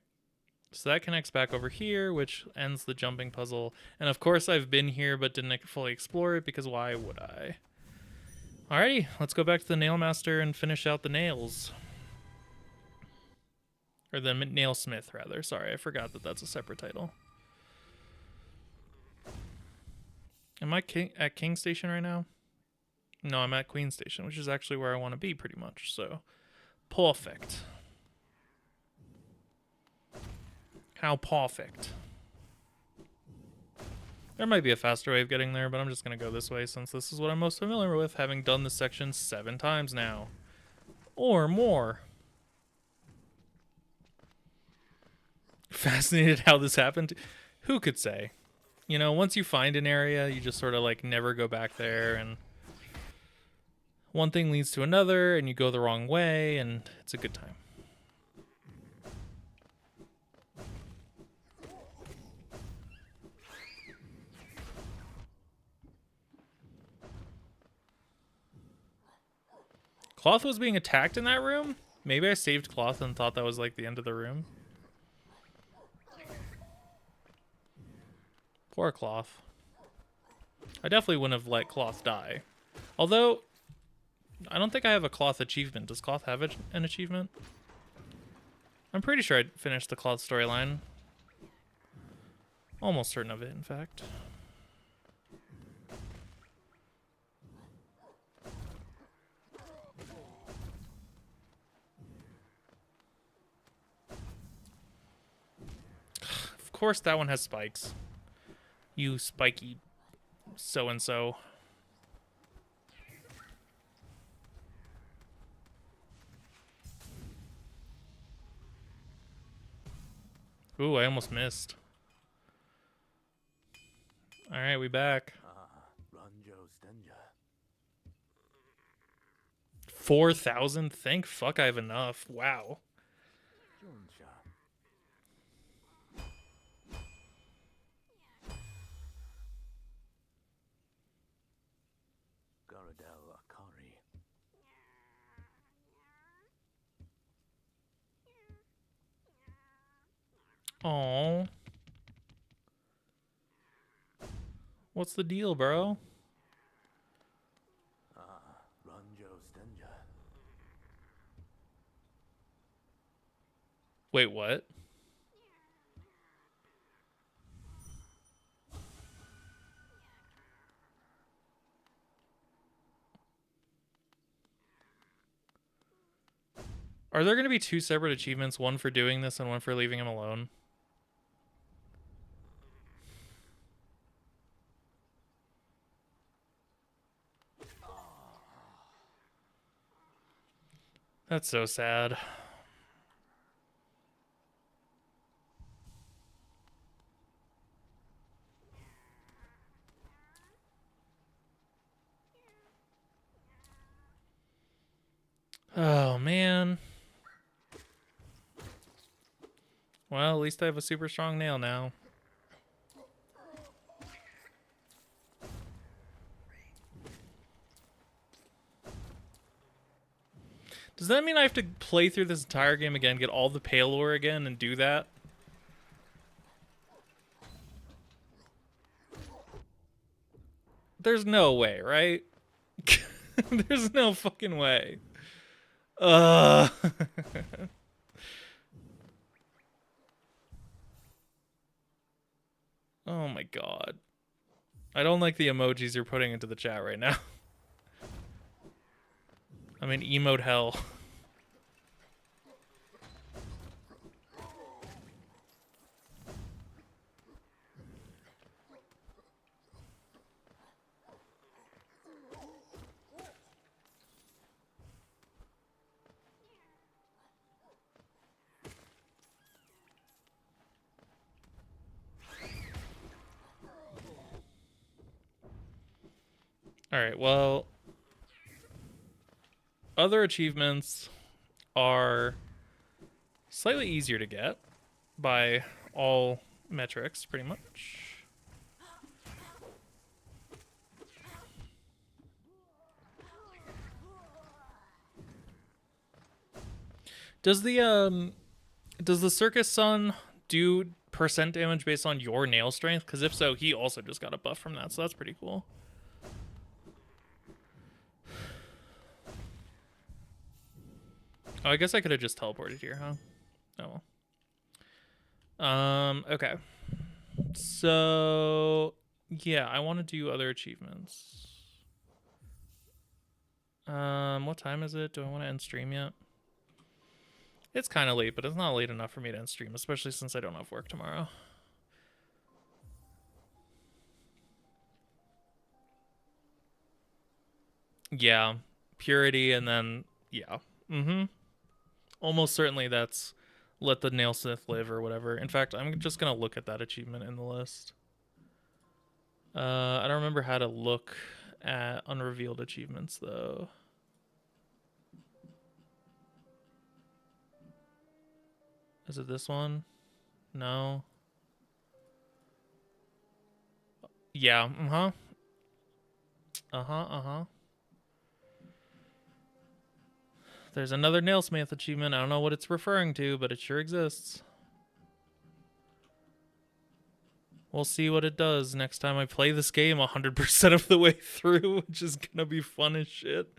So that connects back over here, which ends the jumping puzzle. And of course I've been here but didn't fully explore it, because why would I? Alrighty, let's go back to the Nail Master and finish out the nails. Or the Nail Smith, rather. Sorry, I forgot that that's a separate title. Am I at King Station right now? No, I'm at Queen Station, which is actually where I want to be, pretty much. So, perfect. How perfect. There might be a faster way of getting there, but I'm just going to go this way since this is what I'm most familiar with, having done this section 7 times now. Or more. Fascinated how this happened? Who could say? You know, once you find an area, you just sort of like never go back there, and one thing leads to another, and you go the wrong way, and it's a good time. Cloth was being attacked in that room? Maybe I saved Cloth and thought that was like the end of the room. Poor Cloth. I definitely wouldn't have let Cloth die. Although, I don't think I have a Cloth achievement. Does Cloth have an achievement? I'm pretty sure I finished the Cloth storyline. Almost certain of it, in fact. Of course that one has spikes. You spiky so-and-so. Ooh, I almost missed. Alright, we back. 4,000? Thank fuck I have enough. Wow. Aww. What's the deal, bro? Wait, what? Are there going to be 2 separate achievements, one for doing this and one for leaving him alone? That's so sad. Oh, man. Well, at least I have a super strong nail now. Does that mean I have to play through this entire game again, get all the pale ore again, and do that? There's no way, right? There's no fucking way. Oh my god. I don't like the emojis you're putting into the chat right now. I mean, emote hell. All right, well, other achievements are slightly easier to get by all metrics, pretty much. Does the circus son do percent damage based on your nail strength? Because if so, he also just got a buff from that, so that's pretty cool. Oh, I guess I could have just teleported here, huh? Oh well. Okay. So yeah, I want to do other achievements. What time is it? Do I want to end stream yet? It's kind of late, but it's not late enough for me to end stream, especially since I don't have work tomorrow. Yeah, purity, and then yeah. Almost certainly that's let the nailsmith live or whatever. In fact, I'm just gonna look at that achievement in the list. I don't remember how to look at unrevealed achievements though. Is it this one? No. Yeah. Uh-huh. Uh-huh. There's another nailsmith achievement. I don't know what it's referring to, but it sure exists. We'll see what it does next time I play this game 100% of the way through, which is gonna be fun as shit.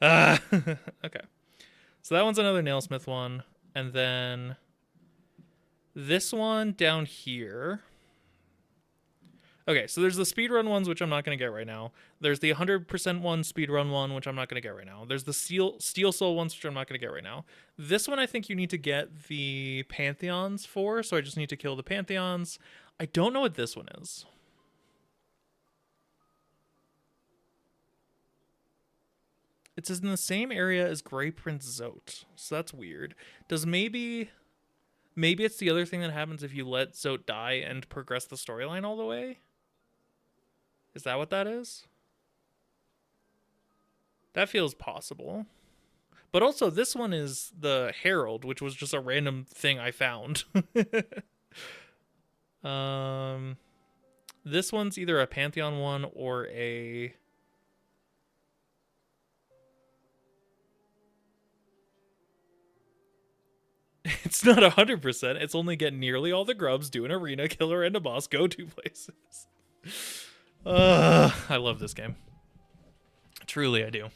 Okay. So that one's another nailsmith one. And then this one down here. Okay, so there's the speedrun ones, which I'm not going to get right now. There's the 100% one speedrun one, which I'm not going to get right now. There's the Steel Soul ones, which I'm not going to get right now. This one I think you need to get the Pantheons for, so I just need to kill the Pantheons. I don't know what this one is. It's in the same area as Grey Prince Zote, so that's weird. Does maybe it's the other thing that happens if you let Zote die and progress the storyline all the way? Is that what that is? That feels possible. But also, this one is the Herald, which was just a random thing I found. This one's either a Pantheon one or a... It's not 100%. It's only get nearly all the grubs, do an arena, killer, and a boss, go 2 places. I love this game. Truly, I do.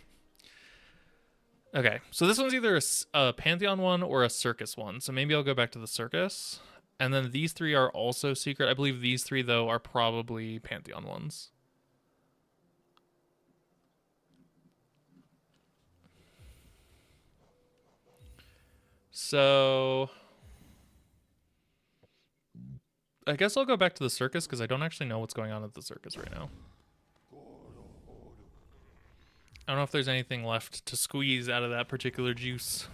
Okay, so this one's either a Pantheon one or a Circus one. So maybe I'll go back to the Circus. And then these 3 are also secret. I believe these 3, though, are probably Pantheon ones. So I guess I'll go back to the Circus because I don't actually know what's going on at the Circus right now. I don't know if there's anything left to squeeze out of that particular juice.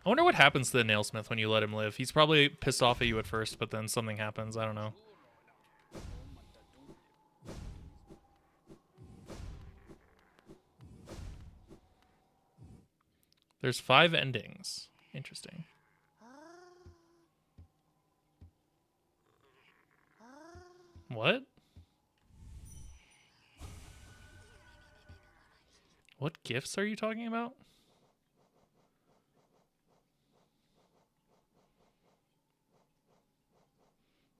I wonder what happens to the nailsmith when you let him live. He's probably pissed off at you at first, but then something happens. I don't know. There's 5 endings. Interesting. What? What gifts are you talking about?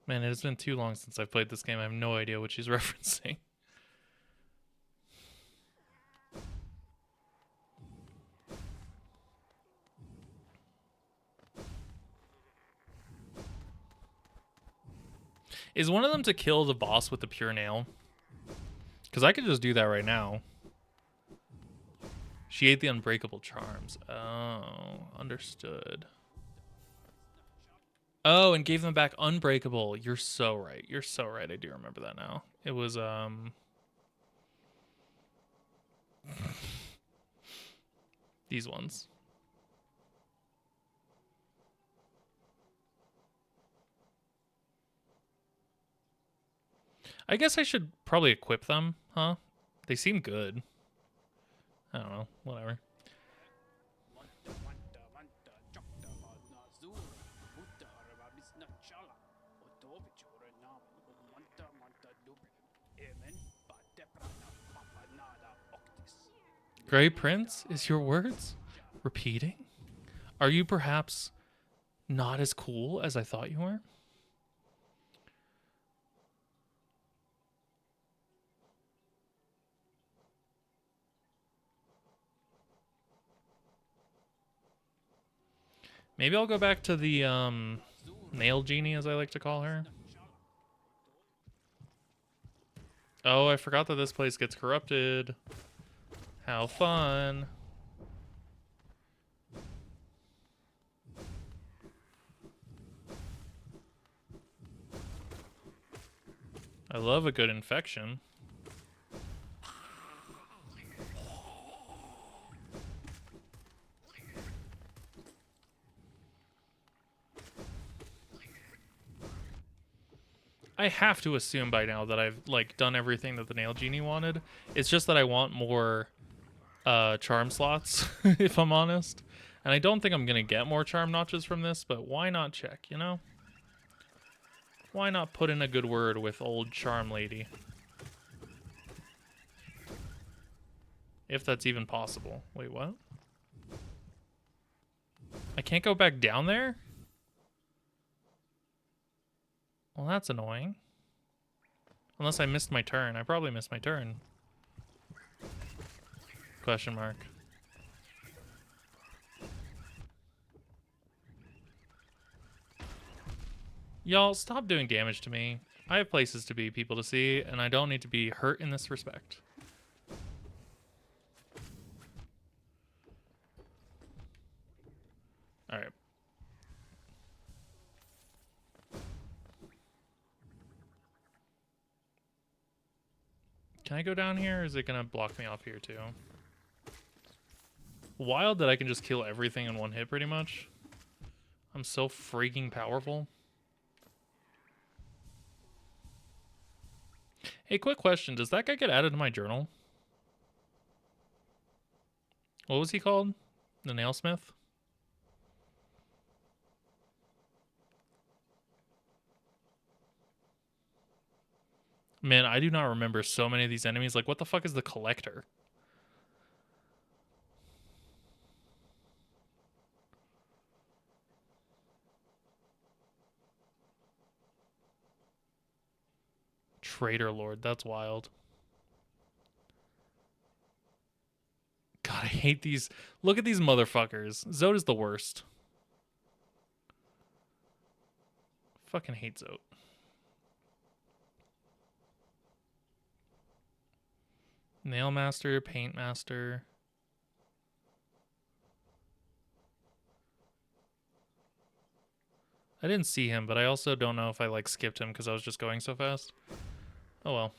Man, it has been too long since I've played this game. I have no idea what she's referencing. Is one of them to kill the boss with the pure nail? Because I could just do that right now. She ate the unbreakable charms. Oh, understood. Oh, and gave them back unbreakable. You're so right. You're so right. I do remember that now. It was, these ones. I guess I should probably equip them, huh? They seem good. I don't know. Whatever. Grey Prince, is your words repeating? Are you perhaps not as cool as I thought you were? Maybe I'll go back to the nail genie, as I like to call her. Oh, I forgot that this place gets corrupted. How fun. I love a good infection. I have to assume by now that I've like done everything that the nail genie wanted. It's just that I want more charm slots, if I'm honest. And I don't think I'm gonna get more charm notches from this, but why not check, you know? Why not put in a good word with old charm lady? If that's even possible. Wait, what? I can't go back down there? Well, that's annoying. Unless I missed my turn. I probably missed my turn. Question mark. Y'all, stop doing damage to me. I have places to be, people to see, and I don't need to be hurt in this respect. Alright. Can I go down here, or is it gonna block me off here too? Wild that I can just kill everything in one hit pretty much. I'm so freaking powerful. Hey, quick question. Does that guy get added to my journal? What was he called? The Nailsmith? Man, I do not remember so many of these enemies. Like, what the fuck is the Collector? Traitor Lord. That's wild. God, I hate these. Look at these motherfuckers. Zod is the worst. Fucking hate Zod. Nail Master, Paint Master. I didn't see him, but I also don't know if I like skipped him because I was just going so fast. Oh well.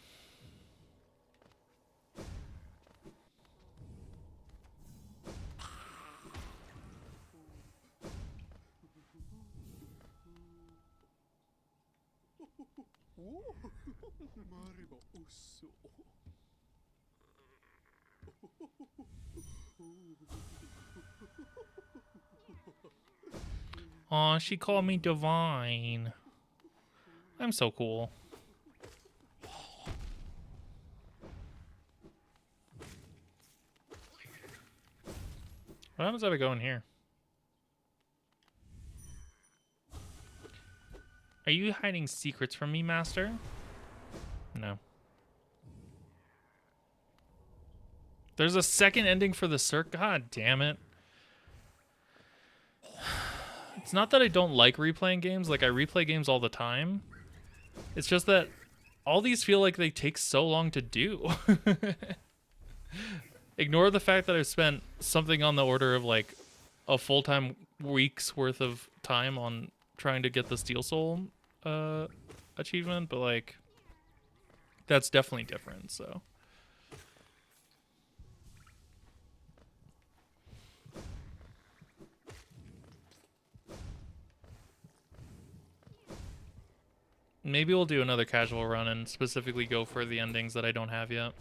Aw, she called me divine. I'm so cool. What happens if I go in here? Are you hiding secrets from me, Master? No. There's a second ending for the Cirque. God damn it. It's not that I don't like replaying games. Like, I replay games all the time. It's just that all these feel like they take so long to do. Ignore the fact that I've spent something on the order of, like, a full-time week's worth of time on trying to get the Steel Soul achievement, but, like, that's definitely different, so... Maybe we'll do another casual run and specifically go for the endings that I don't have yet.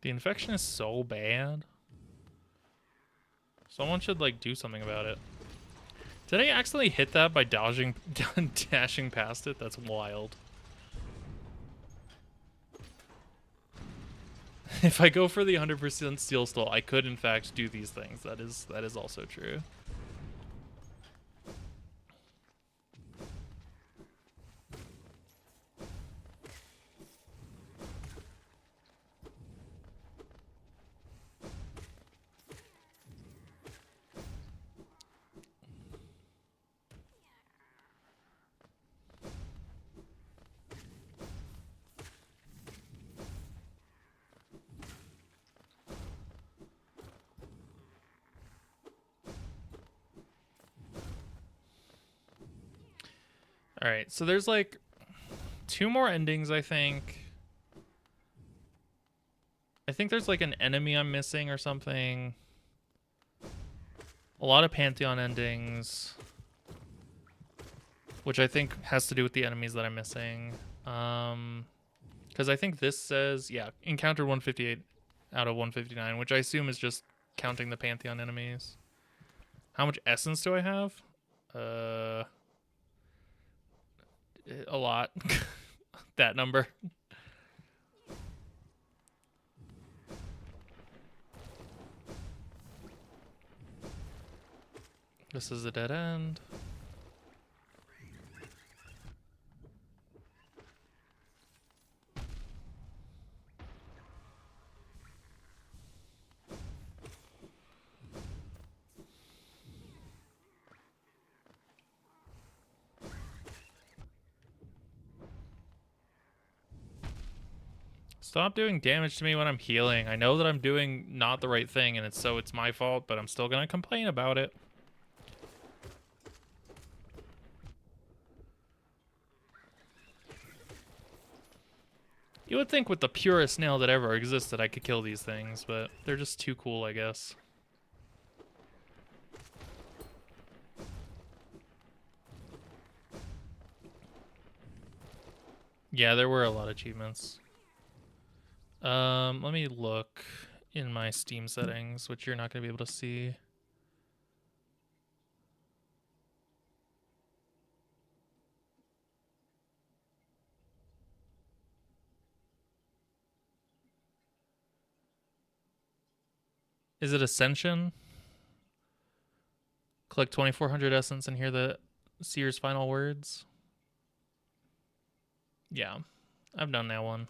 The infection is so bad. Someone should, like, do something about it. Did I accidentally hit that by dashing past it? That's wild. If I go for the 100% steel stall, I could, in fact, do these things. That is also true. Alright, so there's like 2 more endings, I think. I think there's like an enemy I'm missing or something. A lot of Pantheon endings, which I think has to do with the enemies that I'm missing. Because I think this says, yeah, encountered 158 out of 159, which I assume is just counting the Pantheon enemies. How much essence do I have? A lot. That number. This is a dead end. Stop doing damage to me when I'm healing. I know that I'm doing not the right thing, and it's my fault, but I'm still gonna complain about it. You would think with the purest nail that ever existed I could kill these things, but they're just too cool, I guess. Yeah, there were a lot of achievements. Let me look in my Steam settings, which you're not going to be able to see. Is it Ascension? Collect 2400 essence and hear the Seer's final words. Yeah, I've done that one.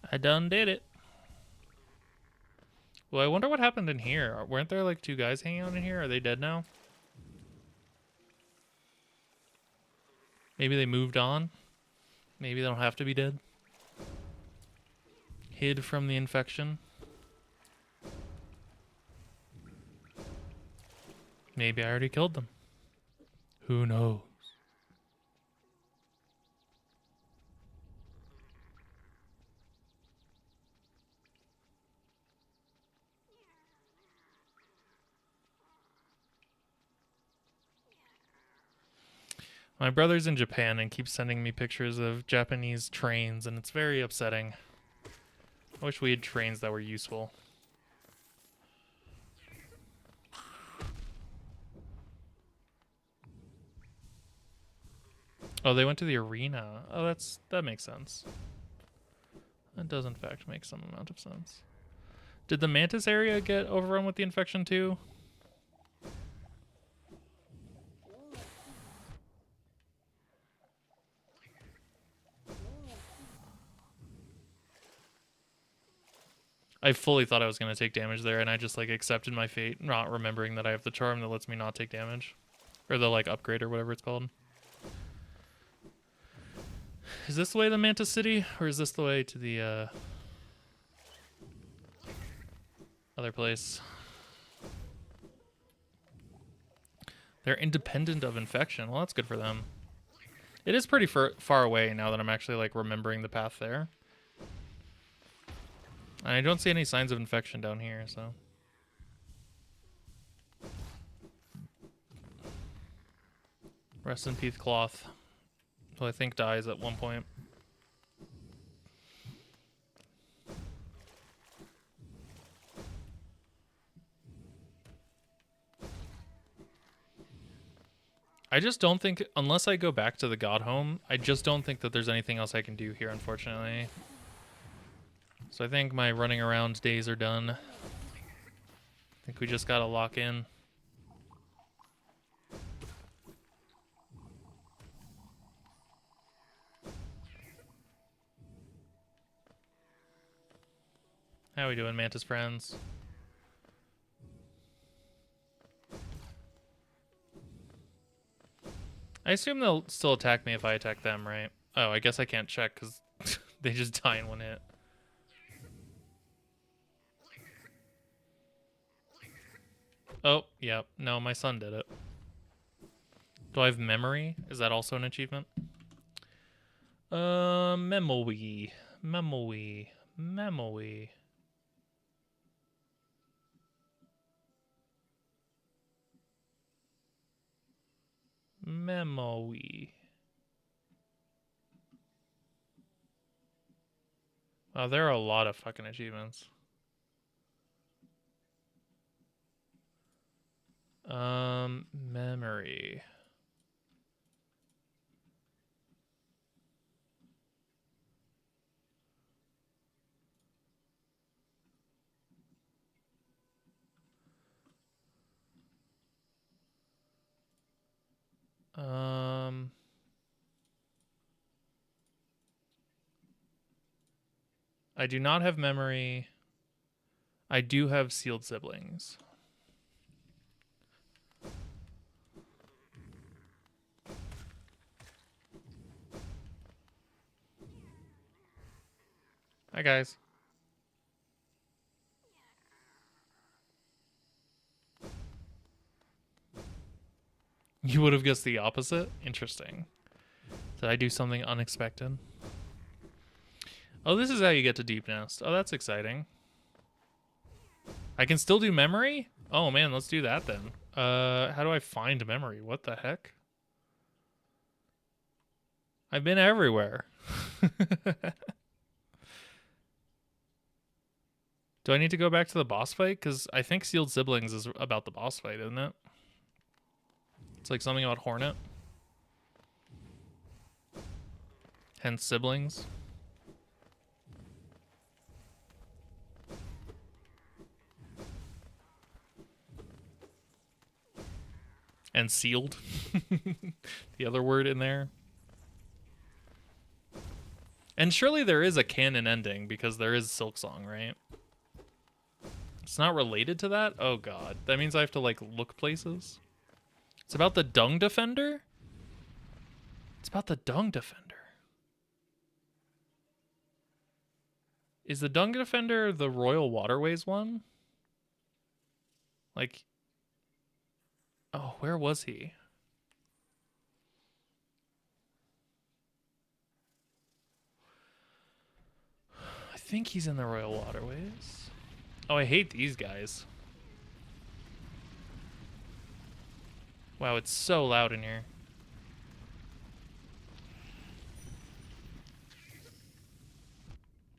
I done did it. Well, I wonder what happened in here. Weren't there like 2 guys hanging out in here? Are they dead now? Maybe they moved on. Maybe they don't have to be dead. Hid from the infection. Maybe I already killed them. Who knows? My brother's in Japan and keeps sending me pictures of Japanese trains, and it's very upsetting. I wish we had trains that were useful. Oh, they went to the arena. Oh, that makes sense. That does in fact make some amount of sense. Did the Mantis area get overrun with the infection too? I fully thought I was going to take damage there, and I just like accepted my fate, not remembering that I have the charm that lets me not take damage. Or the like upgrade or whatever it's called. Is this the way to the Mantis City, or is this the way to the other place? They're independent of infection. Well, that's good for them. It is pretty far away now that I'm actually, like, remembering the path there. And I don't see any signs of infection down here, so... Rest in peace, Cloth. Who I think dies at one point. I just don't think, unless I go back to the God Home, I just don't think that there's anything else I can do here, unfortunately. So I think my running around days are done. I think we just gotta lock in. How we doing, Mantis friends? I assume they'll still attack me if I attack them, right? Oh, I guess I can't check because they just die in one hit. Oh, yep. No, my son did it. Do I have memory? Is that also an achievement? Memory. Memory. Memory. Memory. Wow, there are a lot of fucking achievements. Memory. I do not have memory. I do have sealed siblings. Hi, guys. You would have guessed the opposite? Interesting. Did I do something unexpected? Oh, this is how you get to Deep Nest. Oh, that's exciting. I can still do memory? Oh, man, let's do that then. How do I find memory? What the heck? I've been everywhere. Do I need to go back to the boss fight? Because I think Sealed Siblings is about the boss fight, isn't it? It's like something about Hornet. Hence siblings. And sealed. The other word in there. And surely there is a canon ending because there is Silksong, right? It's not related to that? Oh god. That means I have to like look places. It's about the Dung Defender? It's about the Dung Defender. Is the Dung Defender the Royal Waterways one? Like... Oh, where was he? I think he's in the Royal Waterways. Oh, I hate these guys. Wow, it's so loud in here.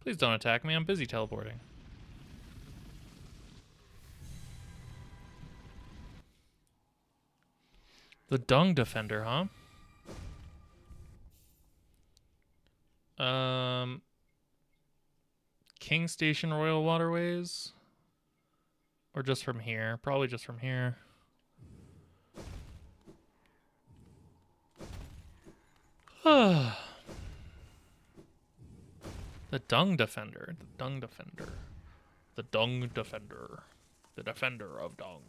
Please don't attack me. I'm busy teleporting. The Dung Defender, huh? King Station Royal Waterways? Or just from here? Probably just from here. The Dung Defender. The Dung Defender. The Dung Defender. The Defender of Dung.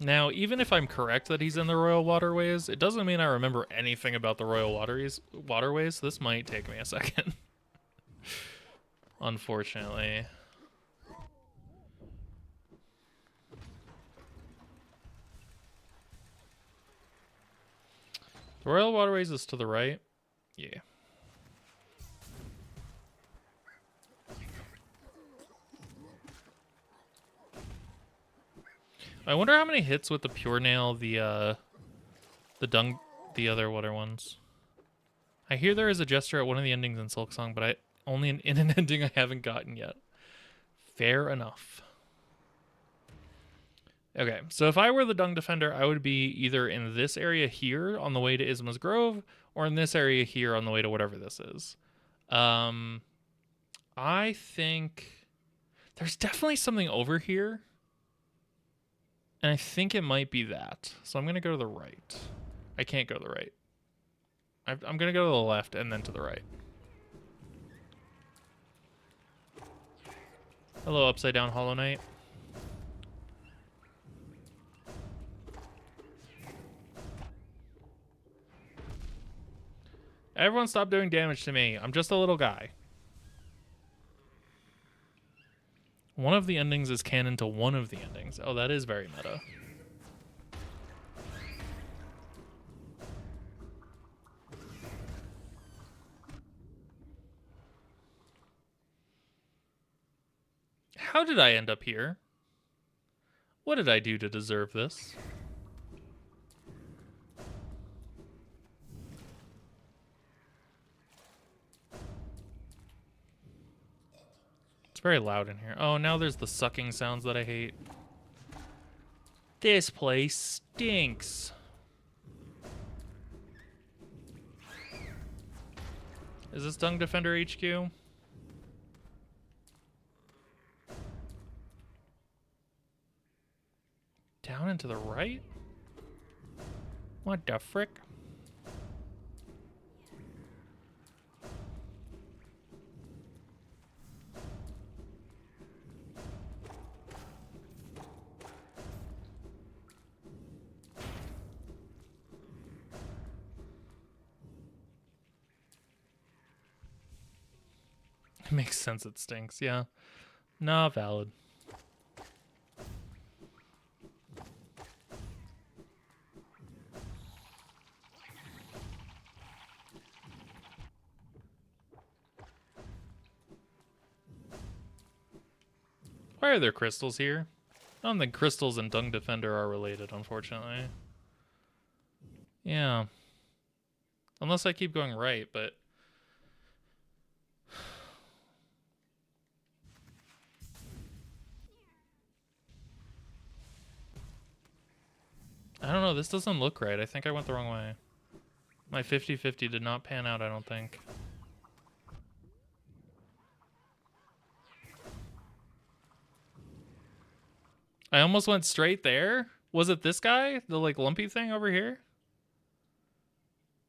Now, even if I'm correct that he's in the Royal Waterways, it doesn't mean I remember anything about the Royal Waterways. This might take me a second. Unfortunately. The Royal Waterways is to the right? Yeah. I wonder how many hits with the Pure Nail the other ones. I hear there is a gesture at one of the endings in Silksong, but only in an ending I haven't gotten yet. Fair enough. Okay, so if I were the Dung Defender, I would be either in this area here on the way to Isma's Grove, or in this area here on the way to whatever this is. I think there's definitely something over here, and I think it might be that. So I'm going to go to the right. I can't go to the right. I'm going to go to the left and then to the right. Hello, Upside Down Hollow Knight. Everyone stop doing damage to me. I'm just a little guy. One of the endings is canon to one of the endings. Oh, that is very meta. How did I end up here? What did I do to deserve this? It's very loud in here. Oh, now there's the sucking sounds that I hate. This place stinks. Is this Dung Defender HQ? Down and to the right? What the frick? It makes sense it stinks, yeah. Nah, valid. Why are there crystals here? I don't think crystals and Dung Defender are related, unfortunately. Yeah. Unless I keep going right, but... I don't know, this doesn't look right. I think I went the wrong way. My 50-50 did not pan out, I don't think. I almost went straight there? Was it this guy? The, like, lumpy thing over here?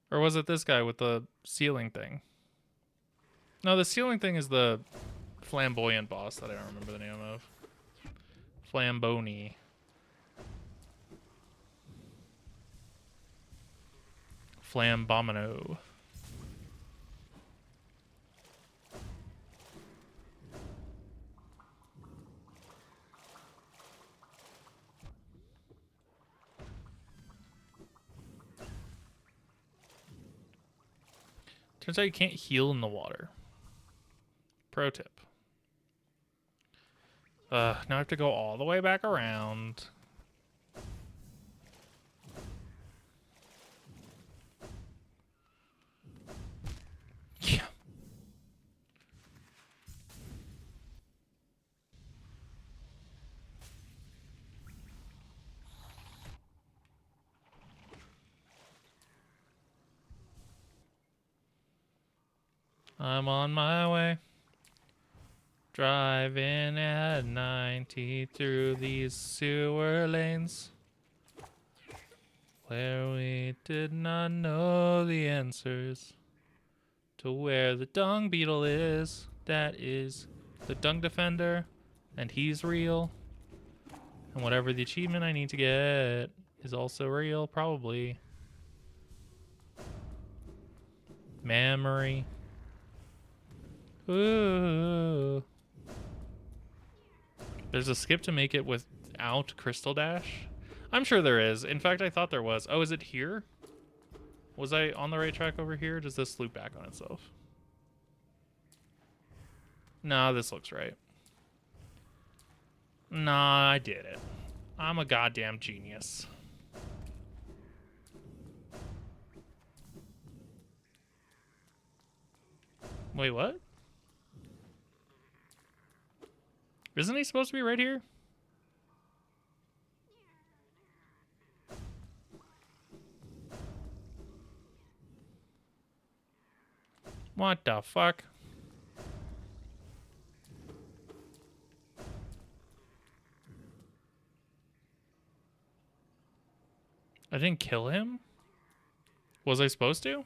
Or was it this guy with the ceiling thing? No, the ceiling thing is the flamboyant boss that I don't remember the name of. Flamboni. Flambomino. Turns out you can't heal in the water. Pro tip. Now I have to go all the way back around. Yeah. I'm on my way. Driving at 90 through these sewer lanes, where we did not know the answers to where the dung beetle is. That is the Dung Defender, and he's real. And whatever the achievement I need to get is also real, probably. Memory. Ooh. There's a skip to make it without Crystal Dash? I'm sure there is. In fact, I thought there was. Oh, is it here? Was I on the right track over here? Does this loop back on itself? No, this looks right. Nah, I did it. I'm a goddamn genius. Wait, what? Isn't he supposed to be right here? What the fuck? I didn't kill him? Was I supposed to?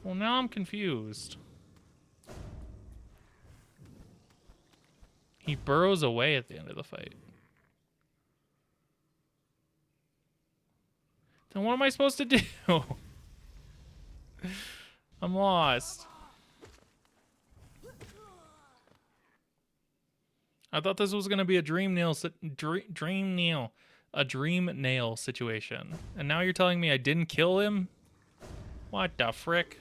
Well, now I'm confused. He burrows away at the end of the fight. Then what am I supposed to do? I'm lost. I thought this was gonna be a dream nail situation, and now you're telling me I didn't kill him? What the frick?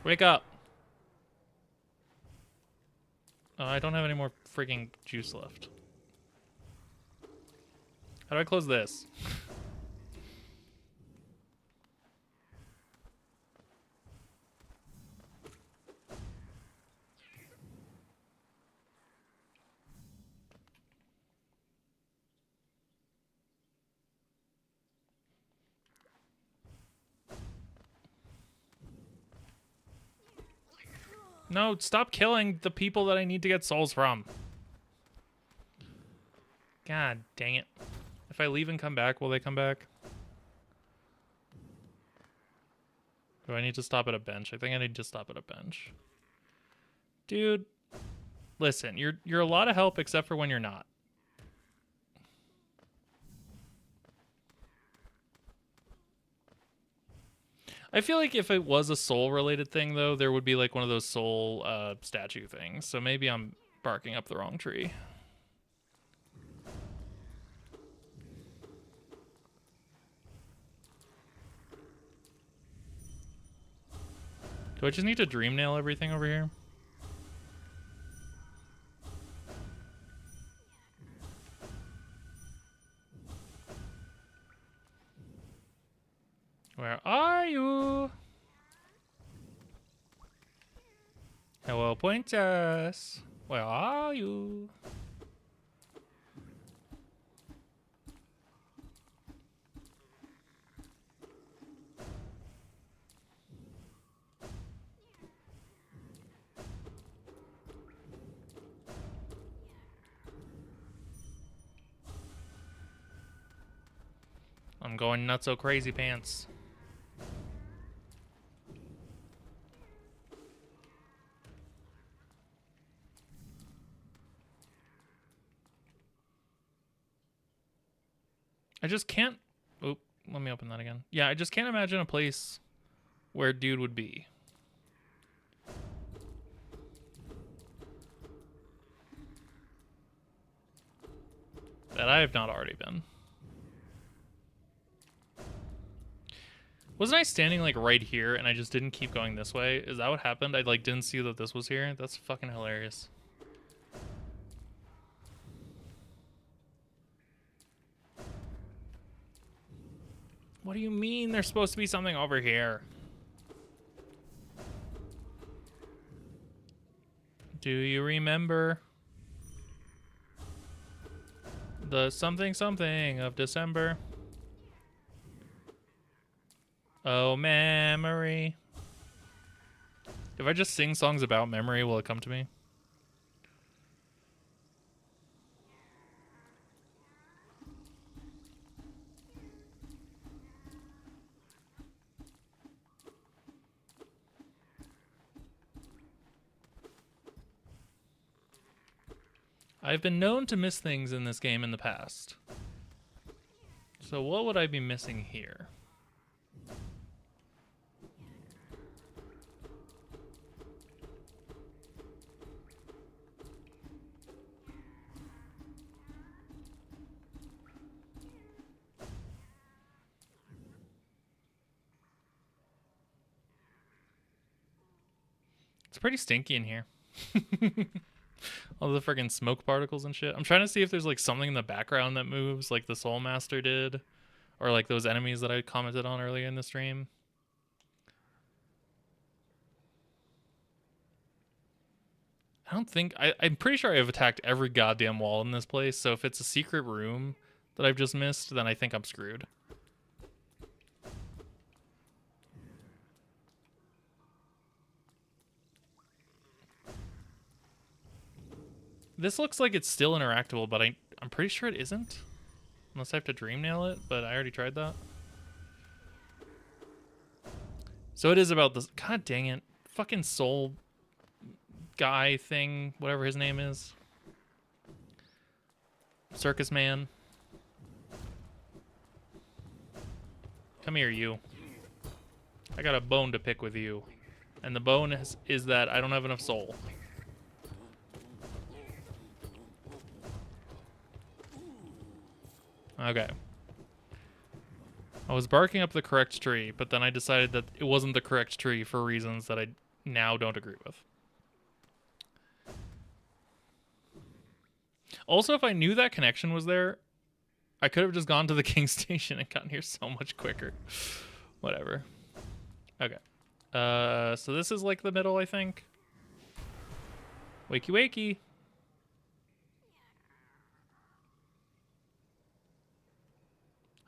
Wake up! I don't have any more freaking juice left. How do I close this? No, stop killing the people that I need to get souls from. God dang it. If I leave and come back, will they come back? Do I need to stop at a bench? I think I need to stop at a bench. Dude, listen, you're a lot of help except for when you're not. I feel like if it was a soul related thing though, there would be like one of those soul statue things. So maybe I'm barking up the wrong tree. Do I just need to dream nail everything over here? Where are you? Hello, princess. Where are you? I'm going nuts so crazy pants. I just can't. Oop, let me open that again. Yeah, I just can't imagine a place where dude would be. That I have not already been. Wasn't I standing like right here and I just didn't keep going this way? Is that what happened? I like didn't see that this was here? That's fucking hilarious. What do you mean there's supposed to be something over here? Do you remember the something something of December? Oh, memory. If I just sing songs about memory, will it come to me? I've been known to miss things in this game in the past. So what would I be missing here? It's pretty stinky in here. All the friggin' smoke particles and shit. I'm trying to see if there's like something in the background that moves, like the Soul Master did, or like those enemies that I commented on earlier in the stream. I don't think I'm pretty sure I've attacked every goddamn wall in this place. So if it's a secret room that I've just missed, then I think I'm screwed. This looks like it's still interactable, but I'm pretty sure it isn't. Unless I have to dream nail it, but I already tried that. So it is about this. God dang it. Fucking soul guy thing, whatever his name is. Circus man. Come here, you. I got a bone to pick with you. And the bone is that I don't have enough soul. Okay. I was barking up the correct tree, but then I decided that it wasn't the correct tree for reasons that I now don't agree with. Also, if I knew that connection was there, I could have just gone to the King Station and gotten here so much quicker. Whatever. Okay. So this is like the middle, I think. Wakey wakey.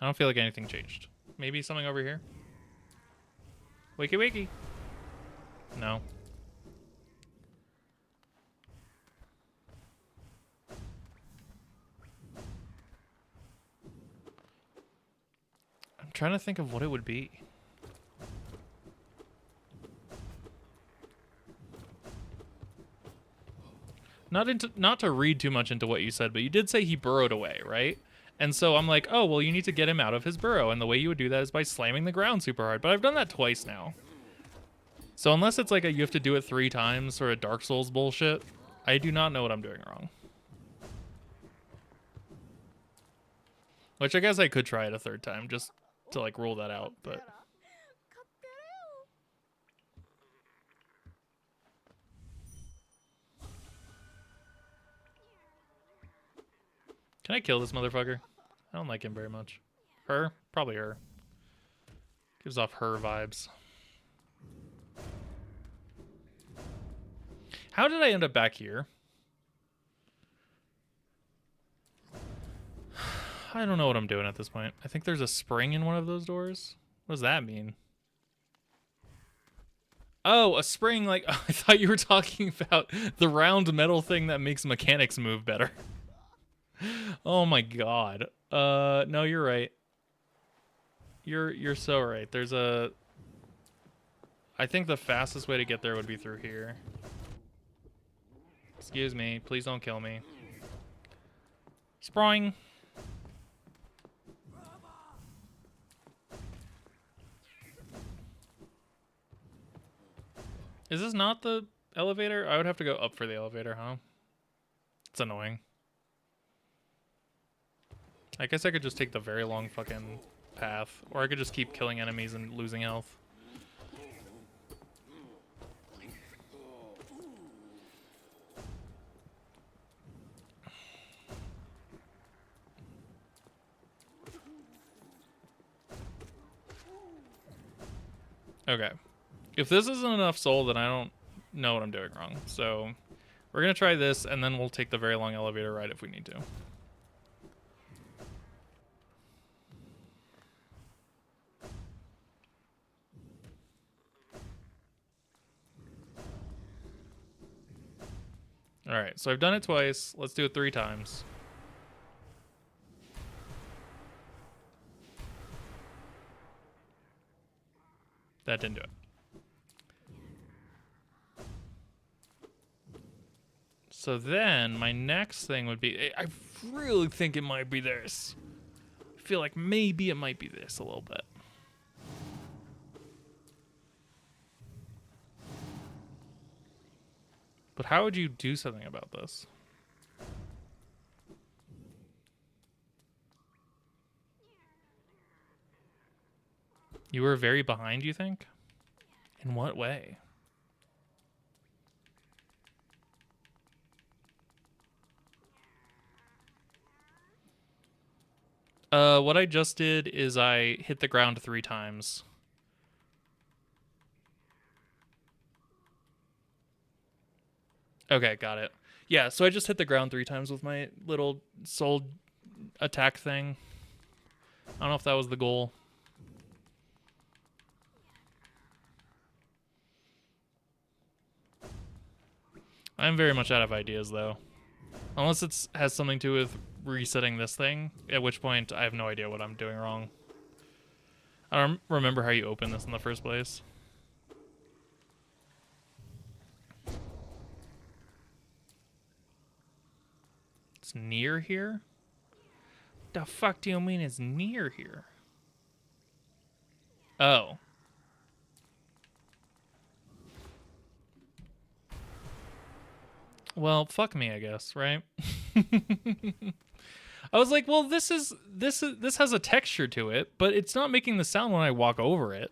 I don't feel like anything changed. Maybe something over here? Wakey wakey. No. I'm trying to think of what it would be. Not to read too much into what you said, but you did say he burrowed away, right? And so I'm like, oh, well, you need to get him out of his burrow. And the way you would do that is by slamming the ground super hard. But I've done that twice now. So unless it's like you have to do it 3 times, sort of Dark Souls bullshit, I do not know what I'm doing wrong. Which I guess I could try it a 3rd time just to like rule that out, but... Can I kill this motherfucker? I don't like him very much. Her? Probably her. Gives off her vibes. How did I end up back here? I don't know what I'm doing at this point. I think there's a spring in one of those doors. What does that mean? Oh, a spring like... Oh, I thought you were talking about the round metal thing that makes mechanics move better. Oh my god. No, you're right. You're so right. There's a... I think the fastest way to get there would be through here. Excuse me. Please don't kill me. Spring. Is this not the elevator? I would have to go up for the elevator, huh? It's annoying. I guess I could just take the very long fucking path. Or I could just keep killing enemies and losing health. Okay. If this isn't enough soul, then I don't know what I'm doing wrong. So we're going to try this, and then we'll take the very long elevator ride if we need to. Alright, so I've done it twice. Let's do it 3 times. That didn't do it. So then my next thing would be, I really think it might be this. I feel like maybe it might be this a little bit. But how would you do something about this? You were very behind, you think? In what way? What I just did is I hit the ground 3 times. Okay, got it. Yeah, so I just hit the ground 3 times with my little soul attack thing. I don't know if that was the goal. I'm very much out of ideas, though. Unless it has something to do with resetting this thing, at which point I have no idea what I'm doing wrong. I don't remember how you open this in the first place. It's near here? The fuck do you mean it's near here? Oh. Well, fuck me, I guess, right? I was like, well, this has a texture to it, but it's not making the sound when I walk over it.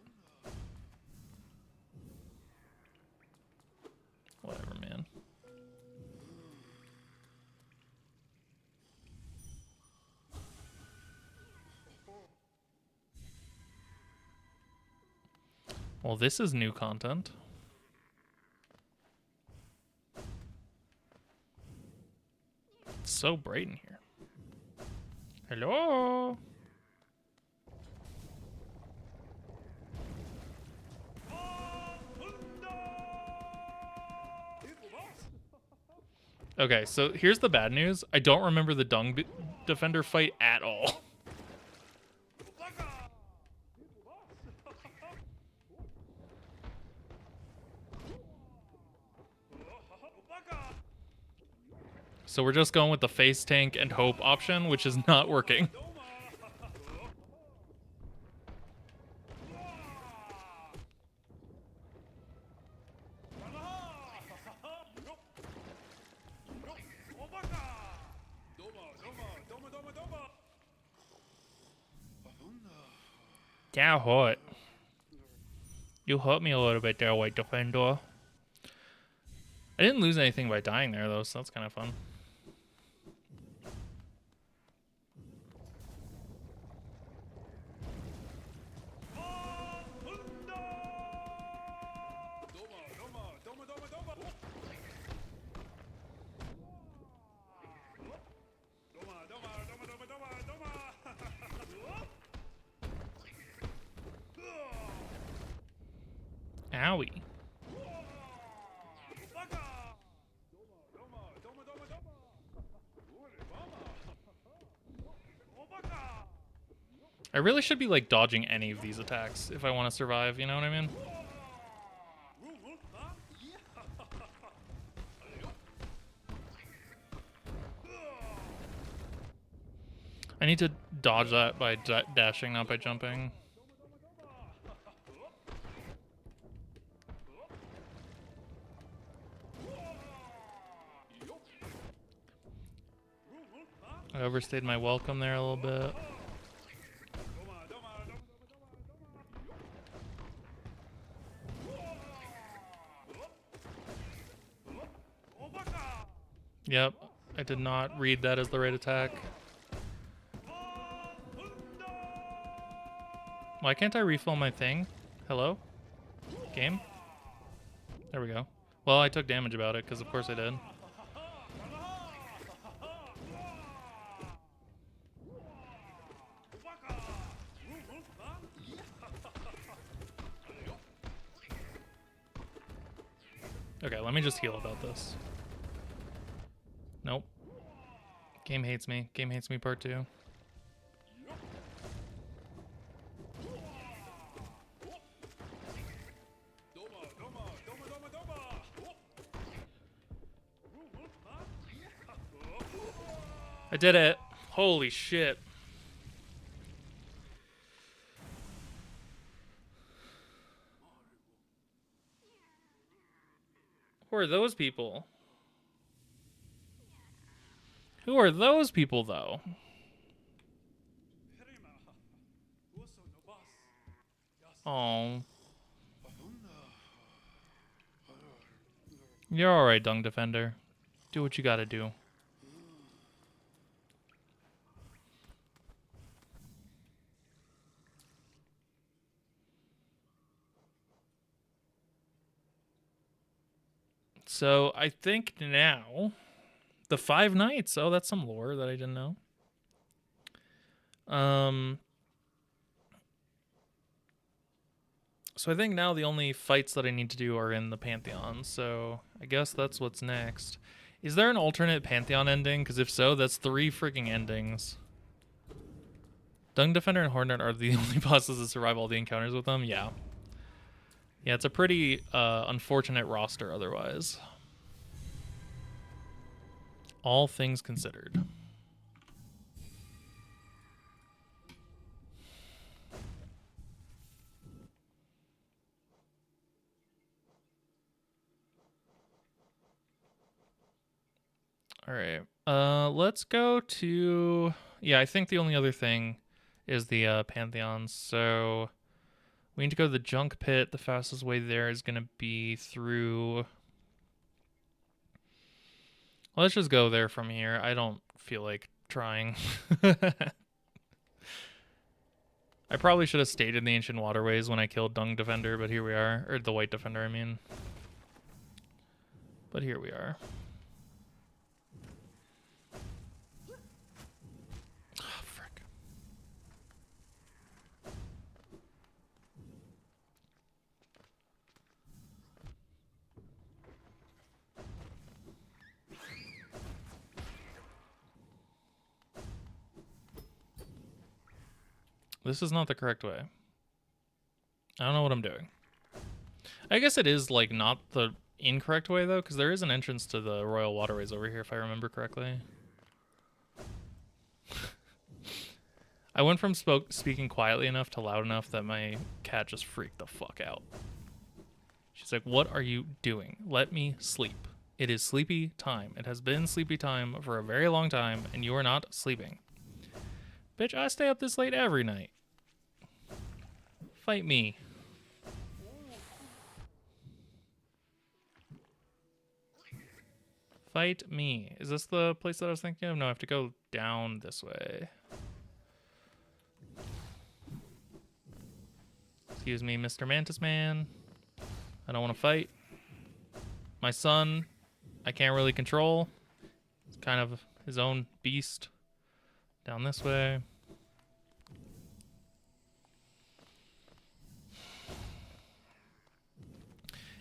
Whatever, man. Well, this is new content. It's so bright in here. Hello? Okay, so here's the bad news. I don't remember the Dung Defender fight at all. So we're just going with the face tank and hope option, which is not working. Yeah, hurt. You hurt me a little bit there, White Defender. I didn't lose anything by dying there, though, so that's kind of fun. Owie. I really should be, like, dodging any of these attacks if I want to survive, you know what I mean? I need to dodge that by dashing, not by jumping. I overstayed my welcome there a little bit. Yep, I did not read that as the right attack. Why can't I refill my thing? Hello? Game? There we go. Well, I took damage about it, because of course I did. Okay, let me just heal about this. Nope. Game hates me. Game hates me part 2. I did it. Holy shit. Who are those people? Who are those people, though? Oh. You're alright, Dung Defender. Do what you gotta do. So, I think now... The 5 Knights. Oh, that's some lore that I didn't know. So I think now the only fights that I need to do are in the Pantheon. So I guess that's what's next. Is there an alternate Pantheon ending? Because if so, that's 3 freaking endings. Dung Defender and Hornet are the only bosses that survive all the encounters with them? Yeah. Yeah, it's a pretty unfortunate roster otherwise. All things considered. All right. Let's go to... Yeah, I think the only other thing is the Pantheon. So we need to go to the Junk Pit. The fastest way there is going to be through... Well, let's just go there from here. I don't feel like trying. I probably should have stayed in the Ancient Waterways when I killed Dung Defender, but here we are. Or the White Defender, I mean. But here we are. Oh, frick. This is not the correct way. I don't know what I'm doing. I guess it is, like, not the incorrect way, though, because there is an entrance to the Royal Waterways over here, if I remember correctly. I went from speaking quietly enough to loud enough that my cat just freaked the fuck out. She's like, what are you doing? Let me sleep. It is sleepy time. It has been sleepy time for a very long time, and you are not sleeping. Bitch, I stay up this late every night. Fight me. Fight me. Is this the place that I was thinking of? No, I have to go down this way. Excuse me, Mr. Mantis Man. I don't want to fight. My son, I can't really control. He's kind of his own beast. Down this way.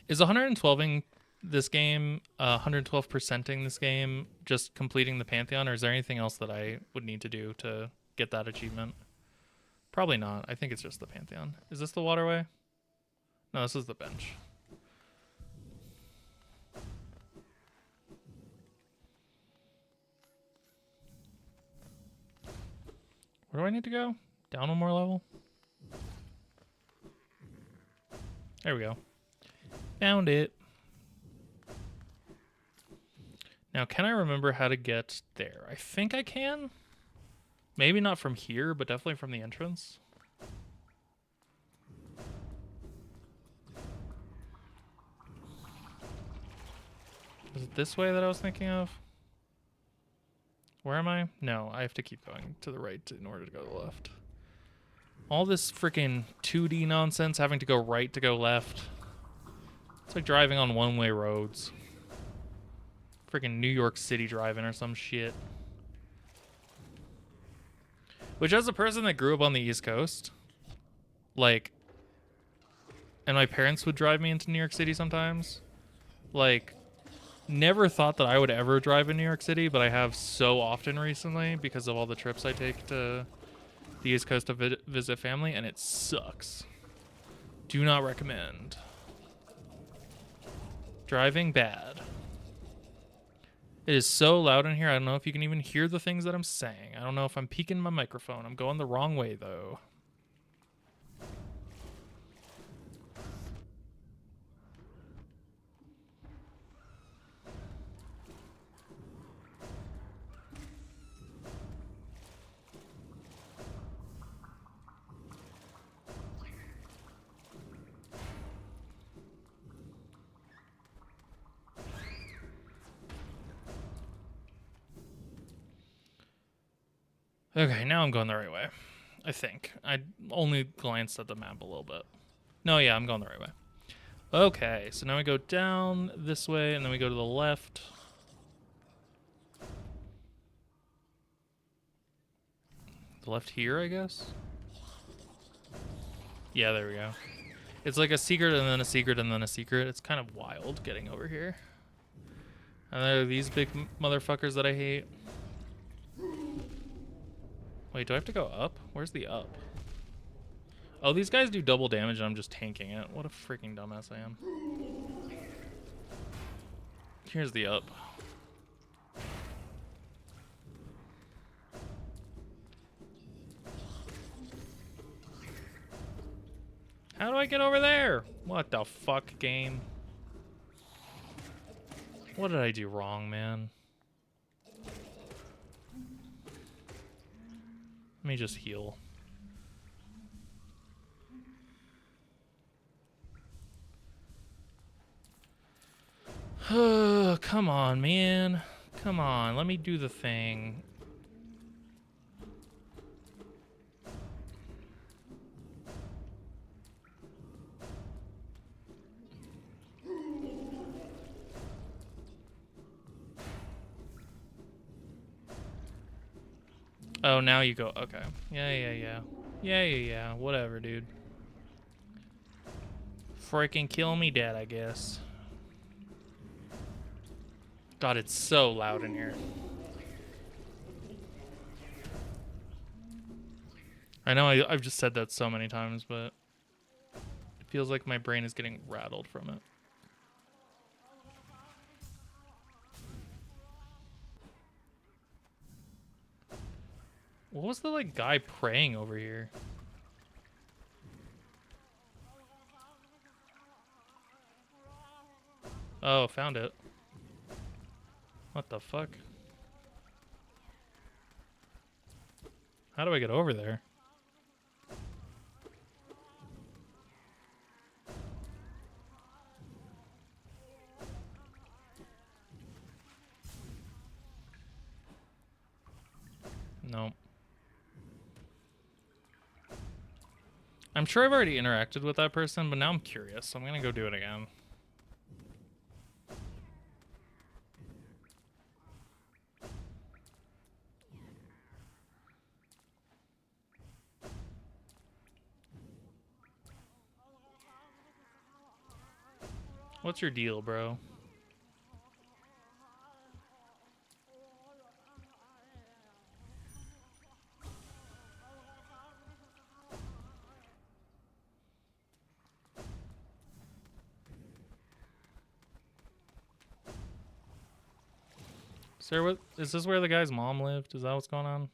Is 112ing this game, 112%ing this game, just completing the Pantheon, or is there anything else that I would need to do to get that achievement? Probably not. I think it's just the Pantheon. Is this the waterway? No, this is the bench. Where do I need to go? Down one more level? There we go. Found it. Now, can I remember how to get there? I think I can. Maybe not from here, but definitely from the entrance. Is it this way that I was thinking of? Where am I? No, I have to keep going to the right in order to go to the left. All this freaking 2D nonsense, having to go right to go left. It's like driving on one-way roads. Freaking New York City driving or some shit. Which, as a person that grew up on the East Coast, like, and my parents would drive me into New York City sometimes, like, Never thought that I would ever drive in New York City, but I have so often recently because of all the trips I take to the East Coast to visit family, and it sucks. Do not recommend. Driving bad. It is so loud in here, I don't know if you can even hear the things that I'm saying. I don't know if I'm peeking my microphone. I'm going the wrong way, though. Okay, now I'm going the right way. I think. I only glanced at the map a little bit. No, yeah, I'm going the right way. Okay, so now we go down this way, and then we go to the left. The left here, I guess? Yeah, there we go. It's like a secret, and then a secret, and then a secret. It's kind of wild getting over here. And there are these big motherfuckers that I hate. Wait, do I have to go up? Where's the up? Oh, these guys do double damage and I'm just tanking it. What a freaking dumbass I am. Here's the up. How do I get over there? What the fuck, game? What did I do wrong, man? Let me just heal. Come on, man. Come on, let me do the thing. Oh, now you go. Okay. Yeah. Whatever, dude. Freaking kill me dead, I guess. God, it's so loud in here. I know I've just said that so many times, but it feels like my brain is getting rattled from it. What was the, like, guy praying over here? Oh, found it. What the fuck? How do I get over there? Nope. I'm sure I've already interacted with that person, but now I'm curious, so I'm gonna go do it again. What's your deal, bro? Sir, what is this where the guy's mom lived? Is that what's going on?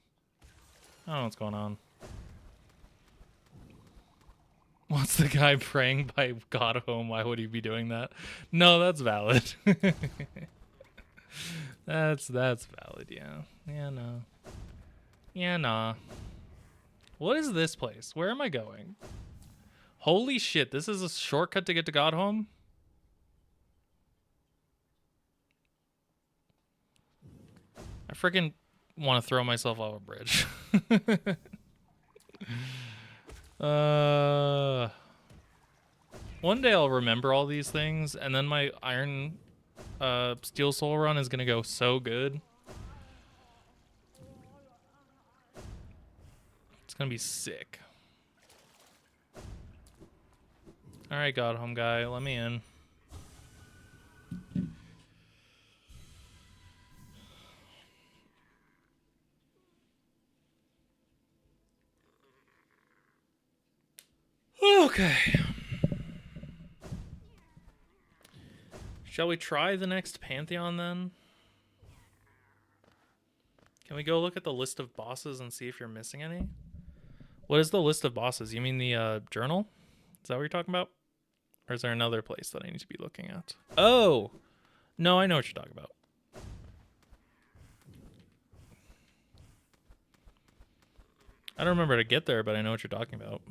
I don't know what's going on. What's the guy praying by God home? Why would he be doing that? No, that's valid. that's valid, yeah. Yeah, no. Yeah, nah. What is this place? Where am I going? Holy shit, this is a shortcut to get to God home? I freaking want to throw myself off a bridge. One day I'll remember all these things, and then my Iron Steel Soul run is gonna go so good. It's gonna be sick. Alright, God home guy, let me in. Okay. Shall we try the next Pantheon then? Can we go look at the list of bosses and see if you're missing any? What is the list of bosses? You mean the journal? Is that what you're talking about? Or is there another place that I need to be looking at? Oh! No, I know what you're talking about. I don't remember how to get there, but I know what you're talking about.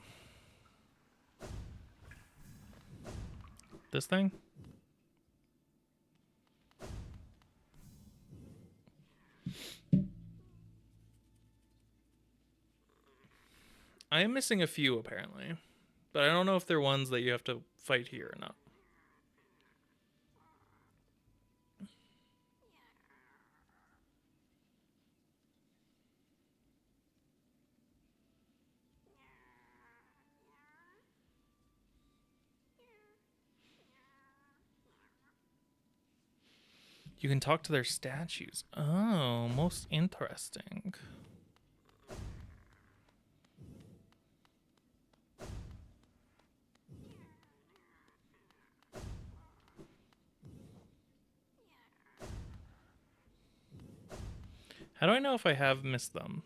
This thing? I am missing a few, apparently. But I don't know if they're ones that you have to fight here or not. You can talk to their statues. Oh, most interesting. How do I know if I have missed them?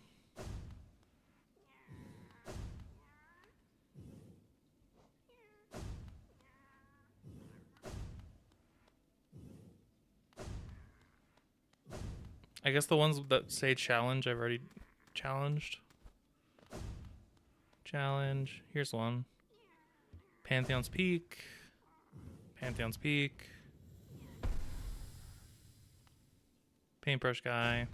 I guess the ones that say challenge, I've already challenged. Challenge. Here's one. Pantheon's Peak. Pantheon's Peak. Paintbrush guy.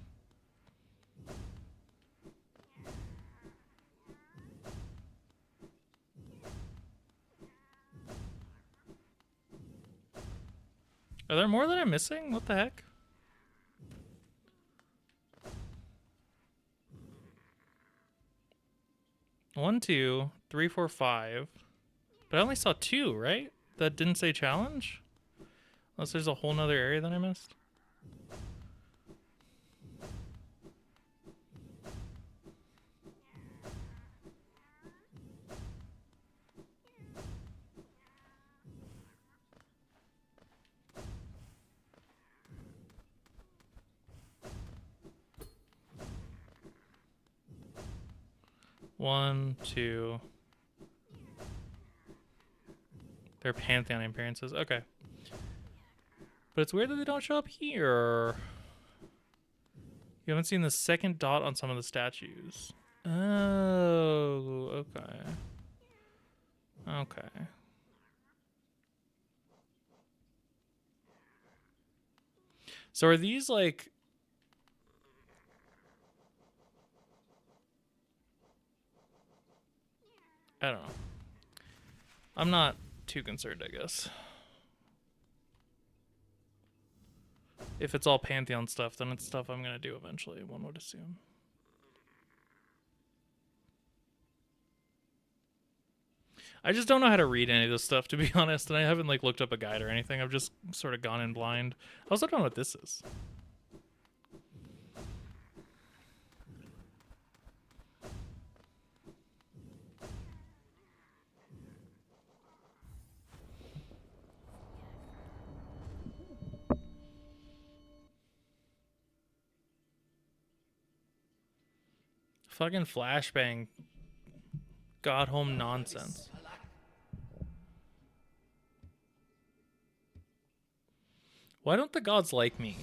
Are there more that I'm missing? What the heck? One, two, three, four, five. But I only saw two, right? That didn't say challenge? Unless there's a whole nother area that I missed. One, two. They're Pantheon appearances. Okay. But it's weird that they don't show up here. You haven't seen the second dot on some of the statues. Oh, okay. Okay. So are these like... I don't know. I'm not too concerned, I guess. If it's all Pantheon stuff, then it's stuff I'm going to do eventually, one would assume. I just don't know how to read any of this stuff, to be honest, and I haven't like looked up a guide or anything. I've just sort of gone in blind. I also don't know what this is. Fucking flashbang. God home nonsense. Why don't the gods like me?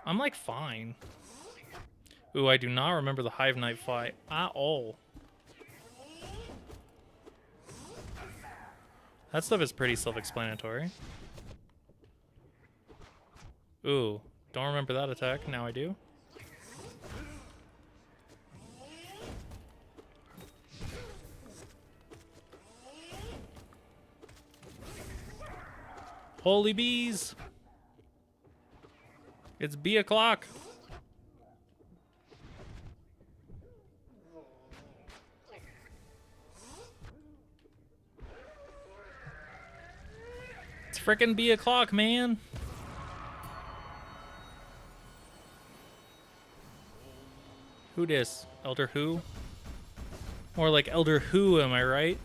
I'm like fine. Ooh, I do not remember the Hive Knight fight at all. That stuff is pretty self-explanatory. Ooh, don't remember that attack. Now I do. Holy bees! It's bee o'clock. It's frickin' bee o'clock, man. Who dis? Elder who? More like Elder Who, am I right?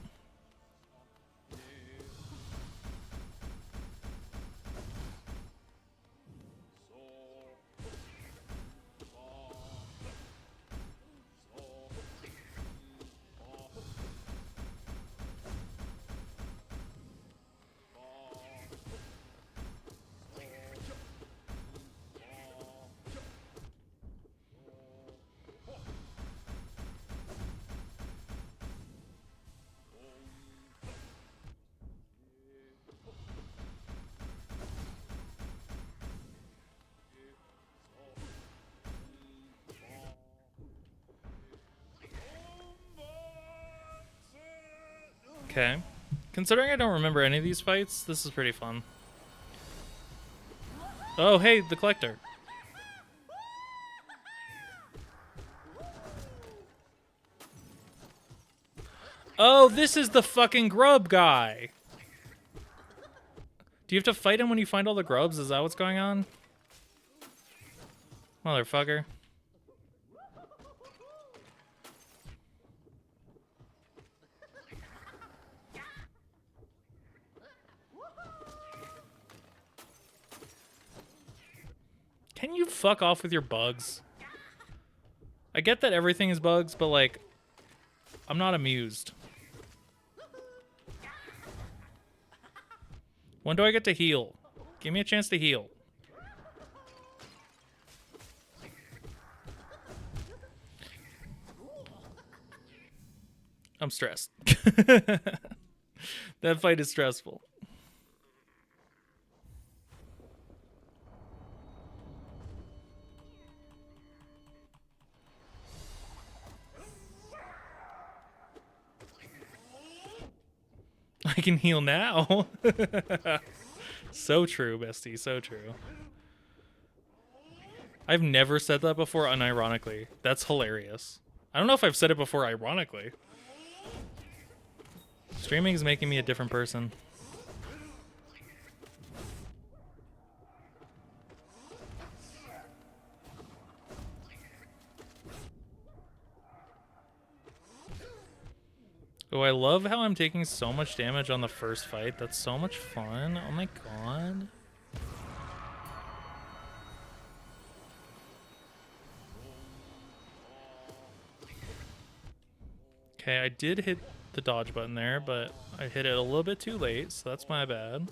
Okay. Considering I don't remember any of these fights, this is pretty fun. Oh, hey, the collector. Oh, this is the fucking grub guy. Do you have to fight him when you find all the grubs? Is that what's going on? Motherfucker. Can you fuck off with your bugs? I get that everything is bugs, but like, I'm not amused. When do I get to heal? Give me a chance to heal. I'm stressed. That fight is stressful. I can heal now. So true, bestie. So true. I've never said that before unironically. That's hilarious. I don't know if I've said it before ironically. Streaming is making me a different person. Oh, I love how I'm taking so much damage on the first fight. That's so much fun. Oh my god. Okay, I did hit the dodge button there, but I hit it a little bit too late, so that's my bad.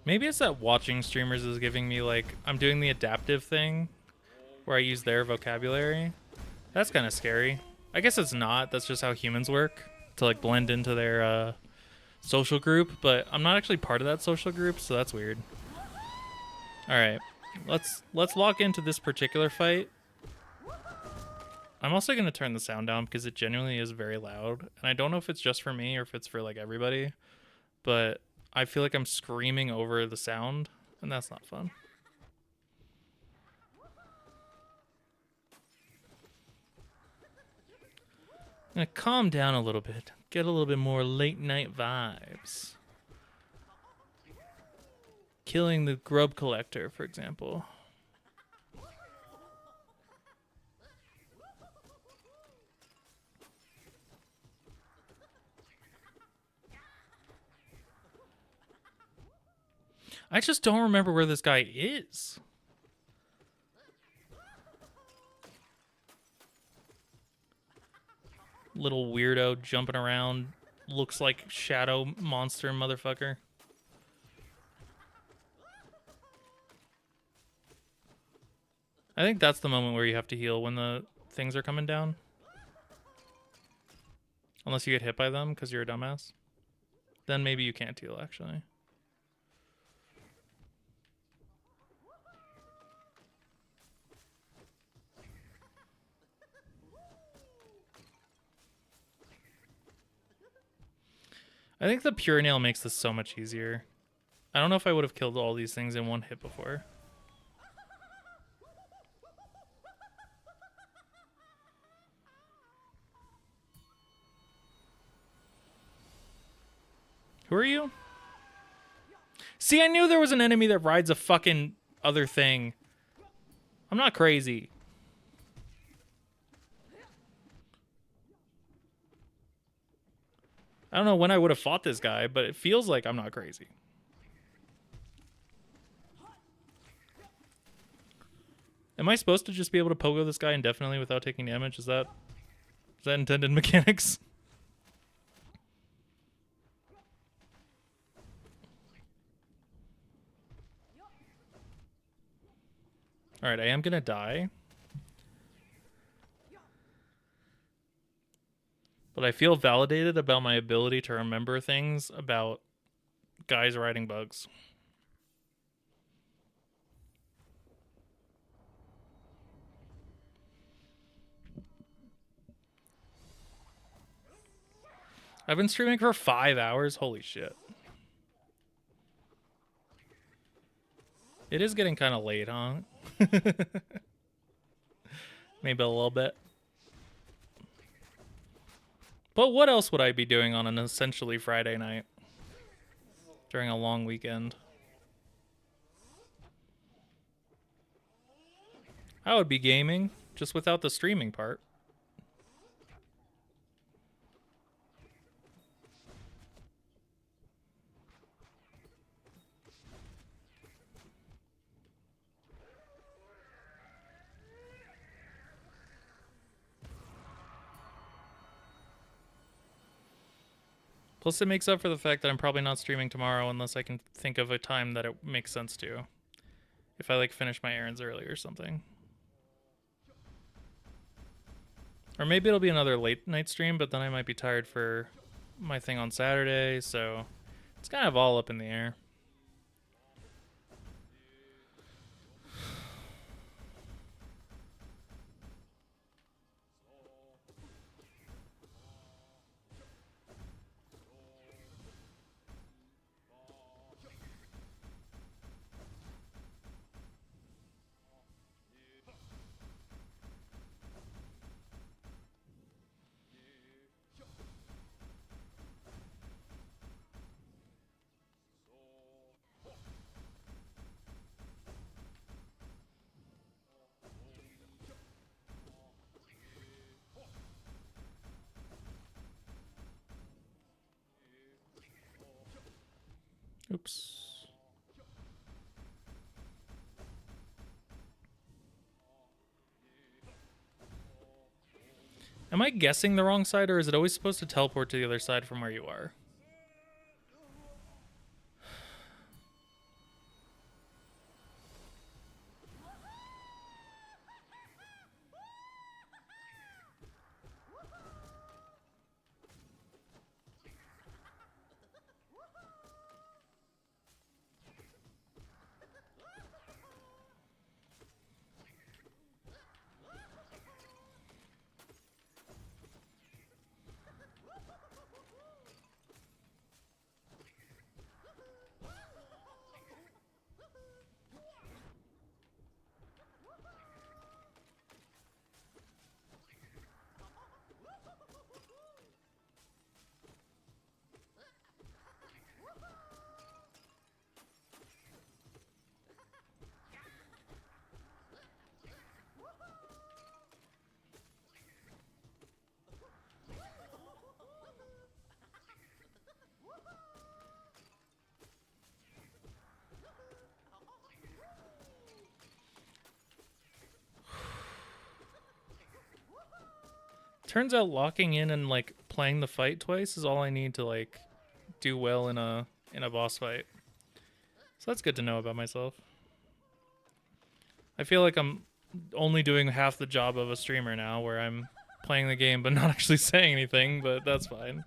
Maybe it's that watching streamers is giving me, like, I'm doing the adaptive thing where I use their vocabulary. That's kind of scary. I guess it's not. That's just how humans work, to, like, blend into their social group. But I'm not actually part of that social group, so that's weird. All right, let's lock into this particular fight. I'm also going to turn the sound down because it genuinely is very loud. And I don't know if it's just for me or if it's for, like, everybody. But I feel like I'm screaming over the sound, and that's not fun. I'm gonna calm down a little bit, get a little bit more late night vibes. Killing the grub collector, for example. I just don't remember where this guy is. Little weirdo jumping around. Looks like shadow monster motherfucker. I think that's the moment where you have to heal, when the things are coming down. Unless you get hit by them because you're a dumbass. Then maybe you can't heal, actually. I think the Pure Nail makes this so much easier. I don't know if I would have killed all these things in one hit before. are you? See, I knew there was an enemy that rides a fucking other thing. I'm not crazy. I don't know when I would have fought this guy, but it feels like I'm not crazy. Am I supposed to just be able to pogo this guy indefinitely without taking damage? Is that intended mechanics? Alright, I am gonna die. But I feel validated about my ability to remember things about guys riding bugs. I've been streaming for 5 hours. Holy shit. It is getting kind of late, huh? Maybe a little bit. But what else would I be doing on an essentially Friday night during a long weekend? I would be gaming, just without the streaming part. Plus, it makes up for the fact that I'm probably not streaming tomorrow unless I can think of a time that it makes sense to. If I, like, finish my errands early or something. Or maybe it'll be another late night stream, but then I might be tired for my thing on Saturday, so it's kind of all up in the air. Oops. Am I guessing the wrong side, or is it always supposed to teleport to the other side from where you are? Turns out locking in and like playing the fight twice is all I need to like do well in a boss fight. So that's good to know about myself. I feel like I'm only doing half the job of a streamer now, where I'm playing the game but not actually saying anything, but that's fine.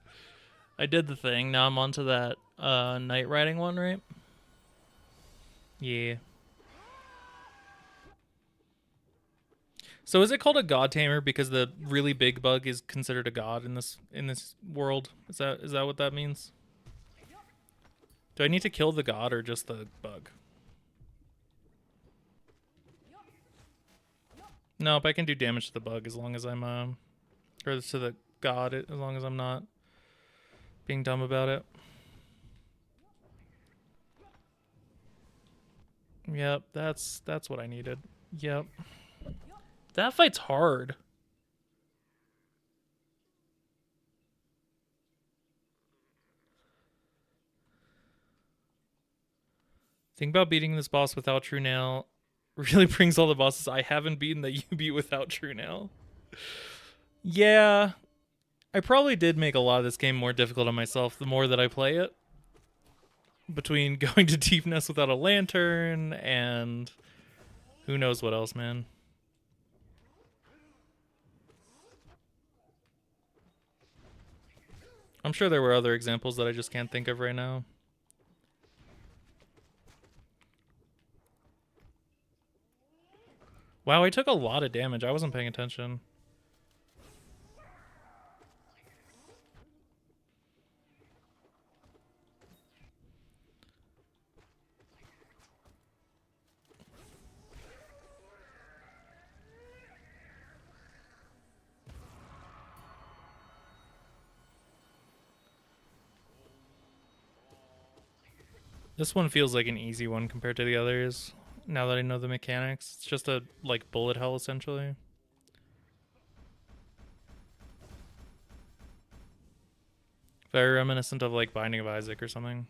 I did the thing. Now I'm onto that night riding one, right? Yeah. So is it called a god tamer because the really big bug is considered a god in this world? Is that what that means? Do I need to kill the god or just the bug? Nope, I can do damage to the bug as long as I'm or to the god as long as I'm not being dumb about it. Yep, that's what I needed. Yep. That fight's hard. Think about beating this boss without True Nail really brings all the bosses I haven't beaten that you beat without True Nail. Yeah, I probably did make a lot of this game more difficult on myself the more that I play it. Between going to Deepness without a lantern and who knows what else, man. I'm sure there were other examples that I just can't think of right now. Wow, I took a lot of damage. I wasn't paying attention. This one feels like an easy one compared to the others. Now that I know the mechanics, it's just a like bullet hell essentially. Very reminiscent of like Binding of Isaac or something.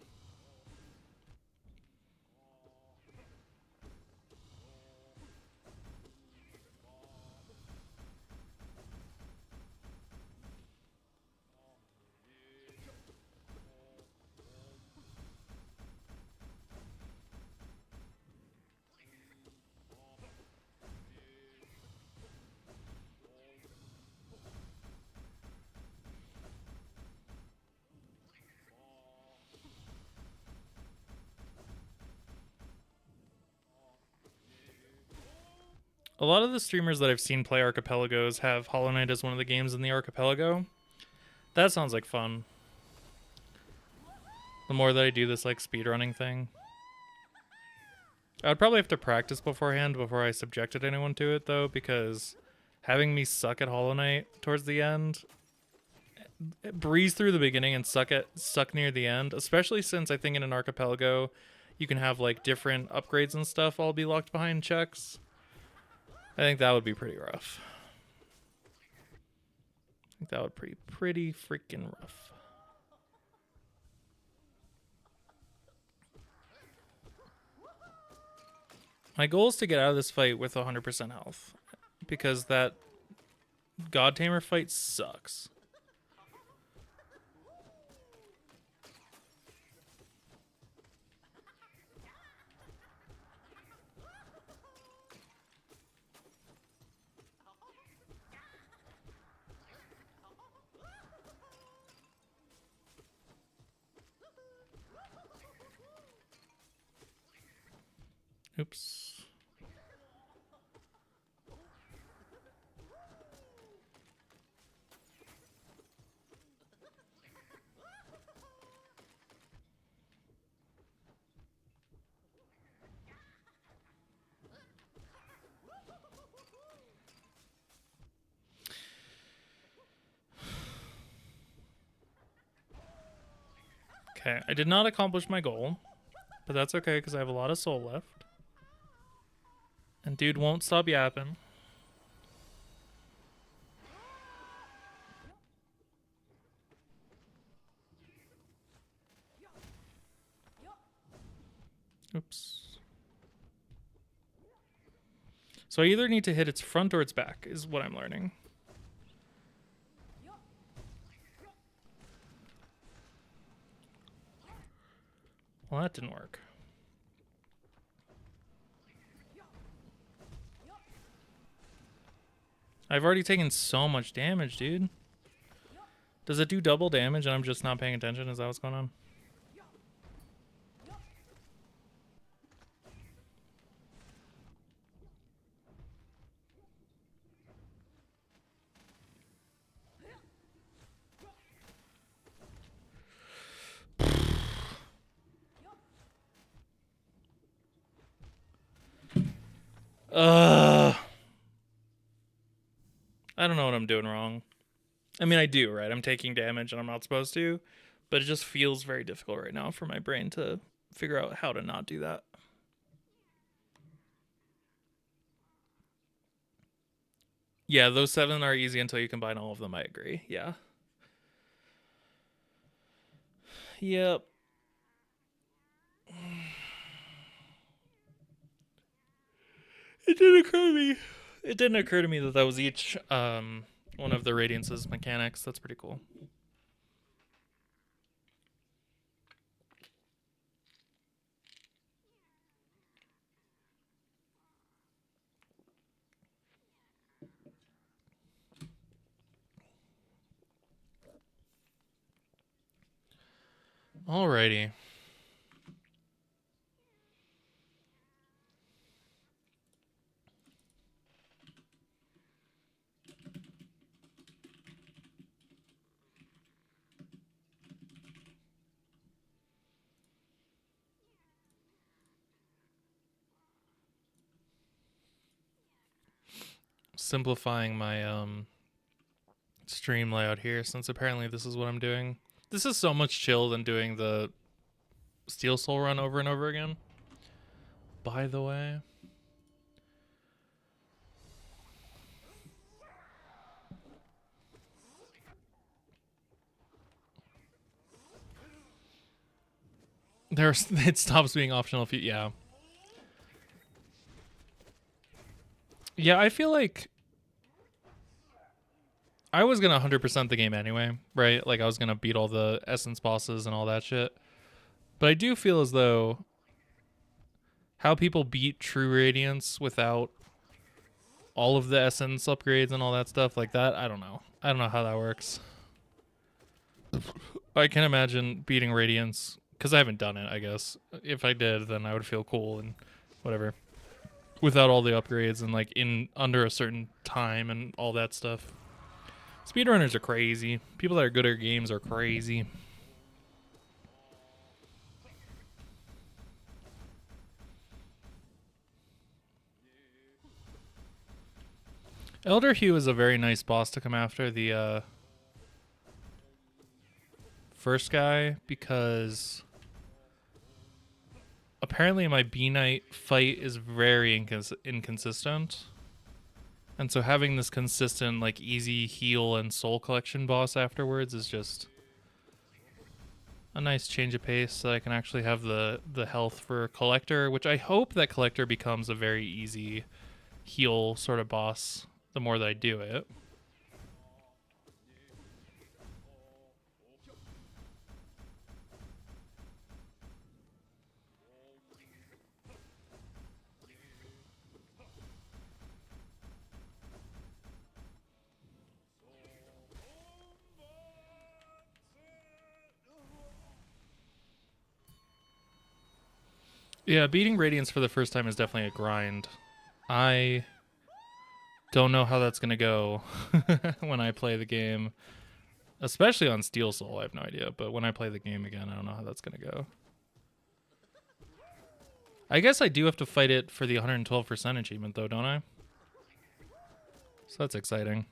A lot of the streamers that I've seen play Archipelagos have Hollow Knight as one of the games in the Archipelago. That sounds like fun. The more that I do this like speedrunning thing. I would probably have to practice beforehand before I subjected anyone to it though, because having me suck at Hollow Knight towards the end, breeze through the beginning and suck near the end, especially since I think in an Archipelago you can have like different upgrades and stuff all be locked behind checks. I think that would be pretty rough. I think that would be pretty freaking rough. My goal is to get out of this fight with 100% health, because that God Tamer fight sucks. Oops. Okay, I did not accomplish my goal, but that's okay because I have a lot of soul left. And dude won't stop yapping. Oops. So I either need to hit its front or its back, is what I'm learning. Well, that didn't work. I've already taken so much damage, dude. Does it do double damage and I'm just not paying attention? Is that what's going on? I don't know what I'm doing wrong. I mean, I do, right? I'm taking damage and I'm not supposed to, but it just feels very difficult right now for my brain to figure out how to not do that. Yeah, those 7 are easy until you combine all of them. I agree. Yeah. Yep. It didn't occur to me. It didn't occur to me that that was each one of the Radiance's mechanics. That's pretty cool. Alrighty. Simplifying my stream layout here, since apparently this is what I'm doing. This is so much chill than doing the Steel Soul run over and over again. By the way. It stops being optional if you, yeah. Yeah, I feel like I was gonna 100% the game anyway, right? Like I was gonna beat all the essence bosses and all that shit. But I do feel as though how people beat True Radiance without all of the essence upgrades and all that stuff like that, I don't know. I don't know how that works. I can imagine beating Radiance because I haven't done it. I guess if I did, then I would feel cool and whatever without all the upgrades and like in under a certain time and all that stuff. Speedrunners are crazy. People that are good at games are crazy. Elder Hue is a very nice boss to come after the first guy because apparently my B Knight fight is very inconsistent. And so having this consistent, like, easy heal and soul collection boss afterwards is just a nice change of pace so I can actually have the health for Collector, which I hope that Collector becomes a very easy heal sort of boss the more that I do it. Yeah, beating Radiance for the first time is definitely a grind. I don't know how that's going to go when I play the game. Especially on Steel Soul, I have no idea. But when I play the game again, I don't know how that's going to go. I guess I do have to fight it for the 112% achievement, though, don't I? So that's exciting.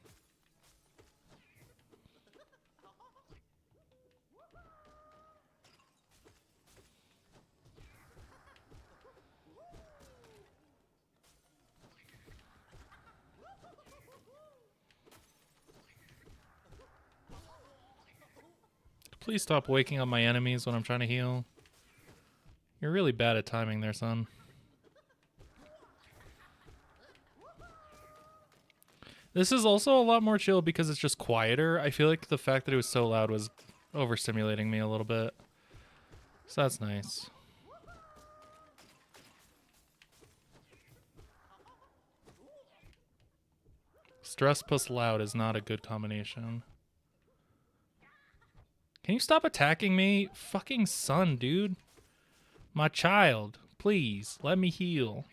Please stop waking up my enemies when I'm trying to heal. You're really bad at timing there, son. This is also a lot more chill because it's just quieter. I feel like the fact that it was so loud was overstimulating me a little bit. So that's nice. Stress plus loud is not a good combination. Can you stop attacking me? Fucking son, dude. My child. Please, let me heal.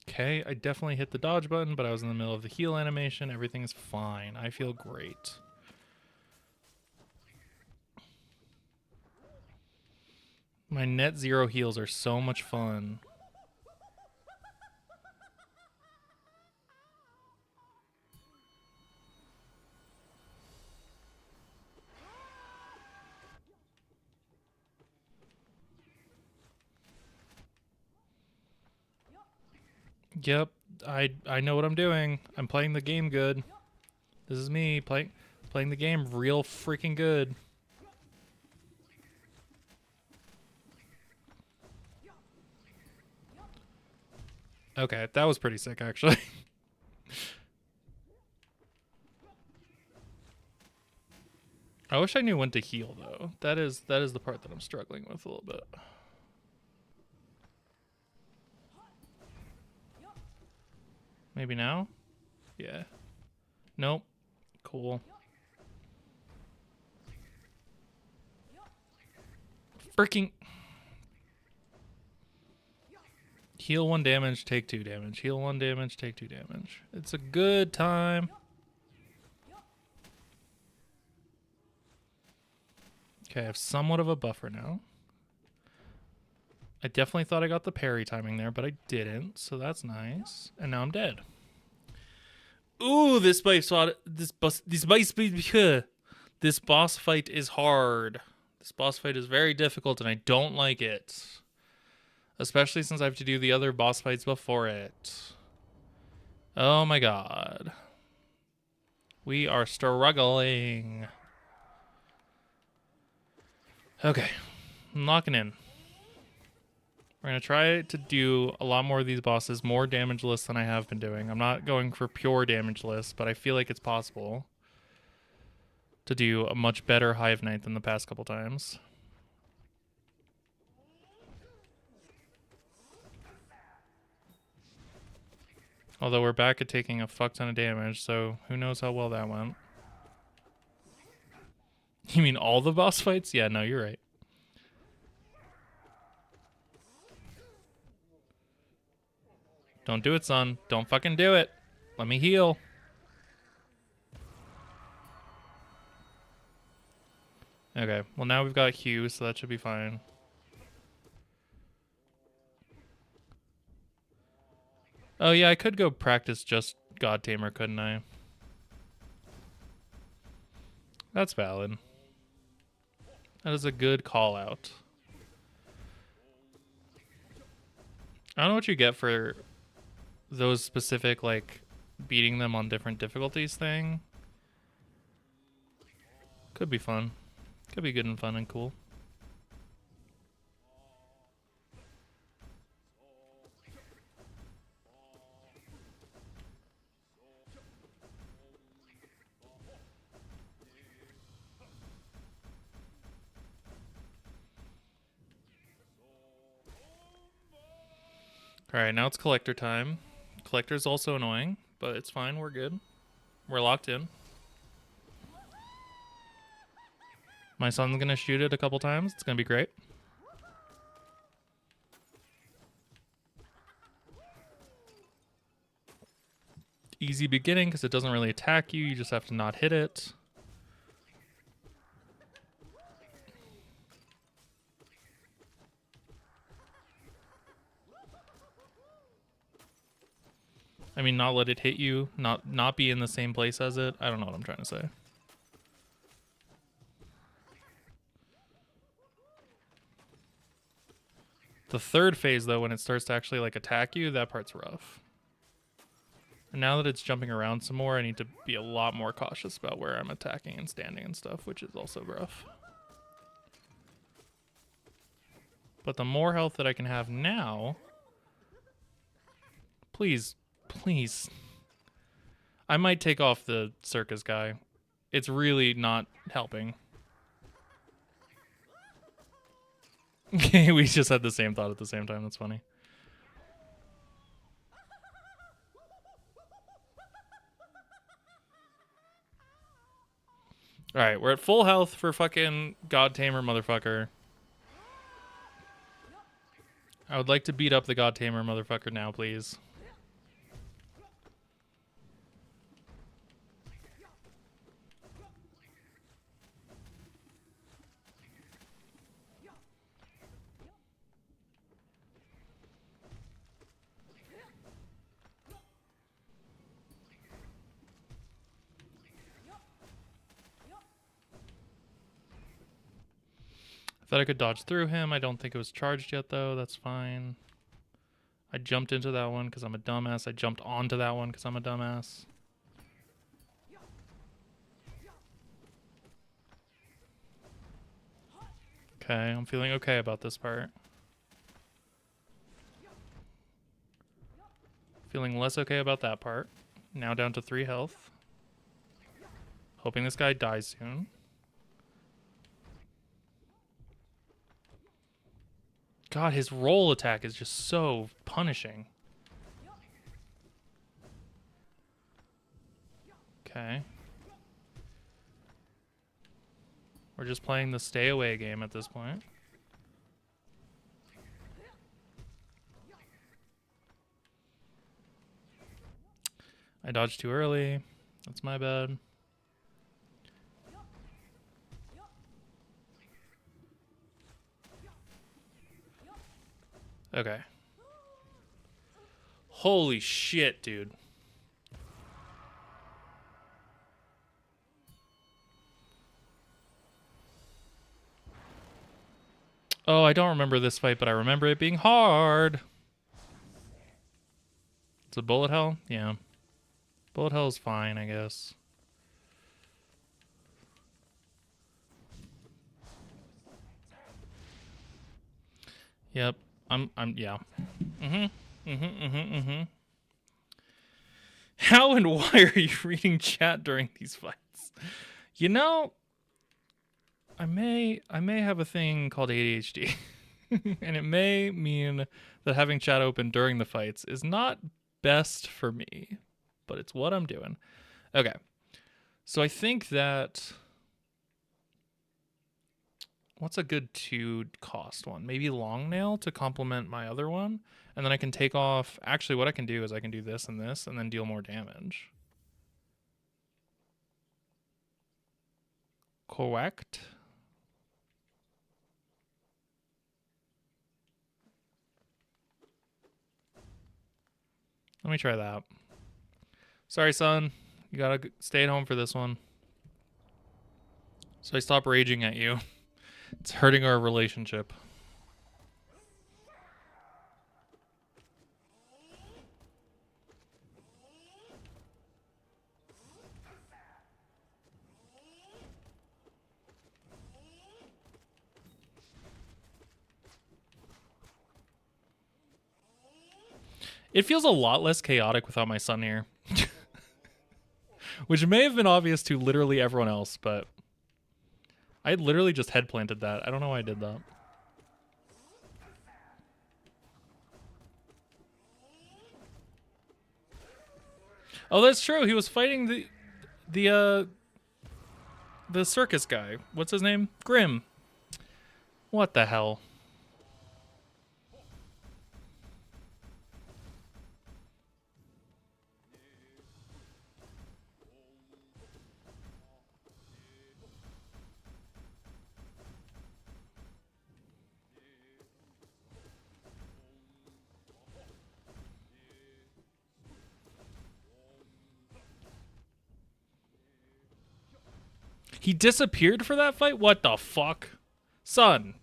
Okay, I definitely hit the dodge button, but I was in the middle of the heal animation. Everything's fine. I feel great. My net zero heals are so much fun. Yep, I know what I'm doing. I'm playing the game good. This is me playing the game real freaking good. Okay, that was pretty sick actually. I wish I knew when to heal though. That is the part that I'm struggling with a little bit. Maybe now? Yeah. Nope. Cool. Freaking heal 1 damage, take 2 damage. Heal 1 damage, take 2 damage. It's a good time. Okay, I have somewhat of a buffer now. I definitely thought I got the parry timing there, but I didn't, so that's nice. And now I'm dead. Ooh, this boss fight is hard. This boss fight is very difficult, and I don't like it. Especially since I have to do the other boss fights before it. Oh my god. We are struggling. Okay. I'm locking in. We're going to try to do a lot more of these bosses, more damage lists than I have been doing. I'm not going for pure damage lists, but I feel like it's possible to do a much better Hive Knight than the past couple times. Although we're back at taking a fuck ton of damage, so who knows how well that went. You mean all the boss fights? Yeah, no, you're right. Don't do it, son. Don't fucking do it. Let me heal. Okay, well now we've got Hugh, so that should be fine. Oh yeah, I could go practice just God Tamer, couldn't I? That's valid. That is a good call out. I don't know what you get for those specific, like, beating them on different difficulties thing. Could be fun. Could be good and fun and cool. Alright, now it's collector time. Collector's also annoying, but it's fine, we're good. We're locked in. My son's gonna shoot it a couple times, it's gonna be great. Easy beginning, because it doesn't really attack you, you just have to not hit it. I mean, not let it hit you, not be in the same place as it. I don't know what I'm trying to say. The third phase, though, when it starts to actually, like, attack you, that part's rough. And now that it's jumping around some more, I need to be a lot more cautious about where I'm attacking and standing and stuff, which is also rough. But the more health that I can have now... Please, please. I might take off the circus guy. It's really not helping. We just had the same thought at the same time. That's funny. Alright, we're at full health for fucking God Tamer motherfucker. I would like to beat up the God Tamer motherfucker now, please. I thought I could dodge through him. I don't think it was charged yet, though. That's fine. I jumped into that one because I'm a dumbass. I jumped onto that one because I'm a dumbass. Okay, I'm feeling okay about this part. Feeling less okay about that part. Now down to 3 health. Hoping this guy dies soon. God, his roll attack is just so punishing. Okay. We're just playing the stay away game at this point. I dodged too early. That's my bad. Okay. Holy shit, dude. Oh, I don't remember this fight, but I remember it being hard. It's a bullet hell? Yeah. Bullet hell is fine, I guess. Yep. Yeah. How and why are you reading chat during these fights? You know, I may have a thing called ADHD. And it may mean that having chat open during the fights is not best for me, but it's what I'm doing. Okay. So I think that what's a good 2 cost one? Maybe long nail to complement my other one, and then I can take off. Actually, what I can do is I can do this and this and then deal more damage. Correct. Let me try that. Sorry, son. You gotta stay at home for this one. So I stop raging at you. It's hurting our relationship. It feels a lot less chaotic without my son here. Which may have been obvious to literally everyone else, but I literally just head planted that. I don't know why I did that. Oh, that's true. He was fighting the circus guy. What's his name? Grim. What the hell? He disappeared for that fight? What the fuck? Son.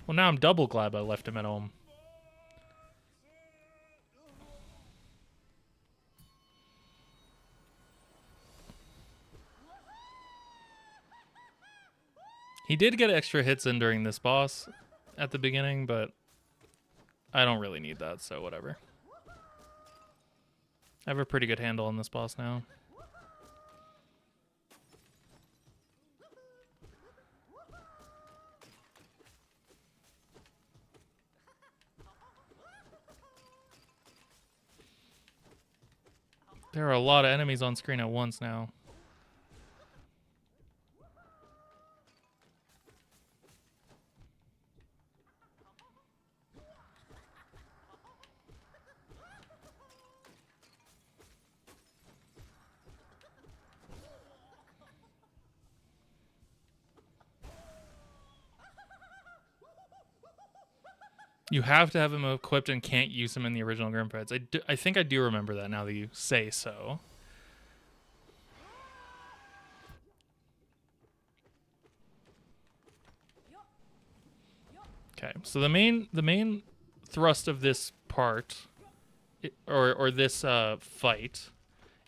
Well, now I'm double glad I left him at home. He did get extra hits in during this boss at the beginning, but I don't really need that, so whatever. I have a pretty good handle on this boss now. There are a lot of enemies on screen at once now. You have to have him equipped and can't use him in the original Grim fights. I think I do remember that now that you say so. Okay, so the main thrust of this part, or this fight,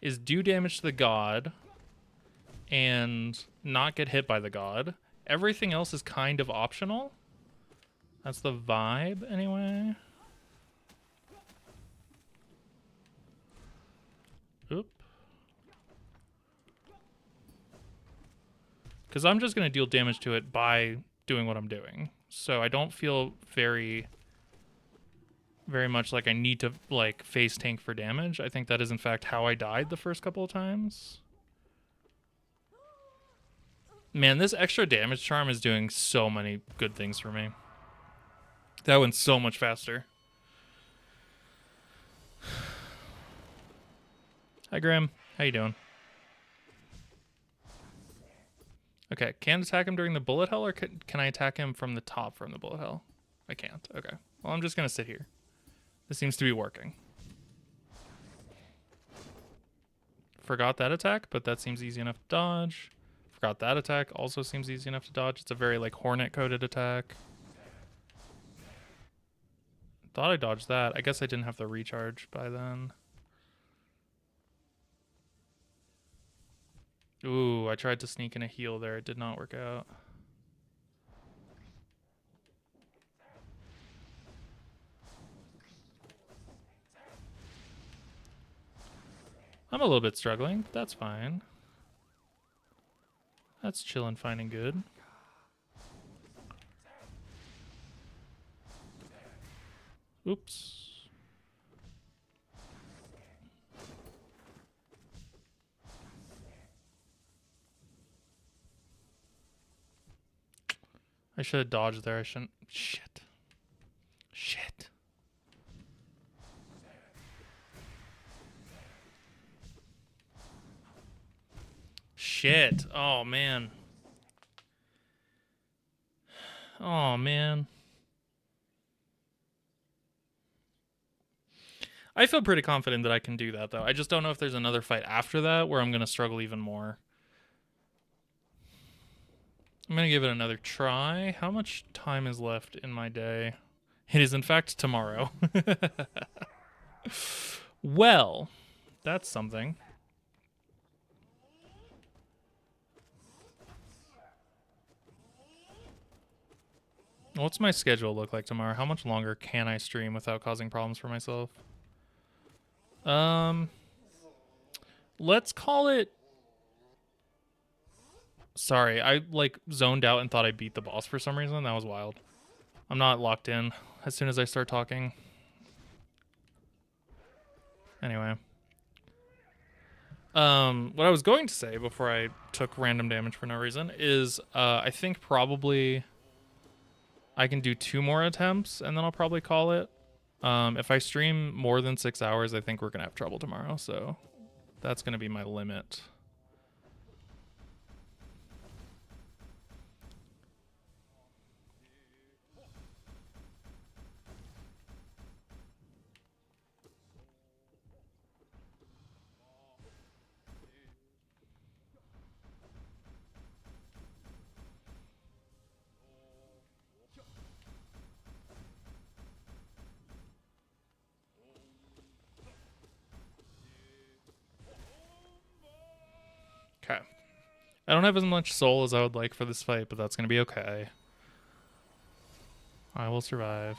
is do damage to the god and not get hit by the god. Everything else is kind of optional. That's the vibe, anyway. Oop. Because I'm just going to deal damage to it by doing what I'm doing. So I don't feel very much like I need to, like, face tank for damage. I think that is, in fact, how I died the first couple of times. Man, this extra damage charm is doing so many good things for me. That went so much faster. Hi, Grim. How you doing? Okay, can't attack him during the bullet hell, or can I attack him from the top from the bullet hell? I can't. Okay. Well, I'm just going to sit here. This seems to be working. Forgot that attack, but that seems easy enough to dodge. Forgot that attack. Also seems easy enough to dodge. It's a very, like, hornet-coded attack. Thought I dodged that. I guess I didn't have the recharge by then. Ooh, I tried to sneak in a heal there. It did not work out. I'm a little bit struggling. That's fine. That's chillin', fine and good. Oops. I should have dodged there. I shouldn't. Shit. Shit. Shit. Oh, man. Oh, man. I feel pretty confident that I can do that, though. I just don't know if there's another fight after that where I'm going to struggle even more. I'm going to give it another try. How much time is left in my day? It is, in fact, tomorrow. Well, that's something. What's my schedule look like tomorrow? How much longer can I stream without causing problems for myself? Let's call it... Sorry, I, like, zoned out and thought I beat the boss for some reason. That was wild. I'm not locked in as soon as I start talking. Anyway. What I was going to say before I took random damage for no reason is, I think probably I can do 2 more attempts and then I'll probably call it. If I stream more than 6 hours, I think we're going to have trouble tomorrow. So that's going to be my limit. Okay. I don't have as much soul as I would like for this fight, but that's going to be okay. I will survive.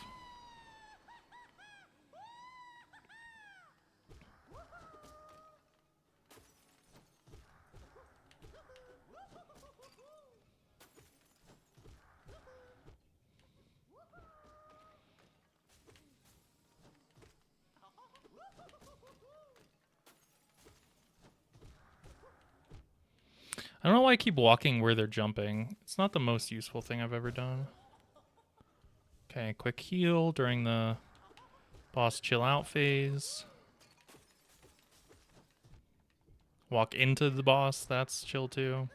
I don't know why I keep walking where they're jumping. It's not the most useful thing I've ever done. Okay, quick heal during the boss chill out phase. Walk into the boss, that's chill too.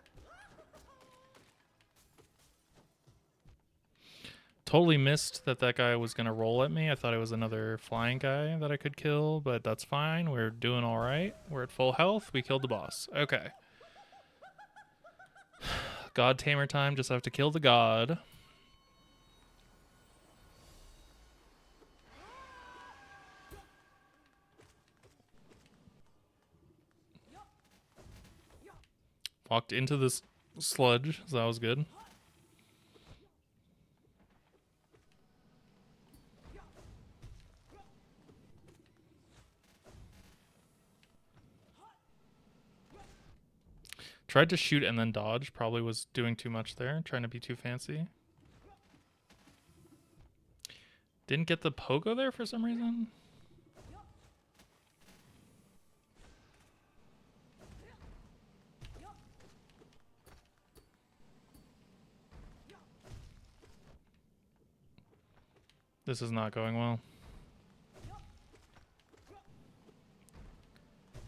Totally missed that guy was going to roll at me. I thought it was another flying guy that I could kill, but that's fine. We're doing all right. We're at full health. We killed the boss. Okay. God Tamer time. Just have to kill the god. Walked into this sludge, so that was good. Tried to shoot and then dodge. Probably was doing too much there. Trying to be too fancy. Didn't get the pogo there for some reason. This is not going well.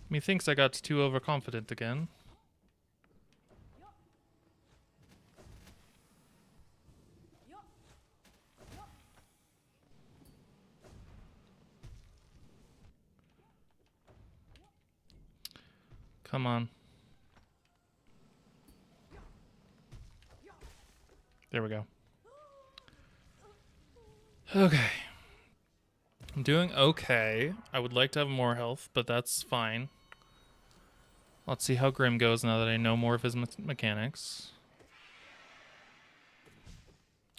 Methinks I got too overconfident again. Come on. There we go. Okay. I'm doing okay. I would like to have more health, but that's fine. Let's see how Grim goes now that I know more of his mechanics.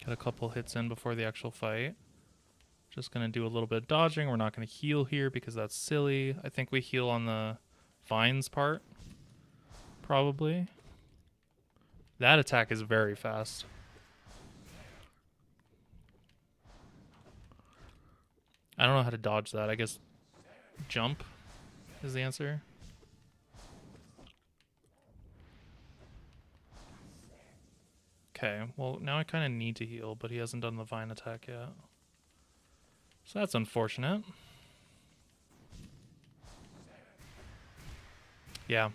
Got a couple hits in before the actual fight. Just going to do a little bit of dodging. We're not going to heal here because that's silly. I think we heal on the vines part. Probably. That attack is very fast. I don't know how to dodge that. I guess jump is the answer. Okay, well, now I kind of need to heal, but he hasn't done the vine attack yet. So that's unfortunate. Yeah.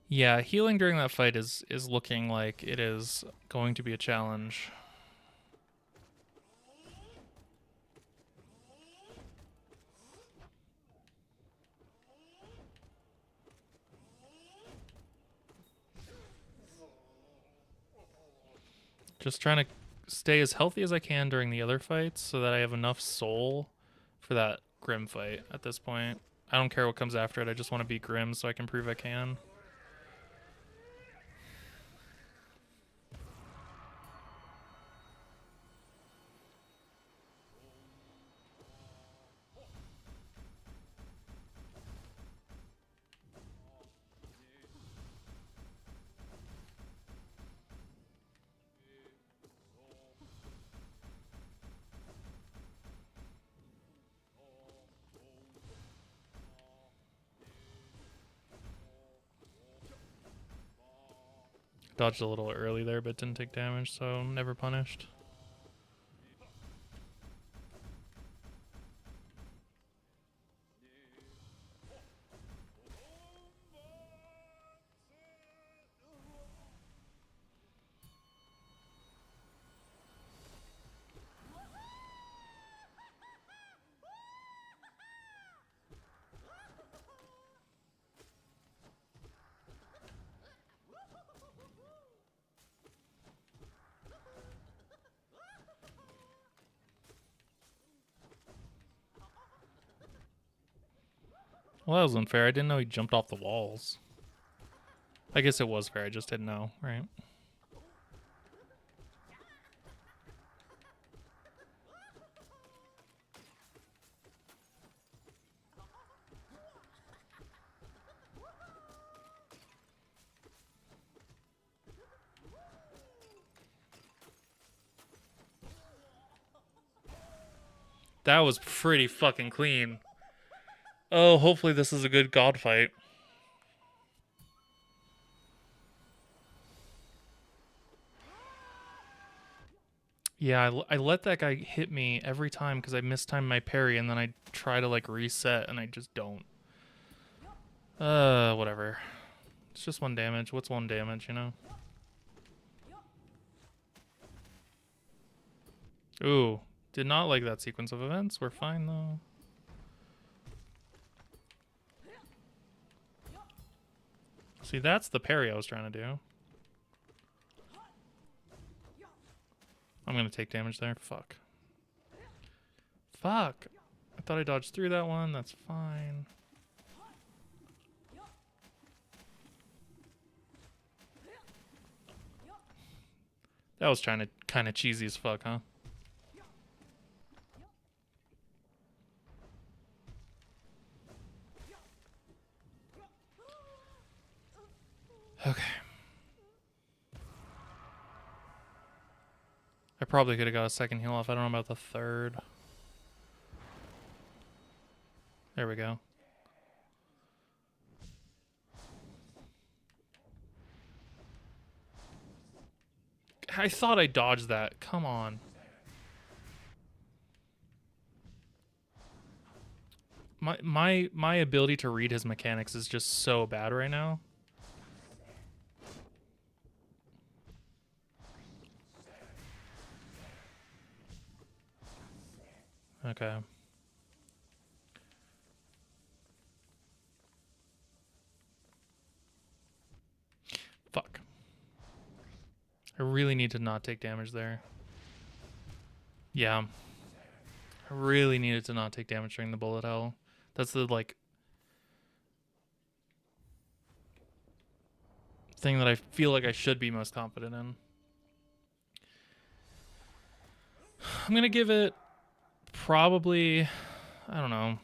Yeah, healing during that fight is looking like it is going to be a challenge. Just trying to stay as healthy as I can during the other fights so that I have enough soul for that Grim fight at this point. I don't care what comes after it. I just want to beat Grim so I can prove I can. Dodged a little early there, but didn't take damage, so never punished. Well, that was unfair. I didn't know he jumped off the walls. I guess it was fair. I just didn't know, right? That was pretty fucking clean. Oh, hopefully this is a good god fight. Yeah, I let that guy hit me every time because I mistimed my parry, and then I try to like reset and I just don't. Whatever. It's just one damage. What's one damage, you know? Ooh, did not like that sequence of events. We're fine though. See, that's the parry I was trying to do. I'm gonna take damage there. Fuck. Fuck. I thought I dodged through that one. That's fine. That was trying to kind of cheesy as fuck, huh? Okay. I probably could have got a second heal off. I don't know about the third. There we go. I thought I dodged that. Come on. My ability to read his mechanics is just so bad right now. Okay. Fuck. I really need to not take damage there. Yeah. I really needed to not take damage during the bullet hell. That's the, like, thing that I feel like I should be most confident in. I'm going to give it probably, I don't know.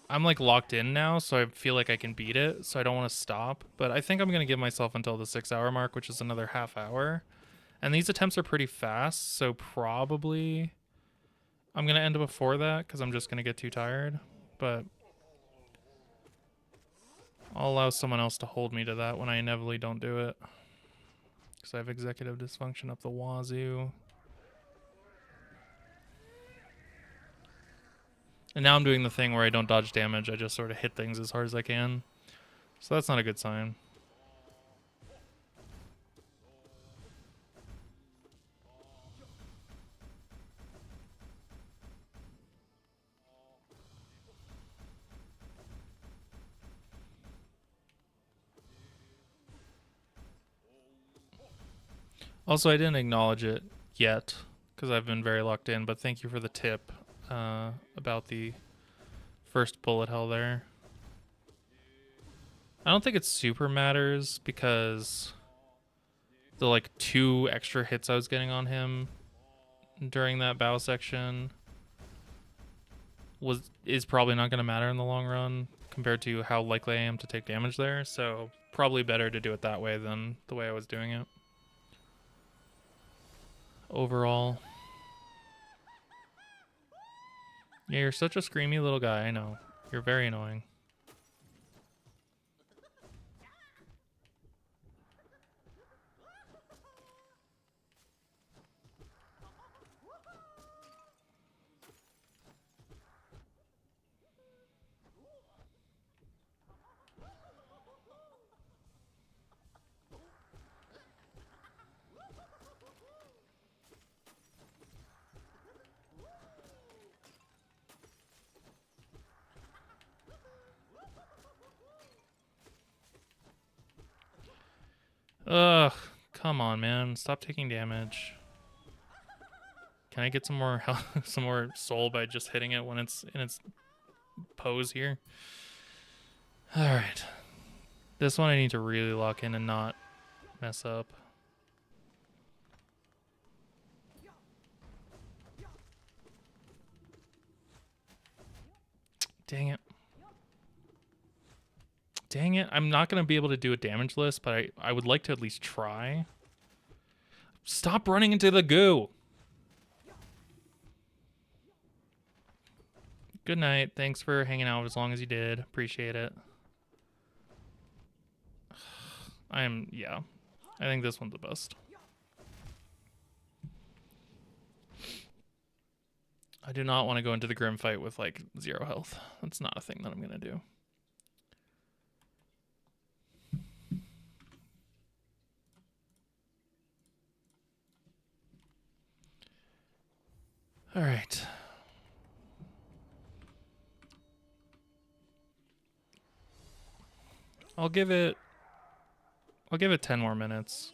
I'm like locked in now, so I feel like I can beat it, so I don't want to stop. But I think I'm going to give myself until the 6-hour mark, which is another half hour. And these attempts are pretty fast, so probably I'm going to end before that because I'm just going to get too tired. But I'll allow someone else to hold me to that when I inevitably don't do it. Because I have executive dysfunction up the wazoo. And now I'm doing the thing where I don't dodge damage. I just sort of hit things as hard as I can. So that's not a good sign. Also, I didn't acknowledge it yet because I've been very locked in, but thank you for the tip about the first bullet hell there. I don't think it super matters because the like 2 extra hits I was getting on him during that bow section is probably not going to matter in the long run compared to how likely I am to take damage there. So probably better to do it that way than the way I was doing it. Overall. Yeah, you're such a screamy little guy, I know. You're very annoying. Ugh, come on, man. Stop taking damage. Can I get some more health, some more soul by just hitting it when it's in its pose here? All right. This one I need to really lock in and not mess up. Dang it. Dang it. I'm not going to be able to do a damage list, but I would like to at least try. Stop running into the goo. Good night. Thanks for hanging out as long as you did. Appreciate it. Yeah. I think this one's the best. I do not want to go into the grim fight with like 0 health. That's not a thing that I'm going to do. All right. I'll give it 10 more minutes.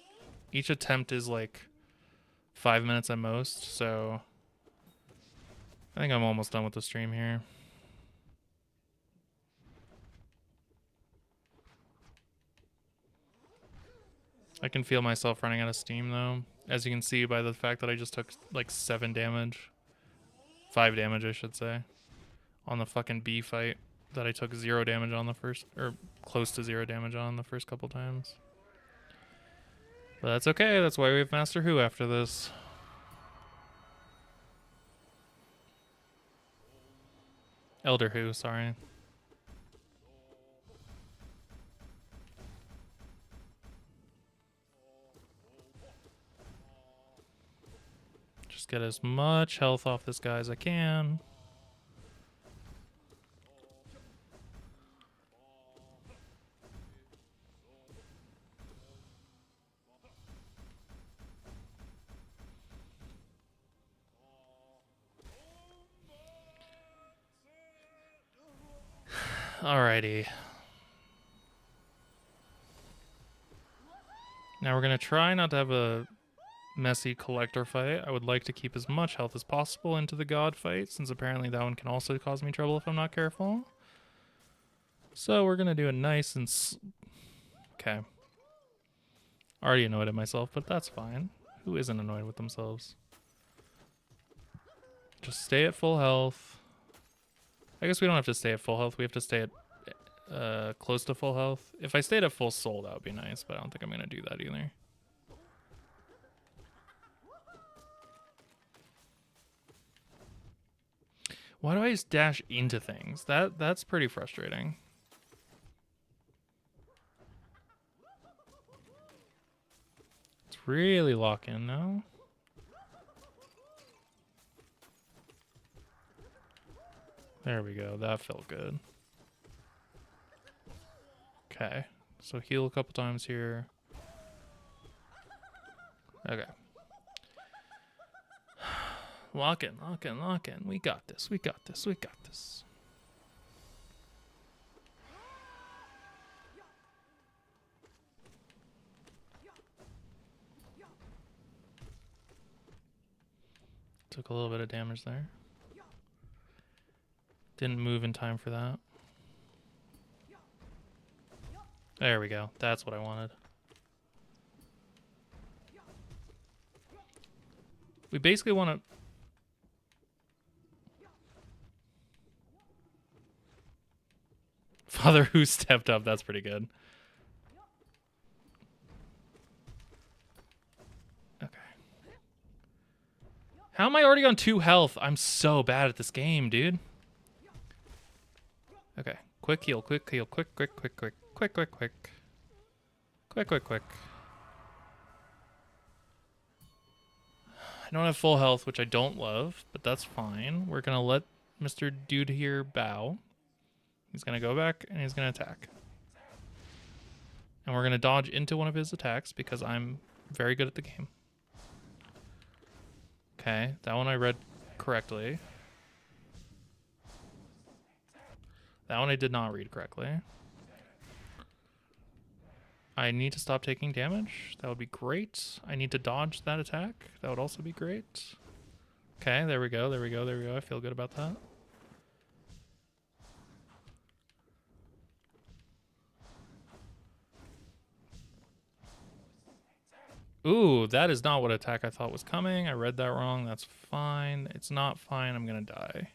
Each attempt is like 5 minutes at most, so I think I'm almost done with the stream here. I can feel myself running out of steam though, as you can see by the fact that I just took like 7 damage. 5 damage, I should say, on the fucking B fight that I took 0 damage on the first, or close to 0 damage on the first couple times. But that's okay, that's why we have Master Who after this. Elder Who, sorry. Just get as much health off this guy as I can. Alrighty. Now we're gonna try not to have a messy collector fight. I would like to keep as much health as possible into the god fight, since apparently that one can also cause me trouble if I'm not careful. So we're gonna do it nice and okay. Already annoyed at myself, but that's fine. Who isn't annoyed with themselves? Just stay at full health. I guess we don't have to stay at full health. We have to stay at close to full health. If I stayed at full soul, that would be nice, but I don't think I'm gonna do that either. Why do I just dash into things? That's pretty frustrating. It's really lock in now. There we go. That felt good. Okay. So heal a couple times here. Okay. Lock in, lock in, lock in. We got this. We got this. We got this. Took a little bit of damage there. Didn't move in time for that. There we go. That's what I wanted. We basically want to... Father Who stepped up. That's pretty good. Okay. How am I already on 2 health? I'm so bad at this game, dude. Okay. Quick heal, quick heal, quick, quick, quick, quick. Quick, quick, quick. Quick, quick, quick. I don't have full health, which I don't love, but that's fine. We're going to let Mr. Dude here bow. He's going to go back, and he's going to attack. And we're going to dodge into one of his attacks, because I'm very good at the game. Okay, that one I read correctly. That one I did not read correctly. I need to stop taking damage. That would be great. I need to dodge that attack. That would also be great. Okay, there we go, there we go, there we go. I feel good about that. Ooh, that is not what attack I thought was coming. I read that wrong. That's fine. It's not fine. I'm going to die.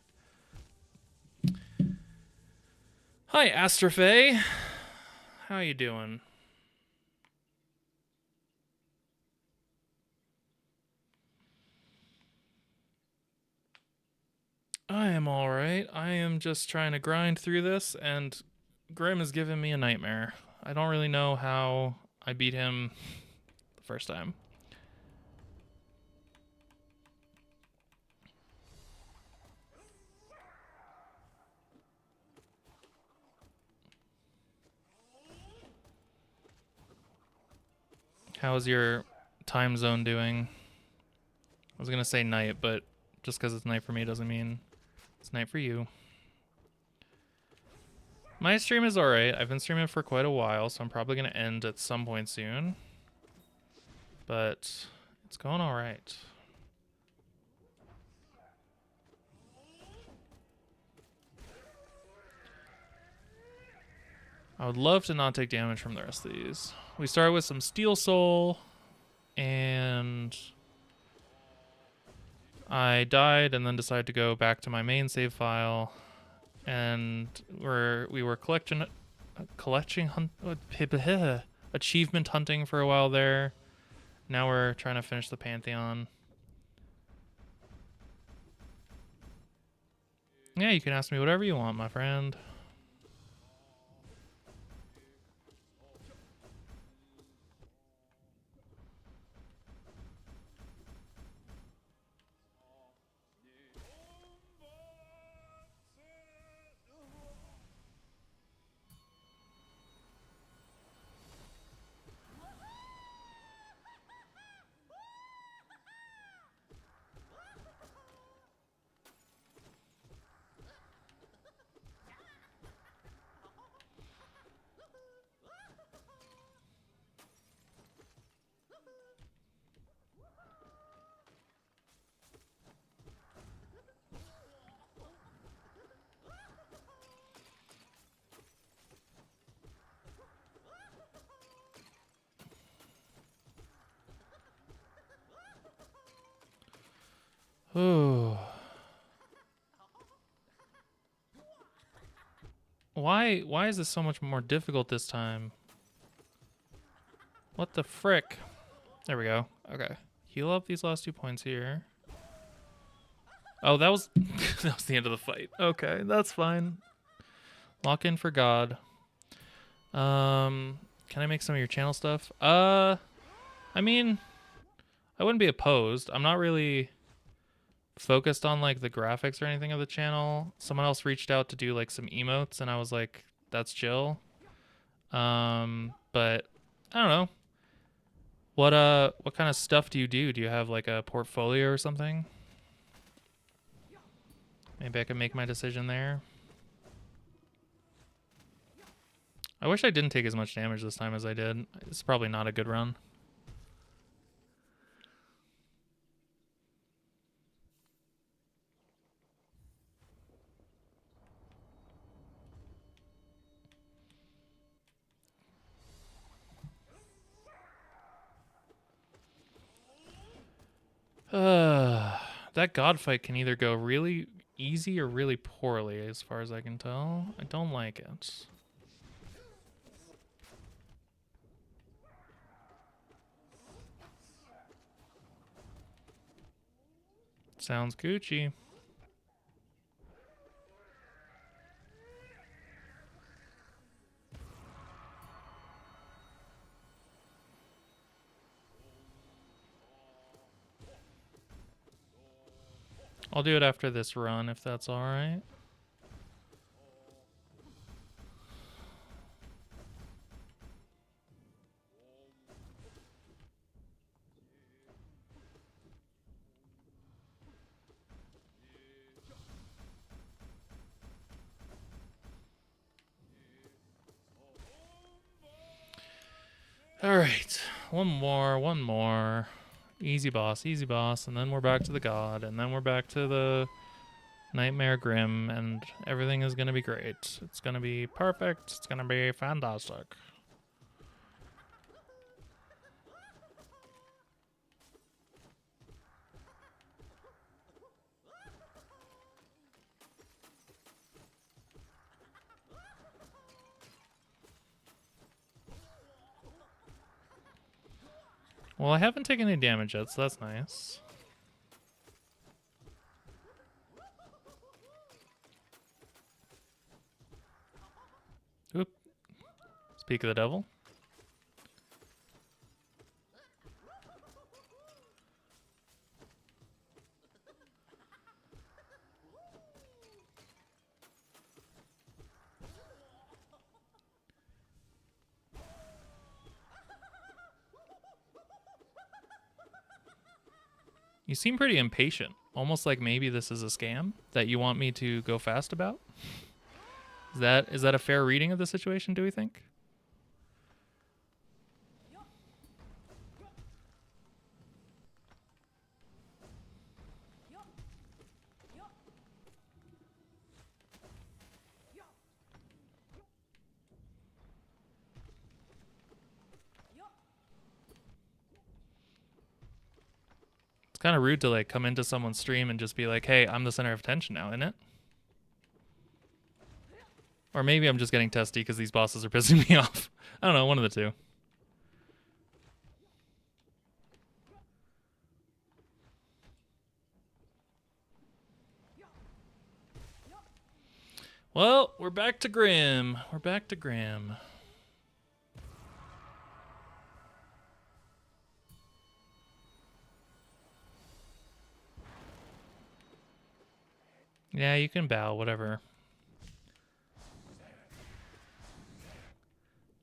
Hi, Astrophay. How you doing? I am alright. I am just trying to grind through this, and Grim is giving me a nightmare. I don't really know how I beat him the first time. How's your time zone doing? I was gonna say night, but just because it's night for me doesn't mean it's night for you. My stream is alright. I've been streaming for quite a while, so I'm probably gonna end at some point soon. But it's going alright. I would love to not take damage from the rest of these. We started with some Steel Soul, and I died and then decided to go back to my main save file, and we were achievement hunting for a while there. Now we're trying to finish the Pantheon. Yeah, you can ask me whatever you want, my friend. Ooh. Why is this so much more difficult this time? What the frick? There we go. Okay. Heal up these last 2 points here. Oh, that was that was the end of the fight. Okay, that's fine. Lock in for God. Can I make some of your channel stuff? I mean, I wouldn't be opposed. I'm not really focused on like the graphics or anything of the channel. Someone else reached out to do like some emotes, and I was like, that's chill. But I don't know. What kind of stuff do you do? Do you have like a portfolio or something? Maybe I can make my decision there. I wish I didn't take as much damage this time as I did. It's probably not a good run. That god fight can either go really easy or really poorly, as far as I can tell. I don't like it. Sounds Gucci. I'll do it after this run, if that's alright. Alright, one more. Easy boss, and then we're back to the god, and then we're back to the Nightmare Grim, and everything is gonna be great. It's gonna be perfect, it's gonna be fantastic. Well, I haven't taken any damage yet, so that's nice. Oop. Speak of the devil. You seem pretty impatient. Almost like maybe this is a scam that you want me to go fast about. Is that a fair reading of the situation, do we think? Kind of rude to like come into someone's stream and just be like, hey, I'm the center of attention now, isn't it? Or maybe I'm just getting testy because these bosses are pissing me off. I don't know, one of the two. Well, we're back to Grim. We're back to Grim. Yeah, you can bow, whatever.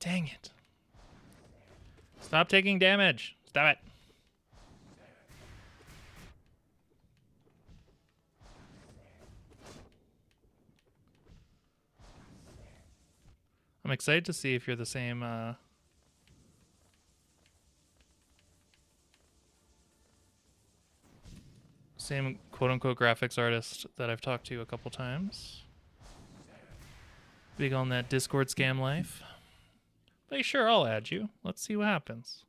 Dang it. Stop taking damage. Stop it. I'm excited to see if you're the same, same quote-unquote graphics artist that I've talked to a couple times. Big on that Discord scam life. But sure, I'll add you. Let's see what happens.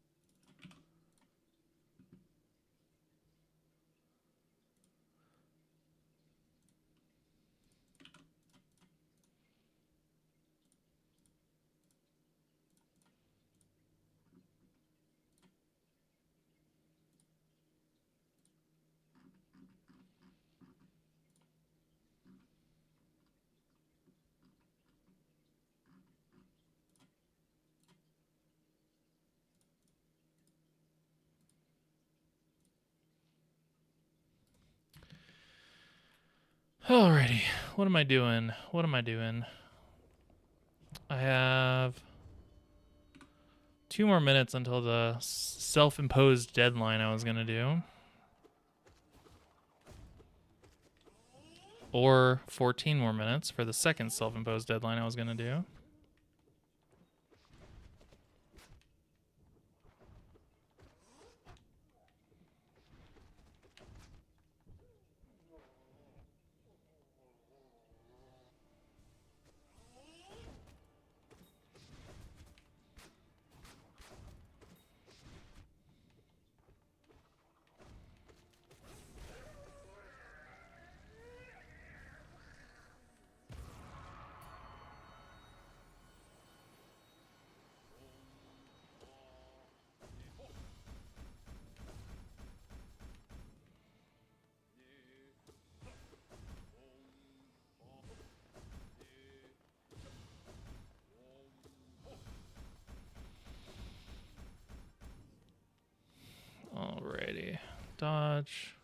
Alrighty, what am I doing? What am I doing? I have 2 more minutes until the self-imposed deadline I was gonna do. Or 14 more minutes for the second self-imposed deadline I was gonna do. Alrighty. Dodge.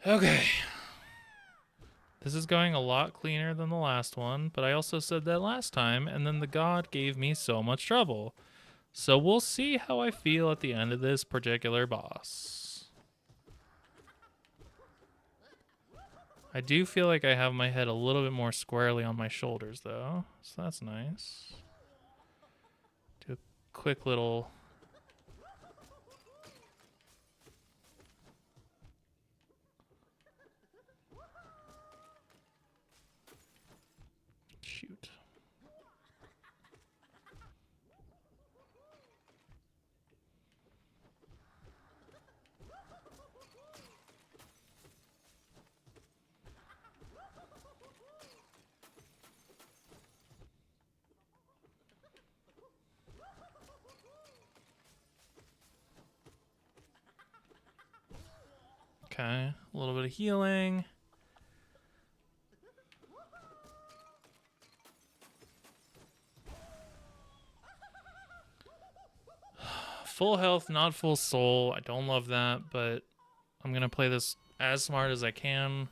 Okay. This is going a lot cleaner than the last one, but I also said that last time, and then the god gave me so much trouble. So we'll see how I feel at the end of this particular boss. I do feel like I have my head a little bit more squarely on my shoulders, though, so that's nice. Do a quick little... Shoot. Okay, a little bit of healing. Full health, not full soul. I don't love that, but I'm going to play this as smart as I can,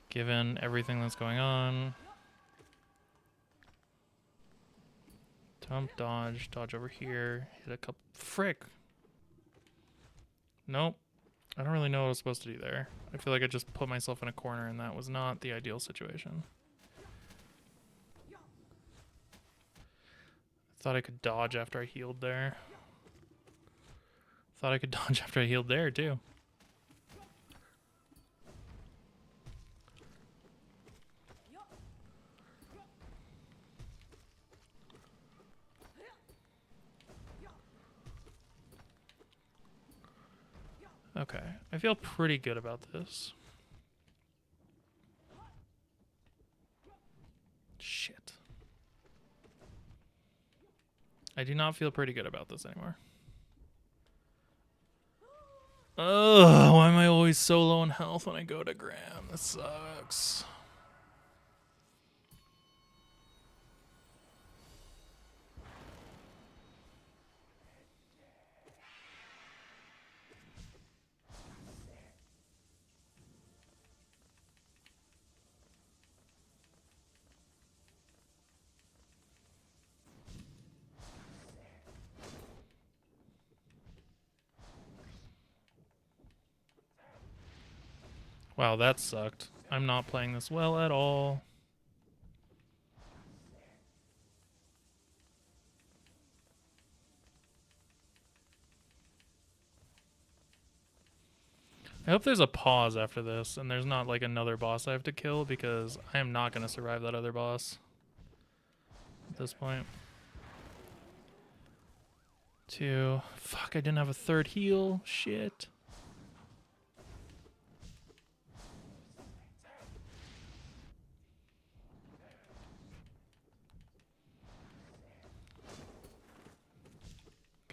given everything that's going on. Dump, dodge, dodge over here. Hit a couple... Frick! Nope. I don't really know what I was supposed to do there. I feel like I just put myself in a corner and that was not the ideal situation. Thought I could dodge after I healed there. Thought I could dodge after I healed there too. Okay, I feel pretty good about this. Shit. I do not feel pretty good about this anymore. Ugh, why am I always so low in health when I go to Graham? This sucks. Wow, that sucked. I'm not playing this well at all. I hope there's a pause after this and there's not like another boss I have to kill because I am not going to survive that other boss at this point. 2. Fuck, I didn't have a third heal. Shit.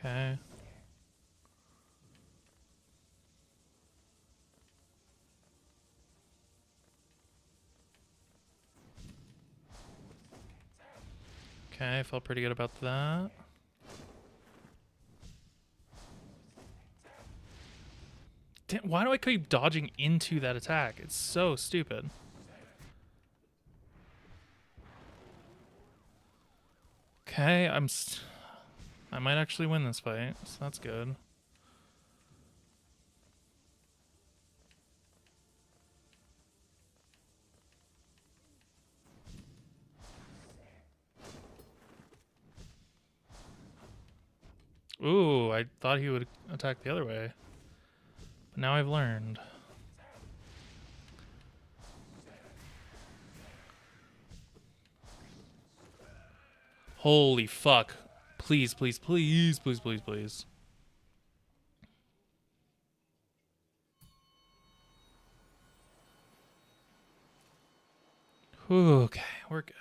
Okay. Okay, I felt pretty good about that. Damn, why do I keep dodging into that attack? It's so stupid. Okay, I might actually win this fight, so that's good. Ooh, I thought he would attack the other way. But now I've learned. Holy fuck. Please, please, please, please, please, please. Okay, we're good.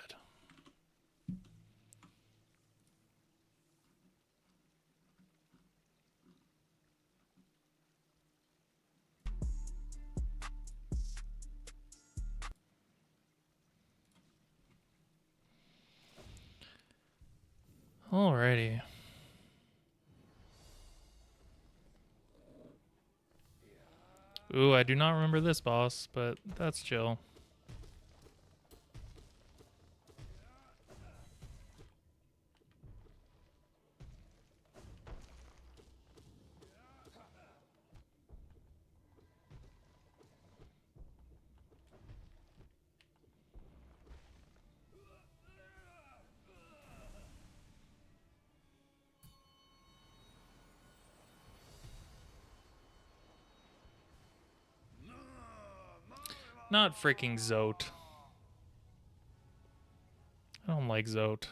Alrighty. Ooh, I do not remember this boss, but that's chill. Not freaking Zote. I don't like Zote.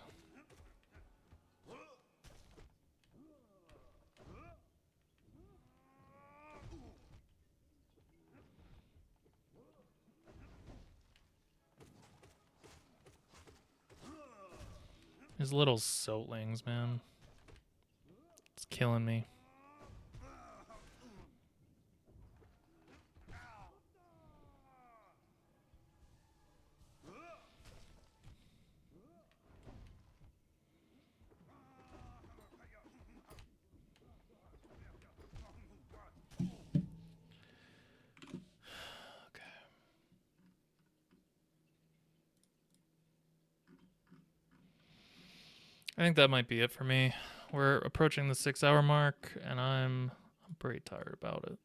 His little Zotelings, man. It's killing me. I think that might be it for me. We're approaching the 6-hour mark, and I'm pretty tired about it.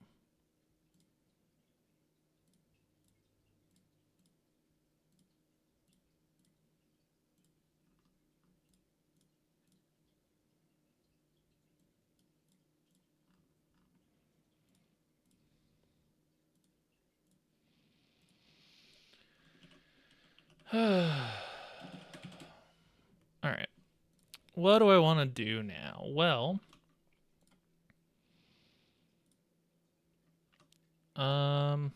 All right. What do I want to do now? Well, um,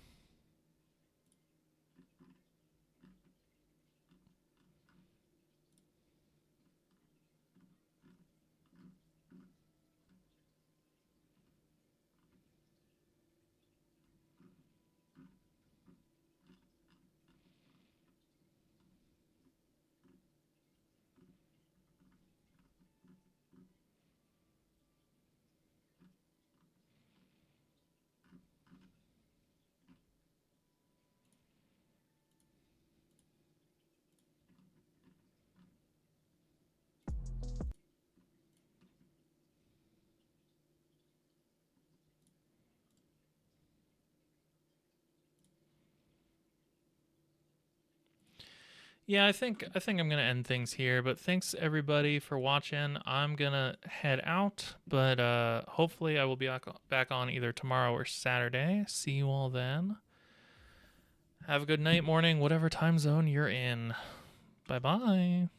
yeah, I think I'm gonna end things here. But thanks everybody for watching. I'm gonna head out, but hopefully I will be back on either tomorrow or Saturday. See you all then. Have a good night, morning, whatever time zone you're in. Bye bye.